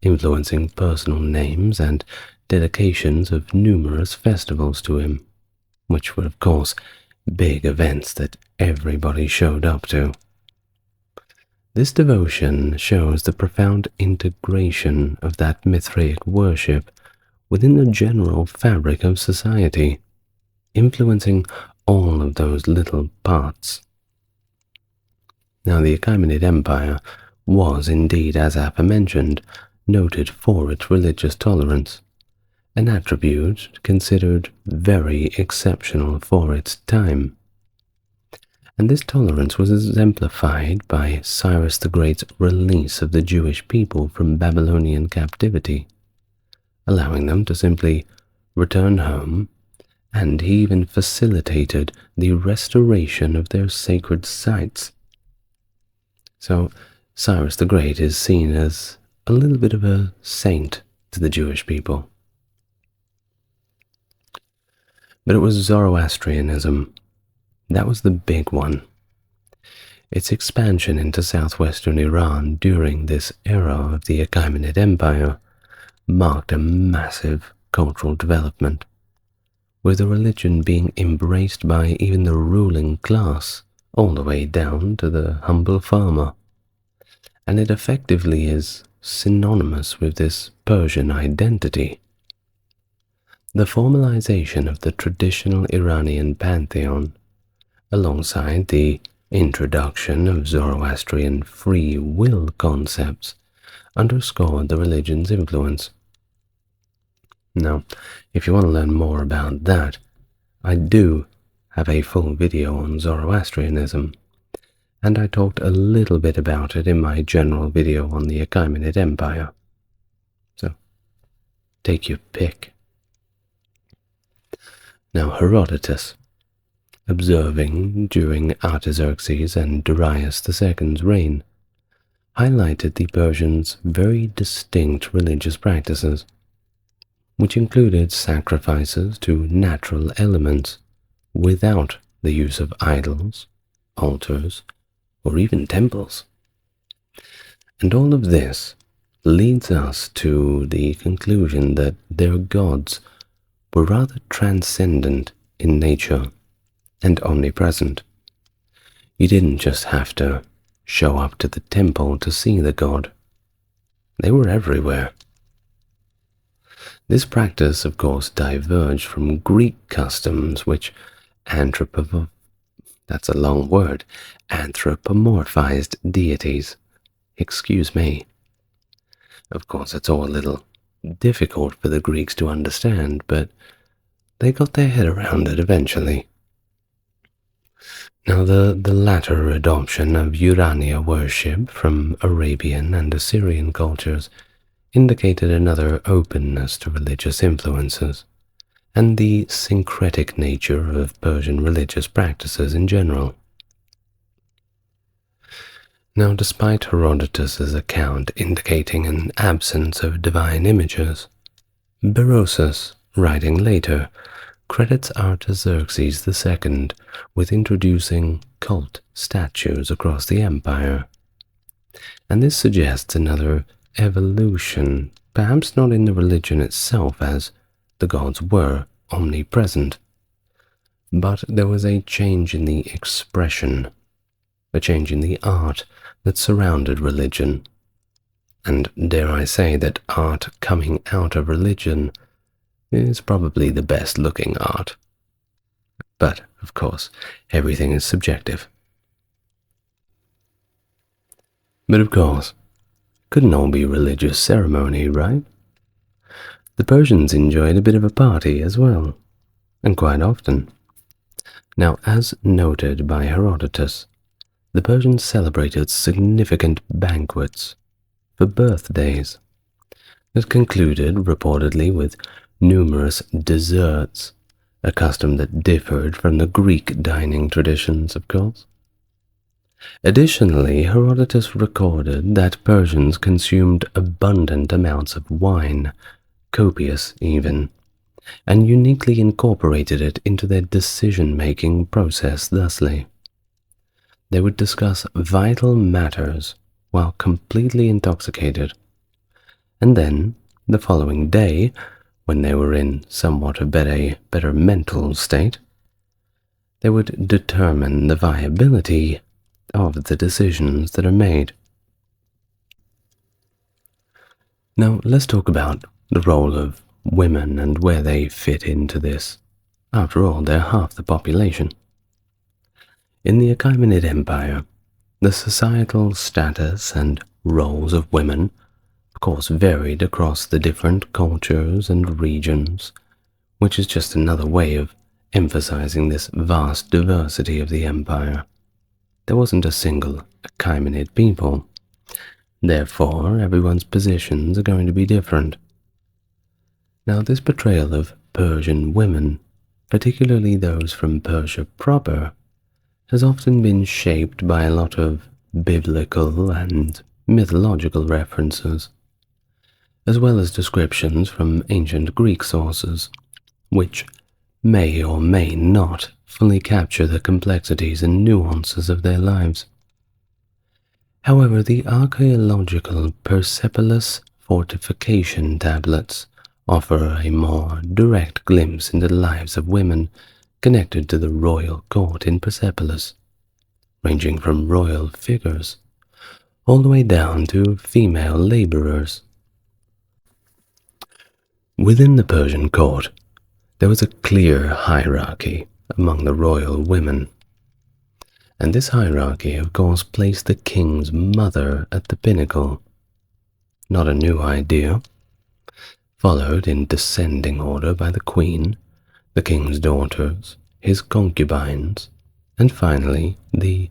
influencing personal names and dedications of numerous festivals to him, which were, of course, big events that everybody showed up to. This devotion shows the profound integration of that Mithraic worship within the general fabric of society, influencing all of those little parts. Now, the Achaemenid Empire was indeed, as aforementioned, noted for its religious tolerance, an attribute considered very exceptional for its time. And this tolerance was exemplified by Cyrus the Great's release of the Jewish people from Babylonian captivity, allowing them to simply return home, and he even facilitated the restoration of their sacred sites. So Cyrus the Great is seen as a little bit of a saint to the Jewish people. But it was Zoroastrianism. That was the big one. Its expansion into southwestern Iran during this era of the Achaemenid Empire marked a massive cultural development, with the religion being embraced by even the ruling class, all the way down to the humble farmer. And it effectively is synonymous with this Persian identity. The formalization of the traditional Iranian pantheon, alongside the introduction of Zoroastrian free will concepts, underscored the religion's influence. Now, if you want to learn more about that, I do have a full video on Zoroastrianism, and I talked a little bit about it in my general video on the Achaemenid Empire. So, take your pick. Now, Herodotus, observing during Artaxerxes and Darius II's reign, highlighted the Persians' very distinct religious practices, which included sacrifices to natural elements without the use of idols, altars, or even temples. And all of this leads us to the conclusion that their gods were rather transcendent in nature and omnipresent. You didn't just have to show up to the temple to see the god. They were everywhere. This practice, of course, diverged from Greek customs, which anthropomorphized deities. Excuse me. Of course, it's all a little difficult for the Greeks to understand, but they got their head around it eventually. Now, the latter adoption of Urania worship from Arabian and Assyrian cultures indicated another openness to religious influences, and the syncretic nature of Persian religious practices in general. Now, despite Herodotus's account indicating an absence of divine images, Berosus, writing later, credits Artaxerxes II with introducing cult statues across the empire. And this suggests another evolution, perhaps not in the religion itself, as the gods were omnipresent, but there was a change in the expression, a change in the art that surrounded religion. And dare I say that art coming out of religion is probably the best looking art. But, of course, everything is subjective. But of course, couldn't all be religious ceremony, right? The Persians enjoyed a bit of a party as well, and quite often. Now, as noted by Herodotus, the Persians celebrated significant banquets for birthdays that concluded reportedly with numerous desserts, a custom that differed from the Greek dining traditions, of course. Additionally, Herodotus recorded that Persians consumed abundant amounts of wine, copious even, and uniquely incorporated it into their decision-making process thusly. They would discuss vital matters while completely intoxicated, and then, the following day, when they were in somewhat a better mental state, they would determine the viability of the decisions that are made. Now, let's talk about the role of women and where they fit into this. After all, they're half the population. In the Achaemenid Empire, the societal status and roles of women, of course, varied across the different cultures and regions, which is just another way of emphasizing this vast diversity of the empire. There wasn't a single Achaemenid people. Therefore, everyone's positions are going to be different. Now, this portrayal of Persian women, particularly those from Persia proper, has often been shaped by a lot of biblical and mythological references, as well as descriptions from ancient Greek sources, which may or may not fully capture the complexities and nuances of their lives. However, the archaeological Persepolis fortification tablets offer a more direct glimpse into the lives of women connected to the royal court in Persepolis, ranging from royal figures all the way down to female laborers. Within the Persian court, there was a clear hierarchy among the royal women, and this hierarchy, of course, placed the king's mother at the pinnacle. Not a new idea, followed in descending order by the queen, the king's daughters, his concubines, and finally the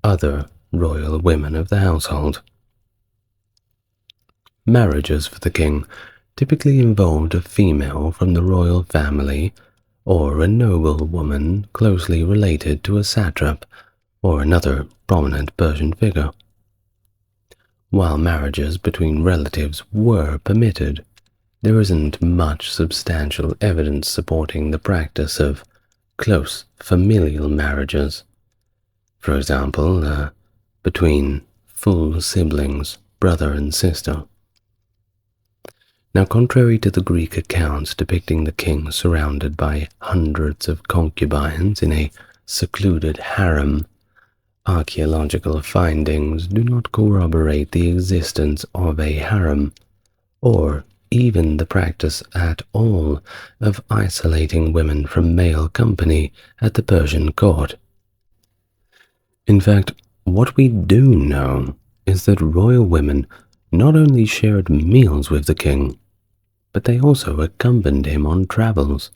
other royal women of the household. Marriages for the king typically involved a female from the royal family or a noble woman closely related to a satrap or another prominent Persian figure. While marriages between relatives were permitted, there isn't much substantial evidence supporting the practice of close familial marriages. For example, between full siblings, brother and sister. Now, contrary to the Greek accounts depicting the king surrounded by hundreds of concubines in a secluded harem, archaeological findings do not corroborate the existence of a harem, or even the practice at all of isolating women from male company at the Persian court. In fact, what we do know is that royal women not only shared meals with the king, but they also accompanied him on travels,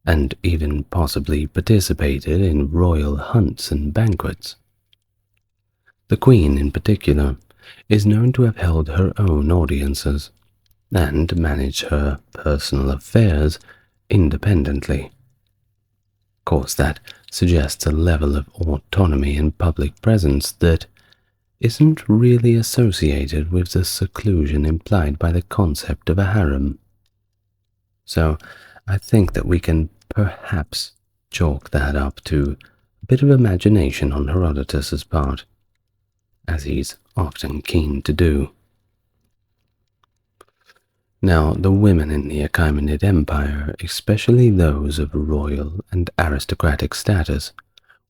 and even possibly participated in royal hunts and banquets. The queen, in particular, is known to have held her own audiences, and managed her personal affairs independently. Of course, that suggests a level of autonomy and public presence that isn't really associated with the seclusion implied by the concept of a harem. So I think that we can perhaps chalk that up to a bit of imagination on Herodotus's part, as he's often keen to do. Now, the women in the Achaemenid Empire, especially those of royal and aristocratic status,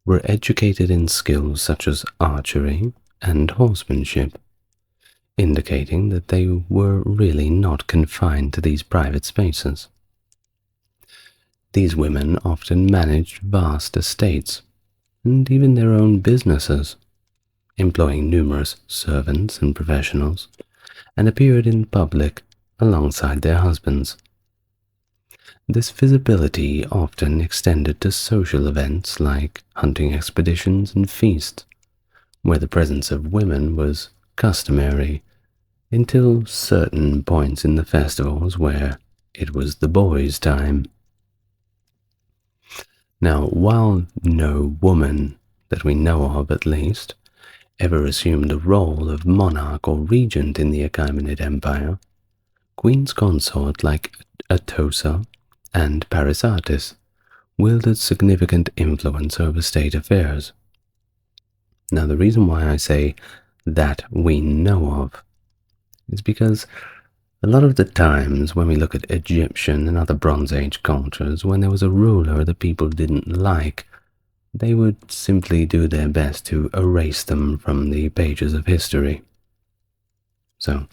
were educated in skills such as archery and horsemanship, indicating that they were really not confined to these private spaces. These women often managed vast estates, and even their own businesses, employing numerous servants and professionals, and appeared in public alongside their husbands. This visibility often extended to social events like hunting expeditions and feasts, where the presence of women was customary until certain points in the festivals where it was the boys' time. Now, while no woman, that we know of at least, ever assumed the role of monarch or regent in the Achaemenid Empire, queens consort like Atossa and Parysatis wielded significant influence over state affairs. Now, the reason why I say that we know of is because a lot of the times when we look at Egyptian and other Bronze Age cultures, when there was a ruler that people didn't like, they would simply do their best to erase them from the pages of history. So,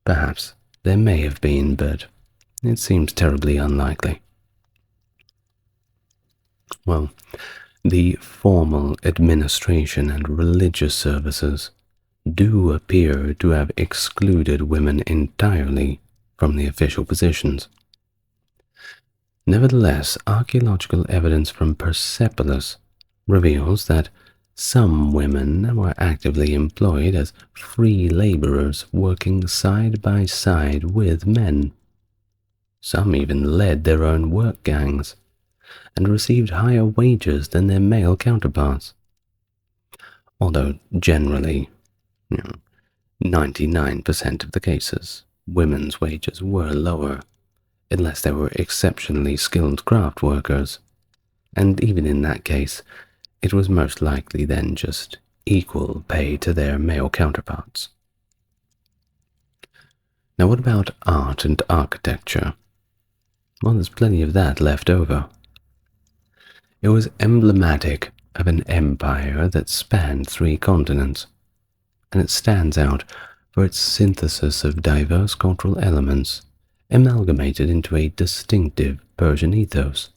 perhaps there may have been, but it seems terribly unlikely. Well, the formal administration and religious services do appear to have excluded women entirely from the official positions. Nevertheless, archaeological evidence from Persepolis reveals that some women were actively employed as free laborers working side by side with men. Some even led their own work gangs and received higher wages than their male counterparts. Although generally, 99% of the cases, women's wages were lower, unless they were exceptionally skilled craft workers, and even in that case, it was most likely then just equal pay to their male counterparts. Now what about art and architecture? Well, there's plenty of that left over. It was emblematic of an empire that spanned 3 continents, and it stands out for its synthesis of diverse cultural elements amalgamated into a distinctive Persian ethos.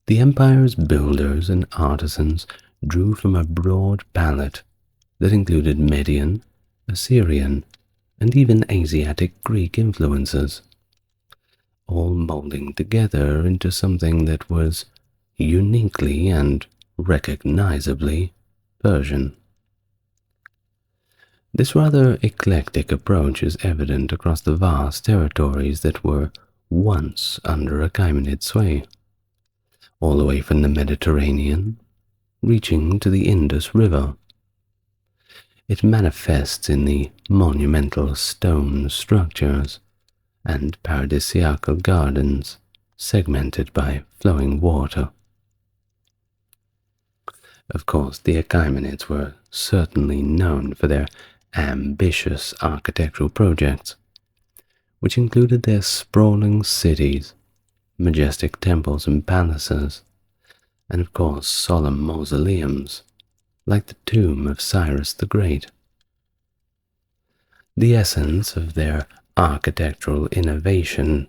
The empire's builders and artisans drew from a broad palette that included Median, Assyrian, and even Asiatic Greek influences, all molding together into something that was uniquely and recognizably Persian. This rather eclectic approach is evident across the vast territories that were once under Achaemenid sway, all the way from the Mediterranean, reaching to the Indus River. It manifests in the monumental stone structures and paradisiacal gardens segmented by flowing water. Of course, the Achaemenids were certainly known for their ambitious architectural projects, which included their sprawling cities, majestic temples and palaces, and of course solemn mausoleums, like the tomb of Cyrus the Great. The essence of their architectural innovation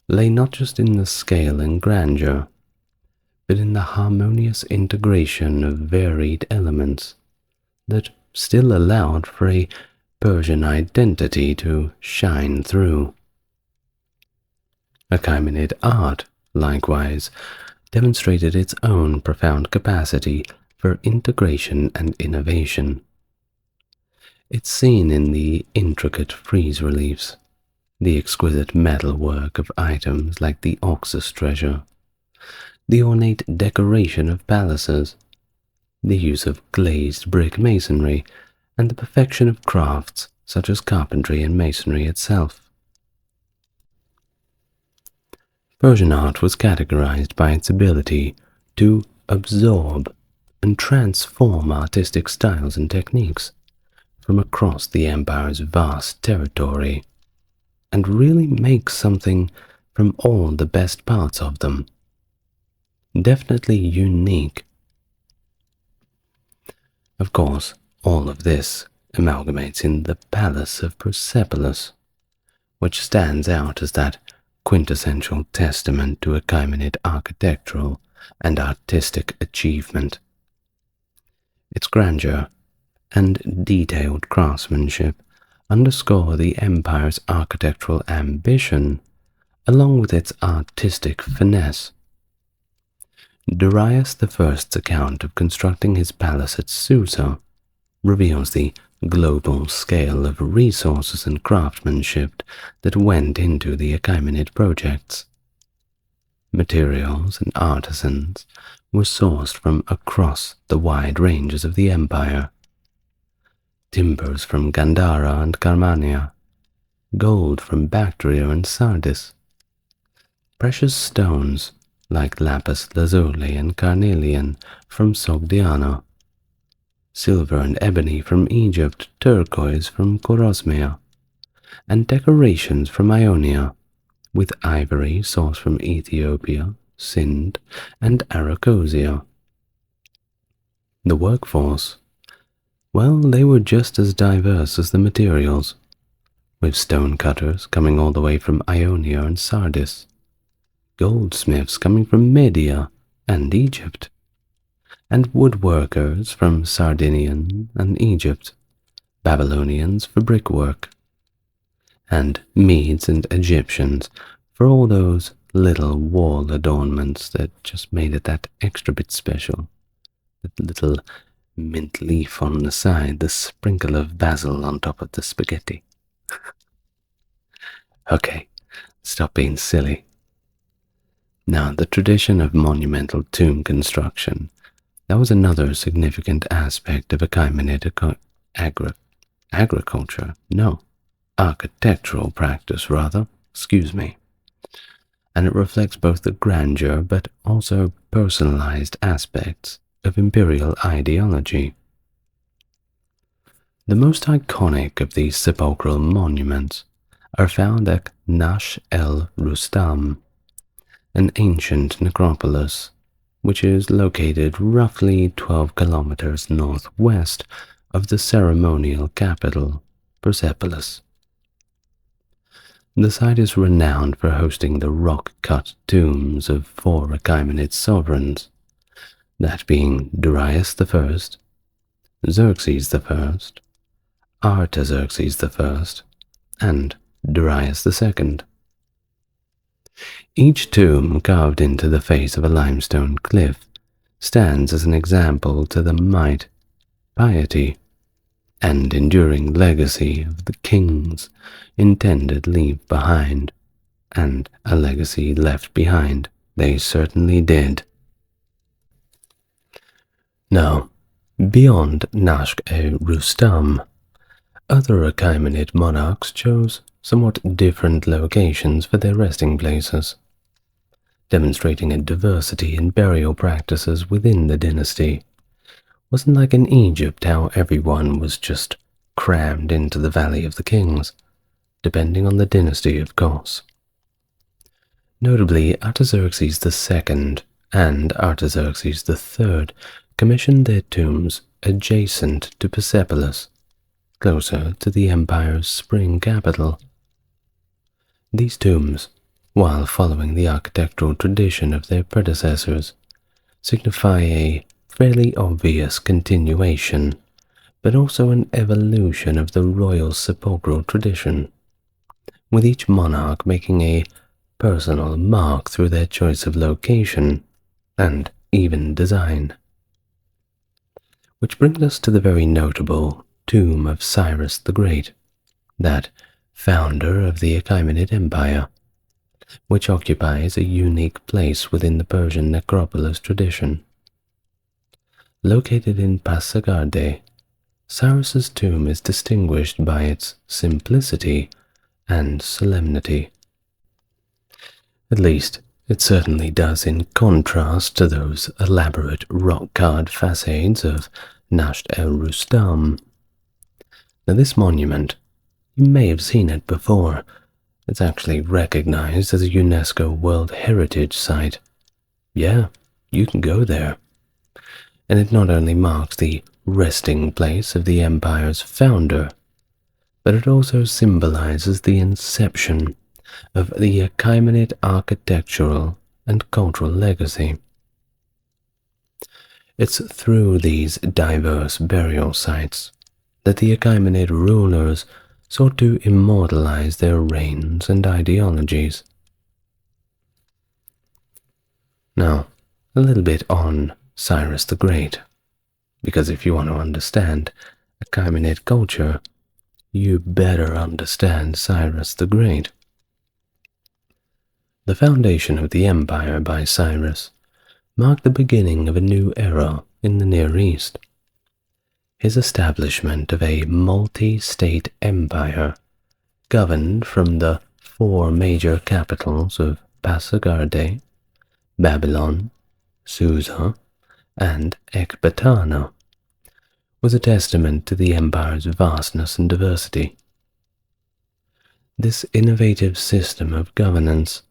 lay not just in the scale and grandeur, but in the harmonious integration of varied elements that still allowed for a Persian identity to shine through. Achaemenid art, likewise, demonstrated its own profound capacity for integration and innovation. It's seen in the intricate frieze reliefs, the exquisite metalwork of items like the Oxus treasure, the ornate decoration of palaces, the use of glazed brick masonry, and the perfection of crafts such as carpentry and masonry itself. Persian art was categorized by its ability to absorb and transform artistic styles and techniques from across the empire's vast territory, and really make something from all the best parts of them. Definitely unique. Of course, all of this amalgamates in the Palace of Persepolis, which stands out as that quintessential testament to Achaemenid architectural and artistic achievement. Its grandeur and detailed craftsmanship underscore the empire's architectural ambition along with its artistic finesse. Darius I's account of constructing his palace at Susa reveals the global scale of resources and craftsmanship that went into the Achaemenid projects. Materials and artisans were sourced from across the wide ranges of the empire. Timbers from Gandhara and Carmania, gold from Bactria and Sardis, precious stones like lapis lazuli and carnelian from Sogdiana, silver and ebony from Egypt, turquoise from Chorosmia, and decorations from Ionia, with ivory sourced from Ethiopia, Sind, and Arachosia. The workforce, well, they were just as diverse as the materials, with stone cutters coming all the way from Ionia and Sardis, goldsmiths coming from Media and Egypt, and woodworkers from Sardinian and Egypt, Babylonians for brickwork, and Medes and Egyptians for all those little wall adornments that just made it that extra bit special. That little mint leaf on the side, the sprinkle of basil on top of the spaghetti. Okay, stop being silly. Now, the tradition of monumental tomb construction, that was another significant aspect of Achaemenid architectural practice rather, and it reflects both the grandeur but also personalized aspects of imperial ideology. The most iconic of these sepulchral monuments are found at Nash el-Rustam, an ancient necropolis, which is located roughly 12 kilometers northwest of the ceremonial capital, Persepolis. The site is renowned for hosting the rock-cut tombs of four Achaemenid sovereigns, that being Darius I, Xerxes I, Artaxerxes I, and Darius II. Each tomb carved into the face of a limestone cliff stands as an example to the might, piety, and enduring legacy of the kings intended leave behind, and a legacy left behind they certainly did. Now, beyond Nashk-e-Rustam, other Achaemenid monarchs chose somewhat different locations for their resting places, demonstrating a diversity in burial practices within the dynasty. Wasn't like in Egypt how everyone was just crammed into the Valley of the Kings, depending on the dynasty, of course. Notably, Artaxerxes II and Artaxerxes III commissioned their tombs adjacent to Persepolis, closer to the empire's spring capital. These tombs, while following the architectural tradition of their predecessors, signify a fairly obvious continuation, but also an evolution of the royal sepulchral tradition, with each monarch making a personal mark through their choice of location and even design. Which brings us to the very notable tomb of Cyrus the Great, that founder of the Achaemenid Empire, which occupies a unique place within the Persian necropolis tradition. Located in Pasargadae, Cyrus's tomb is distinguished by its simplicity and solemnity. At least, it certainly does in contrast to those elaborate rock-cut facades of Nasht el-Rustam. Now this monument, you may have seen it before. It's actually recognized as a UNESCO World Heritage Site. Yeah, you can go there. And it not only marks the resting place of the empire's founder, but it also symbolizes the inception of the Achaemenid architectural and cultural legacy. It's through these diverse burial sites that the Achaemenid rulers sought to immortalize their reigns and ideologies. Now, a little bit on Cyrus the Great, because if you want to understand Achaemenid culture, you better understand Cyrus the Great. The foundation of the empire by Cyrus marked the beginning of a new era in the Near East. His establishment of a multi-state empire governed from the four major capitals of Pasargadae, Babylon, Susa, and Ecbatana was a testament to the empire's vastness and diversity. This innovative system of governance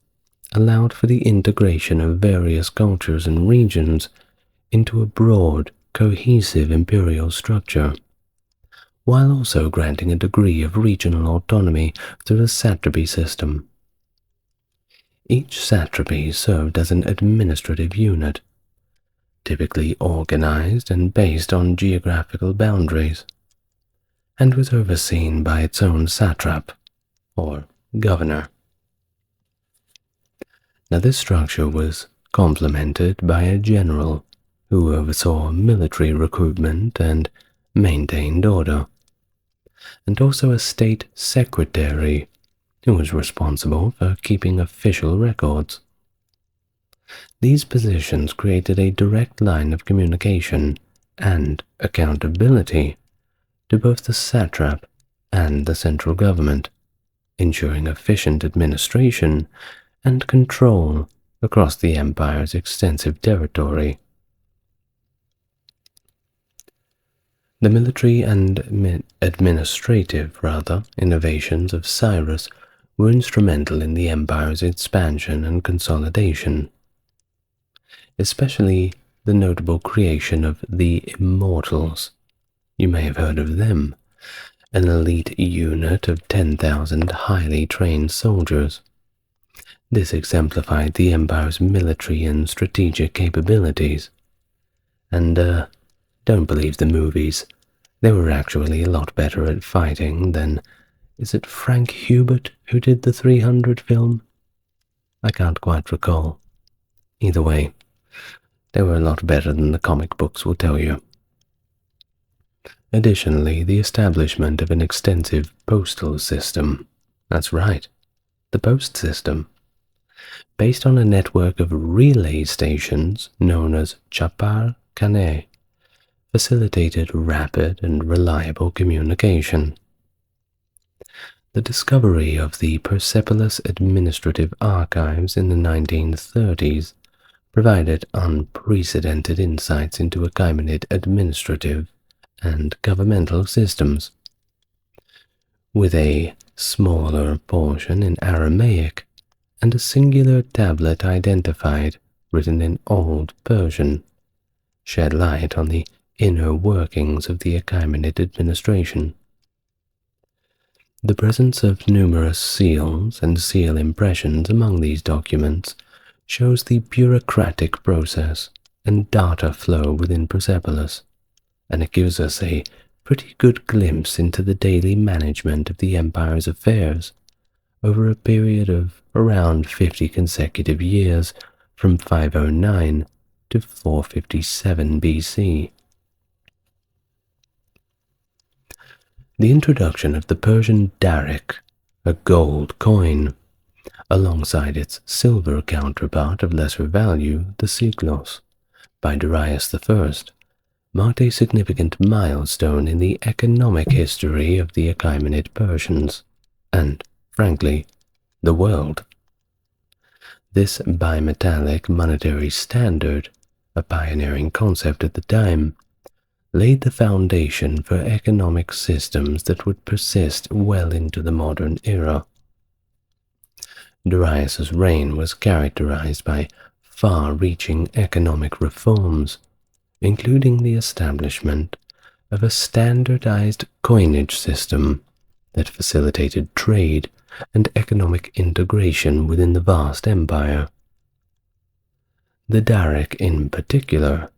allowed for the integration of various cultures and regions into a broad, cohesive imperial structure, while also granting a degree of regional autonomy through the satrapy system. Each satrapy served as an administrative unit, typically organized and based on geographical boundaries, and was overseen by its own satrap, or governor. Now this structure was complemented by a general who oversaw military recruitment and maintained order, and also a state secretary who was responsible for keeping official records. These positions created a direct line of communication and accountability to both the satrap and the central government, ensuring efficient administration and control across the empire's extensive territory. The military and administrative innovations of Cyrus were instrumental in the empire's expansion and consolidation, especially the notable creation of the Immortals. You may have heard of them, an elite unit of 10,000 highly trained soldiers. This exemplified the empire's military and strategic capabilities. And, don't believe the movies. They were actually a lot better at fighting than... Is it Frank Hubert who did the 300 film? I can't quite recall. Either way, they were a lot better than the comic books will tell you. Additionally, the establishment of an extensive postal system. That's right, the post system. Based on a network of relay stations known as chapar khane, facilitated rapid and reliable communication. The discovery of the Persepolis Administrative Archives in the 1930s provided unprecedented insights into Achaemenid administrative and governmental systems. With a smaller portion in Aramaic and a singular tablet identified written in Old Persian, shed light on the inner workings of the Achaemenid administration. The presence of numerous seals and seal impressions among these documents shows the bureaucratic process and data flow within Persepolis, and it gives us a pretty good glimpse into the daily management of the empire's affairs over a period of around 50 consecutive years from 509 to 457 BC. The introduction of the Persian darik, a gold coin, alongside its silver counterpart of lesser value, the siklos, by Darius I, marked a significant milestone in the economic history of the Achaemenid Persians, and, frankly, the world. This bimetallic monetary standard, a pioneering concept at the time, laid the foundation for economic systems that would persist well into the modern era. Darius's reign was characterized by far-reaching economic reforms, including the establishment of a standardized coinage system that facilitated trade and economic integration within the vast empire. The darik, in particular,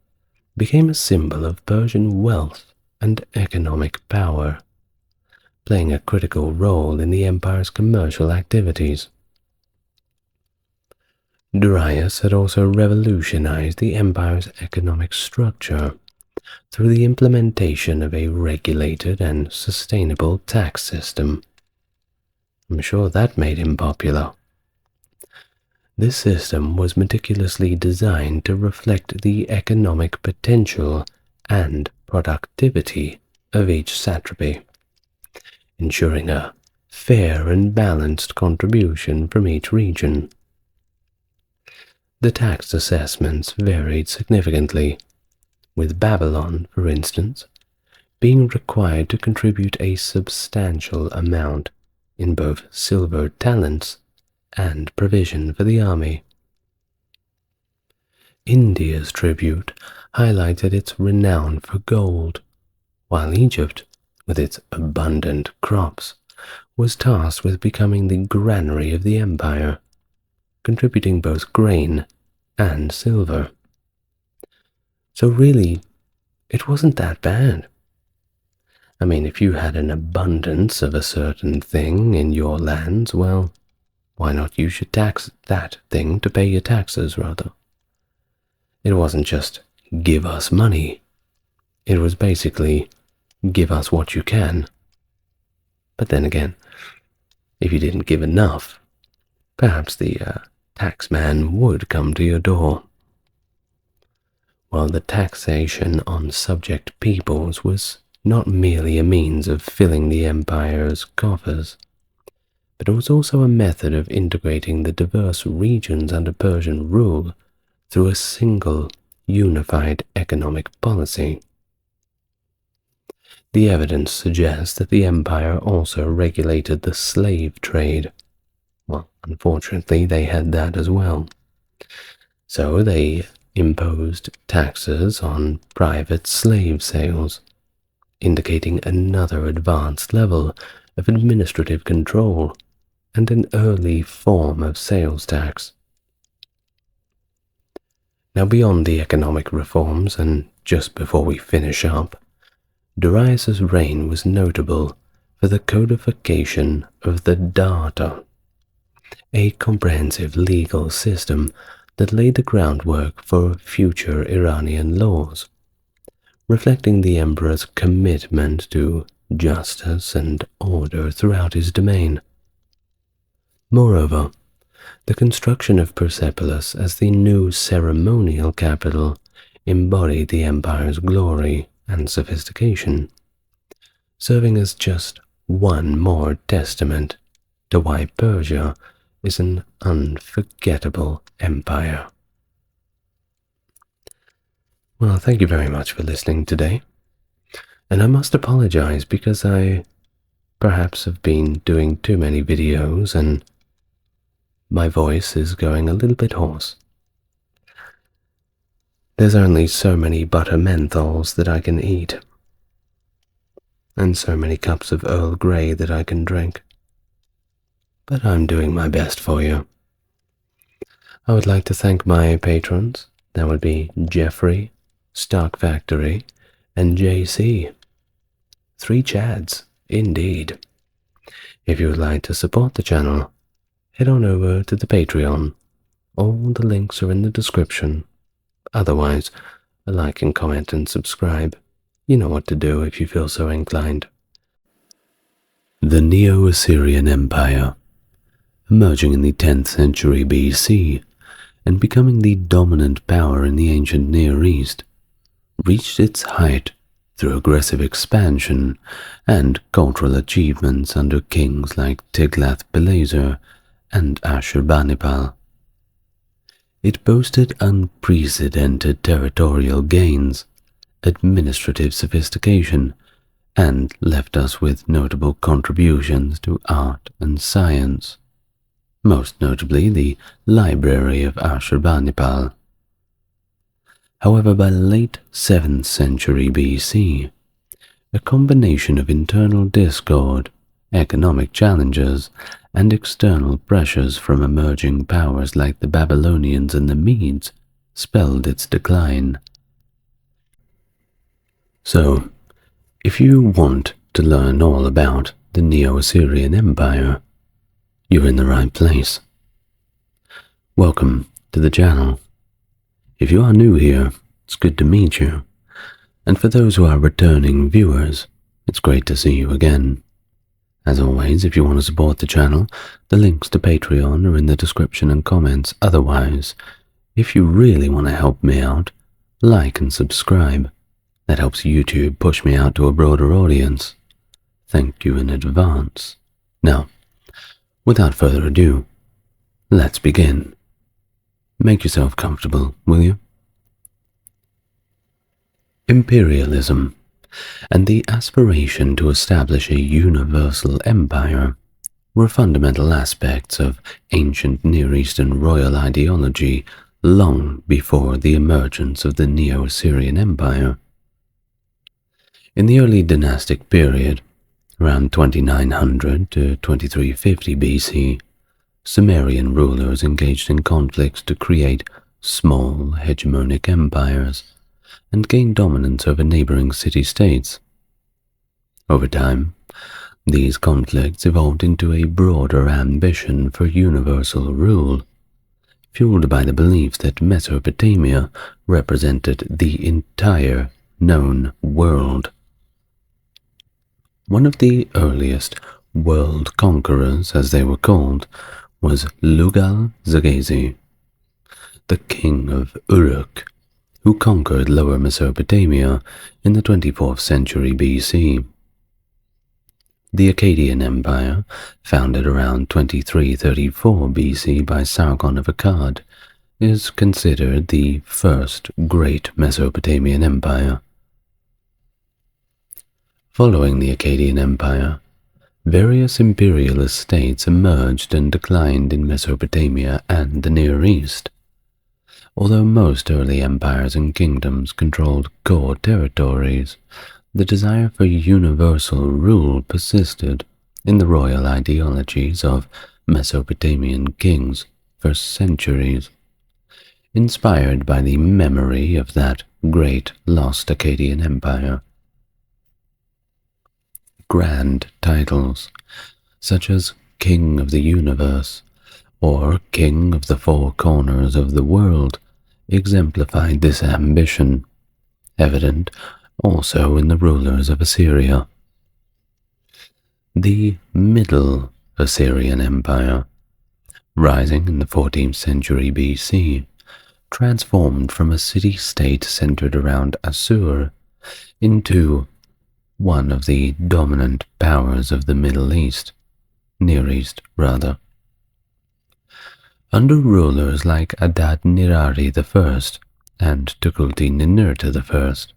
became a symbol of Persian wealth and economic power, playing a critical role in the empire's commercial activities. Darius had also revolutionized the empire's economic structure through the implementation of a regulated and sustainable tax system. I'm sure that made him popular. This system was meticulously designed to reflect the economic potential and productivity of each satrapy, ensuring a fair and balanced contribution from each region. The tax assessments varied significantly, with Babylon, for instance, being required to contribute a substantial amount in both silver talents and provision for the army. India's tribute highlighted its renown for gold, while Egypt, with its abundant crops, was tasked with becoming the granary of the empire, contributing both grain and silver. So really, it wasn't that bad. I mean, if you had an abundance of a certain thing in your lands, well, why not use your tax that thing to pay your taxes, rather? It wasn't just give us money. It was basically give us what you can. But then again, if you didn't give enough, perhaps the taxman would come to your door. While the taxation on subject peoples was not merely a means of filling the empire's coffers, but it was also a method of integrating the diverse regions under Persian rule through a single, unified economic policy. The evidence suggests that the empire also regulated the slave trade. Well, unfortunately, they had that as well. So they imposed taxes on private slave sales, indicating another advanced level of administrative control and an early form of sales tax. Now, beyond the economic reforms, and just before we finish up, Darius's reign was notable for the codification of the data, a comprehensive legal system that laid the groundwork for future Iranian laws, reflecting the emperor's commitment to justice and order throughout his domain. Moreover, the construction of Persepolis as the new ceremonial capital embodied the empire's glory and sophistication, serving as just one more testament to why Persia is an unforgettable empire. Well, thank you very much for listening today, and I must apologize because I perhaps have been doing too many videos and my voice is going a little bit hoarse. There's only so many butter menthols that I can eat, and so many cups of Earl Grey that I can drink. But I'm doing my best for you. I would like to thank my patrons. That would be Jeffrey, Stock Factory, and JC. 3 Chads, indeed. If you would like to support the channel, head on over to the Patreon. All the links are in the description. Otherwise, a like and comment and subscribe. You know what to do if you feel so inclined. The Neo-Assyrian Empire, emerging in the 10th century BC and becoming the dominant power in the ancient Near East, reached its height through aggressive expansion and cultural achievements under kings like Tiglath-Pileser and Ashurbanipal. It boasted unprecedented territorial gains, administrative sophistication, and left us with notable contributions to art and science, most notably the Library of Ashurbanipal. However, by late 7th century BC, a combination of internal discord, economic challenges, and external pressures from emerging powers like the Babylonians and the Medes spelled its decline. So, if you want to learn all about the Neo-Assyrian Empire, you're in the right place. Welcome to the channel. If you are new here, it's good to meet you. And for those who are returning viewers, it's great to see you again. As always, if you want to support the channel, the links to Patreon are in the description and comments. Otherwise, if you really want to help me out, like and subscribe. That helps YouTube push me out to a broader audience. Thank you in advance. Now, without further ado, let's begin. Make yourself comfortable, will you? Imperialism and the aspiration to establish a universal empire were fundamental aspects of ancient Near Eastern royal ideology long before the emergence of the Neo-Assyrian Empire. In the early dynastic period, around 2900 to 2350 BC, Sumerian rulers engaged in conflicts to create small hegemonic empires and gain dominance over neighboring city-states. Over time, these conflicts evolved into a broader ambition for universal rule, fueled by the belief that Mesopotamia represented the entire known world. One of the earliest world conquerors, as they were called, was Lugal-Zaggisi, the king of Uruk, who conquered Lower Mesopotamia in the 24th century BC. The Akkadian Empire, founded around 2334 BC by Sargon of Akkad, is considered the first great Mesopotamian empire. Following the Akkadian Empire, various imperial estates emerged and declined in Mesopotamia and the Near East. Although most early empires and kingdoms controlled core territories, the desire for universal rule persisted in the royal ideologies of Mesopotamian kings for centuries, inspired by the memory of that great lost Akkadian Empire. Grand titles, such as King of the Universe or King of the Four Corners of the World, exemplified this ambition, evident also in the rulers of Assyria. The Middle Assyrian Empire, rising in the 14th century BC, transformed from a city-state centered around Assur into one of the dominant powers of the Middle East, Near East rather. Under rulers like Adad-nirari I and Tukulti-Ninurta I,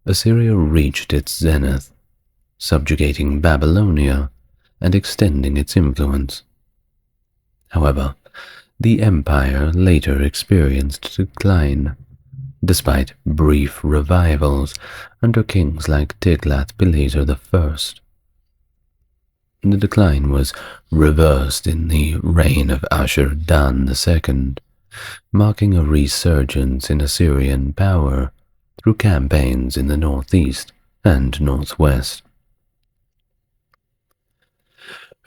Assyria reached its zenith, subjugating Babylonia and extending its influence. However, the empire later experienced decline, despite brief revivals under kings like Tiglath-Pileser I. The decline was reversed in the reign of Ashur-dan II, marking a resurgence in Assyrian power through campaigns in the northeast and northwest.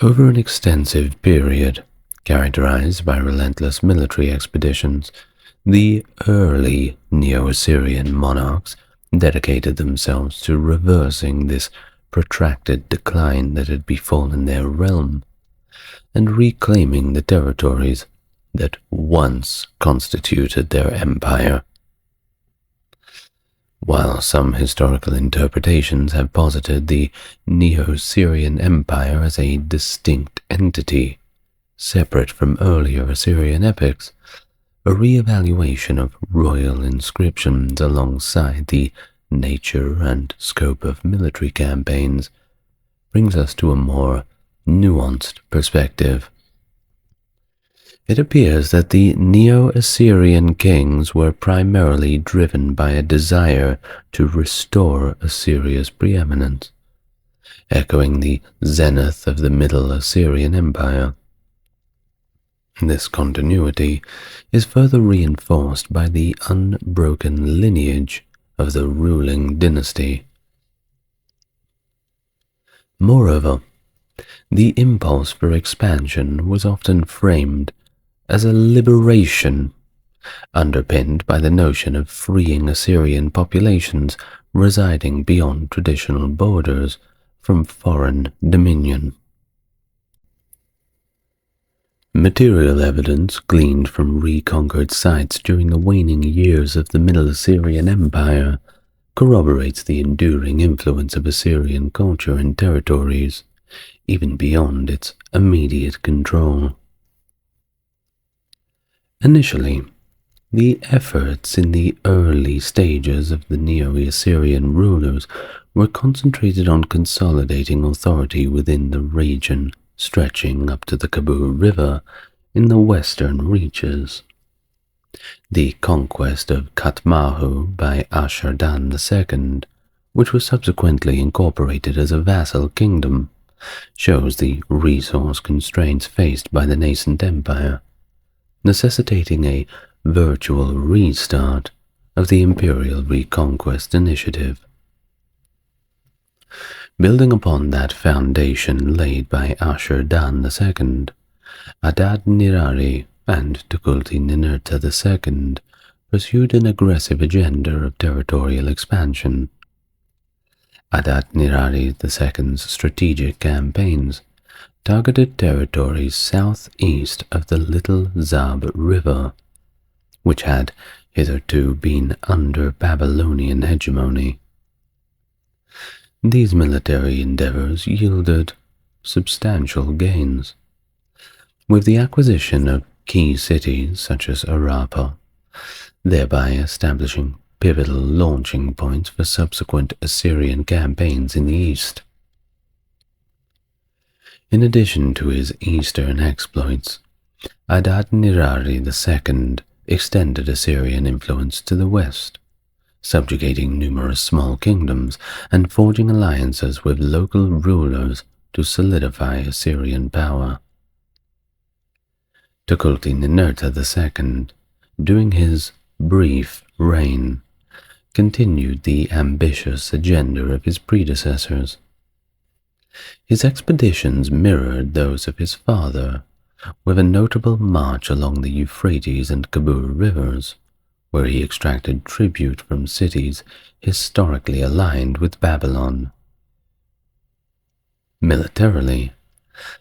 Over an extensive period, characterized by relentless military expeditions, the early Neo-Assyrian monarchs dedicated themselves to reversing this protracted decline that had befallen their realm, and reclaiming the territories that once constituted their empire. While some historical interpretations have posited the Neo-Assyrian Empire as a distinct entity, separate from earlier Assyrian epics, a re-evaluation of royal inscriptions alongside the nature and scope of military campaigns brings us to a more nuanced perspective. It appears that the Neo-Assyrian kings were primarily driven by a desire to restore Assyria's preeminence, echoing the zenith of the Middle Assyrian Empire. This continuity is further reinforced by the unbroken lineage of the ruling dynasty. Moreover, the impulse for expansion was often framed as a liberation, underpinned by the notion of freeing Assyrian populations residing beyond traditional borders from foreign dominion. Material evidence gleaned from reconquered sites during the waning years of the Middle Assyrian Empire corroborates the enduring influence of Assyrian culture and territories, even beyond its immediate control. Initially, the efforts in the early stages of the Neo-Assyrian rulers were concentrated on consolidating authority within the region stretching up to the Kabul River in the western reaches. The conquest of Katmahu by Ashur-dan II, which was subsequently incorporated as a vassal kingdom, shows the resource constraints faced by the nascent empire, necessitating a virtual restart of the imperial reconquest initiative. Building upon that foundation laid by Ashur-dan II, Adad-nirari and Tukulti-Ninurta II pursued an aggressive agenda of territorial expansion. Adad-nirari II's strategic campaigns targeted territories southeast of the Little Zab River, which had hitherto been under Babylonian hegemony. These military endeavors yielded substantial gains, with the acquisition of key cities such as Arapa, thereby establishing pivotal launching points for subsequent Assyrian campaigns in the east. In addition to his eastern exploits, Adad-nirari II extended Assyrian influence to the west, subjugating numerous small kingdoms and forging alliances with local rulers to solidify Assyrian power. Tukulti-Ninurta II, during his brief reign, continued the ambitious agenda of his predecessors. His expeditions mirrored those of his father, with a notable march along the Euphrates and Kabul rivers, where he extracted tribute from cities historically aligned with Babylon. Militarily,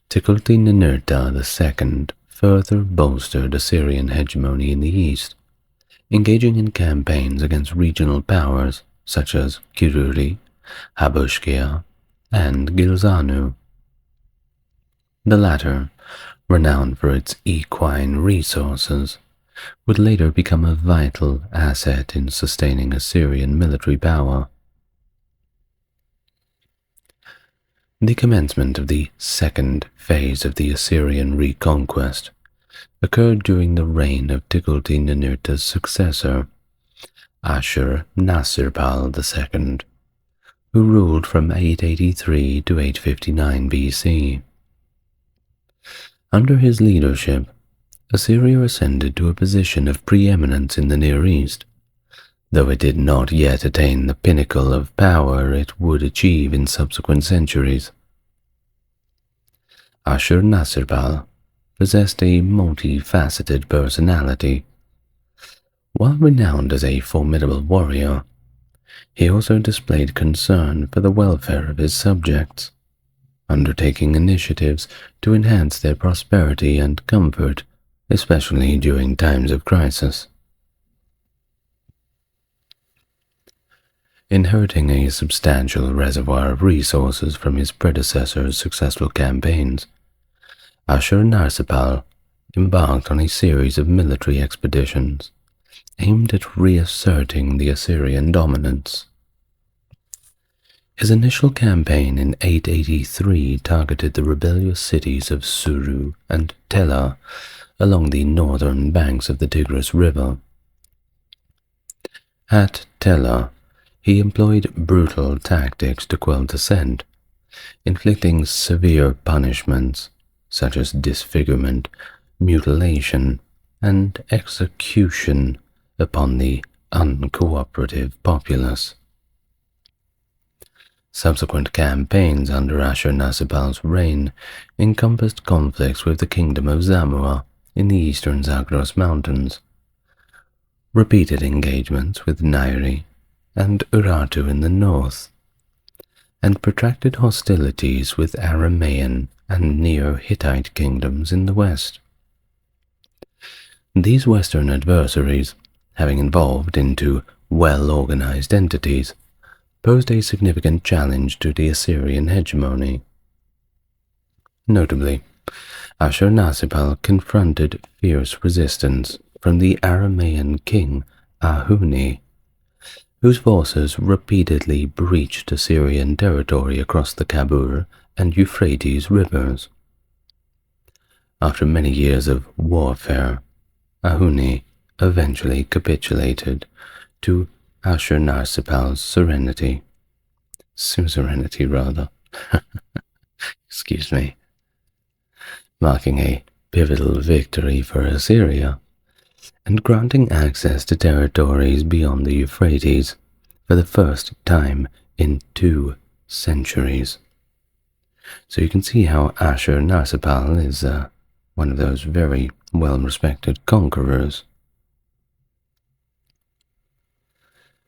Tukulti-Ninurta II further bolstered Assyrian hegemony in the east, engaging in campaigns against regional powers such as Kiruri, Habushkia, and Gilzanu. The latter, renowned for its equine resources, would later become a vital asset in sustaining Assyrian military power. The commencement of the second phase of the Assyrian reconquest occurred during the reign of Tukulti-Ninurta's successor, Ashur-Nasirpal II, who ruled from 883 to 859 BC. Under his leadership, Assyria ascended to a position of preeminence in the Near East, though it did not yet attain the pinnacle of power it would achieve in subsequent centuries. Ashur-Nasirpal possessed a multifaceted personality. While renowned as a formidable warrior, he also displayed concern for the welfare of his subjects, undertaking initiatives to enhance their prosperity and comfort, especially during times of crisis. Inheriting a substantial reservoir of resources from his predecessor's successful campaigns, Ashur-Nasirpal embarked on a series of military expeditions aimed at reasserting the Assyrian dominance. His initial campaign in 883 targeted the rebellious cities of Suru and Tela along the northern banks of the Tigris River. At Tela, he employed brutal tactics to quell dissent, inflicting severe punishments such as disfigurement, mutilation, and execution upon the uncooperative populace. Subsequent campaigns under Ashur-Nasirpal's reign encompassed conflicts with the kingdom of Zamua in the eastern Zagros Mountains, repeated engagements with Nairi and Urartu in the north, and protracted hostilities with Aramaean and Neo-Hittite kingdoms in the west. These western adversaries, having evolved into well-organized entities, posed a significant challenge to the Assyrian hegemony. Notably, Ashur-Nasirpal confronted fierce resistance from the Aramaean king Ahuni, whose forces repeatedly breached Assyrian territory across the Kabul and Euphrates rivers. After many years of warfare, Ahuni eventually capitulated to Ashur-Nasirpal's suzerainty, excuse me, marking a pivotal victory for Assyria and granting access to territories beyond the Euphrates for the first time in 2 centuries. So you can see how Ashur-Nasirpal is one of those very well-respected conquerors.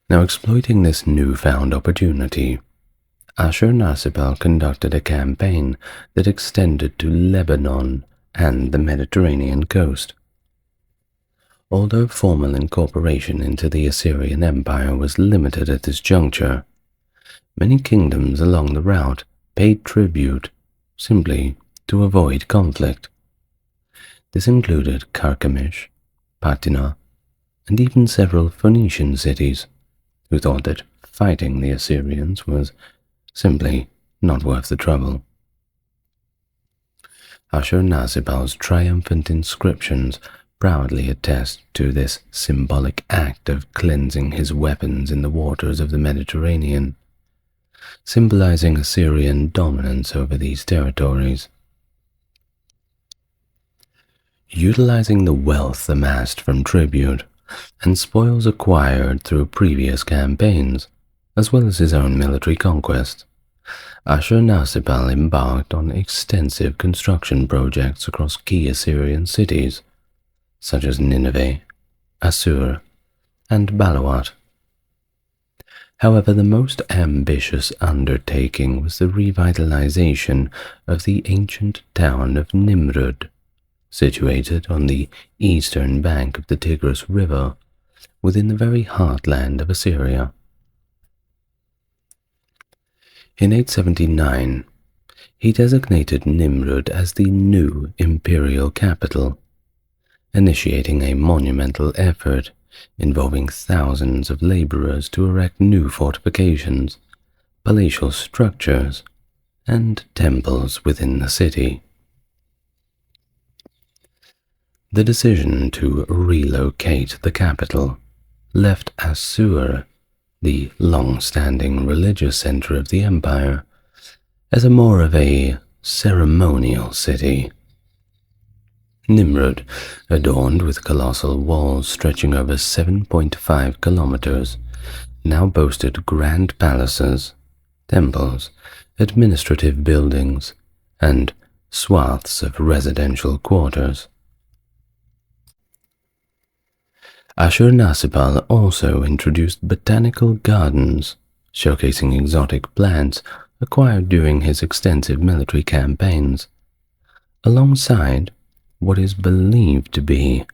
Now, exploiting this newfound opportunity, Ashur-Nasirpal conducted a campaign that extended to Lebanon and the Mediterranean coast. Although formal incorporation into the Assyrian Empire was limited at this juncture, many kingdoms along the route paid tribute simply to avoid conflict. This included Carchemish, Patina, and even several Phoenician cities who thought that fighting the Assyrians was simply not worth the trouble. Ashurnasirpal's triumphant inscriptions proudly attest to this symbolic act of cleansing his weapons in the waters of the Mediterranean, symbolizing Assyrian dominance over these territories. Utilizing the wealth amassed from tribute and spoils acquired through previous campaigns, as well as his own military conquest, Ashurnasirpal embarked on extensive construction projects across key Assyrian cities, such as Nineveh, Assur, and Balawat. However, the most ambitious undertaking was the revitalization of the ancient town of Nimrud, situated on the eastern bank of the Tigris River, within the very heartland of Assyria. In 879, he designated Nimrud as the new imperial capital, initiating a monumental effort involving thousands of laborers to erect new fortifications, palatial structures, and temples within the city. The decision to relocate the capital left Assur, the long-standing religious center of the empire, as more of a ceremonial city. Nimrud, adorned with colossal walls stretching over 7.5 kilometers, now boasted grand palaces, temples, administrative buildings, and swaths of residential quarters. Ashurnasirpal also introduced botanical gardens, showcasing exotic plants acquired during his extensive military campaigns, alongside what is believed to be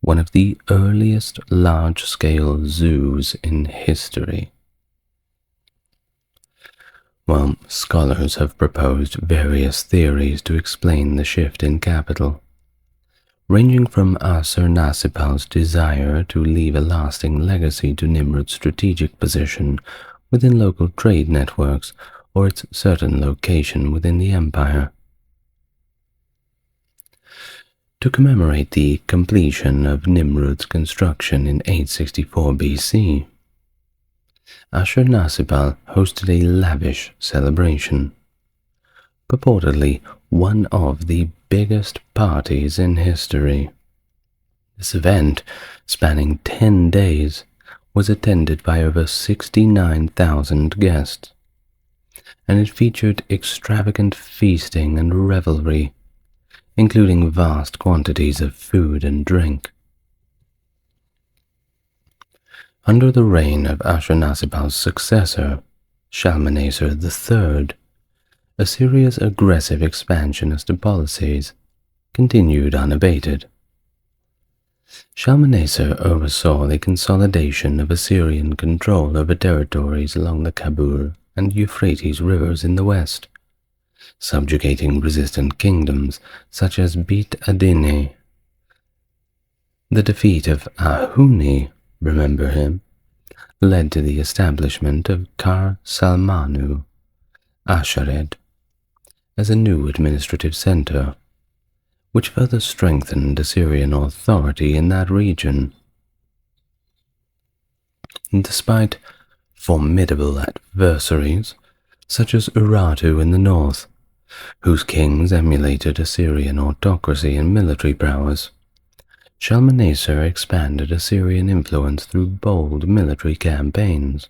one of the earliest large-scale zoos in history. While scholars have proposed various theories to explain the shift in capital, ranging from Ashurnasirpal's desire to leave a lasting legacy to Nimrod's strategic position within local trade networks or its certain location within the empire. To commemorate the completion of Nimrod's construction in 864 BC, Ashurnasirpal hosted a lavish celebration, purportedly one of the biggest parties in history. This event, spanning 10 days, was attended by over 69,000 guests, and it featured extravagant feasting and revelry, including vast quantities of food and drink. Under the reign of Ashurnasirpal's successor, Shalmaneser III, Assyria's aggressive expansionist policies continued unabated. Shalmaneser oversaw the consolidation of Assyrian control over territories along the Kabul and Euphrates rivers in the west, subjugating resistant kingdoms such as Beit Adine. The defeat of Ahuni, remember him, led to the establishment of Kar Salmanu, Ashared, as a new administrative center, which further strengthened Assyrian authority in that region. Despite formidable adversaries, such as Urartu in the north, whose kings emulated Assyrian autocracy and military prowess, Shalmaneser expanded Assyrian influence through bold military campaigns,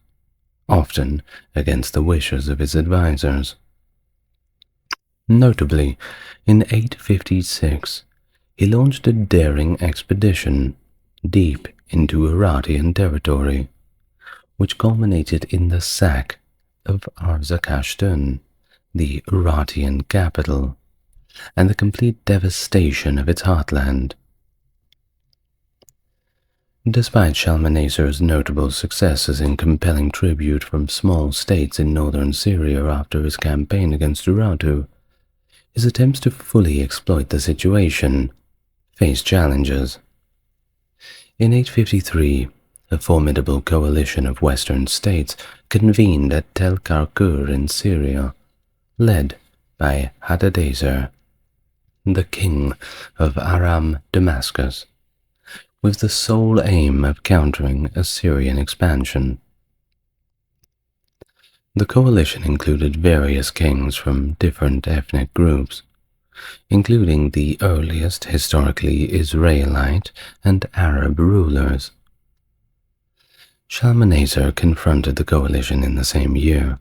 often against the wishes of his advisors. Notably, in 856, he launched a daring expedition deep into Urartian territory, which culminated in the sack of Arzakashtun, the Urartian capital, and the complete devastation of its heartland. Despite Shalmaneser's notable successes in compelling tribute from small states in northern Syria after his campaign against Urartu, his attempts to fully exploit the situation faced challenges. In 853, A formidable coalition of western states convened at Tel Karkur in Syria, led by Hadadezer, the king of Aram Damascus, with the sole aim of countering Assyrian expansion. The coalition included various kings from different ethnic groups, including the earliest historically Israelite and Arab rulers. Shalmaneser confronted the coalition in the same year,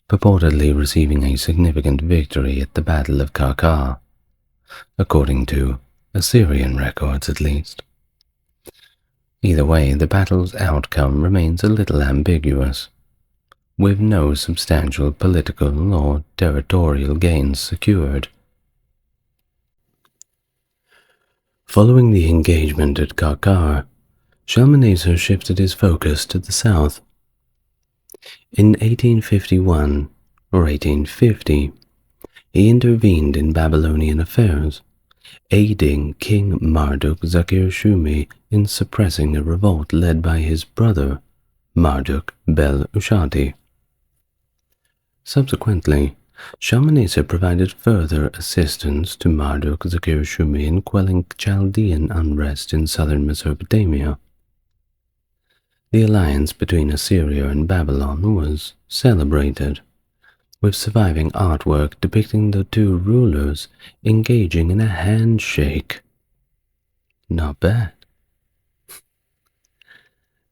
purportedly receiving a significant victory at the Battle of Kadesh, according to Assyrian records at least. Either way, the battle's outcome remains a little ambiguous, with no substantial political or territorial gains secured. Following the engagement at Kadesh, Shalmaneser shifted his focus to the south. In 1851 or 1850, he intervened in Babylonian affairs, aiding King Marduk-Zakir-Shumi in suppressing a revolt led by his brother, Marduk-bel-Ushadi. Subsequently, Shalmaneser provided further assistance to Marduk-Zakir-Shumi in quelling Chaldean unrest in southern Mesopotamia. The alliance between Assyria and Babylon was celebrated, with surviving artwork depicting the two rulers engaging in a handshake. Not bad.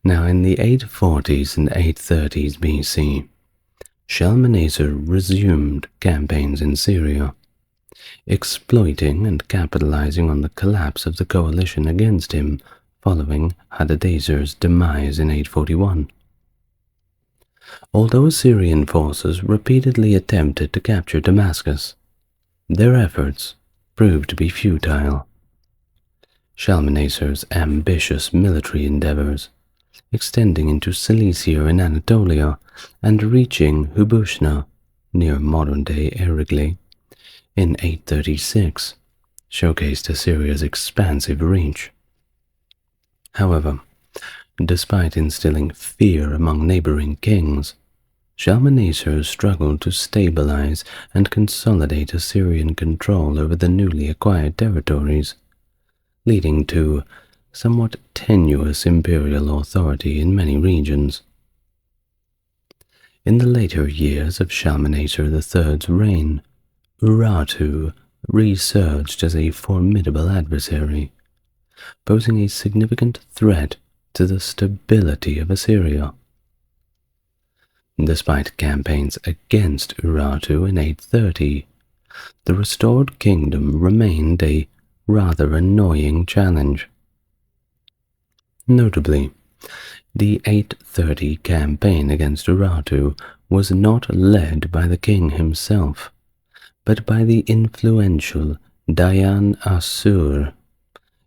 Now, in the 840s and 830s BC, Shalmaneser resumed campaigns in Syria, exploiting and capitalizing on the collapse of the coalition against him following Hadadezer's demise in 841. Although Assyrian forces repeatedly attempted to capture Damascus, their efforts proved to be futile. Shalmaneser's ambitious military endeavors, extending into Cilicia and Anatolia and reaching Hubushna, near modern-day Erigli, in 836, showcased Assyria's expansive reach. However, despite instilling fear among neighboring kings, Shalmaneser struggled to stabilize and consolidate Assyrian control over the newly acquired territories, leading to somewhat tenuous imperial authority in many regions. In the later years of Shalmaneser III's reign, Urartu resurged as a formidable adversary, posing a significant threat to the stability of Assyria. Despite campaigns against Urartu in 830, the restored kingdom remained a rather annoying challenge. Notably, the 830 campaign against Urartu was not led by the king himself, but by the influential Dayan Asur,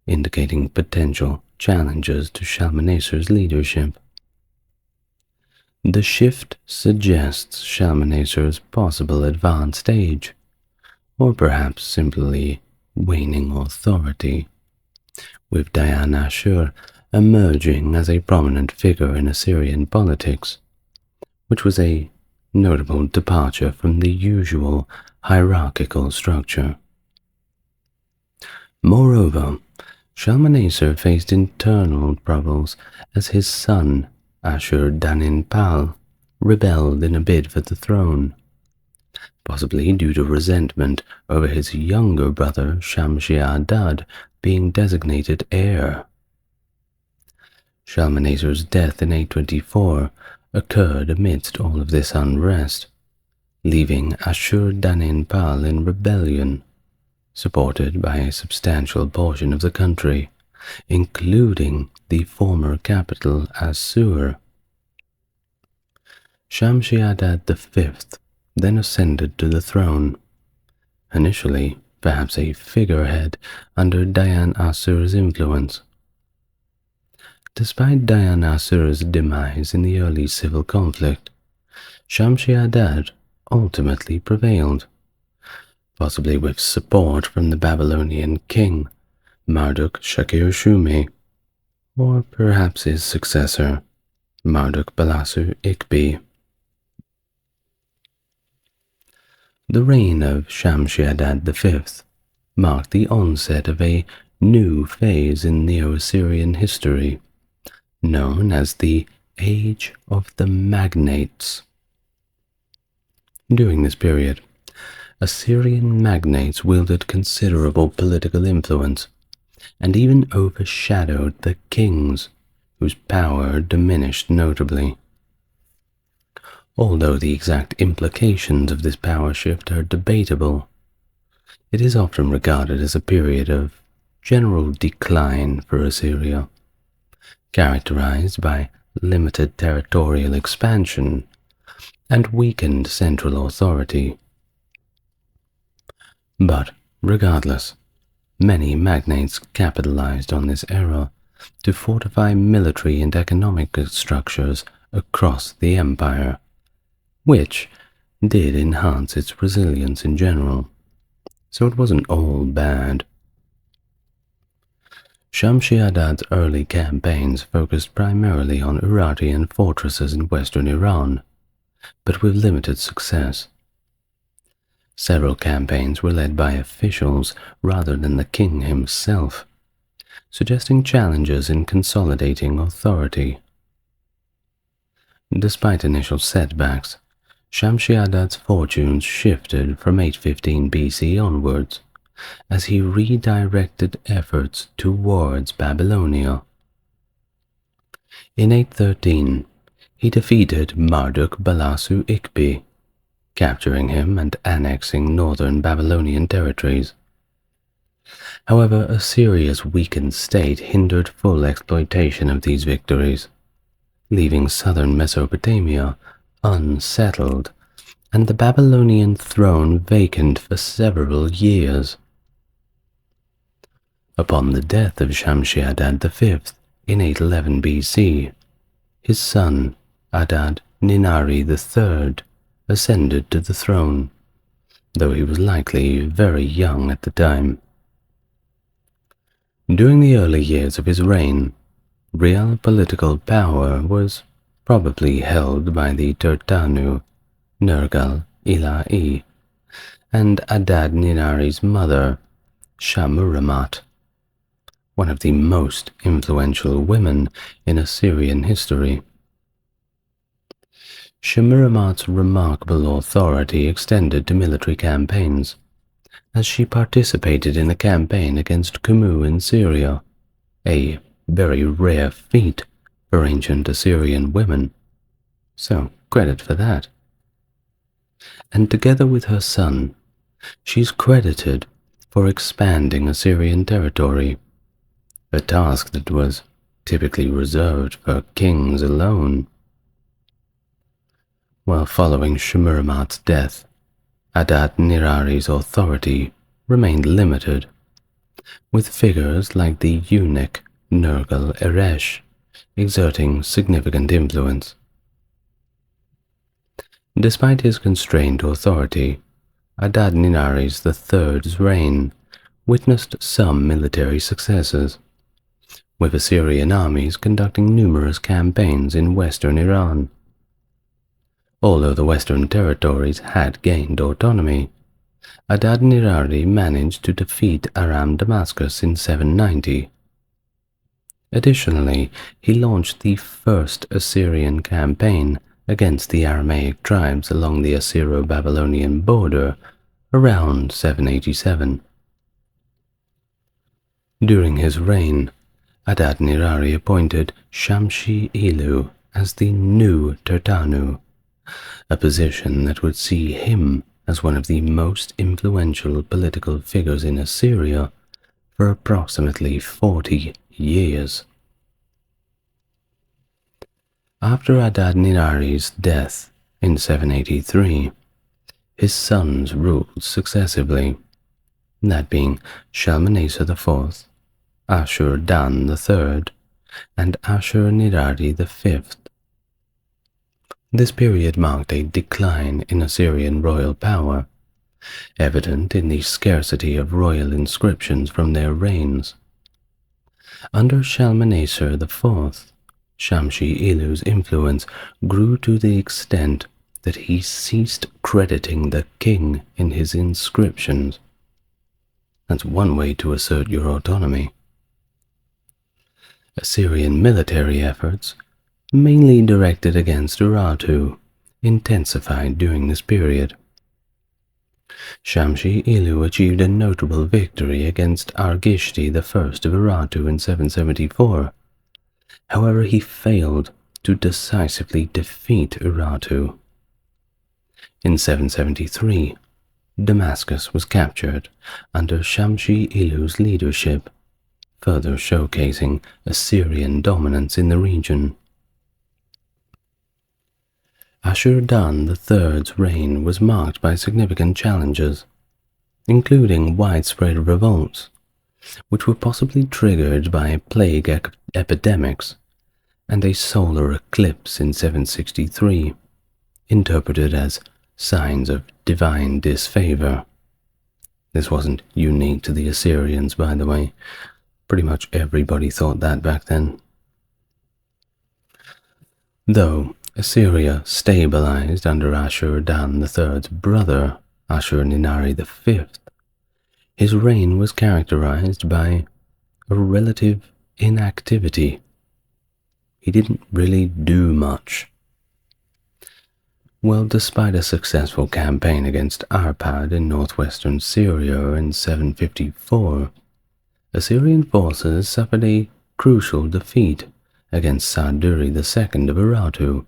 indicating potential challenges to Shalmaneser's leadership. The shift suggests Shalmaneser's possible advanced age, or perhaps simply waning authority, with Dayan Ashur emerging as a prominent figure in Assyrian politics, which was a notable departure from the usual hierarchical structure. Moreover, Shalmaneser faced internal troubles as his son, Ashur-danin-pal, rebelled in a bid for the throne, possibly due to resentment over his younger brother Shamshi-Adad being designated heir. Shalmaneser's death in 824 occurred amidst all of this unrest, leaving Ashur-danin-pal in rebellion, supported by a substantial portion of the country, including the former capital Assur. Shamshi-Adad V then ascended to the throne, initially perhaps a figurehead under Dayan Asur's influence. Despite Dayan Asur's demise in the early civil conflict, Shamshi-Adad ultimately prevailed, possibly with support from the Babylonian king, Marduk-Shakir-Shumi. or perhaps his successor, Marduk-Balassu Ikbi. The reign of Shamshi-Adad V marked the onset of a new phase in Neo-Assyrian history, known as the Age of the Magnates. During this period, Assyrian magnates wielded considerable political influence and even overshadowed the kings, whose power diminished notably. Although the exact implications of this power shift are debatable, it is often regarded as a period of general decline for Assyria, characterized by limited territorial expansion and weakened central authority. But, regardless, many magnates capitalized on this era to fortify military and economic structures across the empire, which did enhance its resilience in general, so it wasn't all bad. Shamshi-Adad's early campaigns focused primarily on Urartian fortresses in western Iran, but with limited success. Several campaigns were led by officials rather than the king himself, suggesting challenges in consolidating authority. Despite initial setbacks, Shamshi-Adad's fortunes shifted from 815 BC onwards, as he redirected efforts towards Babylonia. In 813, he defeated Marduk-Balassu Ikbi, capturing him and annexing northern Babylonian territories. However, Assyria's weakened state hindered full exploitation of these victories, leaving southern Mesopotamia unsettled and the Babylonian throne vacant for several years. Upon the death of Shamshi-Adad V in 811 BC, his son, Adad-Ninari III, ascended to the throne, though he was likely very young at the time. During the early years of his reign, real political power was probably held by the Turtanu, Nergal-Ila'i, and Adad-Ninari's mother, Shamuramat, one of the most influential women in Assyrian history. Shamuramat's remarkable authority extended to military campaigns, as she participated in a campaign against Kumu in Syria, a very rare feat for ancient Assyrian women, so credit for that. And together with her son, she's credited for expanding Assyrian territory, a task that was typically reserved for kings alone. While following Shamuramat's death, Adad-Nirari's authority remained limited, with figures like the eunuch Nergal-Eresh exerting significant influence. Despite his constrained authority, Adad-Ninari III's reign witnessed some military successes, with Assyrian armies conducting numerous campaigns in western Iran. Although the western territories had gained autonomy, Adad-Nirari managed to defeat Aram Damascus in 790. Additionally, he launched the first Assyrian campaign against the Aramaic tribes along the Assyro-Babylonian border around 787. During his reign, Adad-Nirari appointed Shamshi-Ilu as the new Turtanu, a position that would see him as one of the most influential political figures in Assyria for approximately 40 years. After Adad-Ninari's death in 783, his sons ruled successively, that being Shalmaneser IV, Ashur-Dan III, and Ashur-Nirari V. This period marked a decline in Assyrian royal power, evident in the scarcity of royal inscriptions from their reigns. Under Shalmaneser IV, Shamshi-Ilu's influence grew to the extent that he ceased crediting the king in his inscriptions. That's one way to assert your autonomy. Assyrian military efforts, mainly directed against Urartu, intensified during this period. Shamshi-Ilu achieved a notable victory against Argishti I of Urartu in 774. However, he failed to decisively defeat Urartu. In 773, Damascus was captured under Shamshi-Ilu's leadership, further showcasing Assyrian dominance in the region. Ashur-dan III's reign was marked by significant challenges, including widespread revolts, which were possibly triggered by plague epidemics, and a solar eclipse in 763, interpreted as signs of divine disfavor. This wasn't unique to the Assyrians, by the way. Pretty much everybody thought that back then. Though Assyria stabilized under Ashur-dan III's brother, Ashur-ninari V, his reign was characterized by a relative inactivity. He didn't really do much. Well, despite a successful campaign against Arpad in northwestern Syria in 754, Assyrian forces suffered a crucial defeat against Sarduri II of Urartu,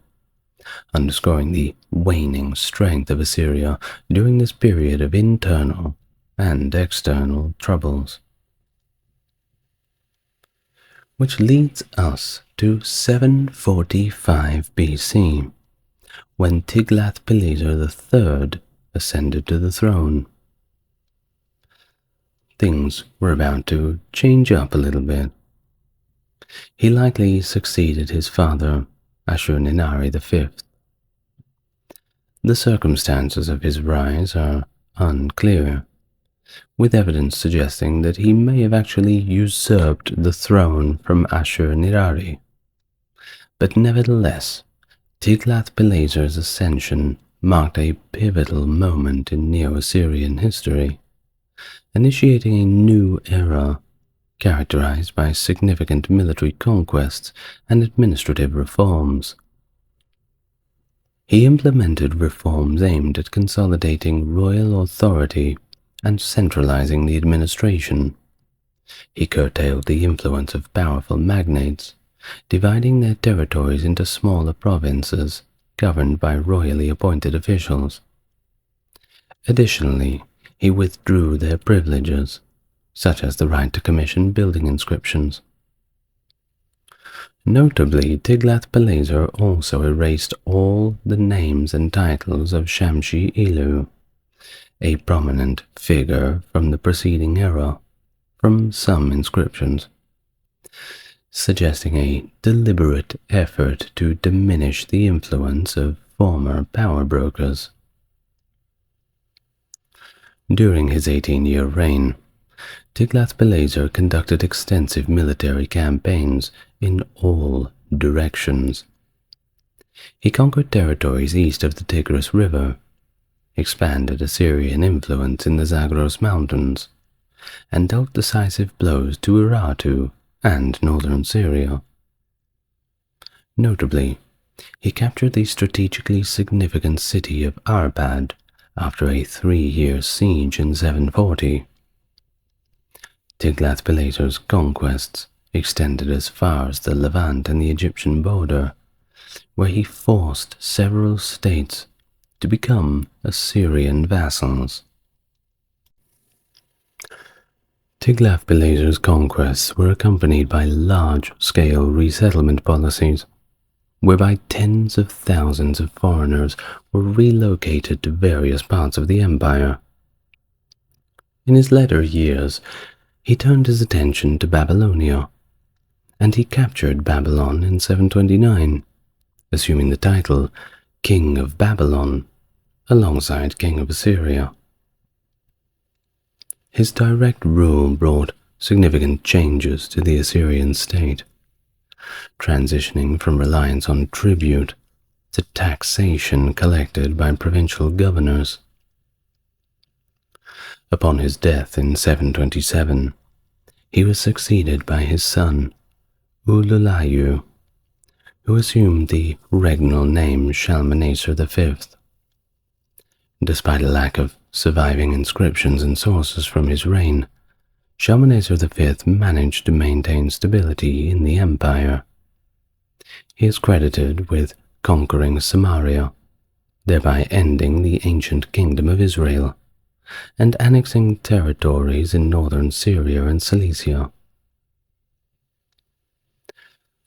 underscoring the waning strength of Assyria during this period of internal and external troubles. Which leads us to 745 BC, when Tiglath-Pileser III ascended to the throne. Things were about to change up a little bit. He likely succeeded his father, Ashur-ninari V. The circumstances of his rise are unclear, with evidence suggesting that he may have actually usurped the throne from Ashur-ninari. But nevertheless, Tiglath-Pileser's ascension marked a pivotal moment in Neo-Assyrian history, initiating a new era characterized by significant military conquests and administrative reforms. He implemented reforms aimed at consolidating royal authority and centralizing the administration. He curtailed the influence of powerful magnates, dividing their territories into smaller provinces governed by royally appointed officials. Additionally, he withdrew their privileges, such as the right to commission building inscriptions. Notably, Tiglath-Pileser also erased all the names and titles of Shamshi-Ilu, a prominent figure from the preceding era, from some inscriptions, suggesting a deliberate effort to diminish the influence of former power brokers. During his 18-year reign, Tiglath-Pileser conducted extensive military campaigns in all directions. He conquered territories east of the Tigris River, expanded Assyrian influence in the Zagros Mountains, and dealt decisive blows to Urartu and northern Syria. Notably, he captured the strategically significant city of Arpad after a 3-year siege in 740. Tiglath-Pileser's conquests extended as far as the Levant and the Egyptian border, where he forced several states to become Assyrian vassals. Tiglath-Pileser's conquests were accompanied by large-scale resettlement policies, whereby tens of thousands of foreigners were relocated to various parts of the empire. In his later years, he turned his attention to Babylonia, and he captured Babylon in 729, assuming the title King of Babylon, alongside King of Assyria. His direct rule brought significant changes to the Assyrian state, transitioning from reliance on tribute to taxation collected by provincial governors. Upon his death in 727, he was succeeded by his son, Ululayu, who assumed the regnal name Shalmaneser V. Despite a lack of surviving inscriptions and sources from his reign, Shalmaneser V managed to maintain stability in the empire. He is credited with conquering Samaria, thereby ending the ancient kingdom of Israel, and annexing territories in northern Syria and Cilicia.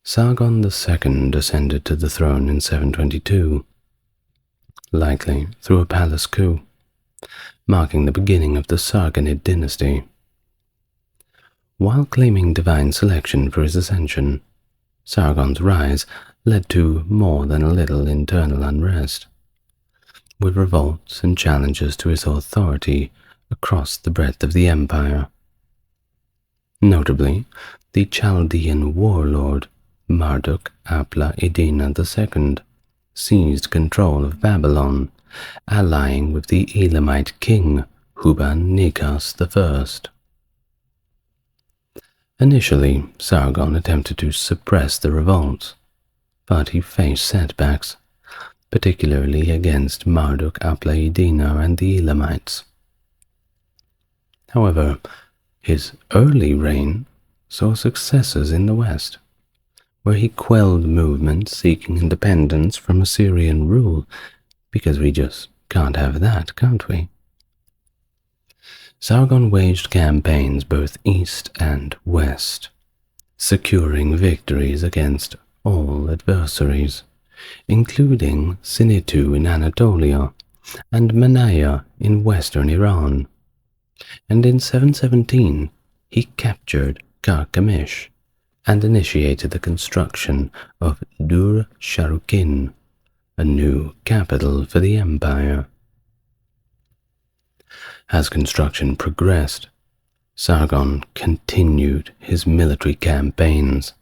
Sargon II ascended to the throne in 722, likely through a palace coup, marking the beginning of the Sargonid dynasty. While claiming divine selection for his ascension, Sargon's rise led to more than a little internal unrest, with revolts and challenges to his authority across the breadth of the empire. Notably, the Chaldean warlord Marduk-apla-iddina II seized control of Babylon, allying with the Elamite king Huban-Nekas I. Initially, Sargon attempted to suppress the revolts, but he faced setbacks, particularly against Marduk-apla-iddina and the Elamites. However, his early reign saw successes in the west, where he quelled movements seeking independence from Assyrian rule, because we just can't have that, can't we? Sargon waged campaigns both east and west, securing victories against all adversaries, including Sinitu in Anatolia and Manaya in western Iran. And in 717, he captured Karkemish and initiated the construction of Dur-Sharukin, a new capital for the empire. As construction progressed, Sargon continued his military campaigns,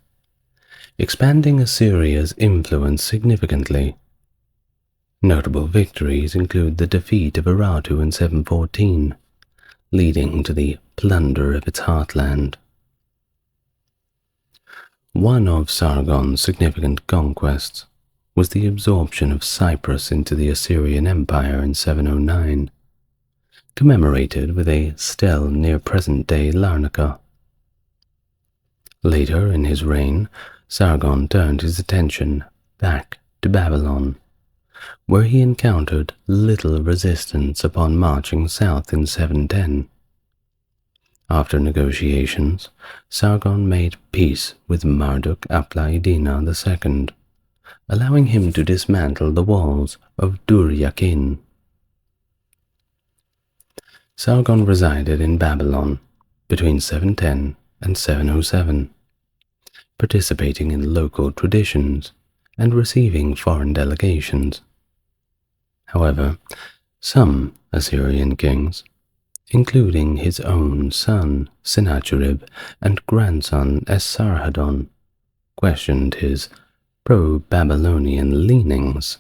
expanding Assyria's influence significantly. Notable victories include the defeat of Urartu in 714, leading to the plunder of its heartland. One of Sargon's significant conquests was the absorption of Cyprus into the Assyrian Empire in 709, commemorated with a stele near present-day Larnaca. Later in his reign, Sargon turned his attention back to Babylon, where he encountered little resistance upon marching south in 710. After negotiations, Sargon made peace with Marduk-apla-iddina II, allowing him to dismantle the walls of Dur-Yakin. Sargon resided in Babylon between 710 and 707, participating in local traditions and receiving foreign delegations. However, some Assyrian kings, including his own son Sennacherib and grandson Esarhaddon, questioned his pro-Babylonian leanings.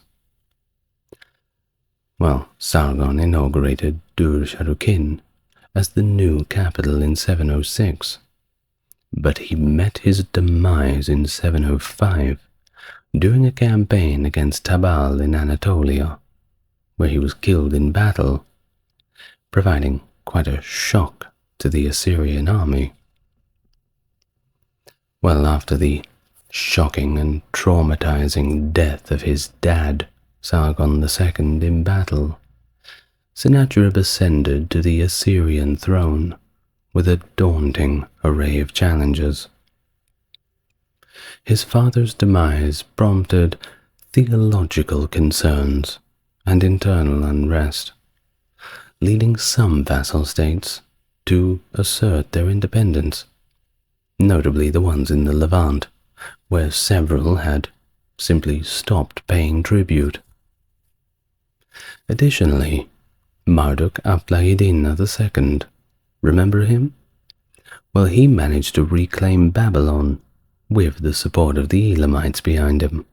Sargon inaugurated Dur-Sharukin as the new capital in 706, but he met his demise in 705 during a campaign against Tabal in Anatolia, where he was killed in battle, providing quite a shock to the Assyrian army. After the shocking and traumatizing death of his dad, Sargon II, in battle, Sennacherib ascended to the Assyrian throne with a daunting array of challenges. His father's demise prompted theological concerns and internal unrest, leading some vassal states to assert their independence, notably the ones in the Levant, where several had simply stopped paying tribute. Additionally, Marduk-apla-iddina II, remember him, Well, he managed to reclaim Babylon with the support of the Elamites behind him.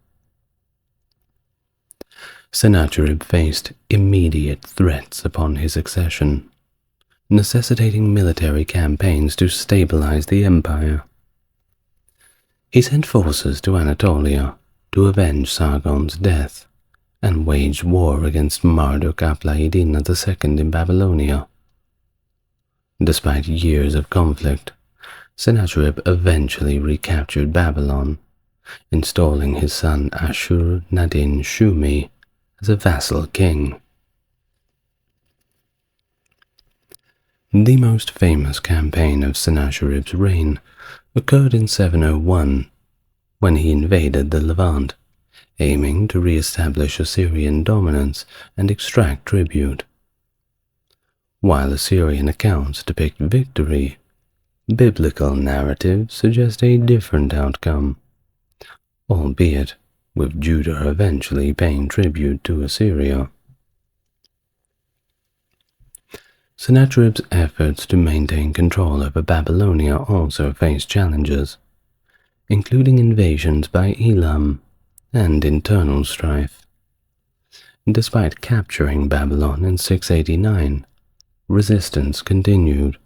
Sennacherib faced immediate threats upon his accession, necessitating military campaigns to stabilize the empire. He sent forces to Anatolia to avenge Sargon's death and waged war against Marduk-apla-iddina II in Babylonia. Despite years of conflict, Sennacherib eventually recaptured Babylon, installing his son Ashur-nadin-shumi as a vassal king. The most famous campaign of Sennacherib's reign occurred in 701, when he invaded the Levant, aiming to re-establish Assyrian dominance and extract tribute. While Assyrian accounts depict victory, biblical narratives suggest a different outcome, albeit with Judah eventually paying tribute to Assyria. Sennacherib's efforts to maintain control over Babylonia also faced challenges, including invasions by Elam and internal strife. Despite capturing Babylon in 689, resistance continued,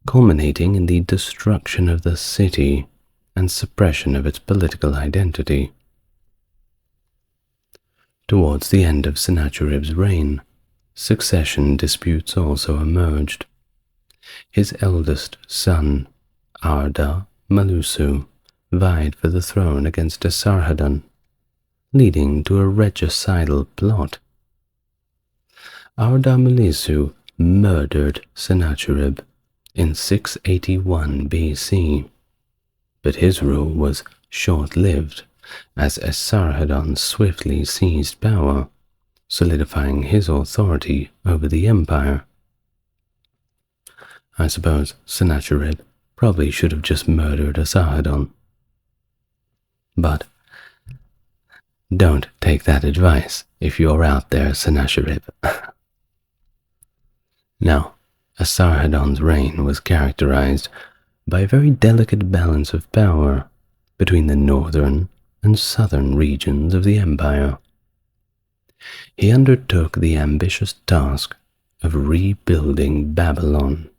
culminating in the destruction of the city and suppression of its political identity. Towards the end of Sennacherib's reign, succession disputes also emerged. His eldest son, Arda-Malusu, vied for the throne against Esarhaddon, leading to a regicidal plot. Arda-Malusu murdered Sennacherib in 681 BC, but his rule was short-lived as Esarhaddon swiftly seized power, solidifying his authority over the empire. I suppose Sennacherib probably should have just murdered Esarhaddon. But don't take that advice if you're out there, Sennacherib. Now, Esarhaddon's reign was characterized by a very delicate balance of power between the northern and southern regions of the empire. He undertook the ambitious task of rebuilding Babylon,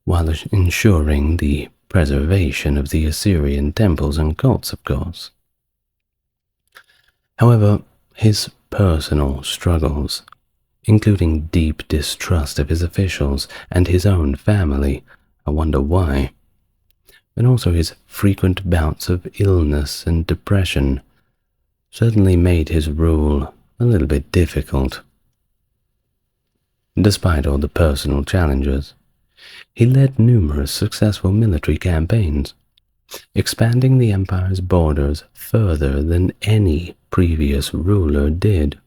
while ensuring the preservation of the Assyrian temples and cults, of course. However, his personal struggles, including deep distrust of his officials and his own family, I wonder why, and also his frequent bouts of illness and depression, certainly made his rule a little bit difficult. Despite all the personal challenges, he led numerous successful military campaigns, expanding the empire's borders further than any previous ruler did.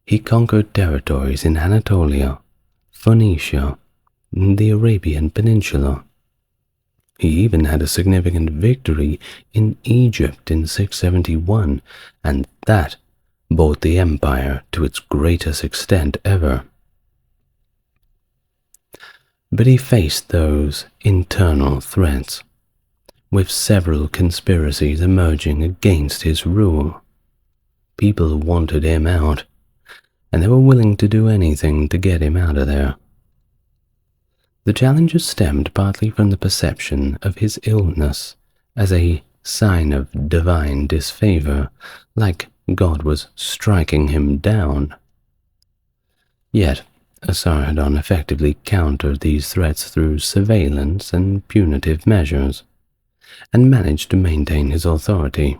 He conquered territories in Anatolia, Phoenicia, and the Arabian Peninsula. He even had a significant victory in Egypt in 671, and that brought the empire to its greatest extent ever. But he faced those internal threats, with several conspiracies emerging against his rule. People wanted him out, and they were willing to do anything to get him out of there. The challenges stemmed partly from the perception of his illness as a sign of divine disfavor, like God was striking him down. Yet, Esarhaddon effectively countered these threats through surveillance and punitive measures, and managed to maintain his authority.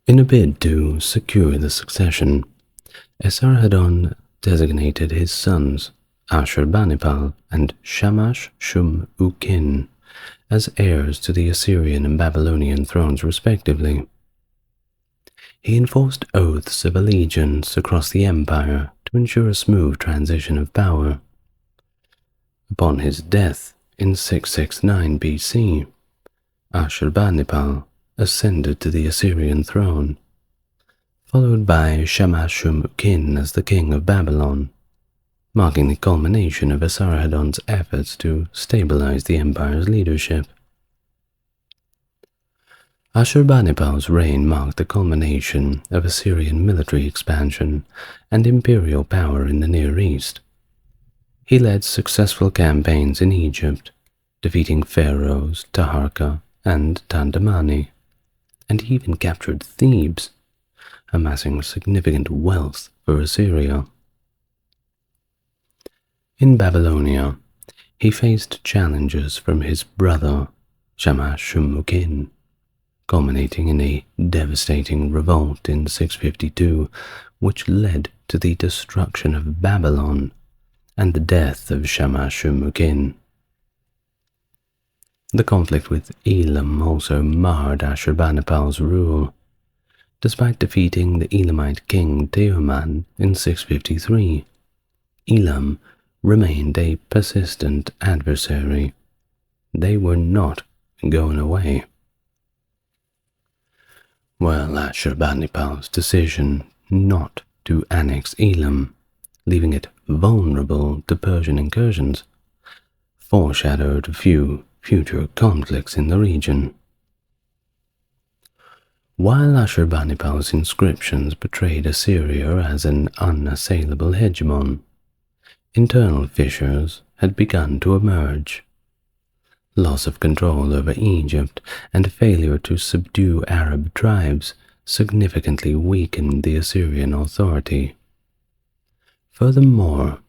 In a bid to secure the succession, Esarhaddon designated his sons, Ashurbanipal and Shamash-shum-ukin, as heirs to the Assyrian and Babylonian thrones respectively. He enforced oaths of allegiance across the empire to ensure a smooth transition of power. Upon his death in 669 BC, Ashurbanipal ascended to the Assyrian throne, followed by Shamash-shum-ukin as the king of Babylon. marking the culmination of Esarhaddon's efforts to stabilize the empire's leadership. Ashurbanipal's reign marked the culmination of Assyrian military expansion and imperial power in the Near East. He led successful campaigns in Egypt, defeating pharaohs Taharka and Tandamani, and he even captured Thebes, amassing significant wealth for Assyria. In Babylonia, he faced challenges from his brother Shamash-shum-ukin, culminating in a devastating revolt in 652, which led to the destruction of Babylon and the death of Shamash-shum-ukin. The conflict with Elam also marred Ashurbanipal's rule. Despite defeating the Elamite king Teoman in 653, Elam remained a persistent adversary. They were not going away. Well, Ashurbanipal's decision not to annex Elam, leaving it vulnerable to Persian incursions, foreshadowed a few future conflicts in the region. While Ashurbanipal's inscriptions portrayed Assyria as an unassailable hegemon, internal fissures had begun to emerge. Loss of control over Egypt and failure to subdue Arab tribes significantly weakened the Assyrian authority. Furthermore,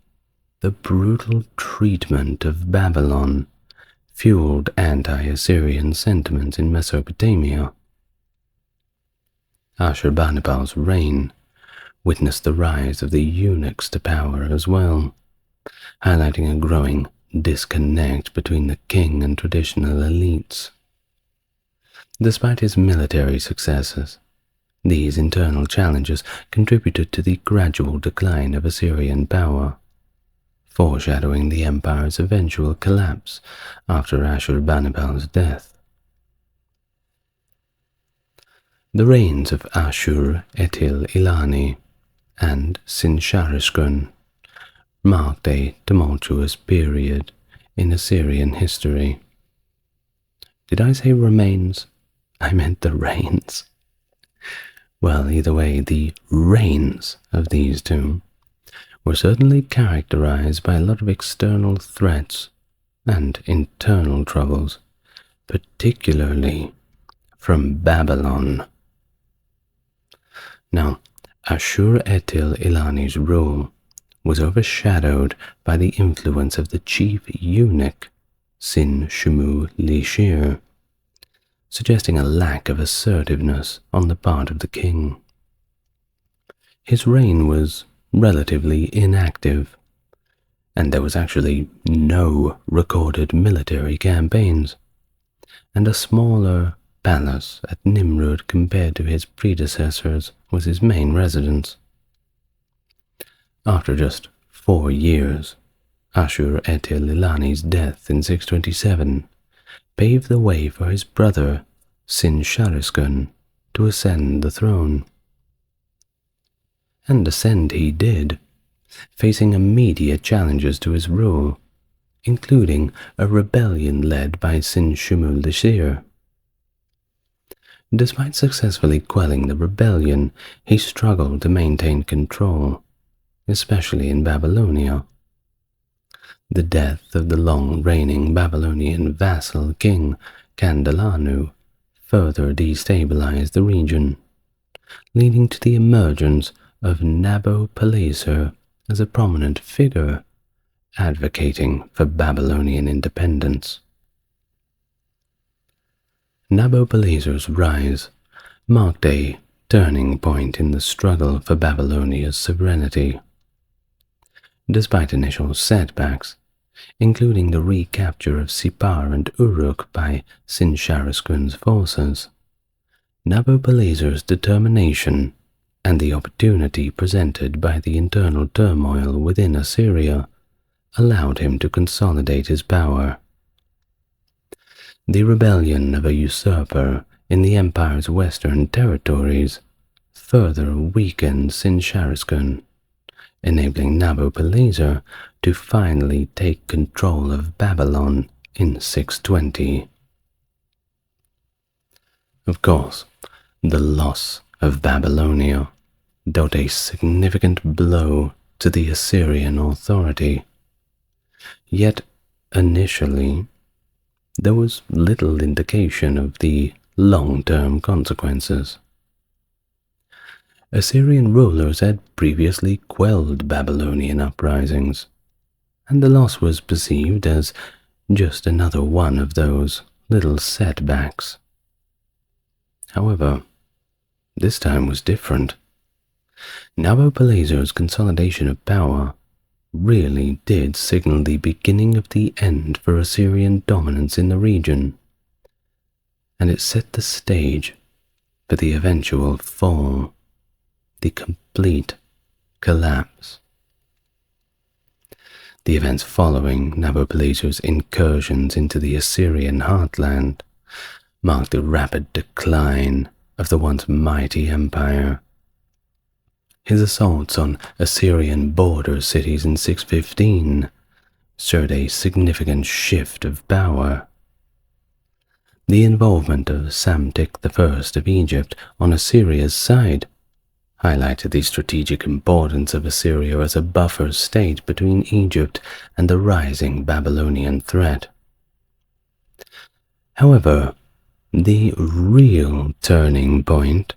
the brutal treatment of Babylon fueled anti-Assyrian sentiments in Mesopotamia. Ashurbanipal's reign witnessed the rise of the eunuchs to power as well, highlighting a growing disconnect between the king and traditional elites. Despite his military successes, these internal challenges contributed to the gradual decline of Assyrian power, foreshadowing the empire's eventual collapse after Ashurbanipal's death. The reigns of Ashur-etil-ilani and Sin-sharishkun marked a tumultuous period in Assyrian history. Did I say remains? I meant the reigns. Well, either way, the reigns of these two were certainly characterized by a lot of external threats and internal troubles, particularly from Babylon. Now, Ashur-etil-ilani's rule was overshadowed by the influence of the chief eunuch, Sin-shumu-lishir, suggesting a lack of assertiveness on the part of the king. His reign was relatively inactive, and there was actually no recorded military campaigns, and a smaller palace at Nimrud compared to his predecessors was his main residence. After just 4 years, Ashur-etil-ilani's death in 627 paved the way for his brother Sin-sharishkun to ascend the throne. And ascend he did, facing immediate challenges to his rule, including a rebellion led by Sin-shumu-lishir. Despite successfully quelling the rebellion, he struggled to maintain control, especially in Babylonia. The death of the long-reigning Babylonian vassal king Kandalanu further destabilized the region, leading to the emergence of Nabopolassar as a prominent figure advocating for Babylonian independence. Nabopolassar's rise marked a turning point in the struggle for Babylonia's sovereignty. Despite initial setbacks, including the recapture of Sippar and Uruk by Sin-sharishkun's forces, Nabopolassar's determination and the opportunity presented by the internal turmoil within Assyria allowed him to consolidate his power. The rebellion of a usurper in the empire's western territories further weakened Sin-sharishkun, enabling Nabopolassar to finally take control of Babylon in 620. Of course, the loss of Babylonia dealt a significant blow to the Assyrian authority. Yet, initially, there was little indication of the long-term consequences. Assyrian rulers had previously quelled Babylonian uprisings, and the loss was perceived as just another one of those little setbacks. However, this time was different. Nabopolassar's consolidation of power really did signal the beginning of the end for Assyrian dominance in the region, and it set the stage for the eventual fall, the complete collapse. The events following Nabopolassar's incursions into the Assyrian heartland marked the rapid decline of the once mighty empire. His assaults on Assyrian border cities in 615 showed a significant shift of power. The involvement of Psamtik I of Egypt on Assyria's side highlighted the strategic importance of Assyria as a buffer state between Egypt and the rising Babylonian threat. However, the real turning point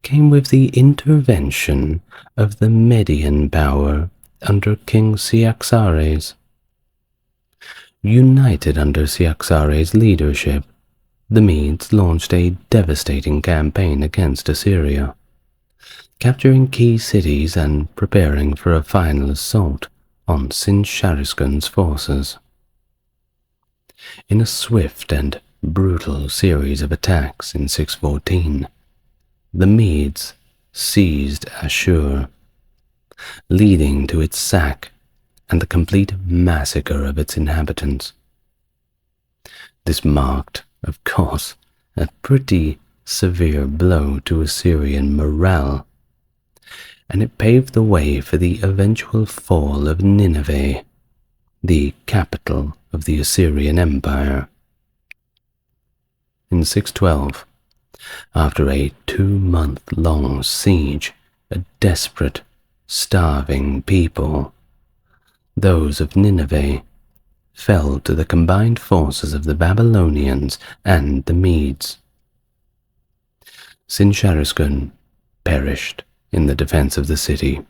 came with the intervention of the Median power under King Cyaxares. United under Cyaxares' leadership, the Medes launched a devastating campaign against Assyria, capturing key cities and preparing for a final assault on Sinsharishkun's forces. In a swift and brutal series of attacks in 614, the Medes seized Ashur, leading to its sack and the complete massacre of its inhabitants. This marked, of course, a pretty severe blow to Assyrian morale, and it paved the way for the eventual fall of Nineveh, the capital of the Assyrian Empire. In 612, after a 2-month-long siege, a desperate, starving people, those of Nineveh, fell to the combined forces of the Babylonians and the Medes. Sinsharishkun perished in the defense of the city.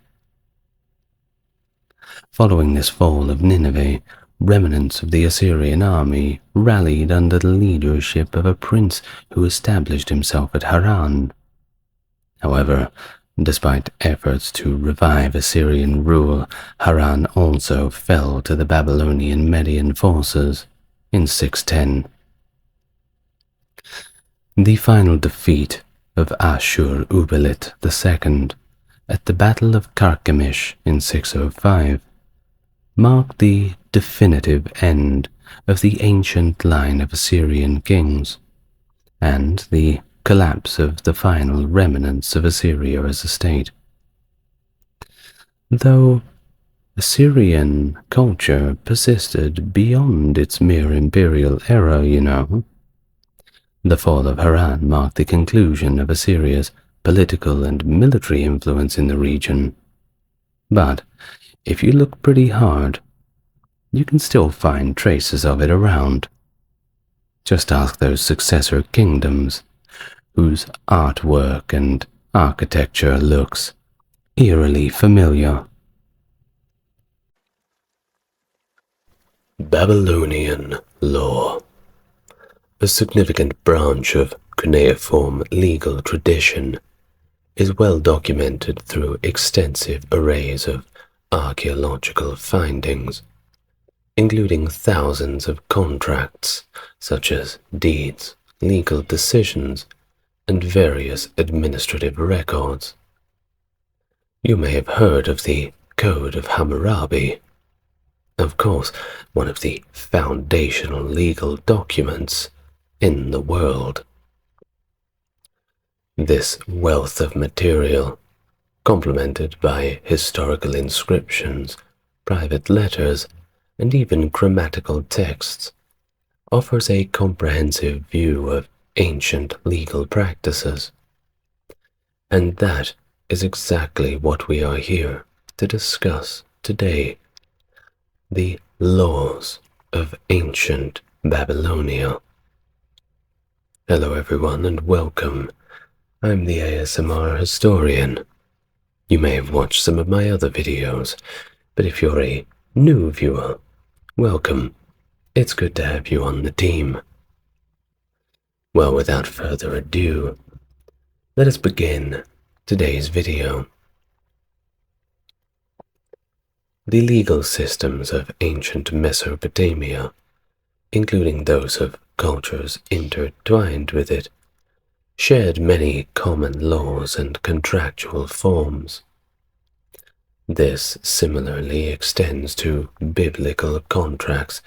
Following this fall of Nineveh, remnants of the Assyrian army rallied under the leadership of a prince who established himself at Haran. However, despite efforts to revive Assyrian rule, Haran also fell to the Babylonian Median forces in 610. The final defeat of Ashur-uballit II at the Battle of Carchemish in 605 marked the definitive end of the ancient line of Assyrian kings, and the collapse of the final remnants of Assyria as a state. Though Assyrian culture persisted beyond its mere imperial era, the fall of Haran marked the conclusion of Assyria's political and military influence in the region. But if you look pretty hard, you can still find traces of it around. Just ask those successor kingdoms, whose artwork and architecture looks eerily familiar. Babylonian law. A significant branch of cuneiform legal tradition is well documented through extensive arrays of archaeological findings, including thousands of contracts such as deeds, legal decisions, and various administrative records. You may have heard of the Code of Hammurabi, of course, one of the foundational legal documents in the world. This wealth of material complemented by historical inscriptions, private letters, and even grammatical texts, offers a comprehensive view of ancient legal practices. And that is exactly what we are here to discuss today: the laws of ancient Babylonia. Hello everyone and welcome. I'm the ASMR historian. You may have watched some of my other videos, but if you're a new viewer, welcome. It's good to have you on the team. Well, without further ado, let us begin today's video. The legal systems of ancient Mesopotamia, including those of cultures intertwined with it, shared many common laws and contractual forms. This similarly extends to biblical contracts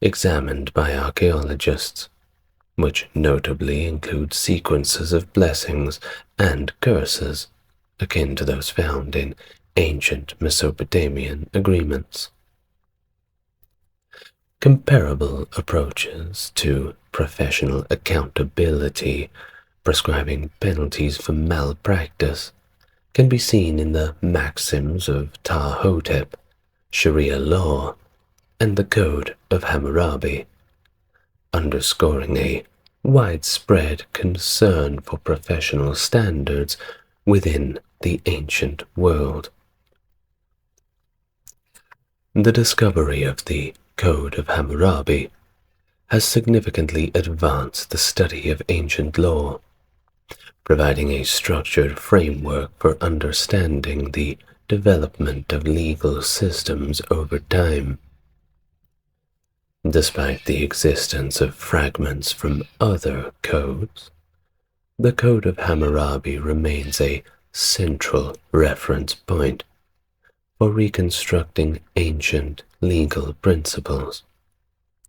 examined by archaeologists, which notably include sequences of blessings and curses akin to those found in ancient Mesopotamian agreements. Comparable approaches to professional accountability, prescribing penalties for malpractice, can be seen in the maxims of Ptah-hotep, Sharia law, and the Code of Hammurabi, underscoring a widespread concern for professional standards within the ancient world. The discovery of the Code of Hammurabi has significantly advanced the study of ancient law, providing a structured framework for understanding the development of legal systems over time. Despite the existence of fragments from other codes, the Code of Hammurabi remains a central reference point for reconstructing ancient legal principles,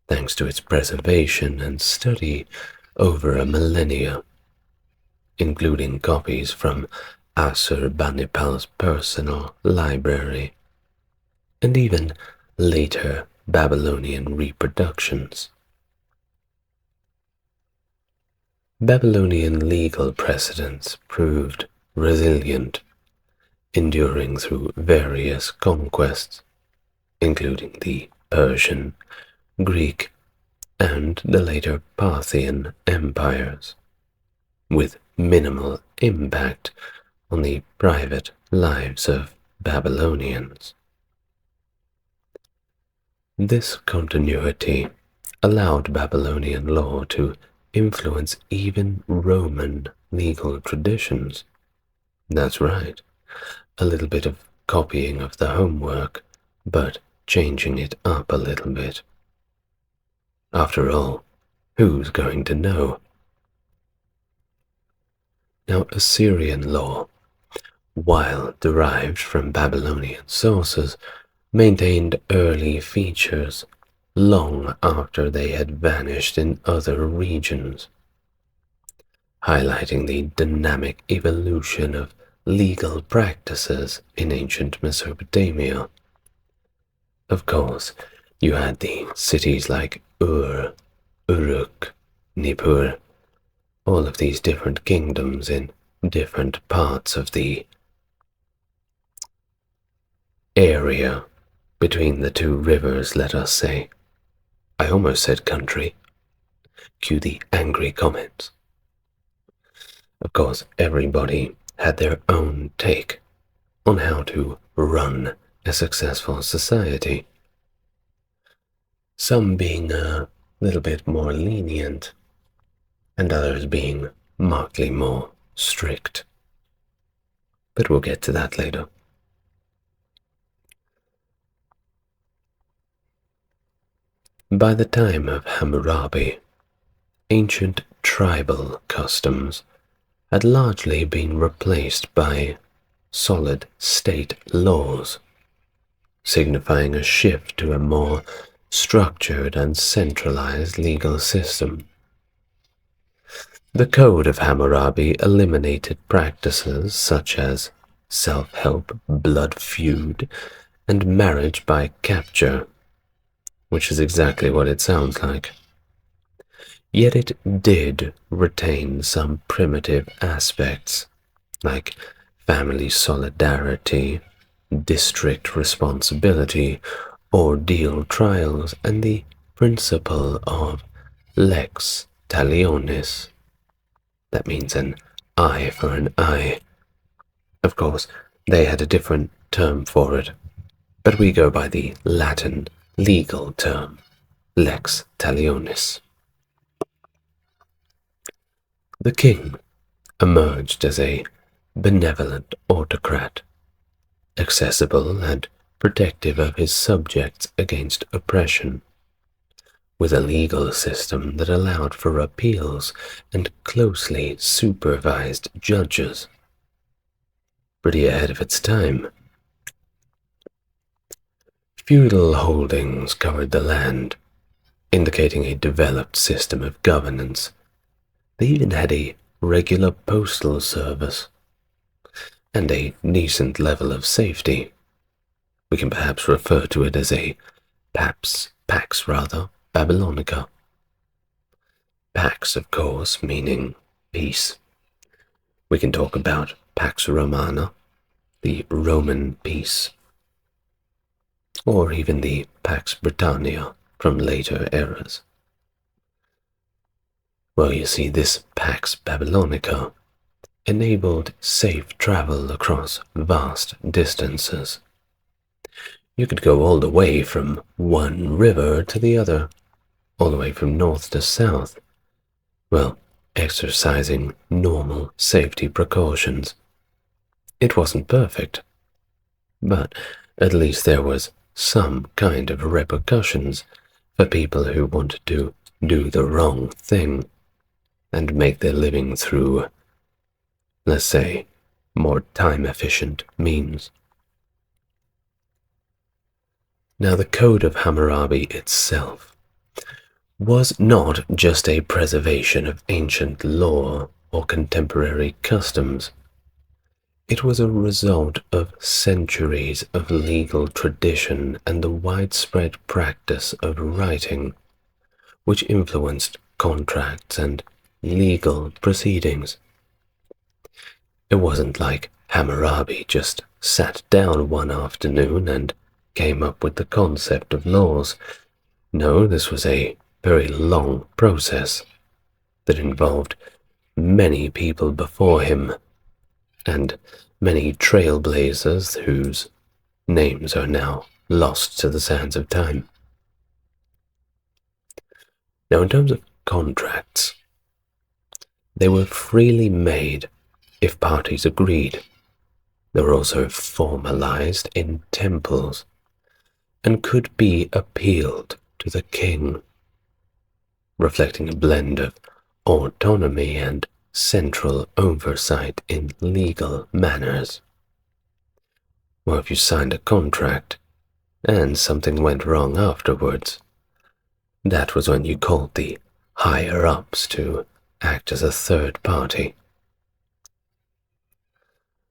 thanks to its preservation and study over a millennia, including copies from Assurbanipal's personal library, and even later Babylonian reproductions. Babylonian legal precedents proved resilient, enduring through various conquests, including the Persian, Greek, and the later Parthian empires, with minimal impact on the private lives of Babylonians. This continuity allowed Babylonian law to influence even Roman legal traditions. That's right, a little bit of copying of the homework, but changing it up a little bit. After all, who's going to know? Now, Assyrian law, while derived from Babylonian sources, maintained early features long after they had vanished in other regions, highlighting the dynamic evolution of legal practices in ancient Mesopotamia. Of course, you had the cities like Ur, Uruk, Nippur, all of these different kingdoms in different parts of the area between the two rivers, let us say. I almost said country. Cue the angry comments. Of course, everybody had their own take on how to run a successful society. Some being a little bit more lenient, and others being markedly more strict. But we'll get to that later. By the time of Hammurabi, ancient tribal customs had largely been replaced by solid state laws, signifying a shift to a more structured and centralized legal system. The Code of Hammurabi eliminated practices such as self-help blood feud, and marriage by capture, which is exactly what it sounds like. Yet it did retain some primitive aspects, like family solidarity, district responsibility, ordeal trials, and the principle of lex talionis. That means an eye for an eye. Of course, they had a different term for it, but we go by the Latin legal term, lex talionis. The king emerged as a benevolent autocrat, accessible and protective of his subjects against oppression, with a legal system that allowed for appeals and closely supervised judges. Pretty ahead of its time. Feudal holdings covered the land, indicating a developed system of governance. They even had a regular postal service and a decent level of safety. We can perhaps refer to it as a pax Babylonica. Pax, of course, meaning peace. We can talk about Pax Romana, the Roman peace, or even the Pax Britannia from later eras. Well, you see, this Pax Babylonica enabled safe travel across vast distances. You could go all the way from one river to the other, all the way from north to south, well, exercising normal safety precautions. It wasn't perfect, but at least there was some kind of repercussions for people who wanted to do the wrong thing and make their living through, let's say, more time-efficient means. Now, the Code of Hammurabi itself was not just a preservation of ancient law or contemporary customs. It was a result of centuries of legal tradition and the widespread practice of writing, which influenced contracts and legal proceedings. It wasn't like Hammurabi just sat down one afternoon and came up with the concept of laws. No, this was a very long process that involved many people before him and many trailblazers whose names are now lost to the sands of time. Now, in terms of contracts, they were freely made if parties agreed. They were also formalized in temples and could be appealed to the king, reflecting a blend of autonomy and central oversight in legal matters. Or if you signed a contract and something went wrong afterwards, that was when you called the higher-ups to act as a third party.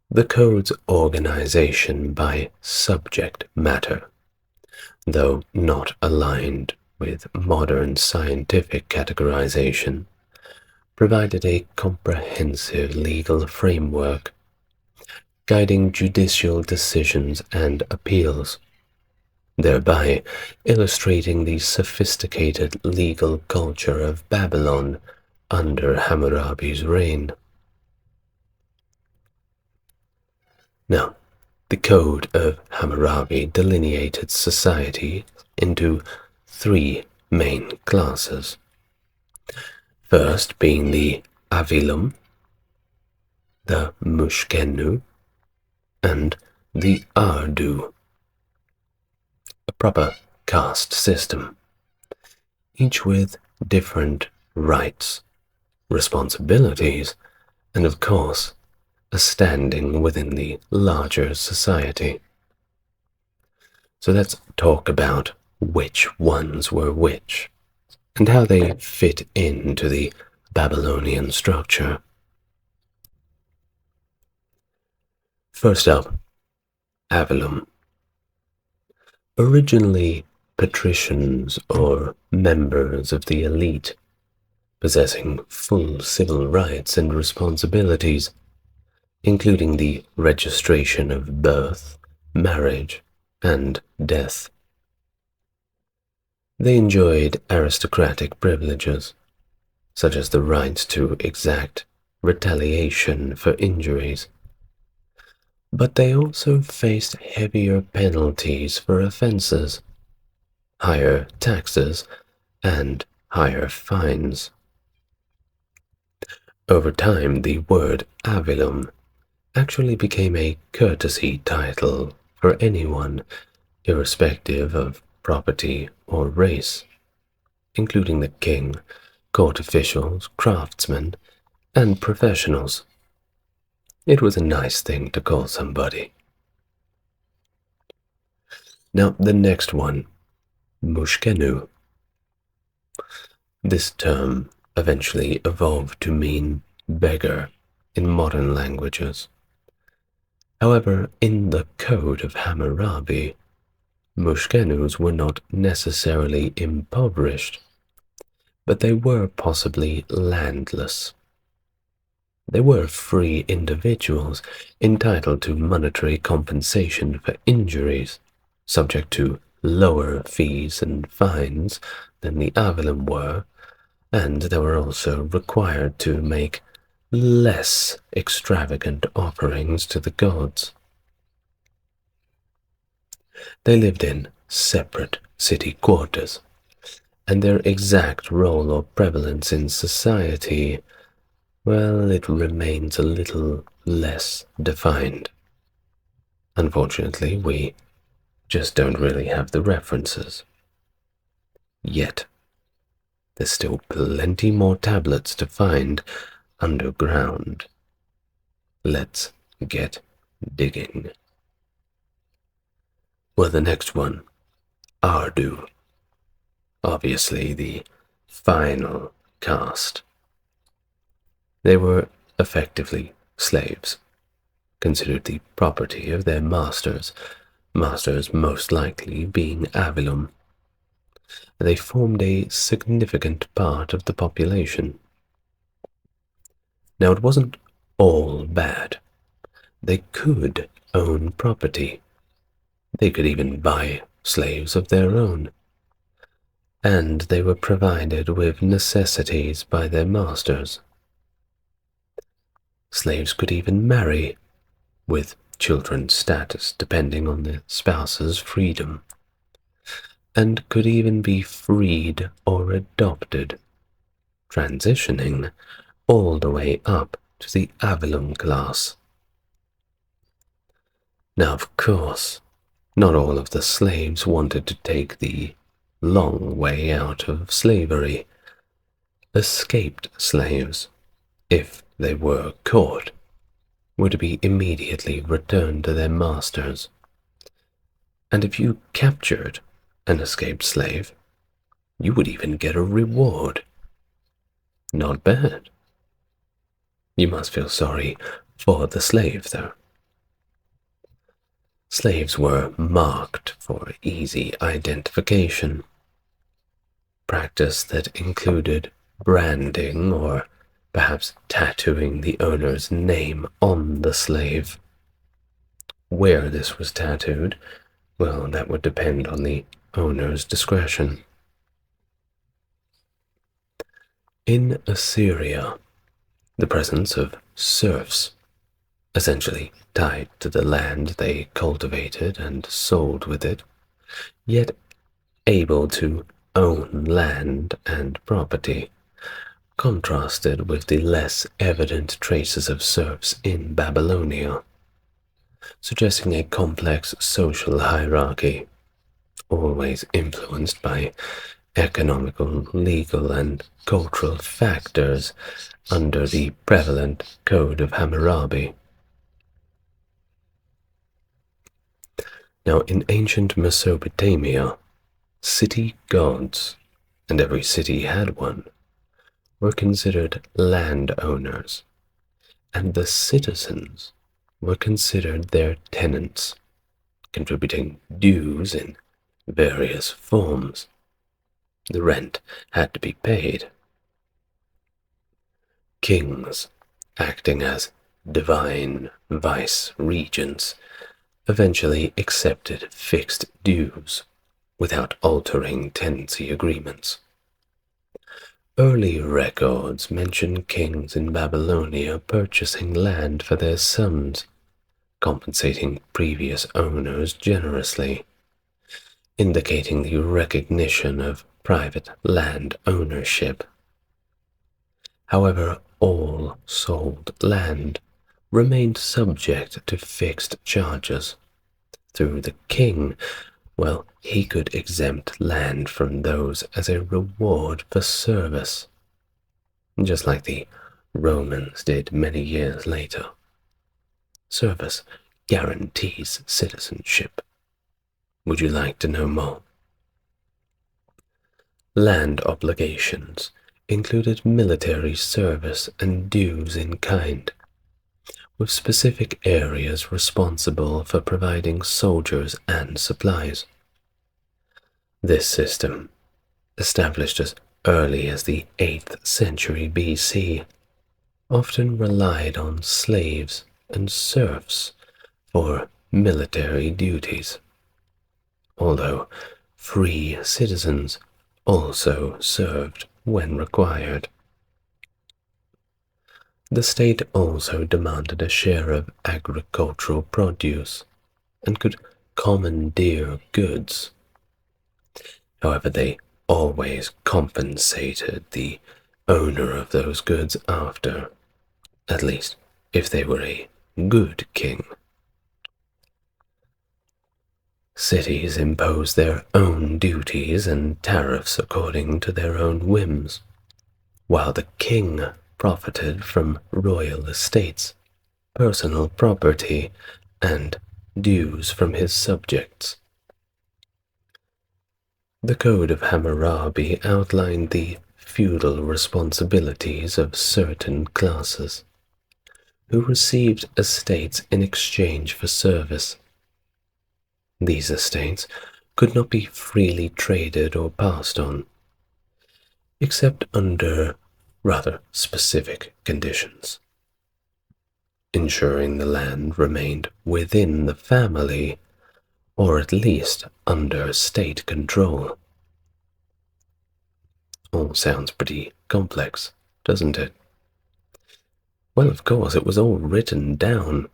The code's organization by subject matter, though not aligned with modern scientific categorization, provided a comprehensive legal framework guiding judicial decisions and appeals, thereby illustrating the sophisticated legal culture of Babylon under Hammurabi's reign. Now, the Code of Hammurabi delineated society into three main classes. First being the Avilum, the Mushkenu, and the Ardu, a proper caste system, each with different rights, responsibilities, and of course, a standing within the larger society. So let's talk about which ones were which, and how they fit into the Babylonian structure. First up, Avalum. Originally patricians or members of the elite, possessing full civil rights and responsibilities, including the registration of birth, marriage, and death. They enjoyed aristocratic privileges, such as the right to exact retaliation for injuries, but they also faced heavier penalties for offenses, higher taxes, and higher fines. Over time, the word avilum actually became a courtesy title for anyone, irrespective of property or race, including the king, court officials, craftsmen, and professionals. It was a nice thing to call somebody. Now, the next one, mushkenu. This term eventually evolved to mean beggar in modern languages. However, in the Code of Hammurabi, mushkenus were not necessarily impoverished, but they were possibly landless. They were free individuals entitled to monetary compensation for injuries, subject to lower fees and fines than the avilum were, and they were also required to make less extravagant offerings to the gods. They lived in separate city quarters, and their exact role or prevalence in society, well, it remains a little less defined. Unfortunately, we just don't really have the references. Yet, there's still plenty more tablets to find underground. Let's get digging. Well, the next one, Ardu. Obviously, the final caste. They were effectively slaves, considered the property of their masters, masters most likely being avilum. They formed a significant part of the population. Now, it wasn't all bad. They could own property. They could even buy slaves of their own. And they were provided with necessities by their masters. Slaves could even marry, with children's status depending on the spouse's freedom, and could even be freed or adopted, transitioning all the way up to the avilum class. Now, of course, not all of the slaves wanted to take the long way out of slavery. Escaped slaves, if they were caught, would be immediately returned to their masters. And if you captured an escaped slave, you would even get a reward. Not bad. You must feel sorry for the slave, though. Slaves were marked for easy identification, practice that included branding or perhaps tattooing the owner's name on the slave. Where this was tattooed, well, that would depend on the owner's discretion. In Assyria, the presence of serfs, essentially tied to the land they cultivated and sold with it, yet able to own land and property, contrasted with the less evident traces of serfs in Babylonia, suggesting a complex social hierarchy, always influenced by economical, legal, and cultural factors under the prevalent Code of Hammurabi. Now, in ancient Mesopotamia, city gods, and every city had one, were considered landowners, and the citizens were considered their tenants, contributing dues in various forms. The rent had to be paid. Kings, acting as divine vice-regents, eventually accepted fixed dues without altering tenancy agreements. Early records mention kings in Babylonia purchasing land for their sons, compensating previous owners generously, indicating the recognition of private land ownership. However, all sold land remained subject to fixed charges. Through the king, well, he could exempt land from those as a reward for service, just like the Romans did many years later. Service guarantees citizenship. Would you like to know more? Land obligations included military service and dues in kind, with specific areas responsible for providing soldiers and supplies. This system, established as early as the 8th century BC, often relied on slaves and serfs for military duties, although free citizens also served when required. The state also demanded a share of agricultural produce and could commandeer goods. However, they always compensated the owner of those goods after, at least if they were a good king. Cities imposed their own duties and tariffs according to their own whims, while the king profited from royal estates, personal property, and dues from his subjects. The Code of Hammurabi outlined the feudal responsibilities of certain classes, who received estates in exchange for service. These estates could not be freely traded or passed on, except under rather specific conditions, ensuring the land remained within the family or at least under state control. All sounds pretty complex, doesn't it? Well, of course, it was all written down,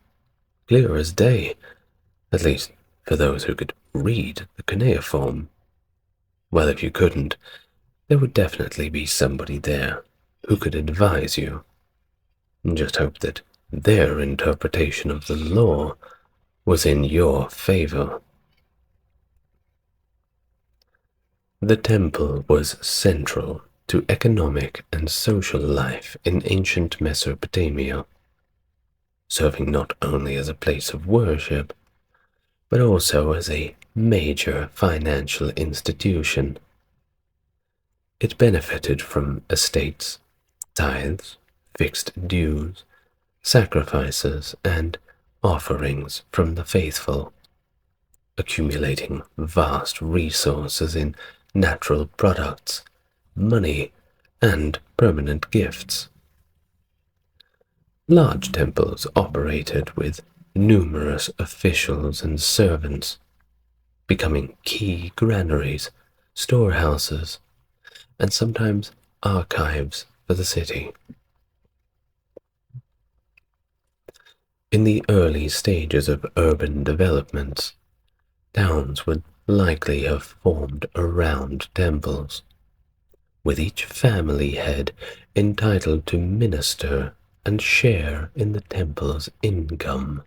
clear as day, at least for those who could read the cuneiform. Well, if you couldn't, there would definitely be somebody there who could advise you. Just hope that their interpretation of the law was in your favor. The temple was central to economic and social life in ancient Mesopotamia, serving not only as a place of worship, but also as a major financial institution. It benefited from estates, tithes, fixed dues, sacrifices, and offerings from the faithful, accumulating vast resources in natural products, money, and permanent gifts. Large temples operated with numerous officials and servants, becoming key granaries, storehouses, and sometimes archives for the city. In the early stages of urban developments, towns would likely have formed around temples, with each family head entitled to minister and share in the temple's income.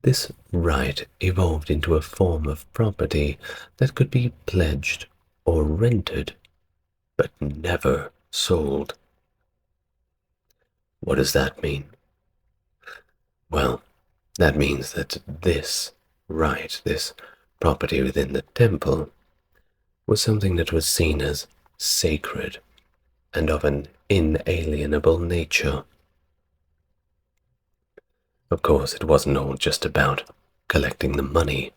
This right evolved into a form of property that could be pledged or rented, but never sold. What does that mean? Well, that means that this right, this property within the temple, was something that was seen as sacred and of an inalienable nature. Of course, it wasn't all just about collecting the money.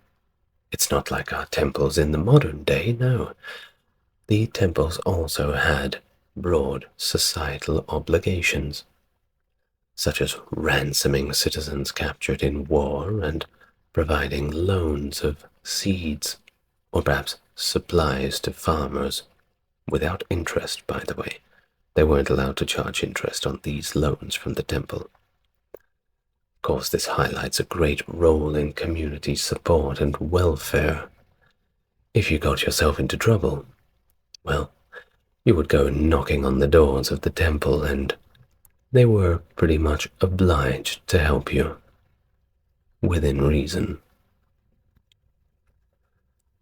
It's not like our temples in the modern day, no. The temples also had broad societal obligations, such as ransoming citizens captured in war and providing loans of seeds or perhaps supplies to farmers without interest, by the way. They weren't allowed to charge interest on these loans from the temple. Of course, this highlights a great role in community support and welfare. If you got yourself into trouble, well, you would go knocking on the doors of the temple and they were pretty much obliged to help you, within reason.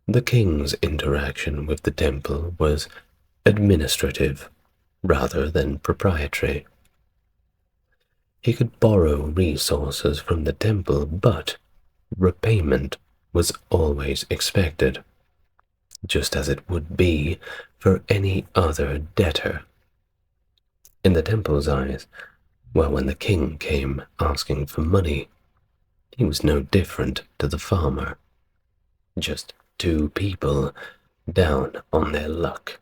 The king's interaction with the temple was administrative rather than proprietary. He could borrow resources from the temple, but repayment was always expected, just as it would be for any other debtor. In the temple's eyes, well, when the king came asking for money, he was no different to the farmer, just two people down on their luck.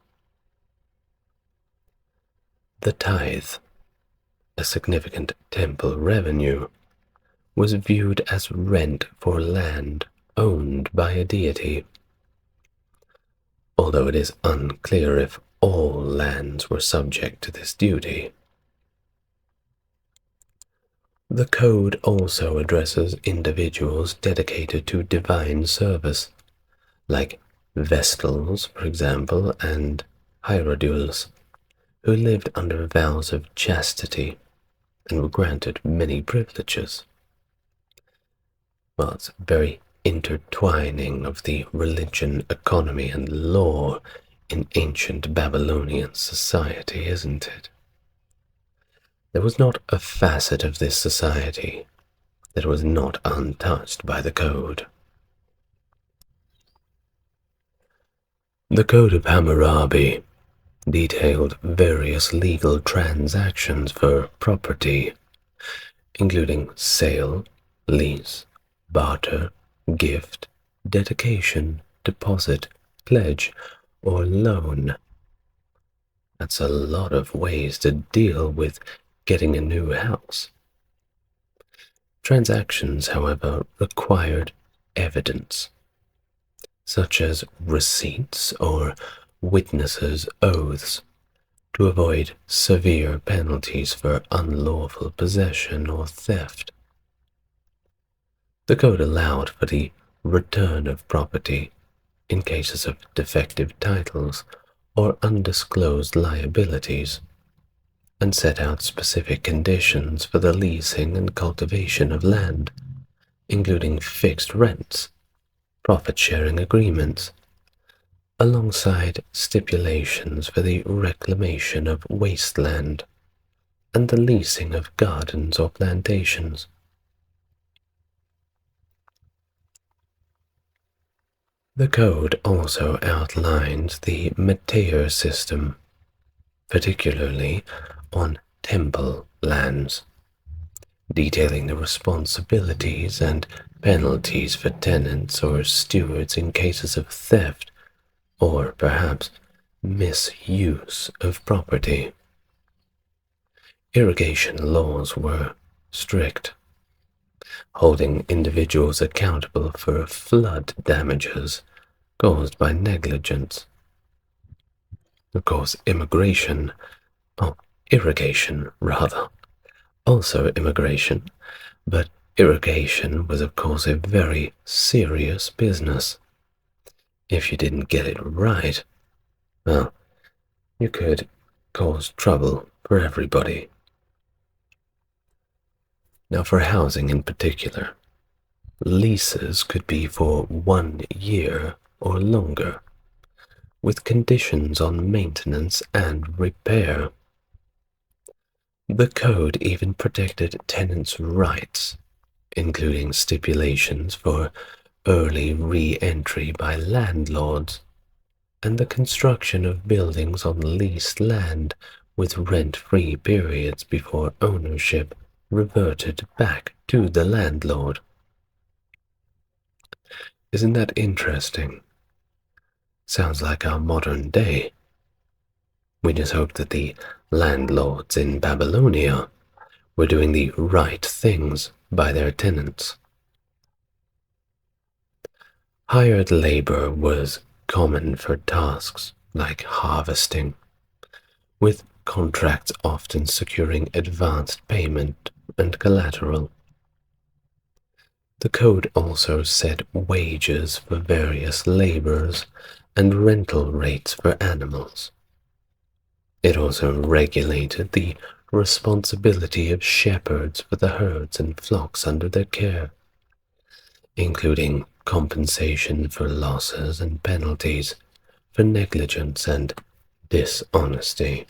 The tithe, a significant temple revenue, was viewed as rent for land owned by a deity, although it is unclear if all lands were subject to this duty. The code also addresses individuals dedicated to divine service, like Vestals, for example, and Hierodules, who lived under vows of chastity and were granted many privileges. Well, it's very intertwining of the religion, economy, and law in ancient Babylonian society, isn't it? There was not a facet of this society that was not untouched by the code. The Code of Hammurabi detailed various legal transactions for property, including sale, lease, barter, gift, dedication, deposit, pledge, or loan. That's a lot of ways to deal with getting a new house. Transactions, however, required evidence, such as receipts or witnesses' oaths, to avoid severe penalties for unlawful possession or theft. The code allowed for the return of property in cases of defective titles or undisclosed liabilities, and set out specific conditions for the leasing and cultivation of land, including fixed rents, profit-sharing agreements, alongside stipulations for the reclamation of wasteland and the leasing of gardens or plantations. The code also outlines the meteor system, particularly on temple lands, detailing the responsibilities and penalties for tenants or stewards in cases of theft or perhaps misuse of property. Irrigation laws were strict, holding individuals accountable for flood damages caused by negligence. Of course, irrigation, also immigration, but irrigation was of course a very serious business. If you didn't get it right, well, you could cause trouble for everybody. Now, for housing in particular, leases could be for 1 year or longer, with conditions on maintenance and repair. The code even protected tenants' rights, including stipulations for early re-entry by landlords and the construction of buildings on leased land with rent-free periods before ownership reverted back to the landlord. Isn't that interesting? Sounds like our modern day. We just hope that the landlords in Babylonia were doing the right things by their tenants. Hired labor was common for tasks like harvesting, with contracts often securing advanced payment and collateral. The code also set wages for various labors and rental rates for animals. It also regulated the responsibility of shepherds for the herds and flocks under their care, including compensation for losses and penalties for negligence and dishonesty,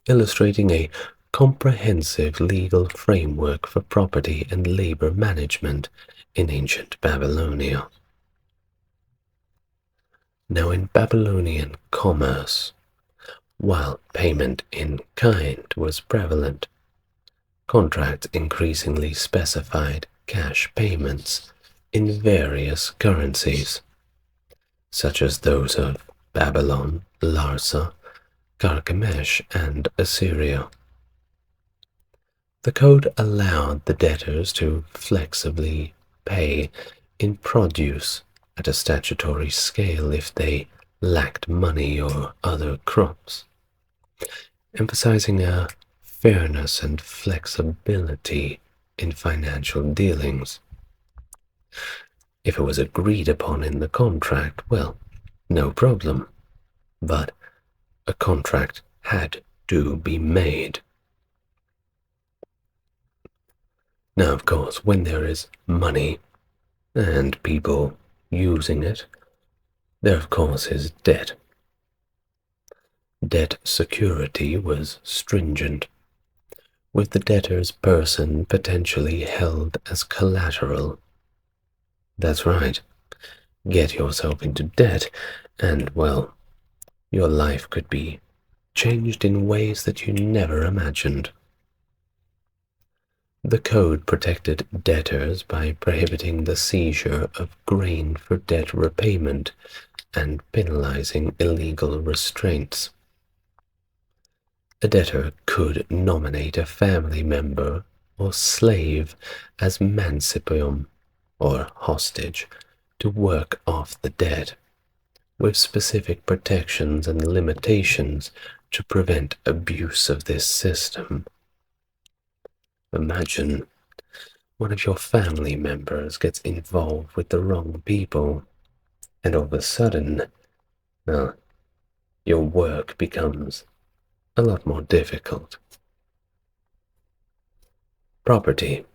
illustrating a comprehensive legal framework for property and labor management in ancient Babylonia. Now, in Babylonian commerce, while payment in kind was prevalent, contracts increasingly specified cash payments in various currencies, such as those of Babylon, Larsa, Carchemish, and Assyria. The code allowed the debtors to flexibly pay in produce at a statutory scale if they lacked money or other crops, emphasizing a fairness and flexibility in financial dealings. If it was agreed upon in the contract, well, no problem, but a contract had to be made. Now, of course, when there is money and people using it, there of course is debt. Debt security was stringent, with the debtor's person potentially held as collateral. That's right, get yourself into debt and, well, your life could be changed in ways that you never imagined. The code protected debtors by prohibiting the seizure of grain for debt repayment and penalizing illegal restraints. A debtor could nominate a family member or slave as mancipium, or hostage, to work off the debt, with specific protections and limitations to prevent abuse of this system. Imagine one of your family members gets involved with the wrong people, and all of a sudden, well, your work becomes a lot more difficult. Property,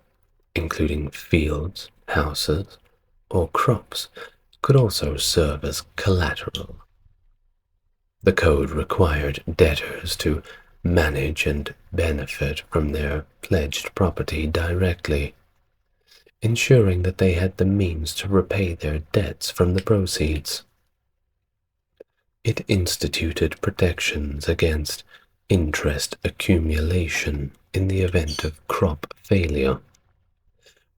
including fields, houses, or crops, could also serve as collateral. The code required debtors to manage and benefit from their pledged property directly, ensuring that they had the means to repay their debts from the proceeds. It instituted protections against interest accumulation in the event of crop failure,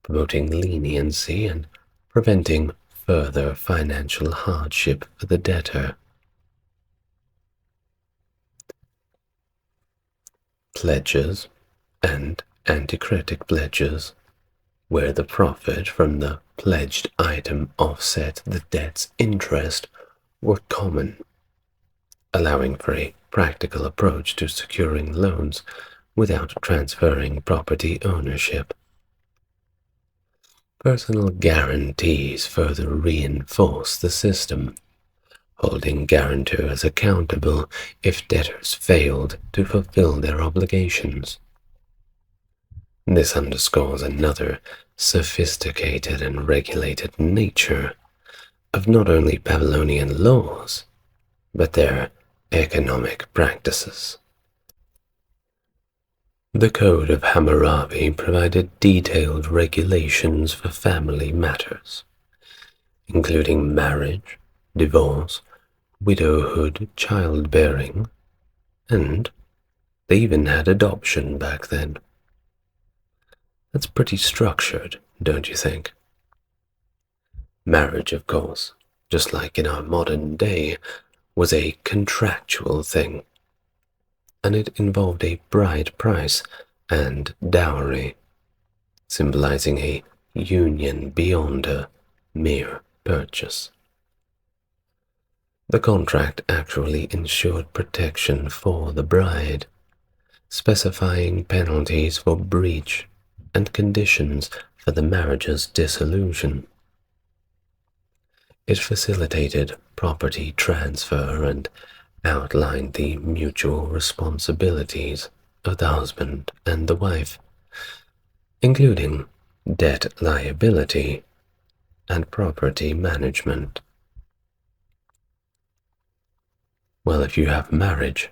promoting leniency and preventing further financial hardship for the debtor. Pledges and anticritic pledges, where the profit from the pledged item offset the debt's interest, were common, allowing for a practical approach to securing loans without transferring property ownership. Personal guarantees further reinforce the system, holding guarantors accountable if debtors failed to fulfill their obligations. This underscores another sophisticated and regulated nature of not only Babylonian laws, but their economic practices. The Code of Hammurabi provided detailed regulations for family matters, including marriage, divorce, widowhood, childbearing, and they even had adoption back then. That's pretty structured, don't you think? Marriage, of course, just like in our modern day, was a contractual thing, and it involved a bride price and dowry, symbolizing a union beyond a mere purchase. The contract actually ensured protection for the bride, specifying penalties for breach and conditions for the marriage's dissolution. It facilitated property transfer and outlined the mutual responsibilities of the husband and the wife, including debt liability and property management. Well, if you have marriage,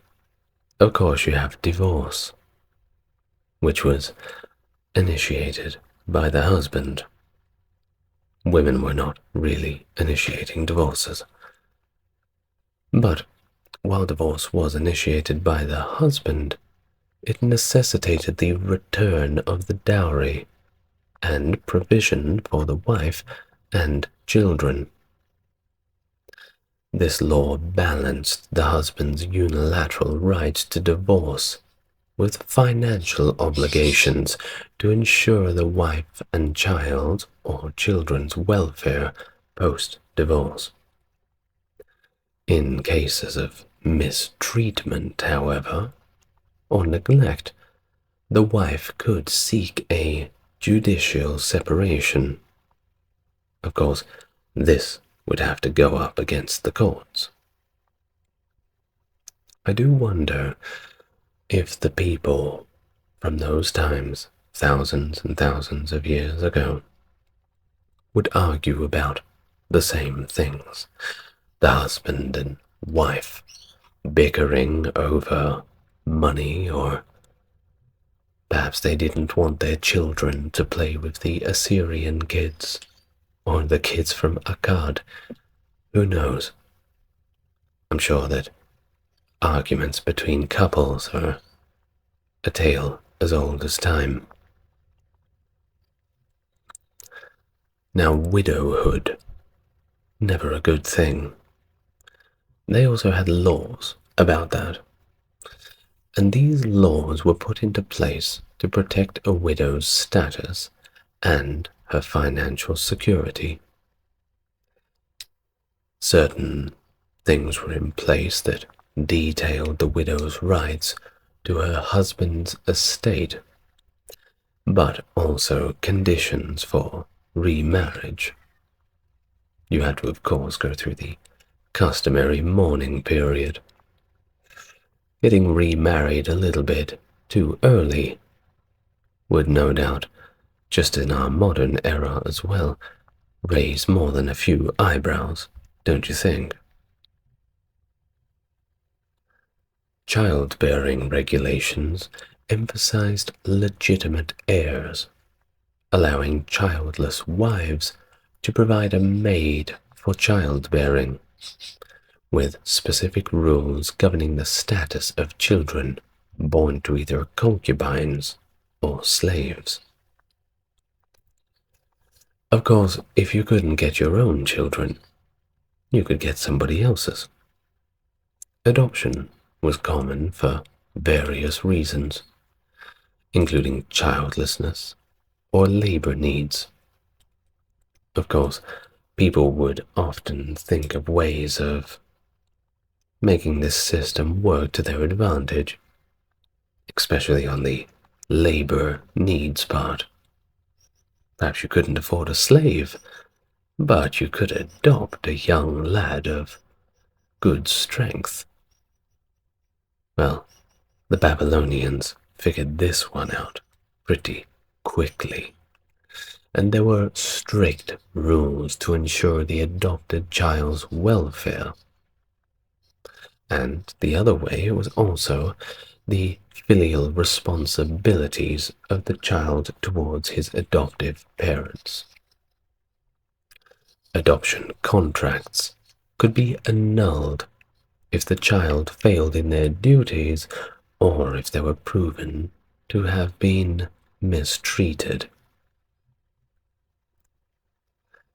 of course you have divorce, which was initiated by the husband. Women were not really initiating divorces. But while divorce was initiated by the husband, it necessitated the return of the dowry and provision for the wife and children. This law balanced the husband's unilateral right to divorce with financial obligations to ensure the wife and child or children's welfare post-divorce. In cases of mistreatment, however, or neglect, the wife could seek a judicial separation. Of course, this would have to go up against the courts. I do wonder if the people from those times, thousands and thousands of years ago, would argue about the same things. The husband and wife bickering over money, or perhaps they didn't want their children to play with the Assyrian kids, or the kids from Akkad. Who knows? I'm sure that arguments between couples are a tale as old as time. Now, widowhood, never a good thing. They also had laws about that. And these laws were put into place to protect a widow's status and her financial security. Certain things were in place that detailed the widow's rights to her husband's estate, but also conditions for remarriage. You had to, of course, go through the customary mourning period. Getting remarried a little bit too early would no doubt, just in our modern era as well, raise more than a few eyebrows, don't you think? Childbearing regulations emphasized legitimate heirs, allowing childless wives to provide a maid for childbearing, with specific rules governing the status of children born to either concubines or slaves. Of course, if you couldn't get your own children, you could get somebody else's. Adoption was common for various reasons, including childlessness or labor needs. Of course, people would often think of ways of making this system work to their advantage, especially on the labor needs part. Perhaps you couldn't afford a slave, but you could adopt a young lad of good strength. Well, the Babylonians figured this one out pretty quickly, and there were strict rules to ensure the adopted child's welfare. And the other way was also the filial responsibilities of the child towards his adoptive parents. Adoption contracts could be annulled if the child failed in their duties, or if they were proven to have been mistreated.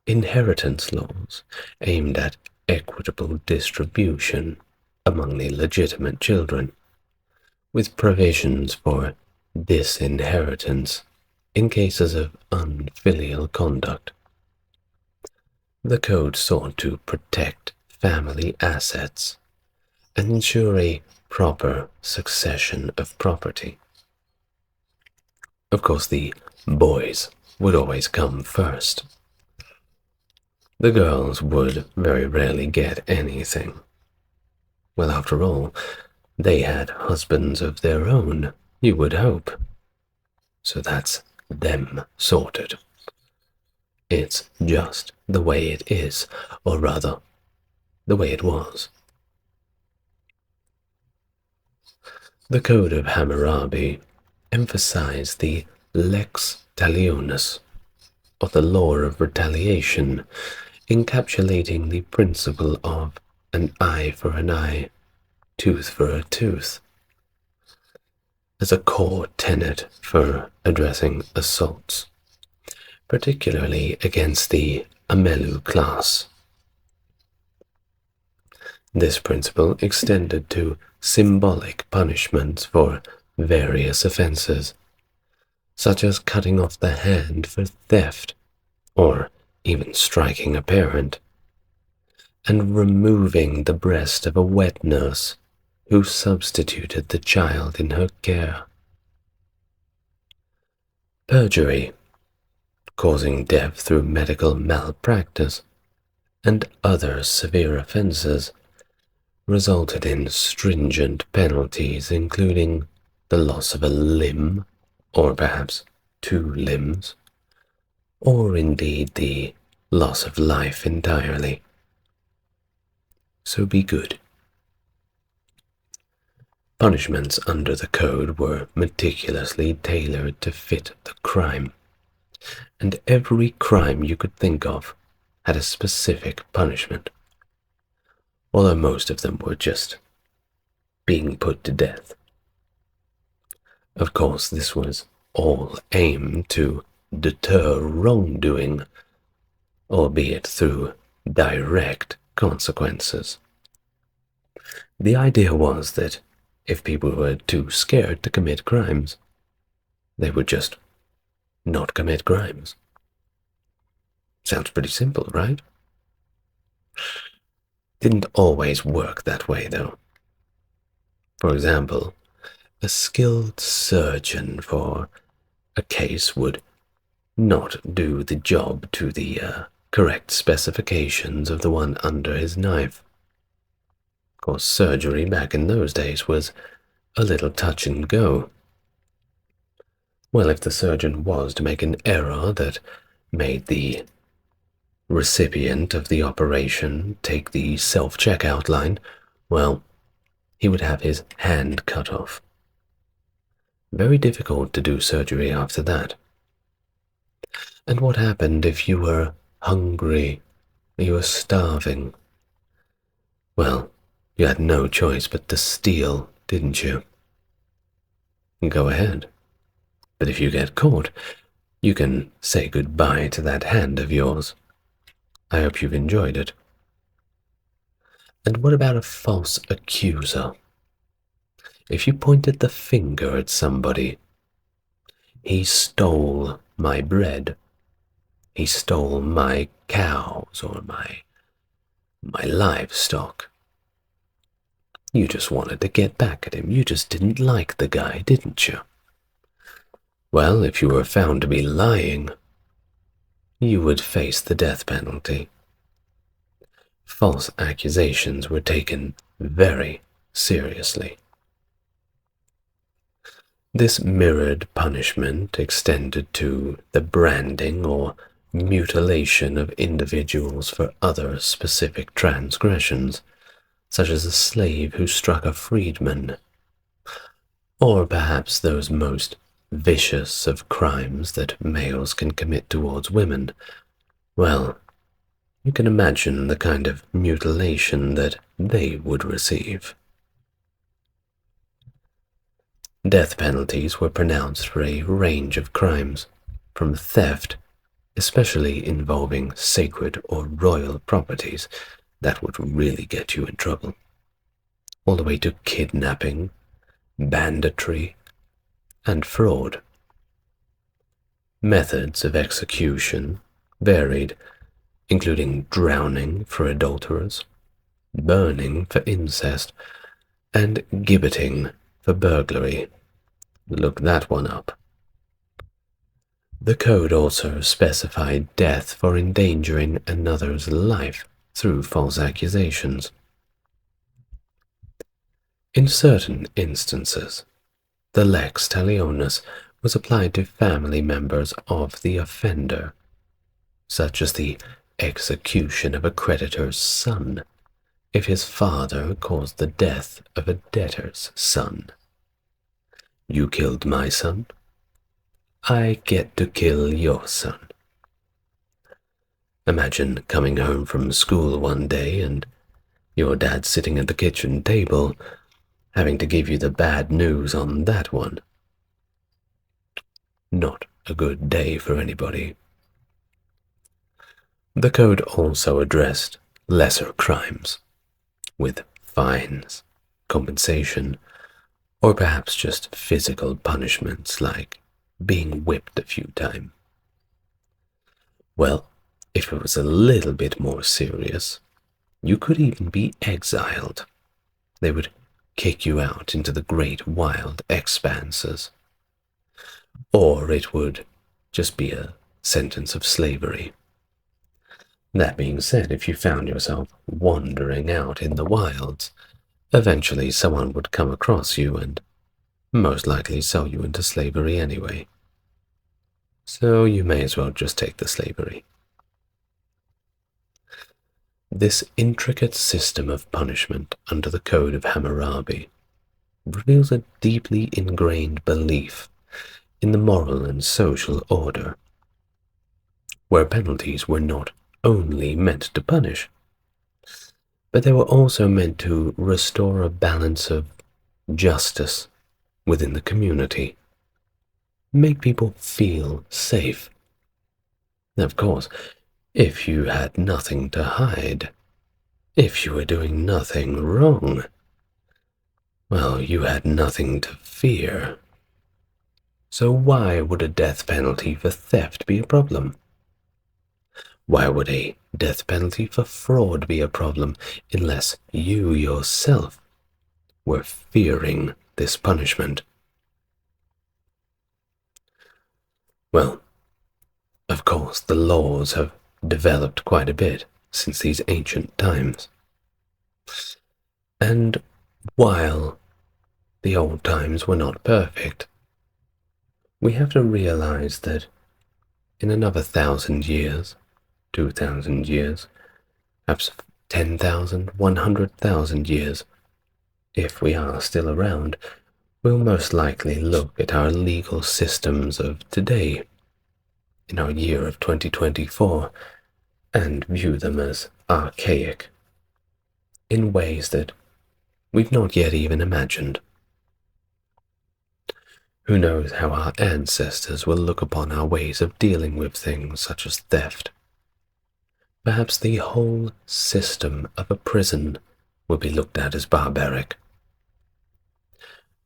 Inheritance laws aimed at equitable distribution among the legitimate children, with provisions for disinheritance in cases of unfilial conduct. The code sought to protect family assets and ensure a proper succession of property. Of course, the boys would always come first. The girls would very rarely get anything. Well, after all, they had husbands of their own, you would hope. So that's them sorted. It's just the way it is, or rather, the way it was. The Code of Hammurabi emphasized the lex talionis, or the law of retaliation, encapsulating the principle of an eye for an eye, tooth for a tooth, as a core tenet for addressing assaults, particularly against the Amelu class. This principle extended to symbolic punishments for various offenses, such as cutting off the hand for theft, or even striking a parent, and removing the breast of a wet nurse who substituted the child in her care. Perjury, causing death through medical malpractice, and other severe offenses resulted in stringent penalties, including the loss of a limb, or perhaps 2 limbs, or indeed the loss of life entirely. So be good. Punishments under the code were meticulously tailored to fit the crime, and every crime you could think of had a specific punishment, although most of them were just being put to death. Of course, this was all aimed to deter wrongdoing, albeit through direct consequences. The idea was that if people were too scared to commit crimes, they would just not commit crimes. Sounds pretty simple, right? Didn't always work that way, though. For example, a skilled surgeon for a case would not do the job to the correct specifications of the one under his knife. Of course, surgery back in those days was a little touch and go. Well, if the surgeon was to make an error that made the recipient of the operation take the self-checkout line, well, he would have his hand cut off. Very difficult to do surgery after that. And what happened if you were hungry, you were starving? Well, you had no choice but to steal, didn't you? Go ahead. But if you get caught, you can say goodbye to that hand of yours. I hope you've enjoyed it. And what about a false accuser? If you pointed the finger at somebody, he stole my bread, he stole my cows or my livestock. You just wanted to get back at him. You just didn't like the guy, didn't you? Well, if you were found to be lying, you would face the death penalty. False accusations were taken very seriously. This mirrored punishment extended to the branding or mutilation of individuals for other specific transgressions, such as a slave who struck a freedman, or perhaps those most vicious of crimes that males can commit towards women. Well, you can imagine the kind of mutilation that they would receive. Death penalties were pronounced for a range of crimes, from theft, especially involving sacred or royal properties that would really get you in trouble, all the way to kidnapping, banditry, and fraud. Methods of execution varied, including drowning for adulterers, burning for incest, and gibbeting for burglary. Look that one up. The code also specified death for endangering another's life through false accusations. In certain instances, the lex talionis was applied to family members of the offender, such as the execution of a creditor's son if his father caused the death of a debtor's son. You killed my son, I get to kill your son. Imagine coming home from school one day and your dad sitting at the kitchen table, having to give you the bad news on that one. Not a good day for anybody. The code also addressed lesser crimes, with fines, compensation, or perhaps just physical punishments like being whipped a few times. Well, if it was a little bit more serious, you could even be exiled. They would kick you out into the great wild expanses. Or it would just be a sentence of slavery. That being said, if you found yourself wandering out in the wilds, eventually someone would come across you and most likely sell you into slavery anyway. So you may as well just take the slavery. This intricate system of punishment under the Code of Hammurabi reveals a deeply ingrained belief in the moral and social order, where penalties were not only meant to punish, but they were also meant to restore a balance of justice within the community, make people feel safe. Of course, if you had nothing to hide, if you were doing nothing wrong, well, you had nothing to fear. So why would a death penalty for theft be a problem? Why would a death penalty for fraud be a problem unless you yourself were fearing this punishment? Well, of course, the laws have developed quite a bit since these ancient times. And while the old times were not perfect, we have to realize that in another 1,000 years, 2,000 years, perhaps 10,000, 100,000 years, if we are still around, we'll most likely look at our legal systems of today, in our year of 2024, and view them as archaic, in ways that we've not yet even imagined. Who knows how our ancestors will look upon our ways of dealing with things such as theft. Perhaps the whole system of a prison will be looked at as barbaric.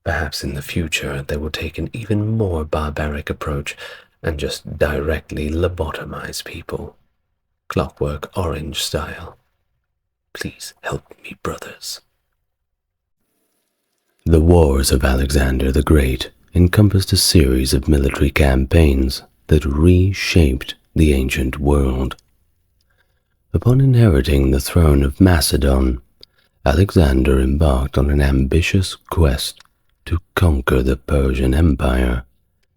Perhaps in the future they will take an even more barbaric approach and just directly lobotomize people, Clockwork Orange style. Please help me, brothers. The wars of Alexander the Great encompassed a series of military campaigns that reshaped the ancient world. Upon inheriting the throne of Macedon, Alexander embarked on an ambitious quest to conquer the Persian Empire,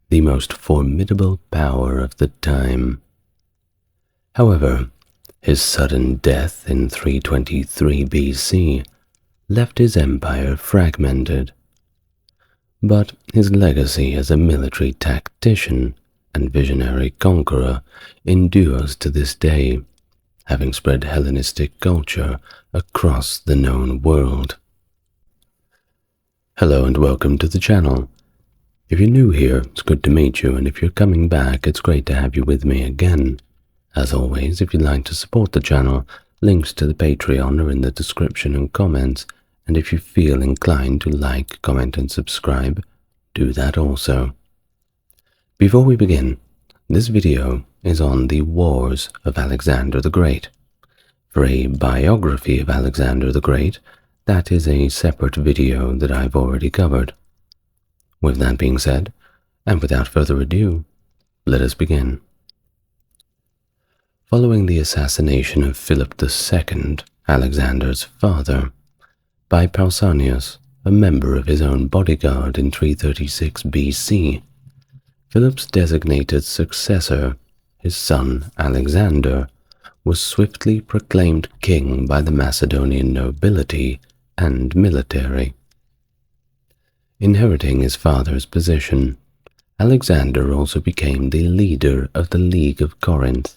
the most formidable power of the time. However, his sudden death in 323 BC left his empire fragmented. But his legacy as a military tactician and visionary conqueror endures to this day, having spread Hellenistic culture across the known world. Hello and welcome to the channel. If you're new here, it's good to meet you, and if you're coming back, it's great to have you with me again. As always, if you'd like to support the channel, links to the Patreon are in the description and comments, and if you feel inclined to like, comment, and subscribe, do that also. Before we begin, this video is on the Wars of Alexander the Great. For a biography of Alexander the Great, that is a separate video that I've already covered. With that being said, and without further ado, let us begin. Following the assassination of Philip II, Alexander's father, by Pausanias, a member of his own bodyguard in 336 BC, Philip's designated successor, his son Alexander, was swiftly proclaimed king by the Macedonian nobility and military. Inheriting his father's position, Alexander also became the leader of the League of Corinth,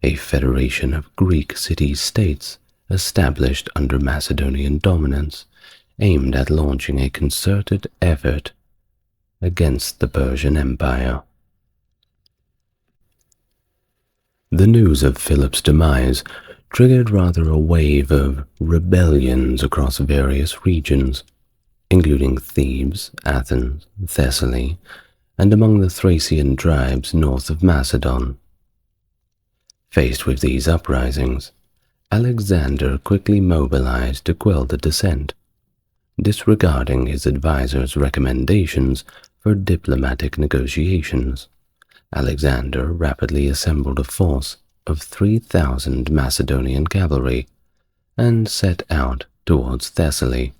a federation of Greek city-states established under Macedonian dominance, aimed at launching a concerted effort against the Persian Empire. The news of Philip's demise triggered rather a wave of rebellions across various regions, including Thebes, Athens, Thessaly, and among the Thracian tribes north of Macedon. Faced with these uprisings, Alexander quickly mobilized to quell the dissent, disregarding his advisors' recommendations for diplomatic negotiations. Alexander rapidly assembled a force of 3,000 Macedonian cavalry and set out towards Thessaly,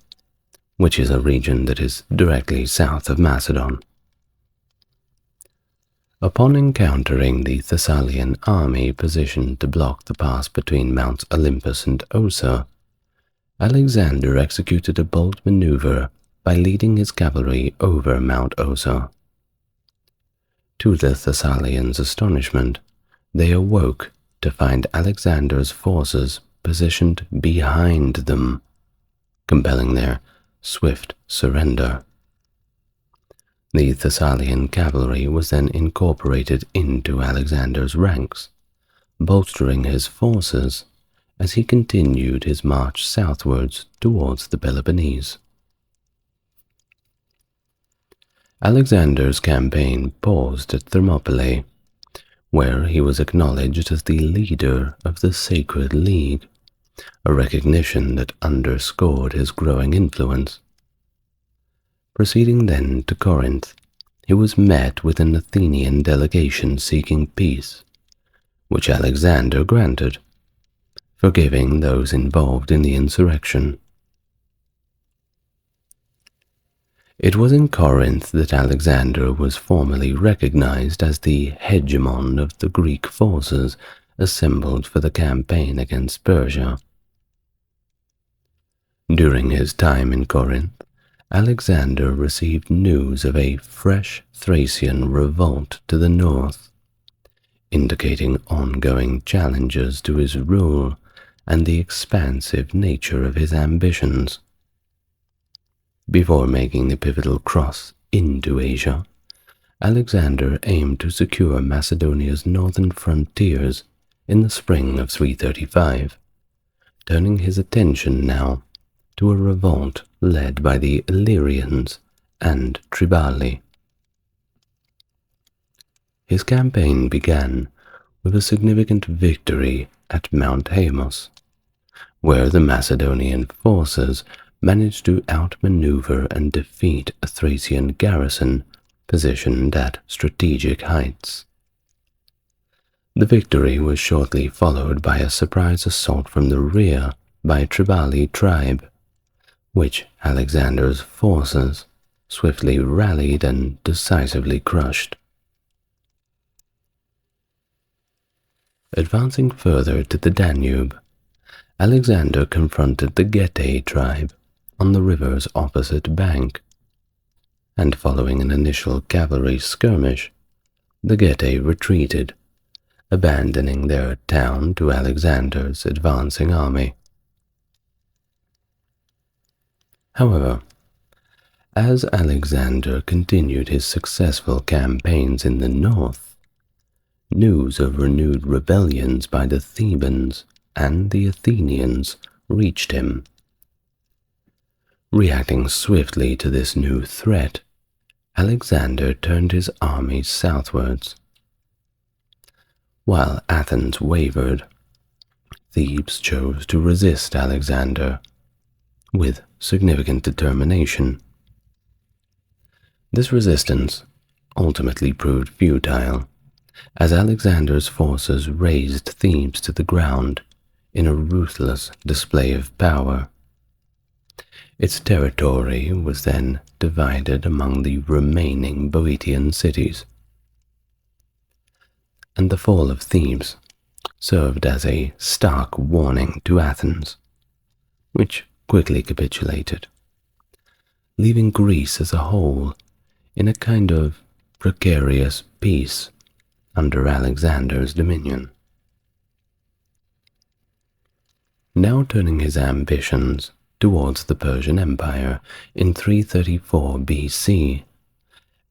which is a region that is directly south of Macedon. Upon encountering the Thessalian army positioned to block the pass between Mounts Olympus and Ossa, Alexander executed a bold maneuver by leading his cavalry over Mount Ossa. To the Thessalians' astonishment, they awoke to find Alexander's forces positioned behind them, compelling their swift surrender. The Thessalian cavalry was then incorporated into Alexander's ranks, bolstering his forces as he continued his march southwards towards the Peloponnese. Alexander's campaign paused at Thermopylae, where he was acknowledged as the leader of the Sacred League, a recognition that underscored his growing influence. Proceeding then to Corinth, he was met with an Athenian delegation seeking peace, which Alexander granted, forgiving those involved in the insurrection. It was in Corinth that Alexander was formally recognized as the hegemon of the Greek forces assembled for the campaign against Persia. During his time in Corinth, Alexander received news of a fresh Thracian revolt to the north, indicating ongoing challenges to his rule and the expansive nature of his ambitions. Before making the pivotal cross into Asia, Alexander aimed to secure Macedonia's northern frontiers in the spring of 335, turning his attention now to a revolt led by the Illyrians and Triballi. His campaign began with a significant victory at Mount Haemus, where the Macedonian forces managed to outmaneuver and defeat a Thracian garrison positioned at strategic heights. The victory was shortly followed by a surprise assault from the rear by a Triballi tribe, which Alexander's forces swiftly rallied and decisively crushed. Advancing further to the Danube, Alexander confronted the Getae tribe on the river's opposite bank, and following an initial cavalry skirmish, the Getae retreated, abandoning their town to Alexander's advancing army. However, As Alexander continued his successful campaigns in the north, news of renewed rebellions by the Thebans and the Athenians reached him. Reacting swiftly to this new threat, Alexander turned his armies southwards. While Athens wavered, Thebes chose to resist Alexander with significant determination. This resistance ultimately proved futile, as Alexander's forces razed Thebes to the ground in a ruthless display of power. Its territory was then divided among the remaining Boeotian cities, and the fall of Thebes served as a stark warning to Athens, which quickly capitulated, leaving Greece as a whole in a kind of precarious peace under Alexander's dominion. Now turning his ambitions towards the Persian Empire in 334 BC,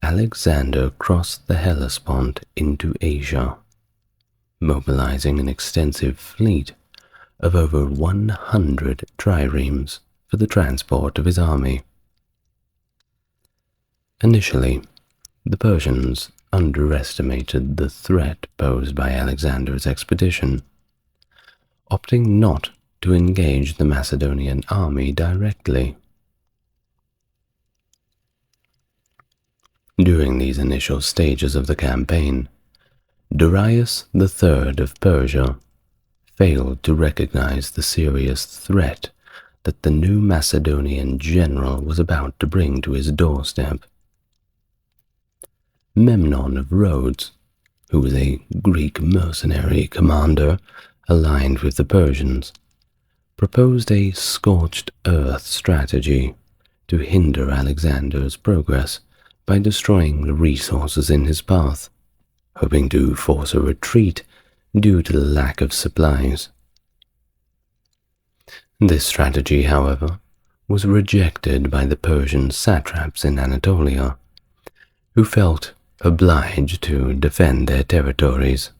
Alexander crossed the Hellespont into Asia, mobilizing an extensive fleet of over 100 triremes for the transport of his army. Initially, the Persians underestimated the threat posed by Alexander's expedition, opting not to engage the Macedonian army directly. During these initial stages of the campaign, Darius III of Persia failed to recognize the serious threat that the new Macedonian general was about to bring to his doorstep. Memnon of Rhodes, who was a Greek mercenary commander aligned with the Persians, proposed a scorched earth strategy to hinder Alexander's progress by destroying the resources in his path, hoping to force a retreat due to the lack of supplies. This strategy, however, was rejected by the Persian satraps in Anatolia, who felt obliged to defend their territories.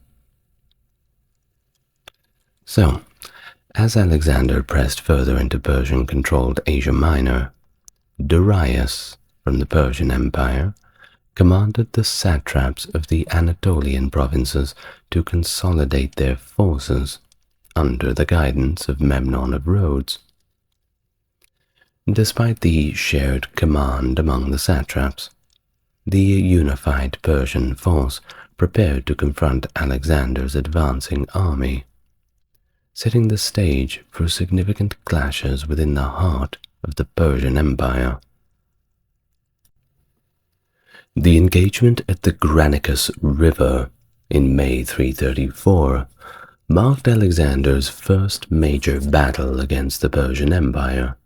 So, as Alexander pressed further into Persian-controlled Asia Minor, Darius, from the Persian Empire, commanded the satraps of the Anatolian provinces to consolidate their forces under the guidance of Memnon of Rhodes. Despite the shared command among the satraps, the unified Persian force prepared to confront Alexander's advancing army, setting the stage for significant clashes within the heart of the Persian Empire. The engagement at the Granicus River in May 334 marked Alexander's first major battle against the Persian Empire,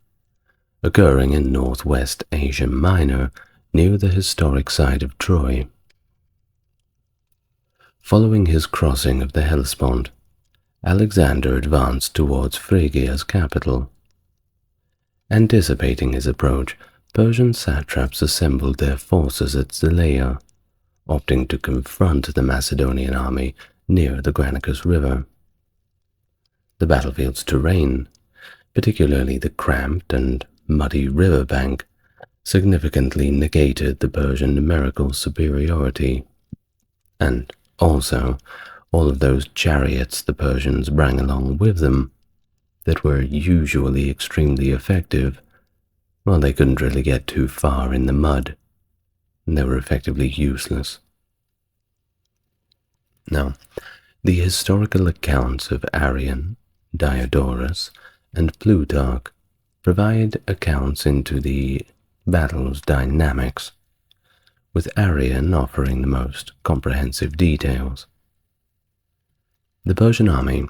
occurring in northwest Asia Minor near the historic site of Troy. Following his crossing of the Hellespont, Alexander advanced towards Phrygia's capital. Anticipating his approach, Persian satraps assembled their forces at Zelea, opting to confront the Macedonian army near the Granicus River. The battlefield's terrain, particularly the cramped and muddy riverbank, significantly negated the Persian numerical superiority, and also all of those chariots the Persians brought along with them that were usually extremely effective. Well, they couldn't really get too far in the mud, and they were effectively useless. Now, the historical accounts of Arrian, Diodorus, and Plutarch provide accounts into the battle's dynamics, with Arrian offering the most comprehensive details. The Persian army,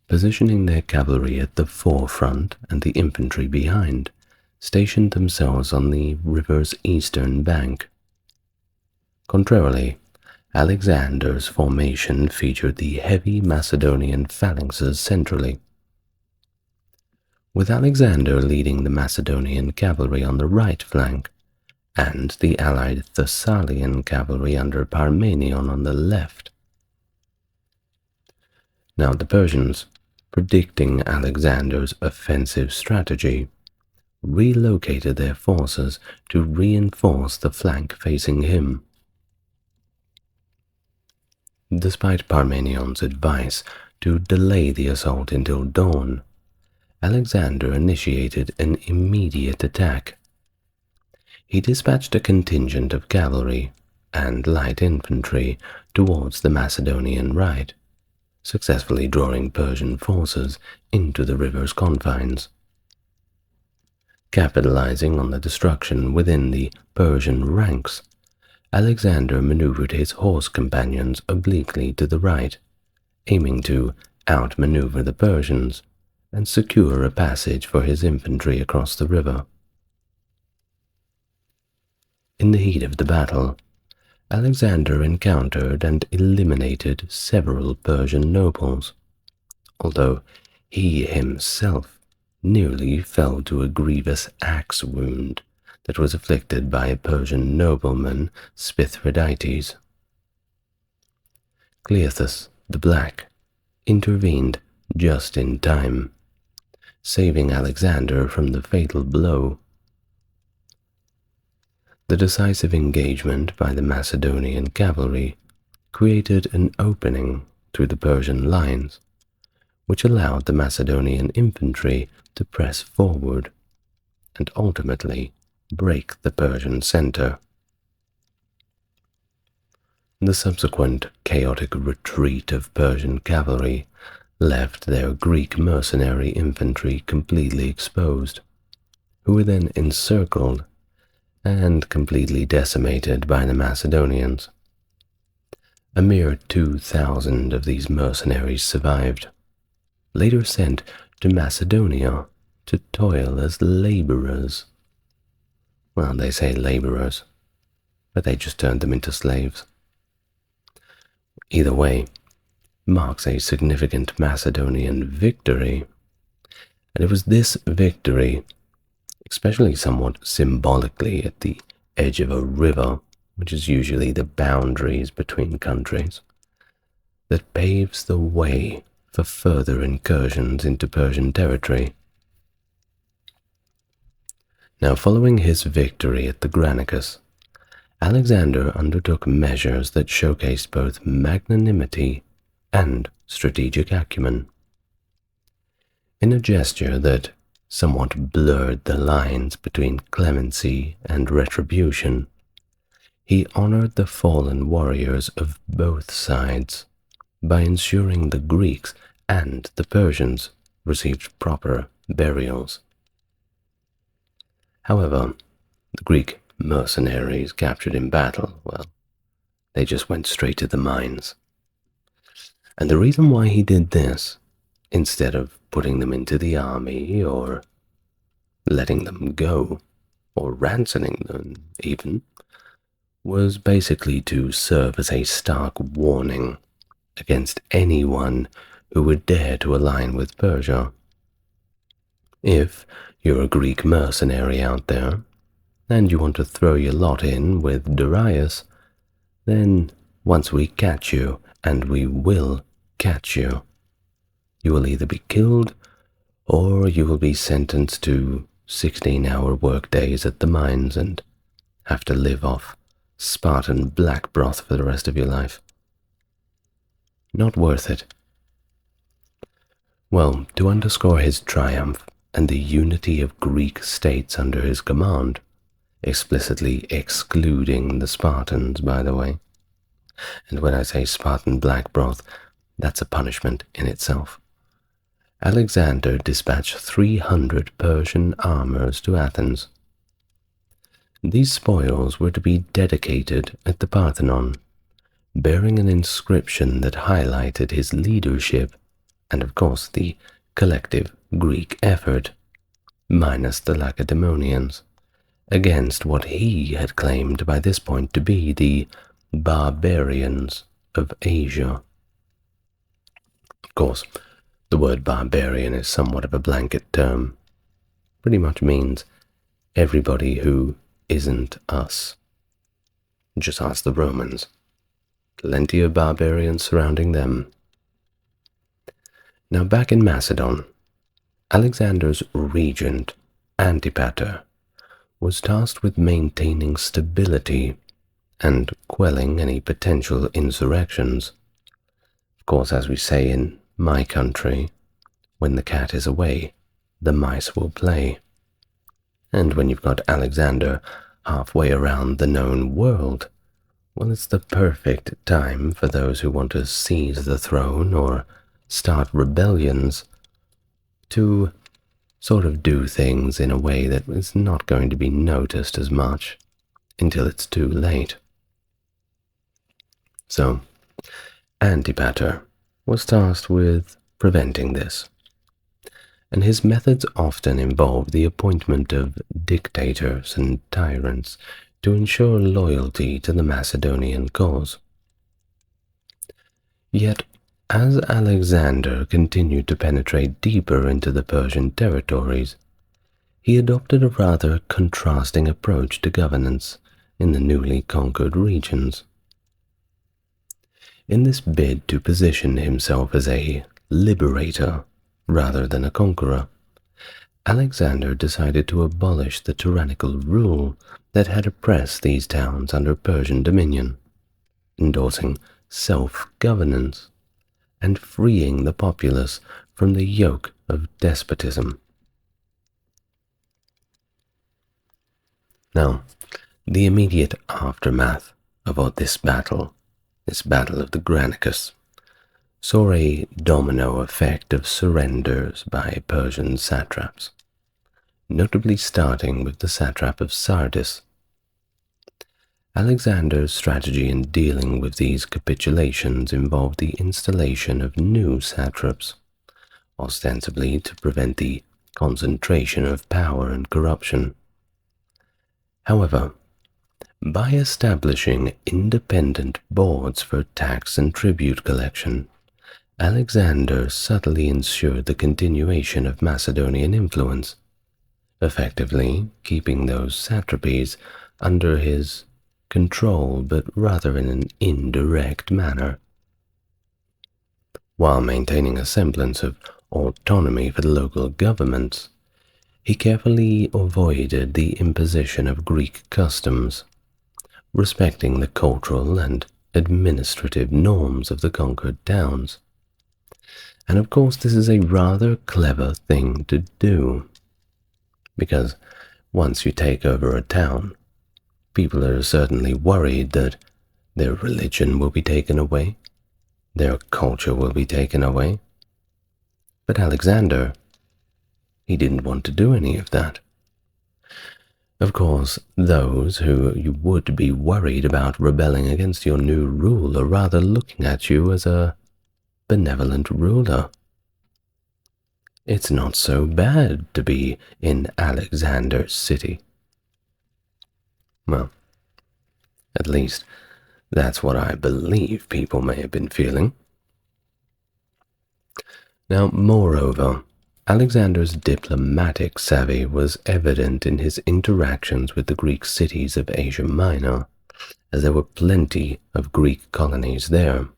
positioning their cavalry at the forefront and the infantry behind, stationed themselves on the river's eastern bank. Contrarily, Alexander's formation featured the heavy Macedonian phalanxes centrally, with Alexander leading the Macedonian cavalry on the right flank and the allied Thessalian cavalry under Parmenion on the left. Now the Persians, predicting Alexander's offensive strategy, relocated their forces to reinforce the flank facing him. Despite Parmenion's advice to delay the assault until dawn, Alexander initiated an immediate attack. He dispatched a contingent of cavalry and light infantry towards the Macedonian right, successfully drawing Persian forces into the river's confines. Capitalizing on the destruction within the Persian ranks, Alexander maneuvered his horse companions obliquely to the right, aiming to outmaneuver the Persians and secure a passage for his infantry across the river. In the heat of the battle, Alexander encountered and eliminated several Persian nobles, although he himself nearly fell to a grievous axe wound that was inflicted by a Persian nobleman, Spithridites. Cleothas the Black intervened just in time, saving Alexander from the fatal blow. The decisive engagement by the Macedonian cavalry created an opening through the Persian lines, which allowed the Macedonian infantry to press forward and ultimately break the Persian center. The subsequent chaotic retreat of Persian cavalry left their Greek mercenary infantry completely exposed, who were then encircled and completely decimated by the Macedonians. A mere 2,000 of these mercenaries survived, later sent to Macedonia to toil as laborers. Well, they say laborers, but they just turned them into slaves. Either way, marks a significant Macedonian victory, and it was this victory, especially somewhat symbolically at the edge of a river, which is usually the boundaries between countries, that paves the way for further incursions into Persian territory. Now, following his victory at the Granicus, Alexander undertook measures that showcased both magnanimity and strategic acumen. In a gesture that somewhat blurred the lines between clemency and retribution, he honored the fallen warriors of both sides by ensuring the Greeks and the Persians received proper burials. However, the Greek mercenaries captured in battle, well, they just went straight to the mines. And the reason why he did this, instead of putting them into the army or letting them go, or ransoming them even, was basically to serve as a stark warning against anyone who would dare to align with Persia. If you're a Greek mercenary out there, and you want to throw your lot in with Darius, then once we catch you, and we will catch you, you will either be killed or you will be sentenced to 16-hour workdays at the mines and have to live off Spartan black broth for the rest of your life. Not worth it. Well, to underscore his triumph and the unity of Greek states under his command, explicitly excluding the Spartans, by the way, and when I say Spartan black broth, that's a punishment in itself, Alexander dispatched 300 Persian armors to Athens. These spoils were to be dedicated at the Parthenon, bearing an inscription that highlighted his leadership and, of course, the collective Greek effort, minus the Lacedaemonians, against what he had claimed by this point to be the barbarians of Asia. Of course, the word barbarian is somewhat of a blanket term. Pretty much means everybody who isn't us. Just ask the Romans. Plenty of barbarians surrounding them. Now back in Macedon, Alexander's regent, Antipater, was tasked with maintaining stability and quelling any potential insurrections. Of course, as we say in my country, when the cat is away, the mice will play. And when you've got Alexander halfway around the known world, well, it's the perfect time for those who want to seize the throne or start rebellions to sort of do things in a way that is not going to be noticed as much until it's too late. So, Antipater was tasked with preventing this, and his methods often involved the appointment of dictators and tyrants to ensure loyalty to the Macedonian cause. Yet, as Alexander continued to penetrate deeper into the Persian territories, he adopted a rather contrasting approach to governance in the newly conquered regions. In this bid to position himself as a liberator rather than a conqueror, Alexander decided to abolish the tyrannical rule that had oppressed these towns under Persian dominion, endorsing self-governance and freeing the populace from the yoke of despotism. Now, the immediate aftermath of this battle of the Granicus, saw a domino effect of surrenders by Persian satraps, notably starting with the satrap of Sardis. Alexander's strategy in dealing with these capitulations involved the installation of new satraps, ostensibly to prevent the concentration of power and corruption. However, by establishing independent boards for tax and tribute collection, Alexander subtly ensured the continuation of Macedonian influence, effectively keeping those satrapies under his control, but rather in an indirect manner, while maintaining a semblance of autonomy for the local governments. He carefully avoided the imposition of Greek customs, respecting the cultural and administrative norms of the conquered towns. And of course, this is a rather clever thing to do, because once you take over a town, people are certainly worried that their religion will be taken away, their culture will be taken away. But Alexander, he didn't want to do any of that. Of course, those who you would be worried about rebelling against your new rule are rather looking at you as a benevolent ruler. It's not so bad to be in Alexander's city. Well, at least that's what I believe people may have been feeling. Now, moreover, Alexander's diplomatic savvy was evident in his interactions with the Greek cities of Asia Minor, as there were plenty of Greek colonies there.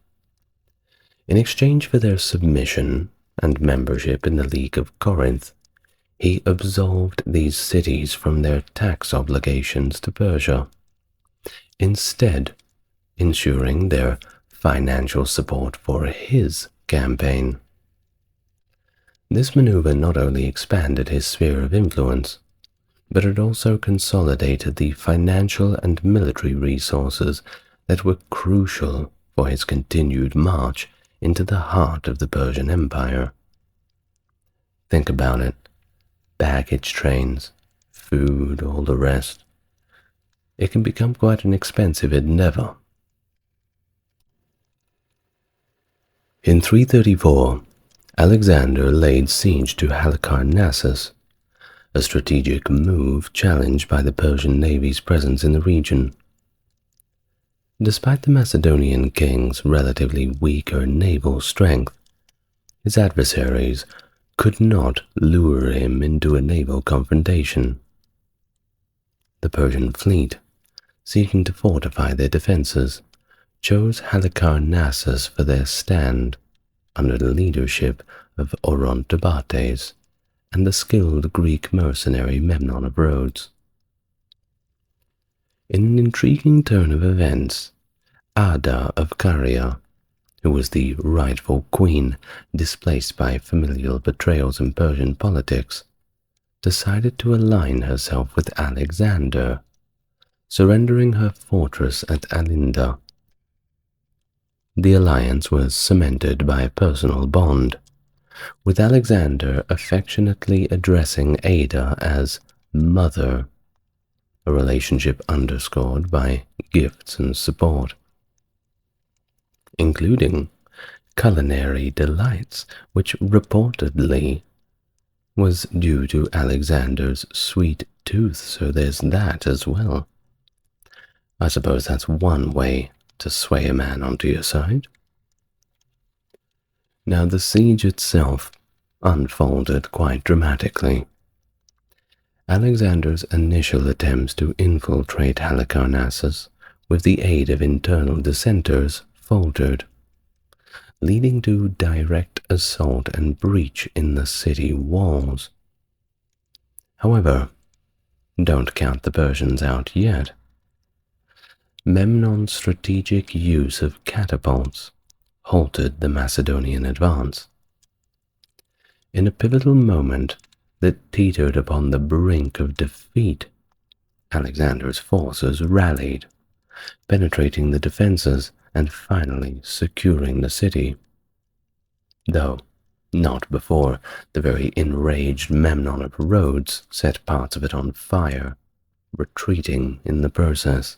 In exchange for their submission and membership in the League of Corinth, he absolved these cities from their tax obligations to Persia, instead ensuring their financial support for his campaign. This maneuver not only expanded his sphere of influence, but it also consolidated the financial and military resources that were crucial for his continued march into the heart of the Persian Empire. Think about it. Baggage trains, food, all the rest. It can become quite an expensive endeavor. In 334, Alexander laid siege to Halicarnassus, a strategic move challenged by the Persian navy's presence in the region. Despite the Macedonian king's relatively weaker naval strength, his adversaries could not lure him into a naval confrontation. The Persian fleet, seeking to fortify their defenses, chose Halicarnassus for their stand under the leadership of Orontobates and the skilled Greek mercenary Memnon of Rhodes. In an intriguing turn of events, Ada of Caria, who was the rightful queen displaced by familial betrayals in Persian politics, decided to align herself with Alexander, surrendering her fortress at Alinda. The alliance was cemented by a personal bond, with Alexander affectionately addressing Ada as Mother, a relationship underscored by gifts and support, including culinary delights, which reportedly was due to Alexander's sweet tooth, so there's that as well. I suppose that's one way to sway a man onto your side. Now the siege itself unfolded quite dramatically. Alexander's initial attempts to infiltrate Halicarnassus with the aid of internal dissenters faltered, leading to direct assault and breach in the city walls. However, don't count the Persians out yet. Memnon's strategic use of catapults halted the Macedonian advance. In a pivotal moment that teetered upon the brink of defeat, Alexander's forces rallied, penetrating the defenses and finally securing the city. Though not before the very enraged Memnon of Rhodes set parts of it on fire, retreating in the process.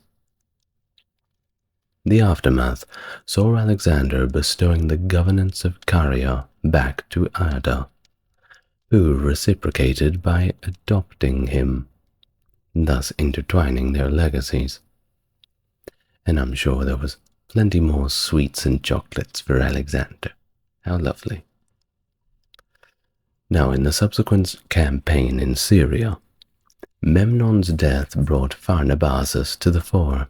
The aftermath saw Alexander bestowing the governance of Caria back to Ada, who reciprocated by adopting him, thus intertwining their legacies. And I'm sure there was plenty more sweets and chocolates for Alexander. How lovely. Now, in the subsequent campaign in Syria, Memnon's death brought Pharnabazus to the fore,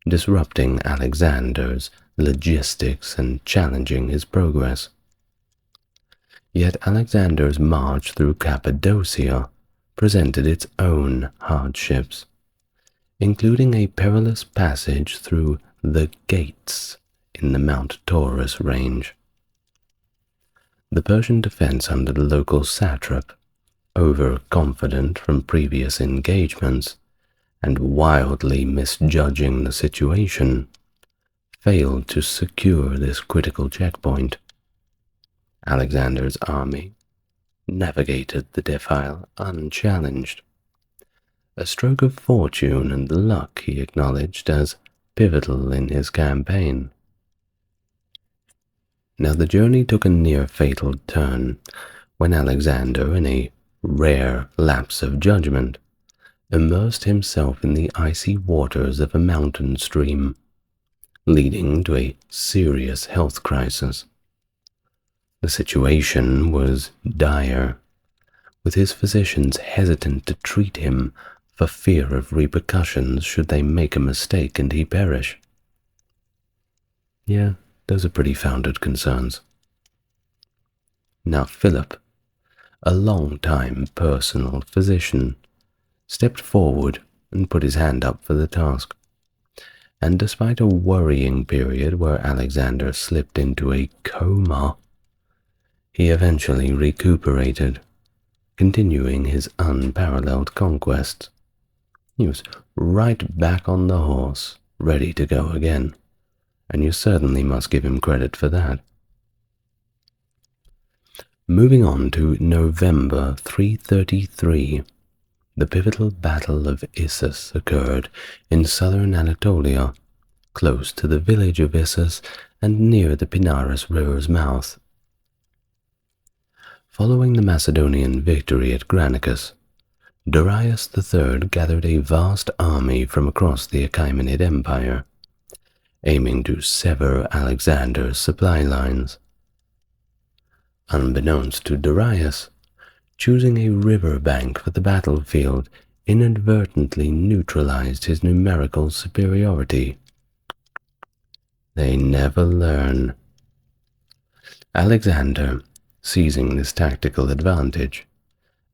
disrupting Alexander's logistics and challenging his progress. Yet Alexander's march through Cappadocia presented its own hardships, including a perilous passage through the Gates in the Mount Taurus range. The Persian defense under the local satrap, overconfident from previous engagements and wildly misjudging the situation, failed to secure this critical checkpoint. Alexander's army navigated the defile unchallenged, a stroke of fortune and luck he acknowledged as pivotal in his campaign. Now the journey took a near-fatal turn when Alexander, in a rare lapse of judgment, immersed himself in the icy waters of a mountain stream, leading to a serious health crisis. The situation was dire, with his physicians hesitant to treat him for fear of repercussions should they make a mistake and he perish. Yeah, those are pretty founded concerns. Now Philip, a long-time personal physician, stepped forward and put his hand up for the task. And despite a worrying period where Alexander slipped into a coma, he eventually recuperated, continuing his unparalleled conquests. He was right back on the horse, ready to go again, and you certainly must give him credit for that. Moving on to November 333, the pivotal Battle of Issus occurred in southern Anatolia, close to the village of Issus and near the Pinaris River's mouth. Following the Macedonian victory at Granicus, Darius III gathered a vast army from across the Achaemenid Empire, aiming to sever Alexander's supply lines. Unbeknownst to Darius, choosing a river bank for the battlefield inadvertently neutralized his numerical superiority. They never learn. Alexander, seizing this tactical advantage,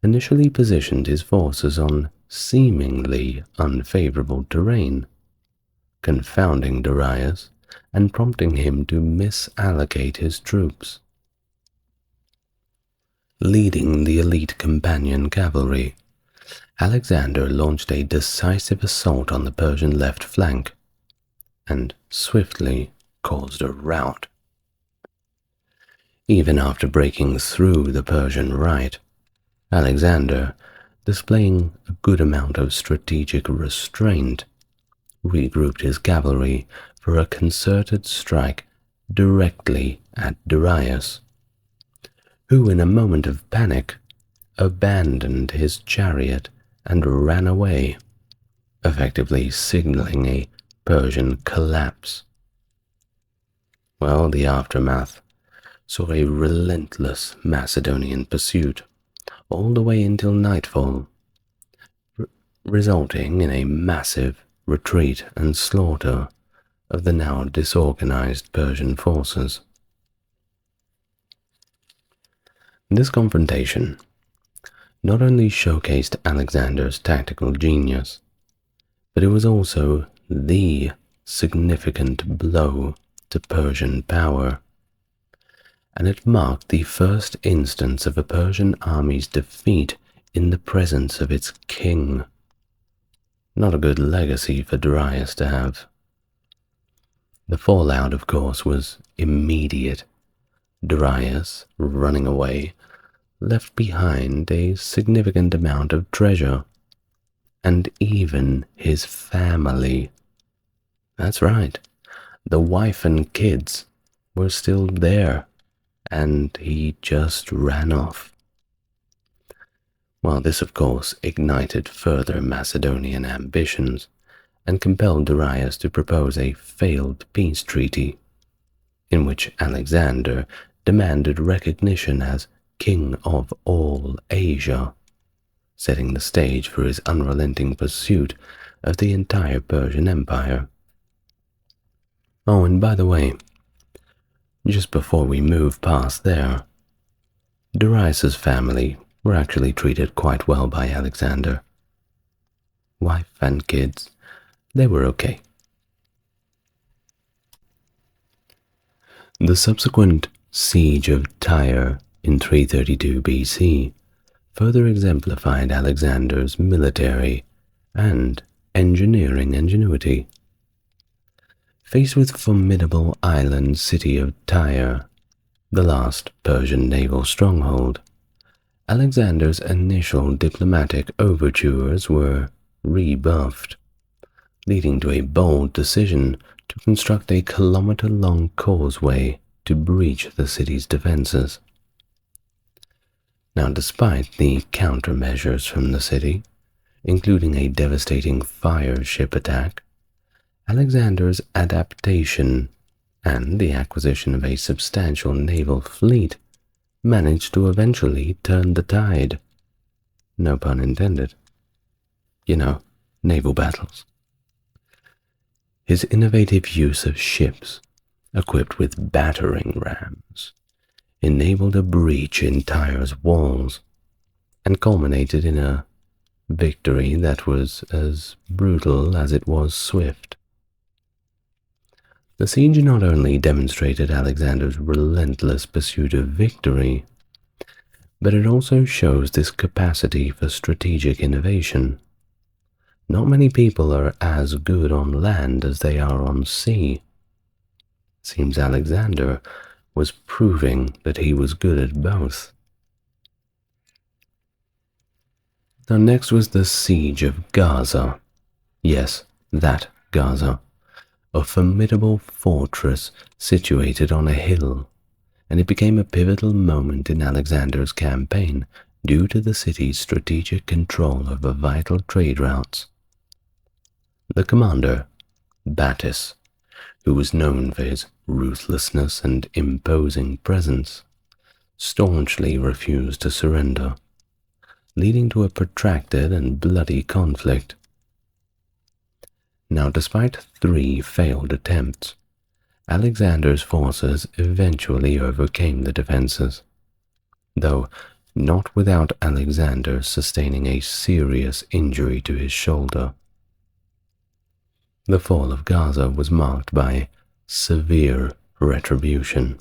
initially positioned his forces on seemingly unfavorable terrain, confounding Darius and prompting him to misallocate his troops. Leading the elite companion cavalry, Alexander launched a decisive assault on the Persian left flank and swiftly caused a rout. Even after breaking through the Persian right, Alexander, displaying a good amount of strategic restraint, regrouped his cavalry for a concerted strike directly at Darius, who in a moment of panic abandoned his chariot and ran away, effectively signaling a Persian collapse. Well, the aftermath saw a relentless Macedonian pursuit all the way until nightfall, resulting in a massive retreat and slaughter of the now disorganized Persian forces. This confrontation not only showcased Alexander's tactical genius, but it was also the significant blow to Persian power, and it marked the first instance of a Persian army's defeat in the presence of its king. Not a good legacy for Darius to have. The fallout, of course, was immediate. Darius, running away, left behind a significant amount of treasure, and even his family. That's right, the wife and kids were still there, and he just ran off. Well, this of course ignited further Macedonian ambitions and compelled Darius to propose a failed peace treaty, in which Alexander demanded recognition as King of all Asia, setting the stage for his unrelenting pursuit of the entire Persian Empire. Oh, and by the way, just before we move past there, Darius's family were actually treated quite well by Alexander. Wife and kids, they were okay. The subsequent siege of Tyre in 332 BC further exemplified Alexander's military and engineering ingenuity. Faced with formidable island city of Tyre, the last Persian naval stronghold, Alexander's initial diplomatic overtures were rebuffed, leading to a bold decision to construct a kilometer-long causeway to breach the city's defenses. Now, despite the countermeasures from the city, including a devastating fire ship attack, Alexander's adaptation and the acquisition of a substantial naval fleet managed to eventually turn the tide. No pun intended. You know, naval battles. His innovative use of ships, equipped with battering rams, enabled a breach in Tyre's walls, and culminated in a victory that was as brutal as it was swift. The siege not only demonstrated Alexander's relentless pursuit of victory, but it also shows this capacity for strategic innovation. Not many people are as good on land as they are on sea. Seems Alexander was proving that he was good at both. Now next was the siege of Gaza. Yes, that Gaza. A formidable fortress situated on a hill, and it became a pivotal moment in Alexander's campaign due to the city's strategic control over vital trade routes. The commander, Battus, who was known for his ruthlessness and imposing presence, staunchly refused to surrender, leading to a protracted and bloody conflict. Now, despite 3 failed attempts, Alexander's forces eventually overcame the defenses, though not without Alexander sustaining a serious injury to his shoulder. The fall of Gaza was marked by severe retribution.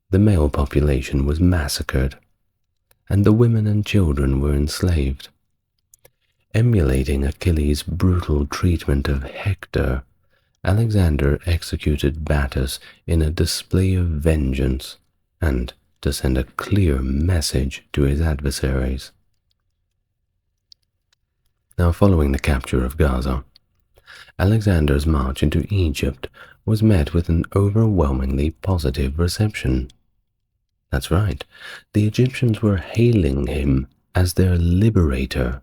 The male population was massacred, and the women and children were enslaved. Emulating Achilles' brutal treatment of Hector, Alexander executed Battus in a display of vengeance and to send a clear message to his adversaries. Now, following the capture of Gaza, Alexander's march into Egypt was met with an overwhelmingly positive reception. That's right, the Egyptians were hailing him as their liberator,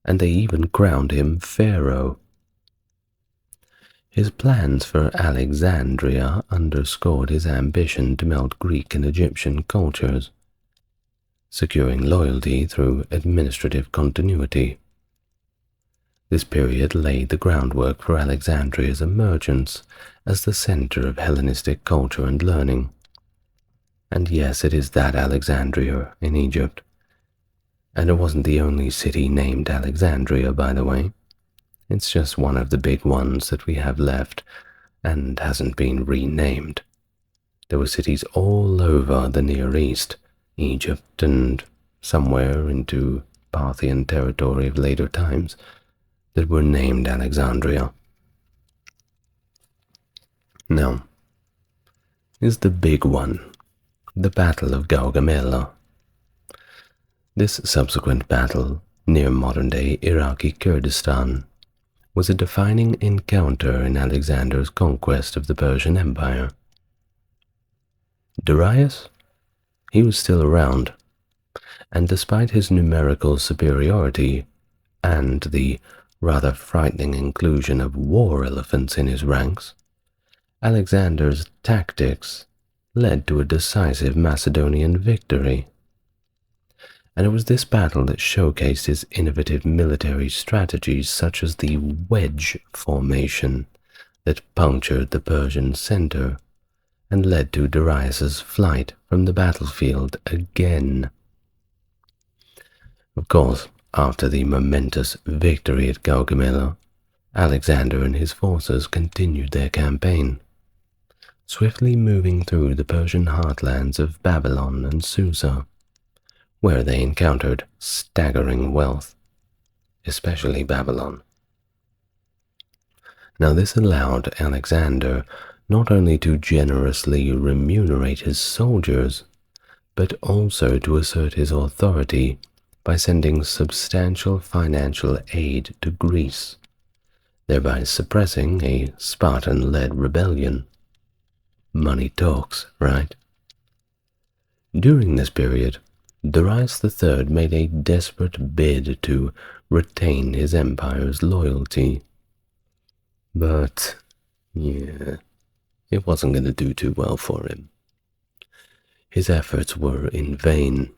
and they even crowned him pharaoh. His plans for Alexandria underscored his ambition to meld Greek and Egyptian cultures, securing loyalty through administrative continuity. This period laid the groundwork for Alexandria's emergence as the center of Hellenistic culture and learning. And yes, it is that Alexandria in Egypt. And it wasn't the only city named Alexandria, by the way. It's just one of the big ones that we have left and hasn't been renamed. There were cities all over the Near East, Egypt, and somewhere into Parthian territory of later times that were named Alexandria. Now, is the big one, the Battle of Gaugamela. This subsequent battle, near modern-day Iraqi Kurdistan, was a defining encounter in Alexander's conquest of the Persian Empire. Darius? He was still around, and despite his numerical superiority and the rather frightening inclusion of war elephants in his ranks, Alexander's tactics led to a decisive Macedonian victory. And it was this battle that showcased his innovative military strategies such as the wedge formation that punctured the Persian center and led to Darius's flight from the battlefield again. Of course, after the momentous victory at Gaugamela, Alexander and his forces continued their campaign, swiftly moving through the Persian heartlands of Babylon and Susa, where they encountered staggering wealth, especially Babylon. Now, this allowed Alexander not only to generously remunerate his soldiers, but also to assert his authority by sending substantial financial aid to Greece, thereby suppressing a Spartan-led rebellion. Money talks, right? During this period, Darius III made a desperate bid to retain his empire's loyalty. But, yeah, it wasn't going to do too well for him. His efforts were in vain.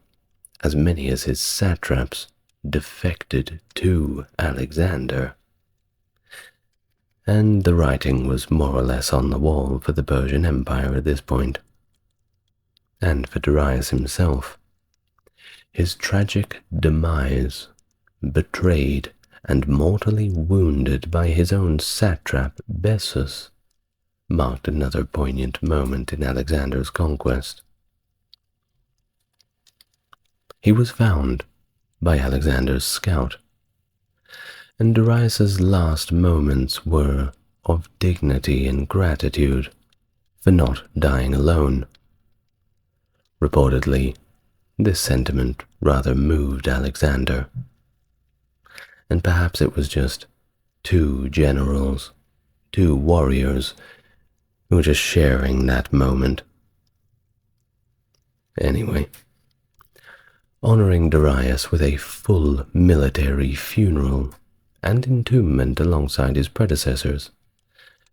As many as his satraps defected to Alexander. And the writing was more or less on the wall for the Persian Empire at this point. And for Darius himself. His tragic demise, betrayed and mortally wounded by his own satrap Bessus, marked another poignant moment in Alexander's conquest. He was found by Alexander's scout, and Darius's last moments were of dignity and gratitude for not dying alone. Reportedly, this sentiment rather moved Alexander, and perhaps it was just 2 generals, 2 warriors, who were just sharing that moment. Anyway, honoring Darius with a full military funeral and entombment alongside his predecessors,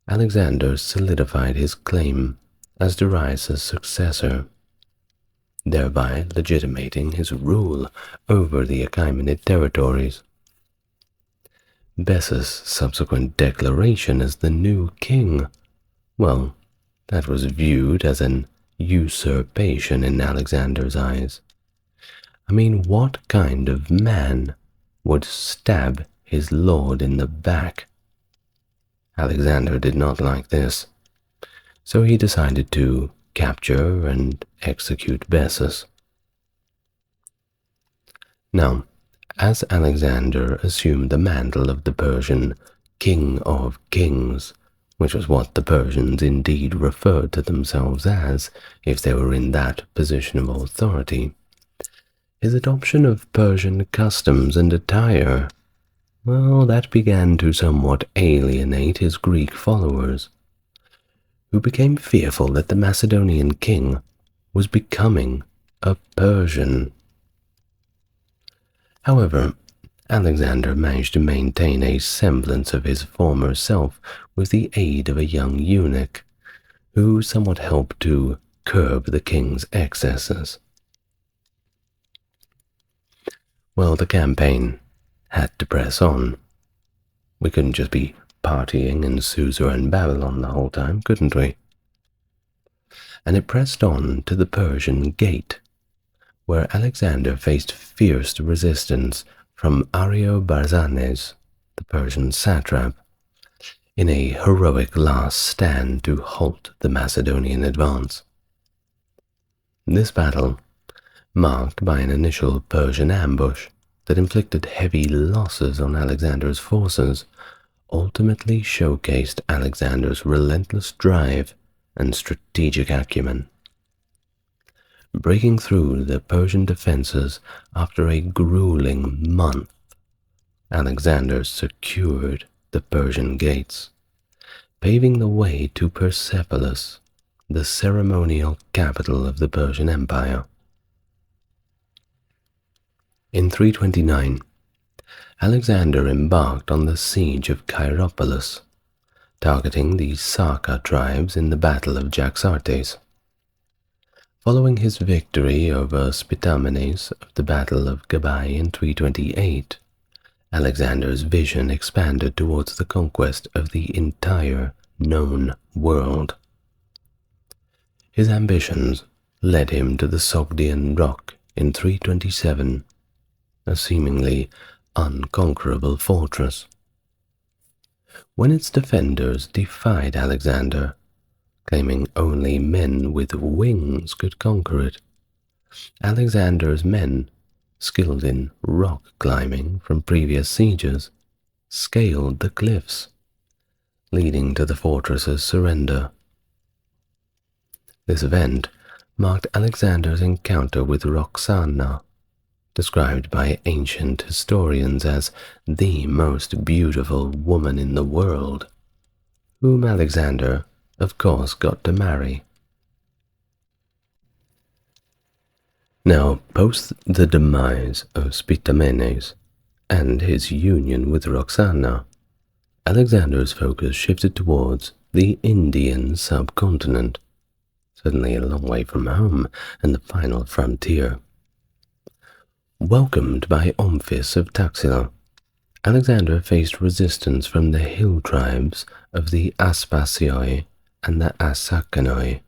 Alexander solidified his claim as Darius's successor. thereby legitimating his rule over the Achaemenid territories. Bessus' subsequent declaration as the new king, well, that was viewed as an usurpation in Alexander's eyes. I mean, what kind of man would stab his lord in the back? Alexander did not like this, so he decided to capture and execute Bessus. Now, as Alexander assumed the mantle of the Persian King of Kings, which was what the Persians indeed referred to themselves as if they were in that position of authority, his adoption of Persian customs and attire, well, that began to somewhat alienate his Greek followers, who became fearful that the Macedonian king was becoming a Persian. However, Alexander managed to maintain a semblance of his former self with the aid of a young eunuch, who somewhat helped to curb the king's excesses. Well, the campaign had to press on. We couldn't just be partying in Susa and Babylon the whole time, couldn't we? And it pressed on to the Persian Gate, where Alexander faced fierce resistance from Ariobarzanes, the Persian satrap, in a heroic last stand to halt the Macedonian advance. This battle, marked by an initial Persian ambush that inflicted heavy losses on Alexander's forces, ultimately showcased Alexander's relentless drive and strategic acumen. Breaking through the Persian defenses after a grueling month, Alexander secured the Persian gates, paving the way to Persepolis, the ceremonial capital of the Persian Empire. In 329, Alexander embarked on the siege of Hierapolis, targeting the Sarka tribes in the Battle of Jaxartes. Following his victory over Spitamenes of the Battle of Gabai in 328, Alexander's vision expanded towards the conquest of the entire known world. His ambitions led him to the Sogdian Rock in 327, a seemingly unconquerable fortress. When its defenders defied Alexander, claiming only men with wings could conquer it, Alexander's men, skilled in rock climbing from previous sieges, scaled the cliffs, leading to the fortress's surrender. This event marked Alexander's encounter with Roxana, described by ancient historians as the most beautiful woman in the world, whom Alexander, of course, got to marry. Now, post the demise of Spitamenes and his union with Roxana, Alexander's focus shifted towards the Indian subcontinent, certainly a long way from home and the final frontier. Welcomed by Omphis of Taxila, Alexander faced resistance from the hill tribes of the Aspasioi and the Asakanoi.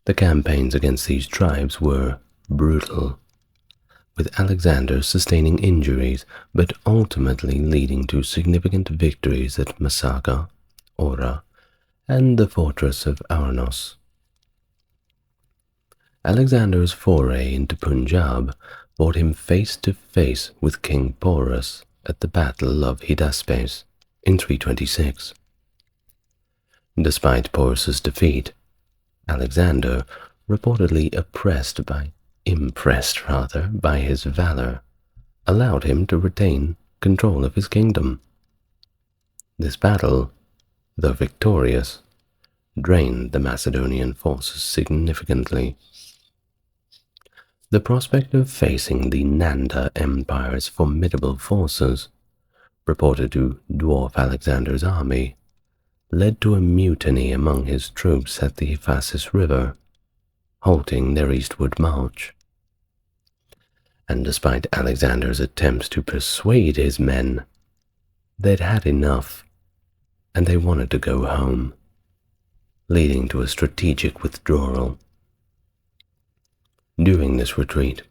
The campaigns against these tribes were brutal, with Alexander sustaining injuries but ultimately leading to significant victories at Masaka, Ora, and the fortress of Arnos. Alexander's foray into Punjab brought him face to face with King Porus at the Battle of Hydaspes in 326. Despite Porus's defeat, Alexander, reportedly impressed by his valor, allowed him to retain control of his kingdom. This battle, though victorious, drained the Macedonian forces significantly. The prospect of facing the Nanda Empire's formidable forces, reported to dwarf Alexander's army, led to a mutiny among his troops at the Phasis River, halting their eastward march. And despite Alexander's attempts to persuade his men, they'd had enough, and they wanted to go home, leading to a strategic withdrawal. During this retreat,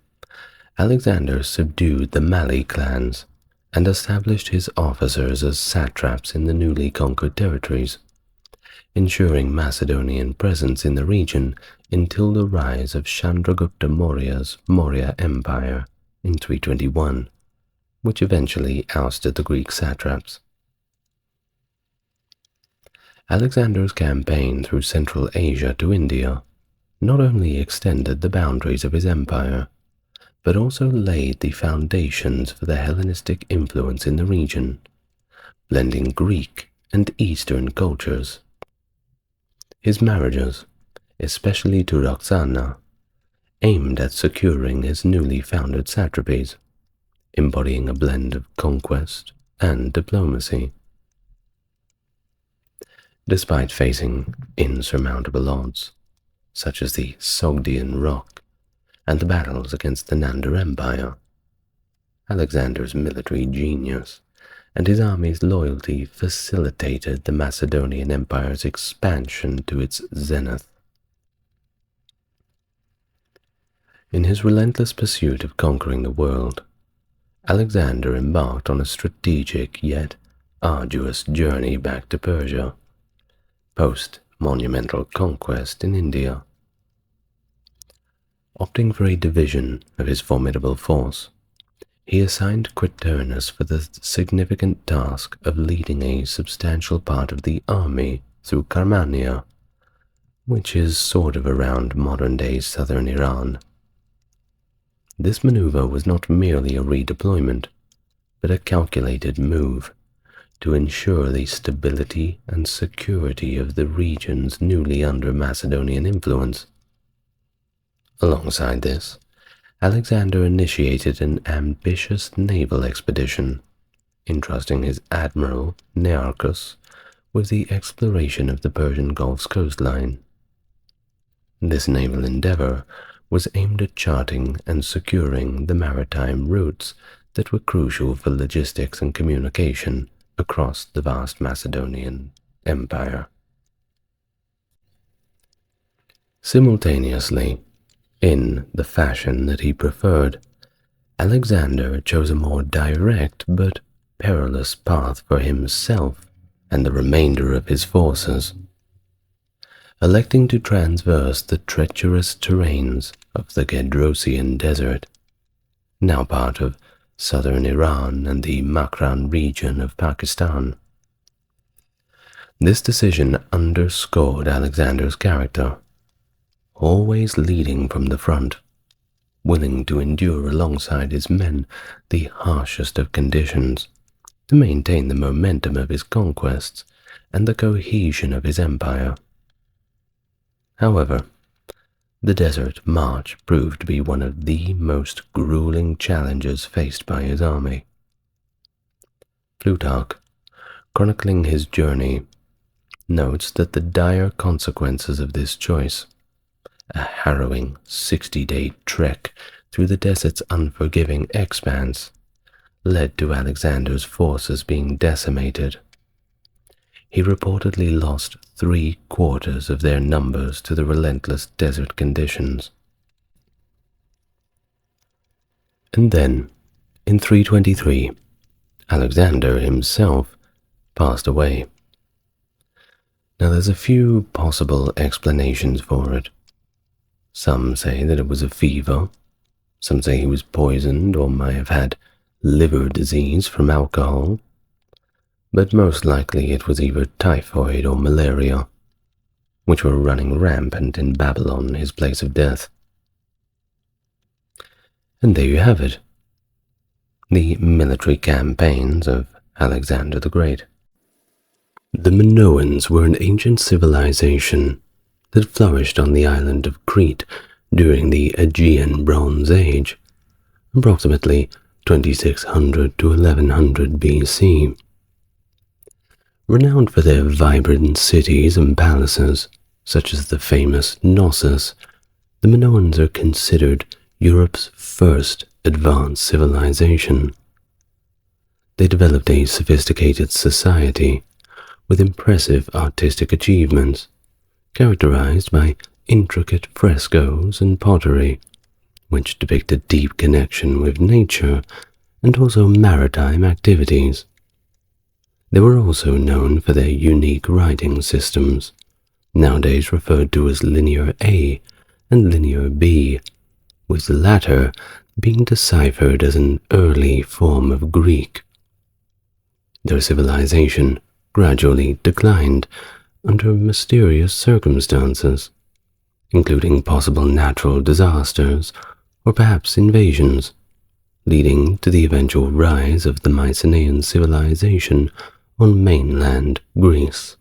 Alexander subdued the Mali clans and established his officers as satraps in the newly conquered territories, ensuring Macedonian presence in the region until the rise of Chandragupta Maurya's Maurya Empire in 321, which eventually ousted the Greek satraps. Alexander's campaign through Central Asia to India not only extended the boundaries of his empire, but also laid the foundations for the Hellenistic influence in the region, blending Greek and Eastern cultures. His marriages, especially to Roxana, aimed at securing his newly founded satrapies, embodying a blend of conquest and diplomacy. Despite facing insurmountable odds, such as the Sogdian Rock and the battles against the Nanda Empire, Alexander's military genius and his army's loyalty facilitated the Macedonian Empire's expansion to its zenith. In his relentless pursuit of conquering the world, Alexander embarked on a strategic yet arduous journey back to Persia, post-monumental conquest in India. Opting for a division of his formidable force, he assigned Quiternus for the significant task of leading a substantial part of the army through Carmania, which is sort of around modern-day southern Iran. This maneuver was not merely a redeployment, but a calculated move to ensure the stability and security of the regions newly under Macedonian influence. Alongside this, Alexander initiated an ambitious naval expedition, entrusting his admiral, Nearchus, with the exploration of the Persian Gulf's coastline. This naval endeavor was aimed at charting and securing the maritime routes that were crucial for logistics and communication across the vast Macedonian Empire. Simultaneously, in the fashion that he preferred, Alexander chose a more direct but perilous path for himself and the remainder of his forces, electing to traverse the treacherous terrains of the Gedrosian Desert, now part of southern Iran and the Makran region of Pakistan. This decision underscored Alexander's character, always leading from the front, willing to endure alongside his men the harshest of conditions to maintain the momentum of his conquests and the cohesion of his empire. However, the desert march proved to be one of the most grueling challenges faced by his army. Plutarch, chronicling his journey, notes that the dire consequences of this choice, a harrowing 60-day trek through the desert's unforgiving expanse, led to Alexander's forces being decimated. He reportedly lost 3/4 of their numbers to the relentless desert conditions. And then, in 323, Alexander himself passed away. Now there's a few possible explanations for it. Some say that it was a fever, some say he was poisoned or may have had liver disease from alcohol, but most likely it was either typhoid or malaria, which were running rampant in Babylon, his place of death. And there you have it, the military campaigns of Alexander the Great. The Minoans were an ancient civilization that flourished on the island of Crete during the Aegean Bronze Age, approximately 2600 to 1100 BC. Renowned for their vibrant cities and palaces, such as the famous Knossos, The Minoans are considered Europe's first advanced civilization. They developed a sophisticated society with impressive artistic achievements, characterized by intricate frescoes and pottery, which depict a deep connection with nature and also maritime activities. They were also known for their unique writing systems, nowadays referred to as Linear A and Linear B, with the latter being deciphered as an early form of Greek. Their civilization gradually declined under mysterious circumstances, including possible natural disasters or perhaps invasions, leading to the eventual rise of the Mycenaean civilization on mainland Greece.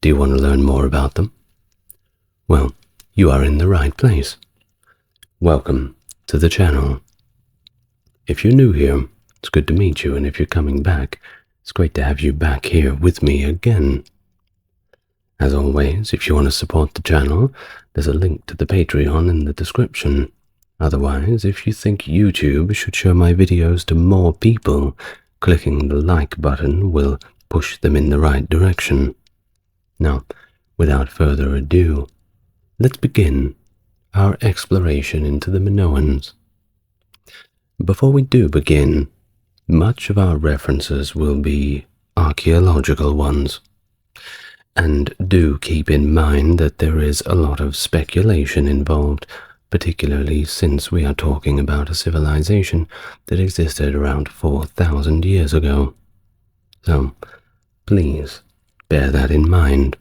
Do you want to learn more about them? Well, you are in the right place. Welcome to the channel. If you're new here, it's good to meet you, and if you're coming back, it's great to have you back here with me again. As always, if you want to support the channel, there's a link to the Patreon in the description. Otherwise, if you think YouTube should show my videos to more people, clicking the like button will push them in the right direction. Now, without further ado, let's begin our exploration into the Minoans. Before we do begin, much of our references will be archaeological ones. And do keep in mind that there is a lot of speculation involved, particularly since we are talking about a civilization that existed around 4,000 years ago. So, please bear that in mind.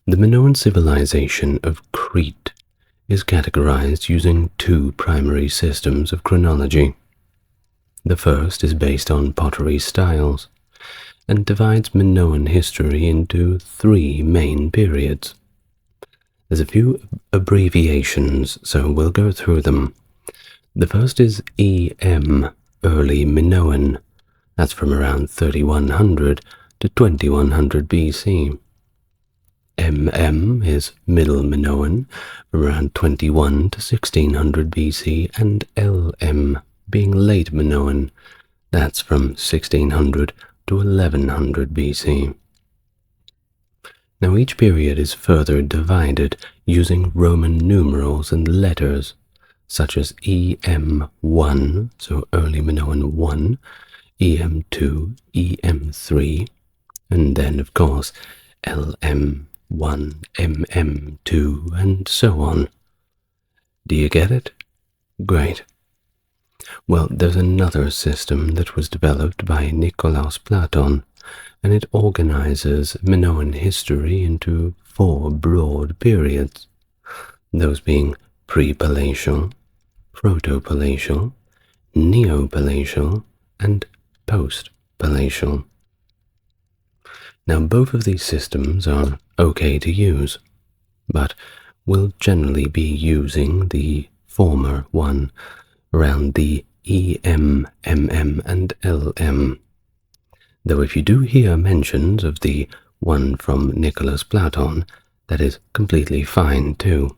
The Minoan civilization of Crete is categorized using two primary systems of chronology. The first is based on pottery styles and divides Minoan history into three main periods. There's a few abbreviations, so we'll go through them. The first is EM, Early Minoan. That's from around 3100 to 2100 BC. MM is Middle Minoan, from around 21 to 1600 BC, and LM being Late Minoan. That's from 1600 to 1100 BC. Now each period is further divided using Roman numerals and letters, such as EM1, so Early Minoan 1, EM2, EM3, and then of course LM1, MM2, and so on. Do you get it? Great. Well, there's another system that was developed by Nikolaos Platon, and it organizes Minoan history into four broad periods, those being pre-palatial, proto-palatial, neo-palatial, and post-palatial. Now, both of these systems are okay to use, but we'll generally be using the former one around the EM, MM, and LM. Though if you do hear mentions of the one from Nicholas Platon, that is completely fine too.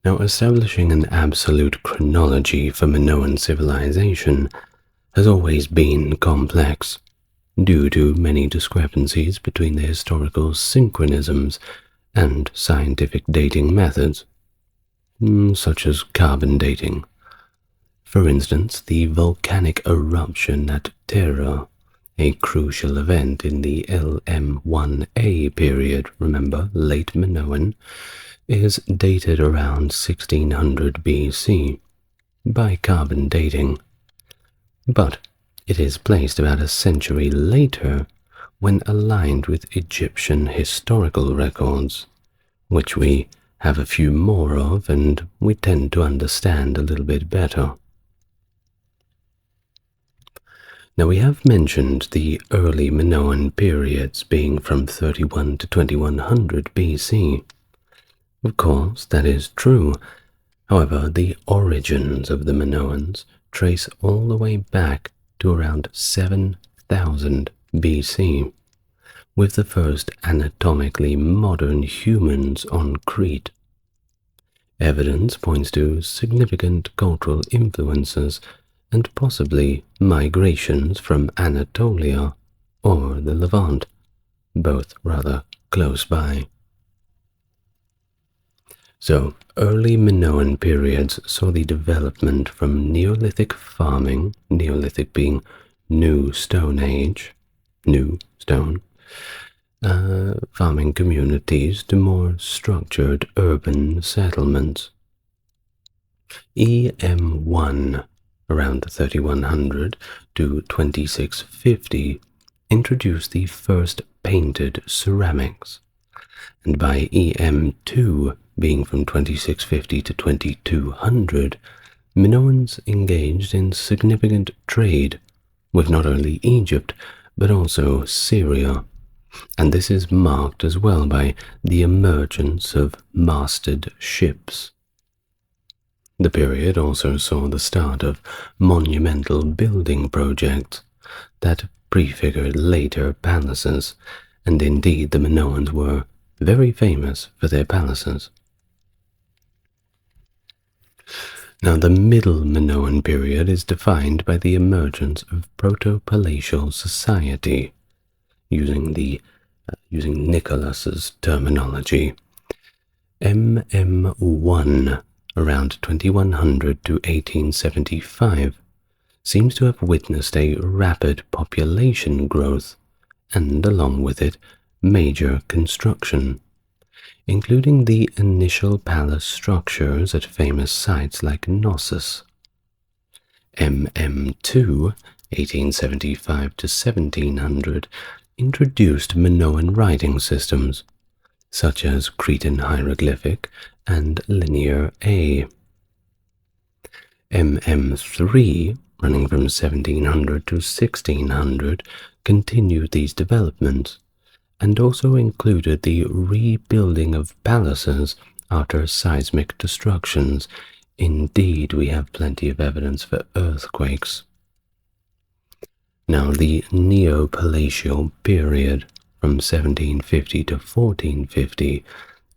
Now, establishing an absolute chronology for Minoan civilization has always been complex, due to many discrepancies between the historical synchronisms and scientific dating methods, such as carbon dating. For instance, the volcanic eruption at Terra, a crucial event in the LM1A period, remember, late Minoan, is dated around 1600 BC by carbon dating. But it is placed about a century later when aligned with Egyptian historical records, which we have a few more of and we tend to understand a little bit better. Now, we have mentioned the early Minoan periods being from 31 to 2100 BC. Of course, that is true. However, the origins of the Minoans trace all the way back to around 7000 BC, with the first anatomically modern humans on Crete. Evidence points to significant cultural influences and possibly migrations from Anatolia or the Levant, both rather close by. So, early Minoan periods saw the development from Neolithic farming, Neolithic being New Stone Age, New Stone, farming communities to more structured urban settlements. EM1, around 3100 to 2650, introduced the first painted ceramics, and by EM2, being from 2650 to 2200, Minoans engaged in significant trade with not only Egypt but also Syria, and this is marked as well by the emergence of masted ships. The period also saw the start of monumental building projects that prefigured later palaces, and indeed the Minoans were very famous for their palaces. Now, the Middle Minoan period is defined by the emergence of proto-palatial society, using Nicholas's terminology. MM1, around 2100 to 1875, seems to have witnessed a rapid population growth, and along with it, major construction, including the initial palace structures at famous sites like Knossos. MM2, 1875 to 1700, introduced Minoan writing systems, such as Cretan hieroglyphic and Linear A. MM3, running from 1700 to 1600, continued these developments, and also included the rebuilding of palaces after seismic destructions. Indeed, we have plenty of evidence for earthquakes. Now, the Neo-Palatial period, from 1750 to 1450,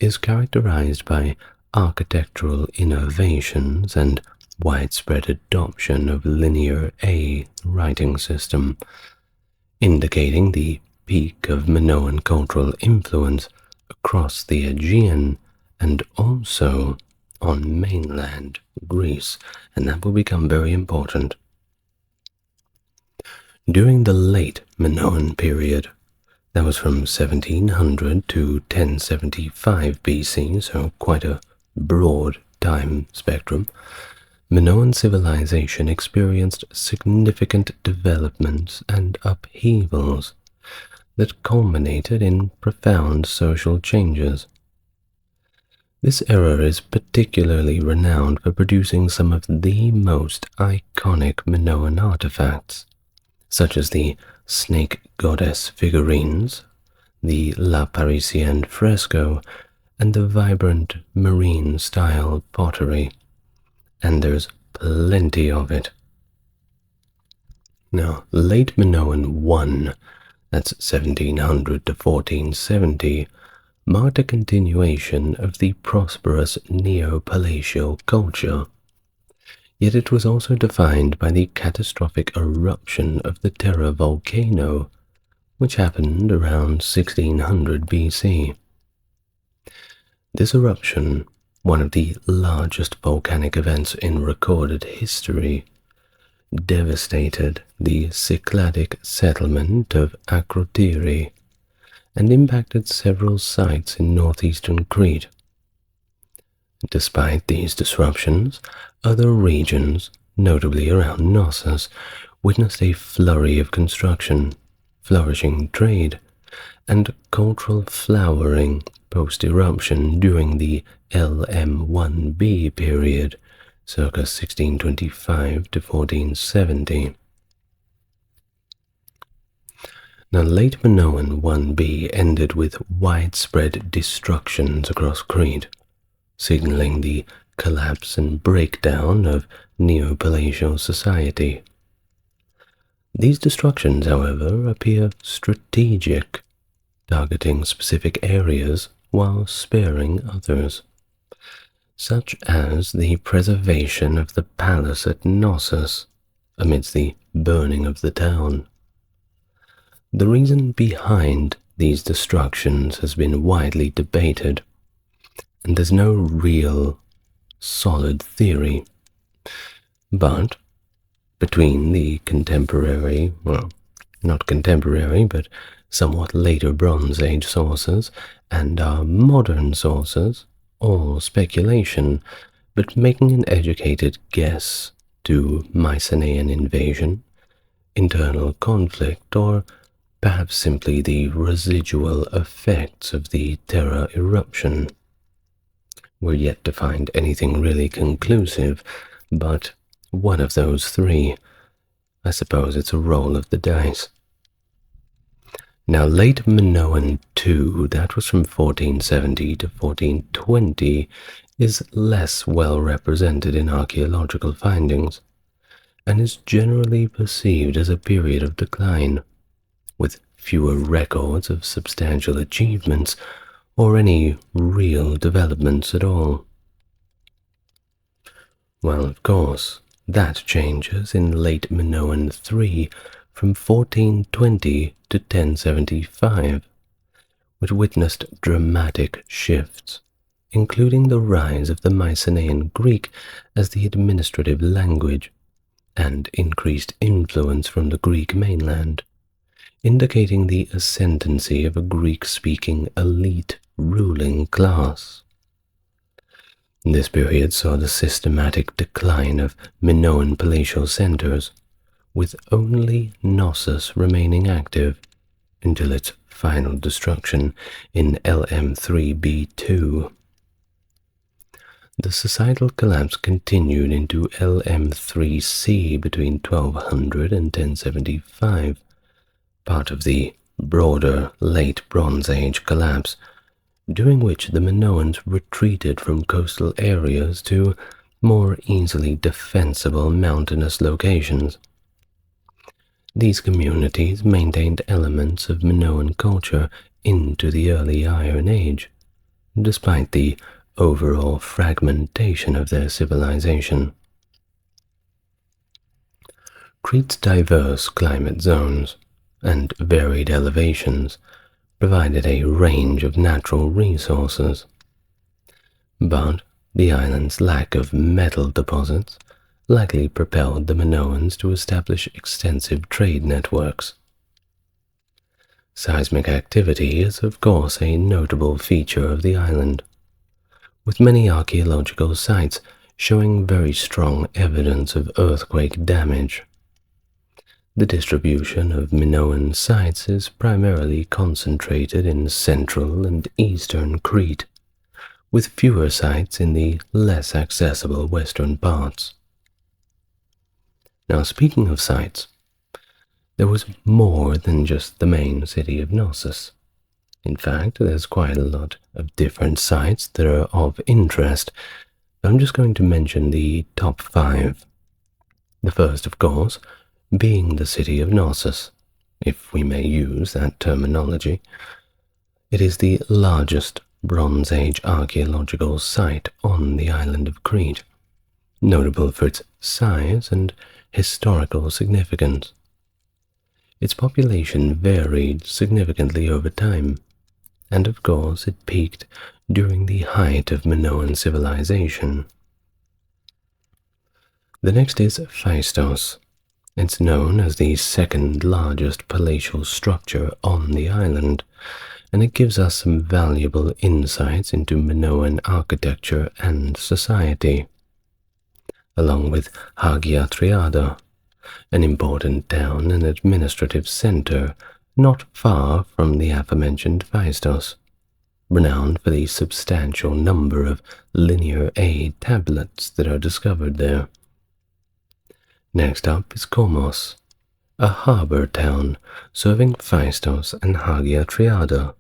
is characterized by architectural innovations and widespread adoption of Linear A writing system, indicating the peak of Minoan cultural influence across the Aegean and also on mainland Greece, and that will become very important. During the late Minoan period, that was from 1700 to 1075 BC, so quite a broad time spectrum, Minoan civilization experienced significant developments and upheavals that culminated in profound social changes. This era is particularly renowned for producing some of the most iconic Minoan artifacts, such as the snake goddess figurines, the La Parisienne fresco, and the vibrant marine-style pottery. And there's plenty of it. Now, late Minoan 1, that's 1700 to 1470, marked a continuation of the prosperous Neo-Palatial culture. Yet it was also defined by the catastrophic eruption of the Terra volcano, which happened around 1600 BC. This eruption, one of the largest volcanic events in recorded history, devastated the Cycladic settlement of Akrotiri and impacted several sites in northeastern Crete. Despite these disruptions, other regions, notably around Knossos, witnessed a flurry of construction, flourishing trade, and cultural flowering post-eruption during the LM1B period, circa 1625 to 1470. Now, late Minoan 1B ended with widespread destructions across Crete, signaling the collapse and breakdown of Neo-Palatial society. These destructions, however, appear strategic, targeting specific areas while sparing others, such as the preservation of the palace at Knossos amidst the burning of the town. The reason behind these destructions has been widely debated, and there's no real solid theory. But between the contemporary, well, not contemporary, but somewhat later Bronze Age sources and our modern sources, all speculation, but making an educated guess to Mycenaean invasion, internal conflict, or perhaps simply the residual effects of the Terra eruption. We're yet to find anything really conclusive, but one of those three. I suppose it's a roll of the dice. Now, late Minoan II, that was from 1470 to 1420, is less well represented in archaeological findings, and is generally perceived as a period of decline, with fewer records of substantial achievements or any real developments at all. Well, of course, that changes in late Minoan III from 1420 to 1075, which witnessed dramatic shifts, including the rise of the Mycenaean Greek as the administrative language and increased influence from the Greek mainland, indicating the ascendancy of a Greek-speaking elite ruling class. This period saw the systematic decline of Minoan palatial centers, with only Knossos remaining active until its final destruction in LM3B2. The societal collapse continued into LM3C between 1200 and 1075, part of the broader late Bronze Age collapse, during which the Minoans retreated from coastal areas to more easily defensible mountainous locations. These communities maintained elements of Minoan culture into the early Iron Age, despite the overall fragmentation of their civilization. Crete's diverse climate zones and varied elevations provided a range of natural resources, but the island's lack of metal deposits likely propelled the Minoans to establish extensive trade networks. Seismic activity is, of course, a notable feature of the island, with many archaeological sites showing very strong evidence of earthquake damage. The distribution of Minoan sites is primarily concentrated in central and eastern Crete, with fewer sites in the less accessible western parts. Now, speaking of sites, there was more than just the main city of Knossos. In fact, there's quite a lot of different sites that are of interest. I'm just going to mention the top 5. The first, of course, being the city of Knossos, if we may use that terminology. It is the largest Bronze Age archaeological site on the island of Crete, notable for its size and historical significance. Its population varied significantly over time, and of course it peaked during the height of Minoan civilization. The next is Phaistos. It's known as the second largest palatial structure on the island, and it gives us some valuable insights into Minoan architecture and society, along with Hagia Triada, an important town and administrative center not far from the aforementioned Phaistos, renowned for the substantial number of Linear A tablets that are discovered there. Next up is Komos, a harbor town serving Phaistos and Hagia Triada,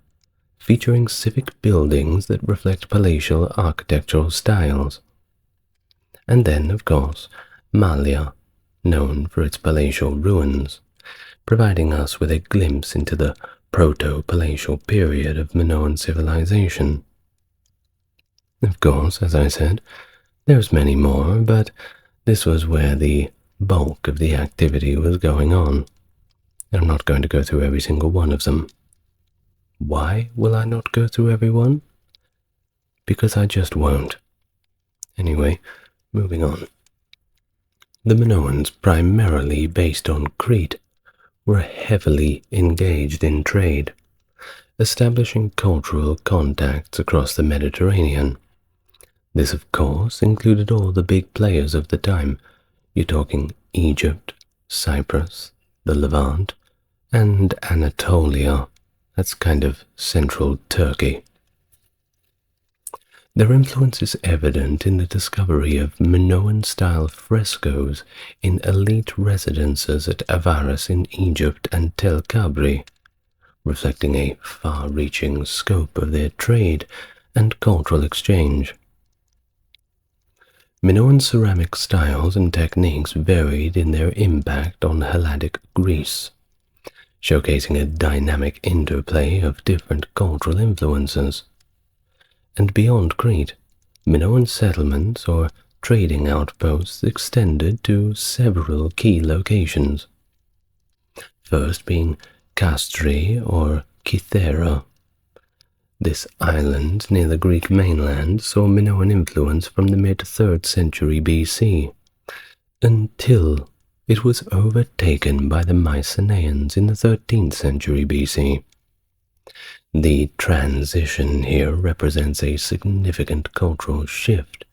featuring civic buildings that reflect palatial architectural styles. And then, of course, Malia, known for its palatial ruins, providing us with a glimpse into the proto-palatial period of Minoan civilization. Of course, as I said, there's many more, but this was where the bulk of the activity was going on. I'm not going to go through every single one of them. Why will I not go through every one? Because I just won't. Anyway, moving on. The Minoans, primarily based on Crete, were heavily engaged in trade, establishing cultural contacts across the Mediterranean. This, of course, included all the big players of the time. You're talking Egypt, Cyprus, the Levant, and Anatolia. That's kind of central Turkey. Their influence is evident in the discovery of Minoan-style frescoes in elite residences at Avaris in Egypt and Tel Kabri, reflecting a far-reaching scope of their trade and cultural exchange. Minoan ceramic styles and techniques varied in their impact on Helladic Greece, showcasing a dynamic interplay of different cultural influences. And beyond Crete, Minoan settlements or trading outposts extended to several key locations, first being Castri or Kythera. This island near the Greek mainland saw Minoan influence from the mid-3rd century BC, until it was overtaken by the Mycenaeans in the 13th century BC. The transition here represents a significant cultural shift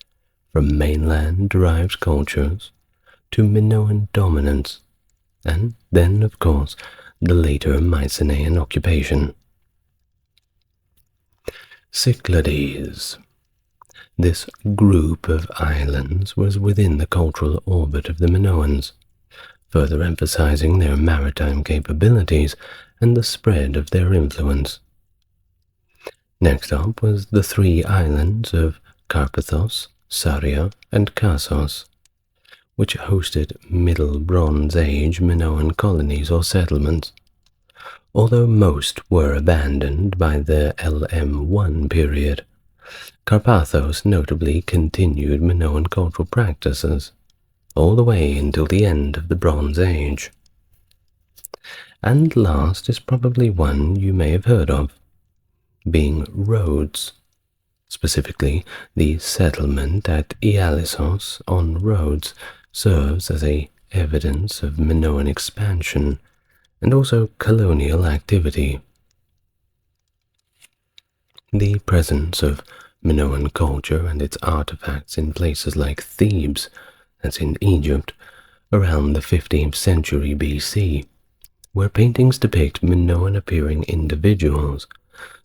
from mainland-derived cultures to Minoan dominance, and then, of course, the later Mycenaean occupation. Cyclades. This group of islands was within the cultural orbit of the Minoans, further emphasizing their maritime capabilities and the spread of their influence. Next up was the 3 islands of Carpathos, Saria, and Kassos, which hosted Middle Bronze Age Minoan colonies or settlements, although most were abandoned by the LM1 period. Carpathos notably continued Minoan cultural practices all the way until the end of the Bronze Age. And last is probably one you may have heard of, being Rhodes, specifically the settlement at Ialissos on Rhodes serves as a evidence of Minoan expansion and also colonial activity. The presence of Minoan culture and its artifacts in places like Thebes, that's in Egypt, around the 15th century BC, where paintings depict Minoan-appearing individuals,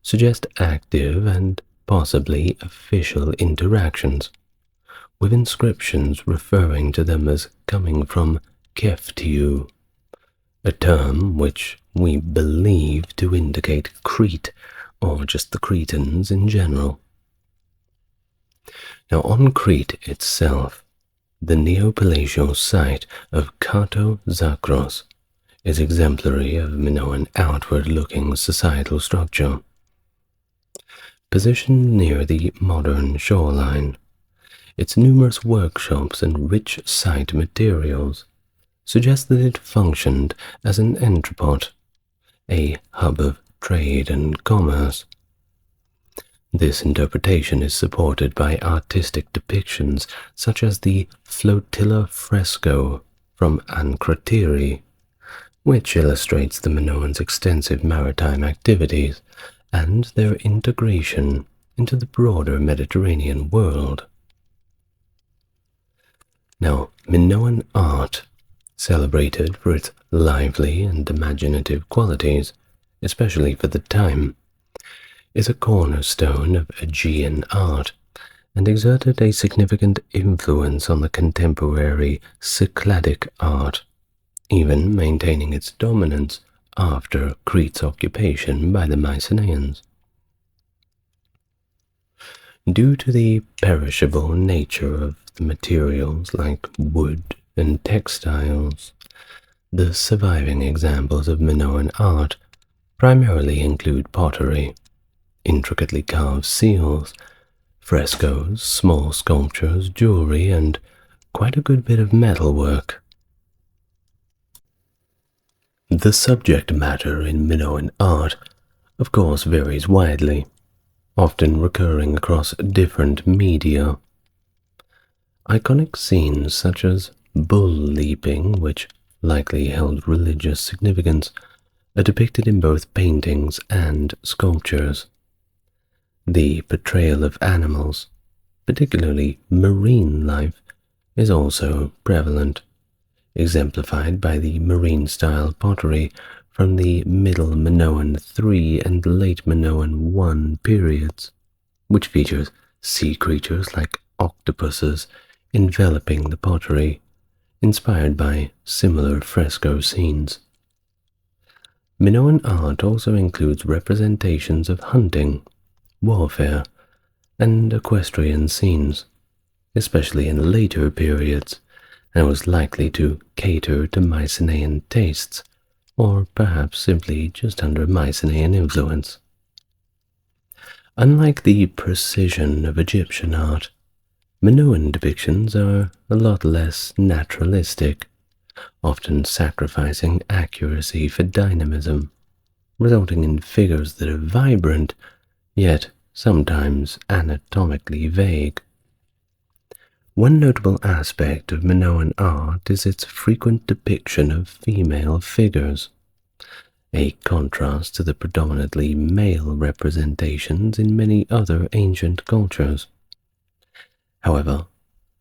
suggest active and possibly official interactions, with inscriptions referring to them as coming from Keftiu, a term which we believe to indicate Crete, or just the Cretans in general. Now, on Crete itself, the neo-palatial site of Kato Zakros is exemplary of Minoan outward-looking societal structure. Positioned near the modern shoreline, its numerous workshops and rich site materials suggest that it functioned as an entrepot, a hub of trade and commerce. This interpretation is supported by artistic depictions such as the flotilla fresco from Ankratiri, which illustrates the Minoans' extensive maritime activities and their integration into the broader Mediterranean world. Now, Minoan art, celebrated for its lively and imaginative qualities, especially for the time, is a cornerstone of Aegean art and exerted a significant influence on the contemporary Cycladic art, even maintaining its dominance after Crete's occupation by the Mycenaeans. Due to the perishable nature of the materials like wood and textiles, the surviving examples of Minoan art primarily include pottery, intricately carved seals, frescoes, small sculptures, jewelry, and quite a good bit of metalwork. The subject matter in Minoan art, of course, varies widely, often recurring across different media. Iconic scenes such as bull leaping, which likely held religious significance, are depicted in both paintings and sculptures. The portrayal of animals, particularly marine life, is also prevalent, exemplified by the marine-style pottery from the Middle Minoan III and Late Minoan I periods, which features sea creatures like octopuses enveloping the pottery, inspired by similar fresco scenes. Minoan art also includes representations of hunting, warfare, and equestrian scenes, especially in later periods, and was likely to cater to Mycenaean tastes, or perhaps simply just under Mycenaean influence. Unlike the precision of Egyptian art, Minoan depictions are a lot less naturalistic, often sacrificing accuracy for dynamism, resulting in figures that are vibrant, yet sometimes anatomically vague. One notable aspect of Minoan art is its frequent depiction of female figures, a contrast to the predominantly male representations in many other ancient cultures. However,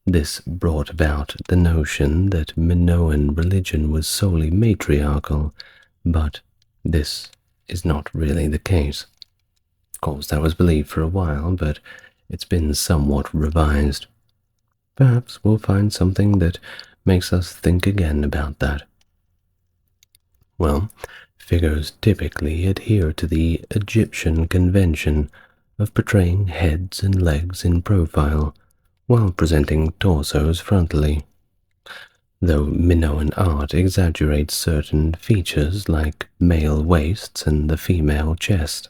this brought about the notion that Minoan religion was solely matriarchal, but this is not really the case. Of course, that was believed for a while, but it's been somewhat revised. Perhaps we'll find something that makes us think again about that. Well, figures typically adhere to the Egyptian convention of portraying heads and legs in profile while presenting torsos frontally, though Minoan art exaggerates certain features like male waists and the female chest.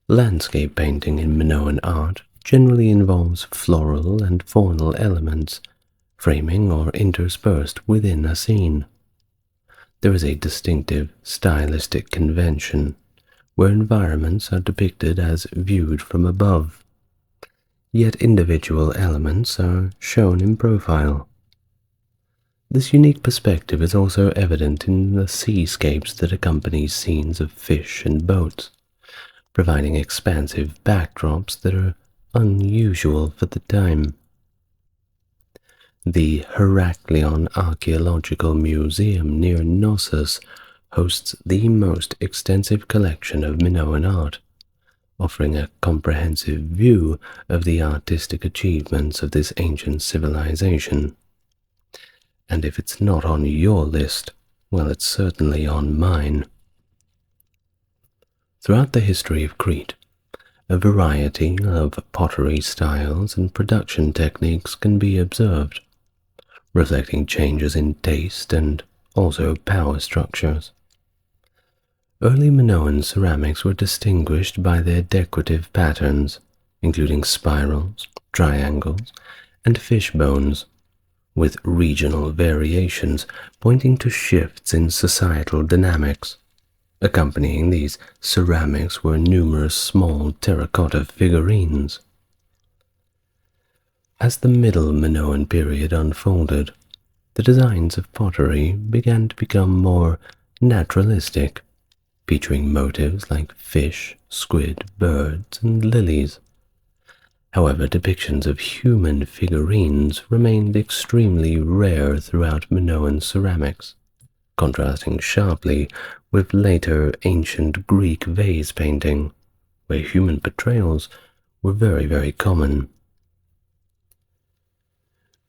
Landscape painting in Minoan art generally involves floral and faunal elements, framing or interspersed within a scene. There is a distinctive stylistic convention where environments are depicted as viewed from above, yet individual elements are shown in profile. This unique perspective is also evident in the seascapes that accompany scenes of fish and boats, providing expansive backdrops that are unusual for the time. The Heraklion Archaeological Museum near Knossos hosts the most extensive collection of Minoan art, offering a comprehensive view of the artistic achievements of this ancient civilization. And if it's not on your list, well, it's certainly on mine. Throughout the history of Crete, a variety of pottery styles and production techniques can be observed, reflecting changes in taste and also power structures. Early Minoan ceramics were distinguished by their decorative patterns, including spirals, triangles, and fish bones, with regional variations pointing to shifts in societal dynamics. Accompanying these ceramics were numerous small terracotta figurines. As the Middle Minoan period unfolded, the designs of pottery began to become more naturalistic, featuring motifs like fish, squid, birds, and lilies. However, depictions of human figurines remained extremely rare throughout Minoan ceramics, contrasting sharply with later ancient Greek vase painting, where human portrayals were very common.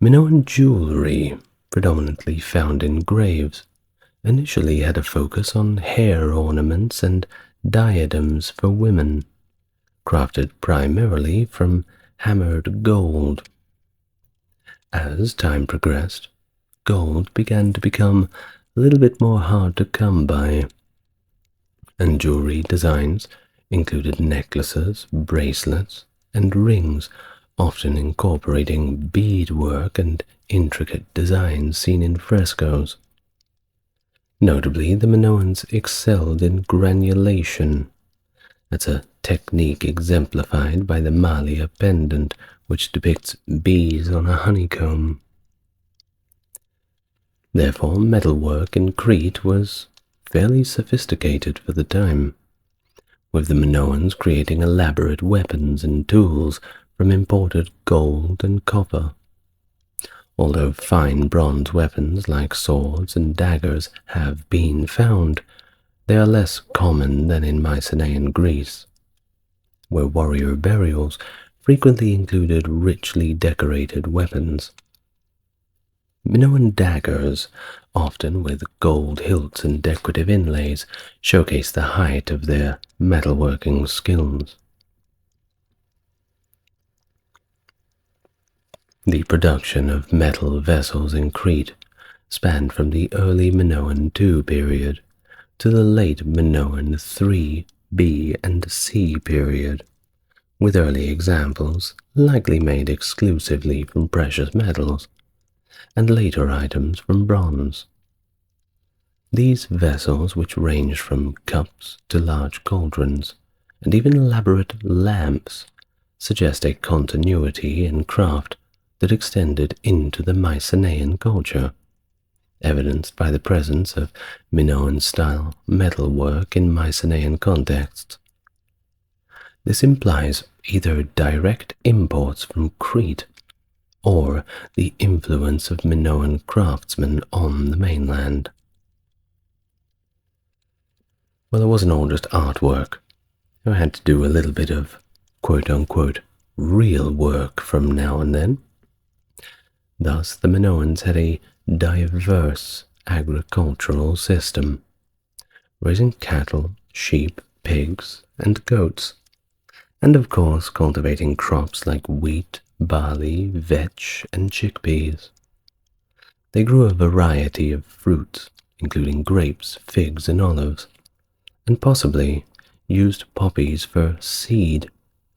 Minoan jewelry, predominantly found in graves, initially had a focus on hair ornaments and diadems for women, crafted primarily from hammered gold. As time progressed, gold began to become a little bit more hard to come by, and jewelry designs included necklaces, bracelets, and rings, often incorporating beadwork and intricate designs seen in frescoes. Notably, the Minoans excelled in granulation. That's a technique exemplified by the Malia pendant, which depicts bees on a honeycomb. Therefore, metalwork in Crete was fairly sophisticated for the time, with the Minoans creating elaborate weapons and tools from imported gold and copper. Although fine bronze weapons like swords and daggers have been found, they are less common than in Mycenaean Greece, where warrior burials frequently included richly decorated weapons. Minoan daggers, often with gold hilts and decorative inlays, showcase the height of their metalworking skills. The production of metal vessels in Crete spanned from the early Minoan II period to the late Minoan III B and C period, with early examples likely made exclusively from precious metals, and later items from bronze. These vessels, which ranged from cups to large cauldrons, and even elaborate lamps, suggest a continuity in craft that extended into the Mycenaean culture, evidenced by the presence of Minoan-style metalwork in Mycenaean contexts. This implies either direct imports from Crete or the influence of Minoan craftsmen on the mainland. Well, it wasn't all just artwork. I had to do a little bit of quote-unquote real work from now and then. Thus, the Minoans had a diverse agricultural system, raising cattle, sheep, pigs, and goats, and of course cultivating crops like wheat, barley, vetch, and chickpeas. They grew a variety of fruits, including grapes, figs, and olives, and possibly used poppies for seed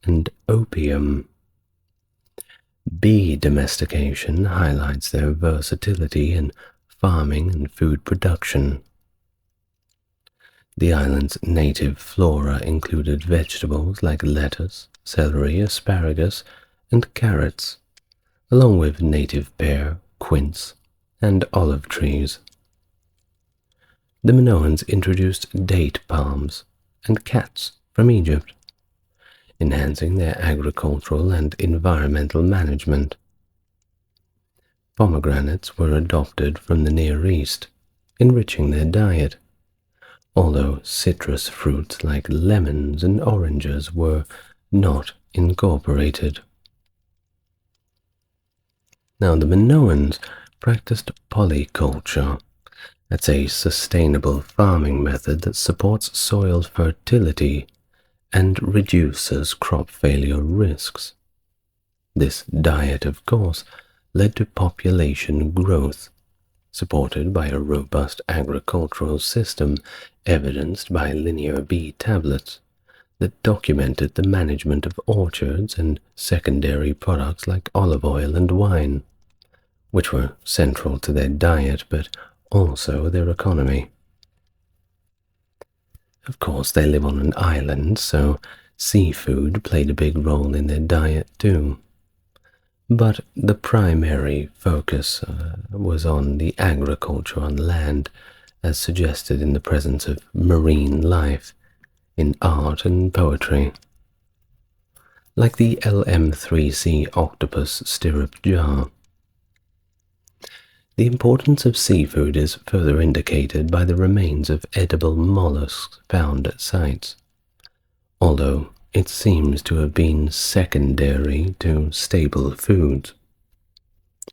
and opium. Bee domestication highlights their versatility in farming and food production. The island's native flora included vegetables like lettuce, celery, asparagus, and carrots, along with native pear, quince, and olive trees. The Minoans introduced date palms and cats from Egypt, enhancing their agricultural and environmental management. Pomegranates were adopted from the Near East, enriching their diet, although citrus fruits like lemons and oranges were not incorporated. Now, the Minoans practiced polyculture. That's a sustainable farming method that supports soil fertility and reduces crop failure risks. This diet, of course, led to population growth, supported by a robust agricultural system evidenced by linear B tablets that documented the management of orchards and secondary products like olive oil and wine, which were central to their diet but also their economy. Of course, they live on an island, so seafood played a big role in their diet too. But the primary focus was on the agriculture on land, as suggested in the presence of marine life, in art and poetry. Like the LM3C octopus stirrup jar. The importance of seafood is further indicated by the remains of edible mollusks found at sites, although it seems to have been secondary to staple foods,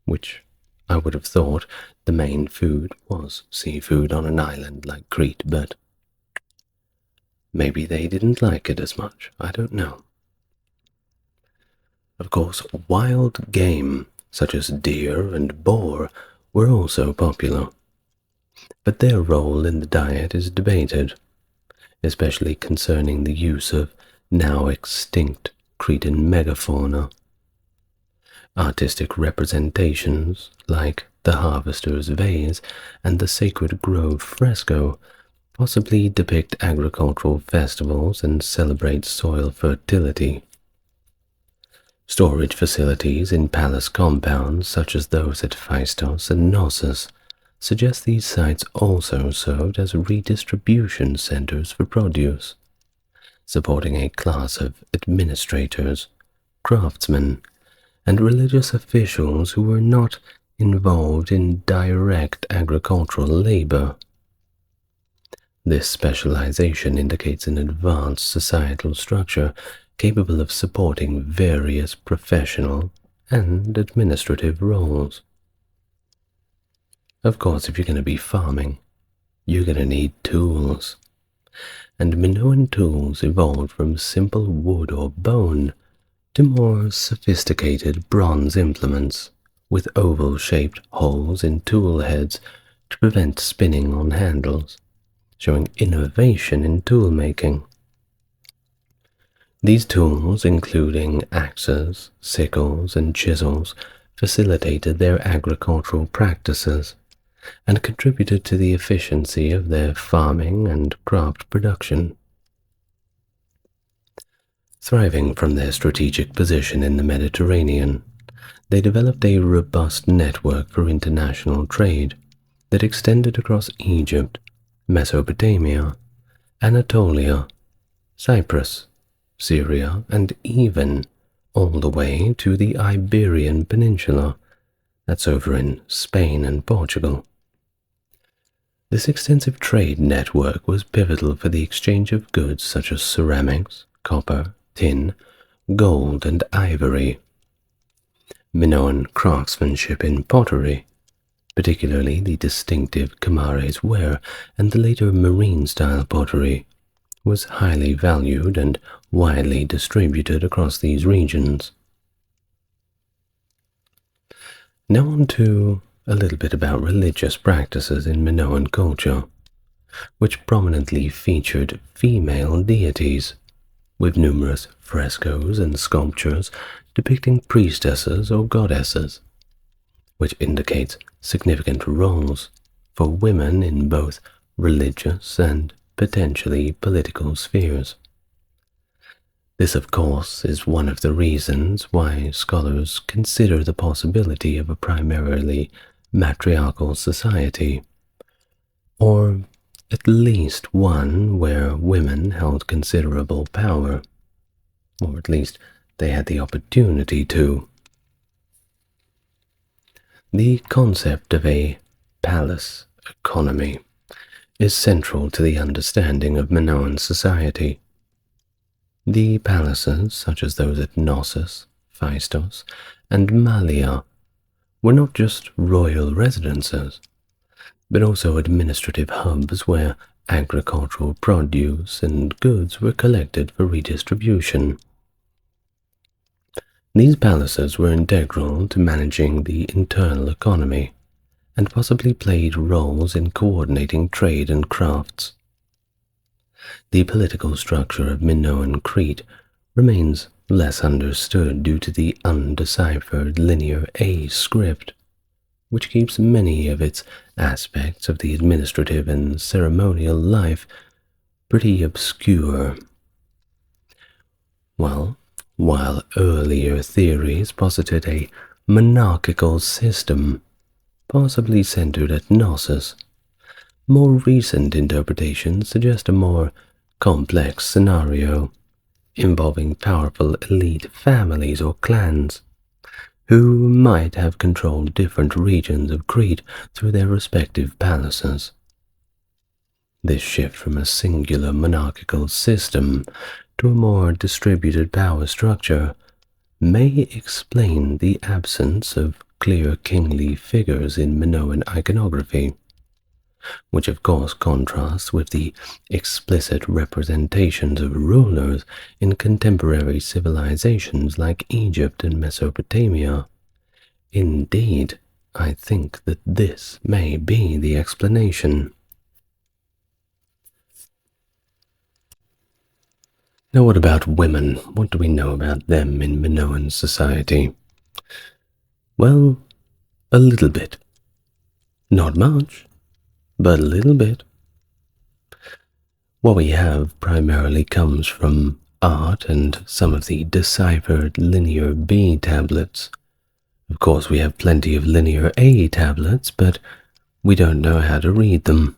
which I would have thought the main food was seafood on an island like Crete, but maybe they didn't like it as much, I don't know. Of course, wild game, such as deer and boar, were also popular, but their role in the diet is debated, especially concerning the use of now extinct Cretan megafauna. Artistic representations, like the Harvester's Vase and the Sacred Grove fresco, possibly depict agricultural festivals and celebrate soil fertility. Storage facilities in palace compounds, such as those at Phaistos and Knossos, suggest these sites also served as redistribution centers for produce, supporting a class of administrators, craftsmen, and religious officials who were not involved in direct agricultural labor. This specialization indicates an advanced societal structure capable of supporting various professional and administrative roles. Of course, if you're going to be farming, you're going to need tools. And Minoan tools evolved from simple wood or bone to more sophisticated bronze implements with oval-shaped holes in tool heads to prevent spinning on handles, showing innovation in tool making. These tools, including axes, sickles, and chisels, facilitated their agricultural practices and contributed to the efficiency of their farming and craft production. Thriving from their strategic position in the Mediterranean, they developed a robust network for international trade that extended across Egypt, Mesopotamia, Anatolia, Cyprus, Syria, and even all the way to the Iberian Peninsula, that's over in Spain and Portugal. This extensive trade network was pivotal for the exchange of goods such as ceramics, copper, tin, gold, and ivory. Minoan craftsmanship in pottery, particularly the distinctive Kamares ware and the later marine-style pottery, was highly valued and widely distributed across these regions. Now on to a little bit about religious practices in Minoan culture, which prominently featured female deities, with numerous frescoes and sculptures depicting priestesses or goddesses, which indicates significant roles for women in both religious and potentially political spheres. This, of course, is one of the reasons why scholars consider the possibility of a primarily matriarchal society, or at least one where women held considerable power, or at least they had the opportunity to. The concept of a palace economy is central to the understanding of Minoan society. The palaces, such as those at Knossos, Phaistos, and Mallia, were not just royal residences, but also administrative hubs where agricultural produce and goods were collected for redistribution. These palaces were integral to managing the internal economy and possibly played roles in coordinating trade and crafts. The political structure of Minoan Crete remains less understood due to the undeciphered linear A script, which keeps many of its aspects of the administrative and ceremonial life pretty obscure. Well, while earlier theories posited a monarchical system, possibly centered at Knossos, more recent interpretations suggest a more complex scenario involving powerful elite families or clans who might have controlled different regions of Crete through their respective palaces. This shift from a singular monarchical system to a more distributed power structure may explain the absence of clear kingly figures in Minoan iconography, which of course contrasts with the explicit representations of rulers in contemporary civilizations like Egypt and Mesopotamia. Indeed, I think that this may be the explanation. Now, what about women? What do we know about them in Minoan society? Well, a little bit. Not much, but a little bit. What we have primarily comes from art and some of the deciphered linear B tablets. Of course, we have plenty of linear A tablets, but we don't know how to read them,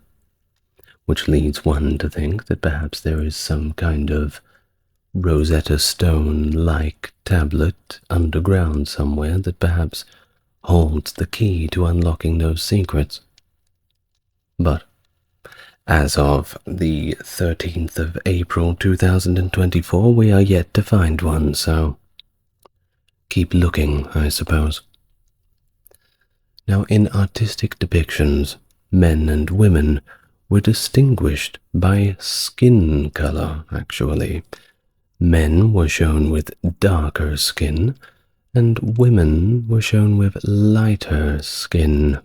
which leads one to think that perhaps there is some kind of Rosetta Stone-like tablet underground somewhere that perhaps holds the key to unlocking those secrets. But as of the 13th of April 2024, we are yet to find one, so keep looking, I suppose. Now, in artistic depictions, men and women were distinguished by skin color, actually. Men were shown with darker skin, and women were shown with lighter skin.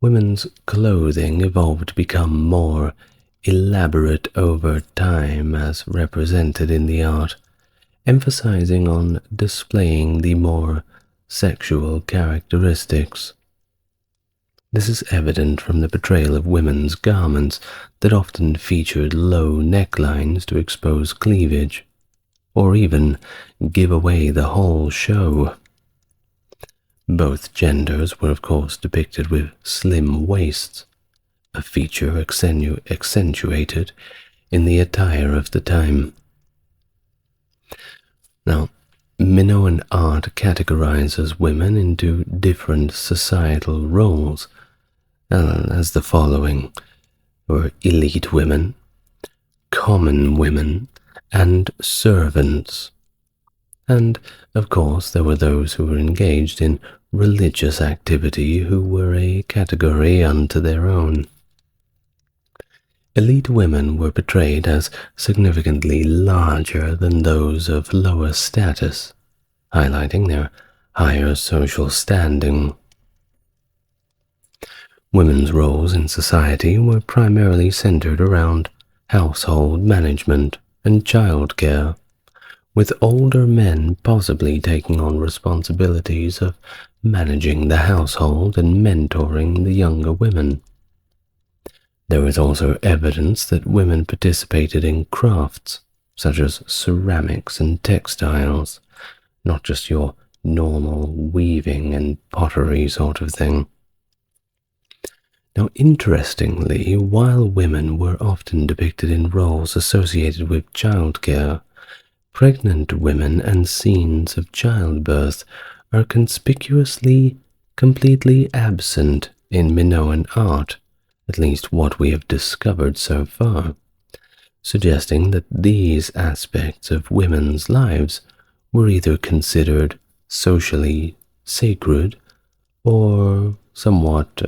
Women's clothing evolved to become more elaborate over time as represented in the art, emphasizing on displaying the more sexual characteristics. This is evident from the portrayal of women's garments that often featured low necklines to expose cleavage, or even give away the whole show. Both genders were of course depicted with slim waists, a feature accentuated in the attire of the time. Now, Minoan art categorizes women into different societal roles, as the following were elite women, common women, and servants. And, of course, there were those who were engaged in religious activity who were a category unto their own. Elite women were portrayed as significantly larger than those of lower status, highlighting their higher social standing. Women's roles in society were primarily centered around household management and childcare, with older men possibly taking on responsibilities of managing the household and mentoring the younger women. There is also evidence that women participated in crafts, such as ceramics and textiles, not just your normal weaving and pottery sort of thing. Now, interestingly, while women were often depicted in roles associated with childcare, pregnant women and scenes of childbirth are conspicuously completely absent in Minoan art, at least what we have discovered so far, suggesting that these aspects of women's lives were either considered socially sacred or somewhat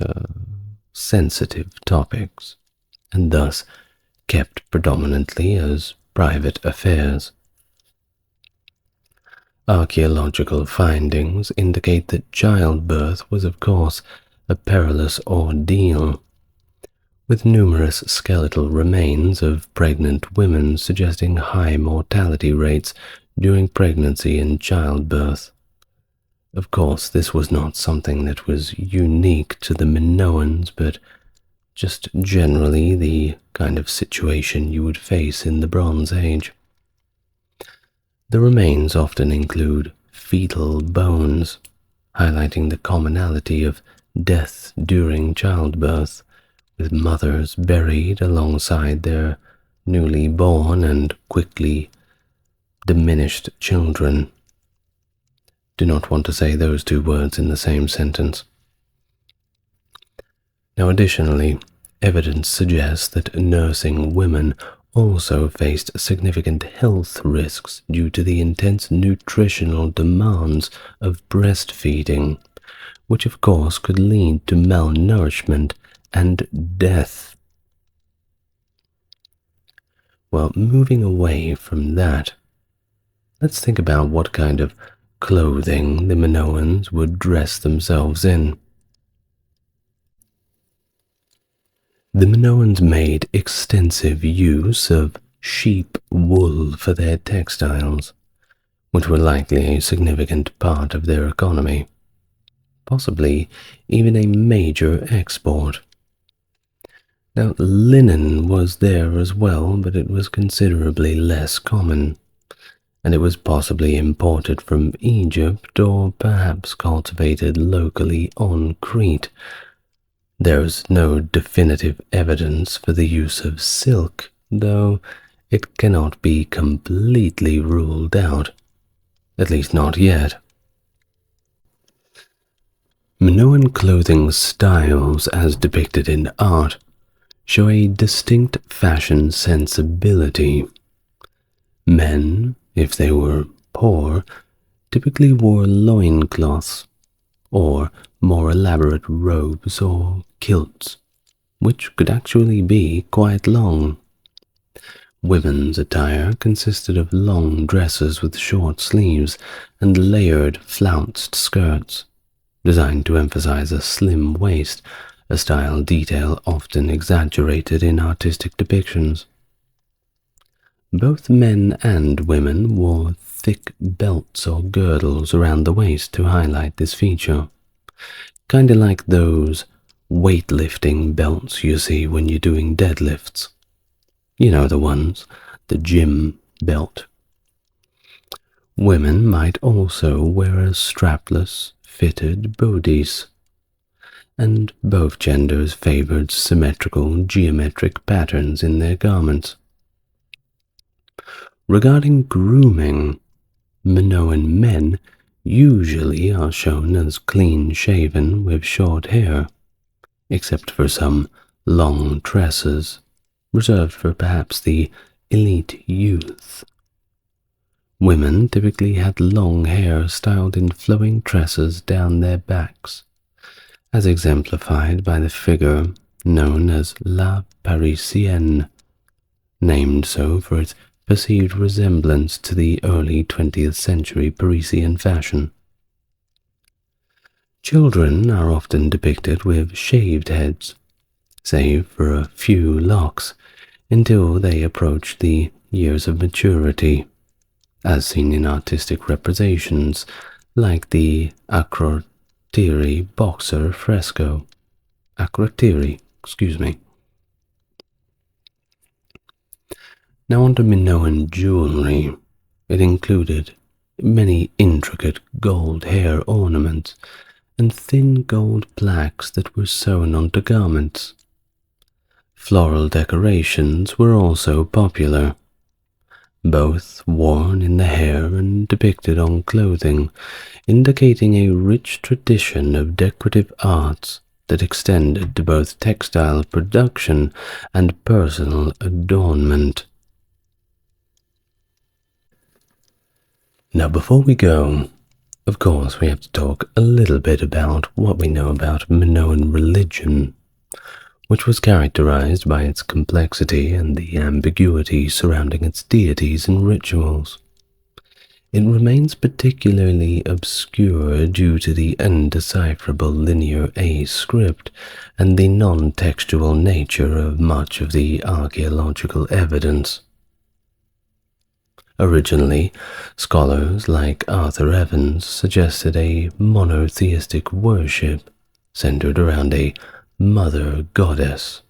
sensitive topics, and thus kept predominantly as private affairs. Archaeological findings indicate that childbirth was, of course, a perilous ordeal, with numerous skeletal remains of pregnant women suggesting high mortality rates during pregnancy and childbirth. Of course, this was not something that was unique to the Minoans, but just generally the kind of situation you would face in the Bronze Age. The remains often include fetal bones, highlighting the commonality of death during childbirth, with mothers buried alongside their newly born and quickly diminished children. Do not want to say those two words in the same sentence. Now, additionally, evidence suggests that nursing women also faced significant health risks due to the intense nutritional demands of breastfeeding, which of course could lead to malnourishment and death. Well, moving away from that, let's think about what kind of clothing the Minoans would dress themselves in. The Minoans made extensive use of sheep wool for their textiles, which were likely a significant part of their economy, possibly even a major export. Now, linen was there as well, but it was considerably less common, and it was possibly imported from Egypt or perhaps cultivated locally on Crete. There's no definitive evidence for the use of silk, though it cannot be completely ruled out, at least not yet. Minoan clothing styles, as depicted in art, show a distinct fashion sensibility. Men, if they were poor, typically wore loincloths or more elaborate robes or kilts, which could actually be quite long. Women's attire consisted of long dresses with short sleeves and layered flounced skirts, designed to emphasize a slim waist, a style detail often exaggerated in artistic depictions. Both men and women wore thick belts or girdles around the waist to highlight this feature, kinda like those weightlifting belts you see when you're doing deadlifts. You know the ones, the gym belt. Women might also wear a strapless, fitted bodice, and both genders favored symmetrical geometric patterns in their garments. Regarding grooming, Minoan men usually are shown as clean-shaven with short hair, except for some long tresses, reserved for perhaps the elite youth. Women typically had long hair styled in flowing tresses down their backs, as exemplified by the figure known as La Parisienne, named so for its perceived resemblance to the early 20th century Parisian fashion. Children are often depicted with shaved heads, save for a few locks, until they approach the years of maturity, as seen in artistic representations like the Acrotiri boxer fresco. Now onto Minoan jewelry. It included many intricate gold hair ornaments and thin gold plaques that were sewn onto garments. Floral decorations were also popular, both worn in the hair and depicted on clothing, indicating a rich tradition of decorative arts that extended to both textile production and personal adornment. Now, before we go, of course, we have to talk a little bit about what we know about Minoan religion, which was characterized by its complexity and the ambiguity surrounding its deities and rituals. It remains particularly obscure due to the undecipherable linear A script and the non-textual nature of much of the archaeological evidence. Originally, scholars like Arthur Evans suggested a monotheistic worship centered around a mother goddess.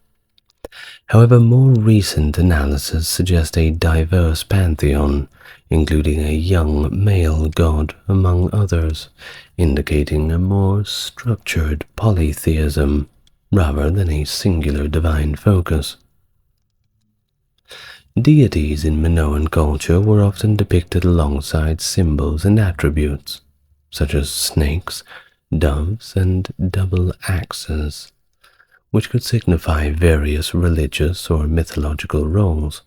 However, more recent analysis suggests a diverse pantheon, including a young male god among others, indicating a more structured polytheism rather than a singular divine focus. Deities in Minoan culture were often depicted alongside symbols and attributes, such as snakes, doves, and double axes, which could signify various religious or mythological roles.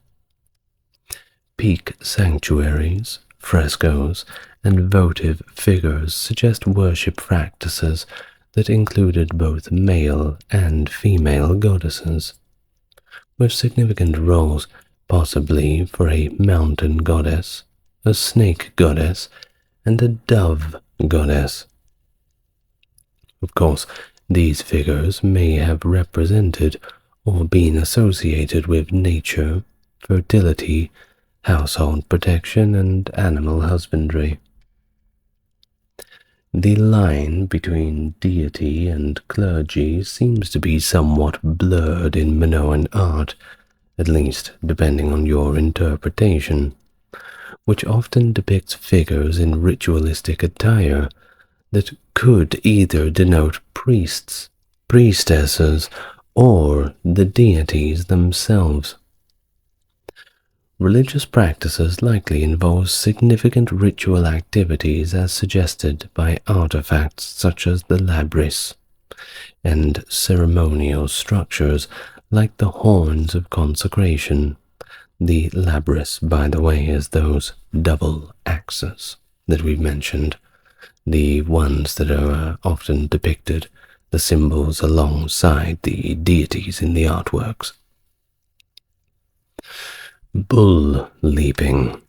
Peak sanctuaries, frescoes, and votive figures suggest worship practices that included both male and female goddesses, with significant roles possibly for a mountain goddess, a snake goddess, and a dove goddess. Of course, these figures may have represented or been associated with nature, fertility, household protection, and animal husbandry. The line between deity and clergy seems to be somewhat blurred in Minoan art, at least depending on your interpretation, which often depicts figures in ritualistic attire that could either denote priests, priestesses, or the deities themselves. Religious practices likely involve significant ritual activities as suggested by artifacts such as the labrys, and ceremonial structures like the horns of consecration. The labrys, by the way, is those double axes that we've mentioned, the ones that are often depicted, the symbols alongside the deities in the artworks. Bull leaping,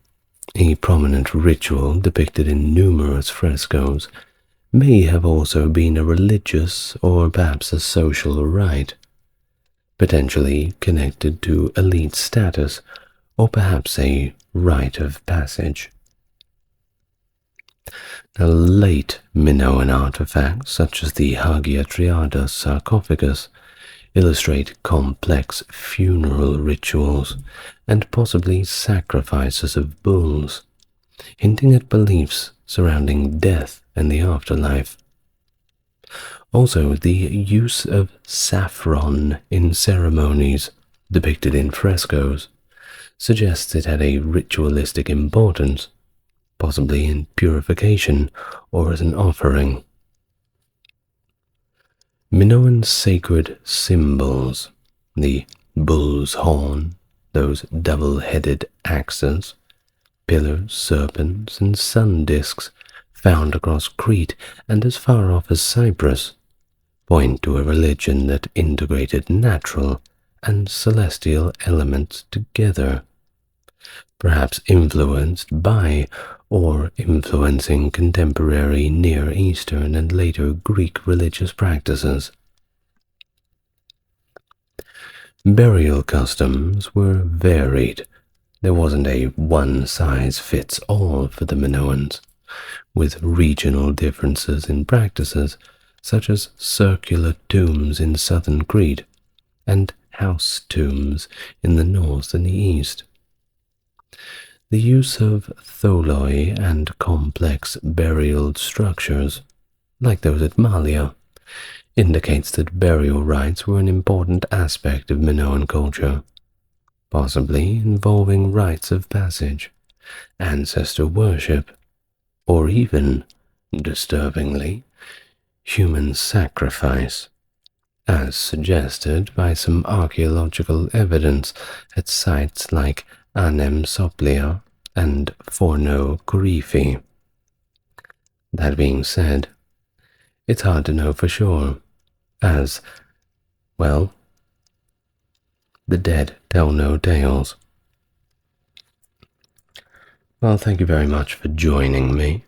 a prominent ritual depicted in numerous frescoes, may have also been a religious or perhaps a social rite, potentially connected to elite status or perhaps a rite of passage. Now, late Minoan artifacts, such as the Hagia Triada sarcophagus, illustrate complex funeral rituals and possibly sacrifices of bulls, hinting at beliefs surrounding death and the afterlife. Also, the use of saffron in ceremonies depicted in frescoes suggests it had a ritualistic importance, possibly in purification or as an offering. Minoan sacred symbols, the bull's horn, those double-headed axes, pillars, serpents, and sun discs found across Crete and as far off as Cyprus, point to a religion that integrated natural and celestial elements together, perhaps influenced by or influencing contemporary Near Eastern and later Greek religious practices. Burial customs were varied. There wasn't a one-size-fits-all for the Minoans, with regional differences in practices such as circular tombs in southern Crete and house tombs in the north and the east. The use of tholoi and complex burial structures, like those at Malia, indicates that burial rites were an important aspect of Minoan culture, possibly involving rites of passage, ancestor worship, or even, disturbingly, human sacrifice, as suggested by some archaeological evidence at sites like Anem Soplia and Forno Coryphi. That being said, it's hard to know for sure, as, well, the dead tell no tales. Well, thank you very much for joining me.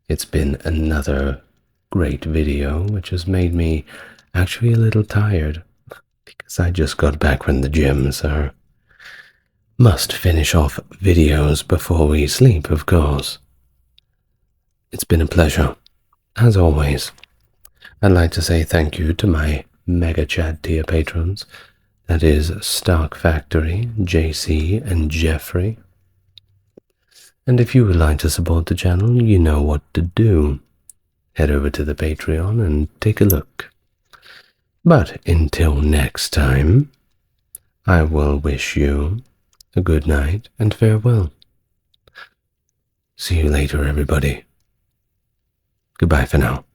It's been another great video, which has made me actually a little tired, because I just got back from the gym, so must finish off videos before we sleep, of course. It's been a pleasure, as always. I'd like to say thank you to my Mega Chat tier patrons, that is Stark Factory, JC, and Jeffrey. And if you would like to support the channel, you know what to do. Head over to the Patreon and take a look. But until next time, I will wish you a good night and farewell. See you later, everybody. Goodbye for now.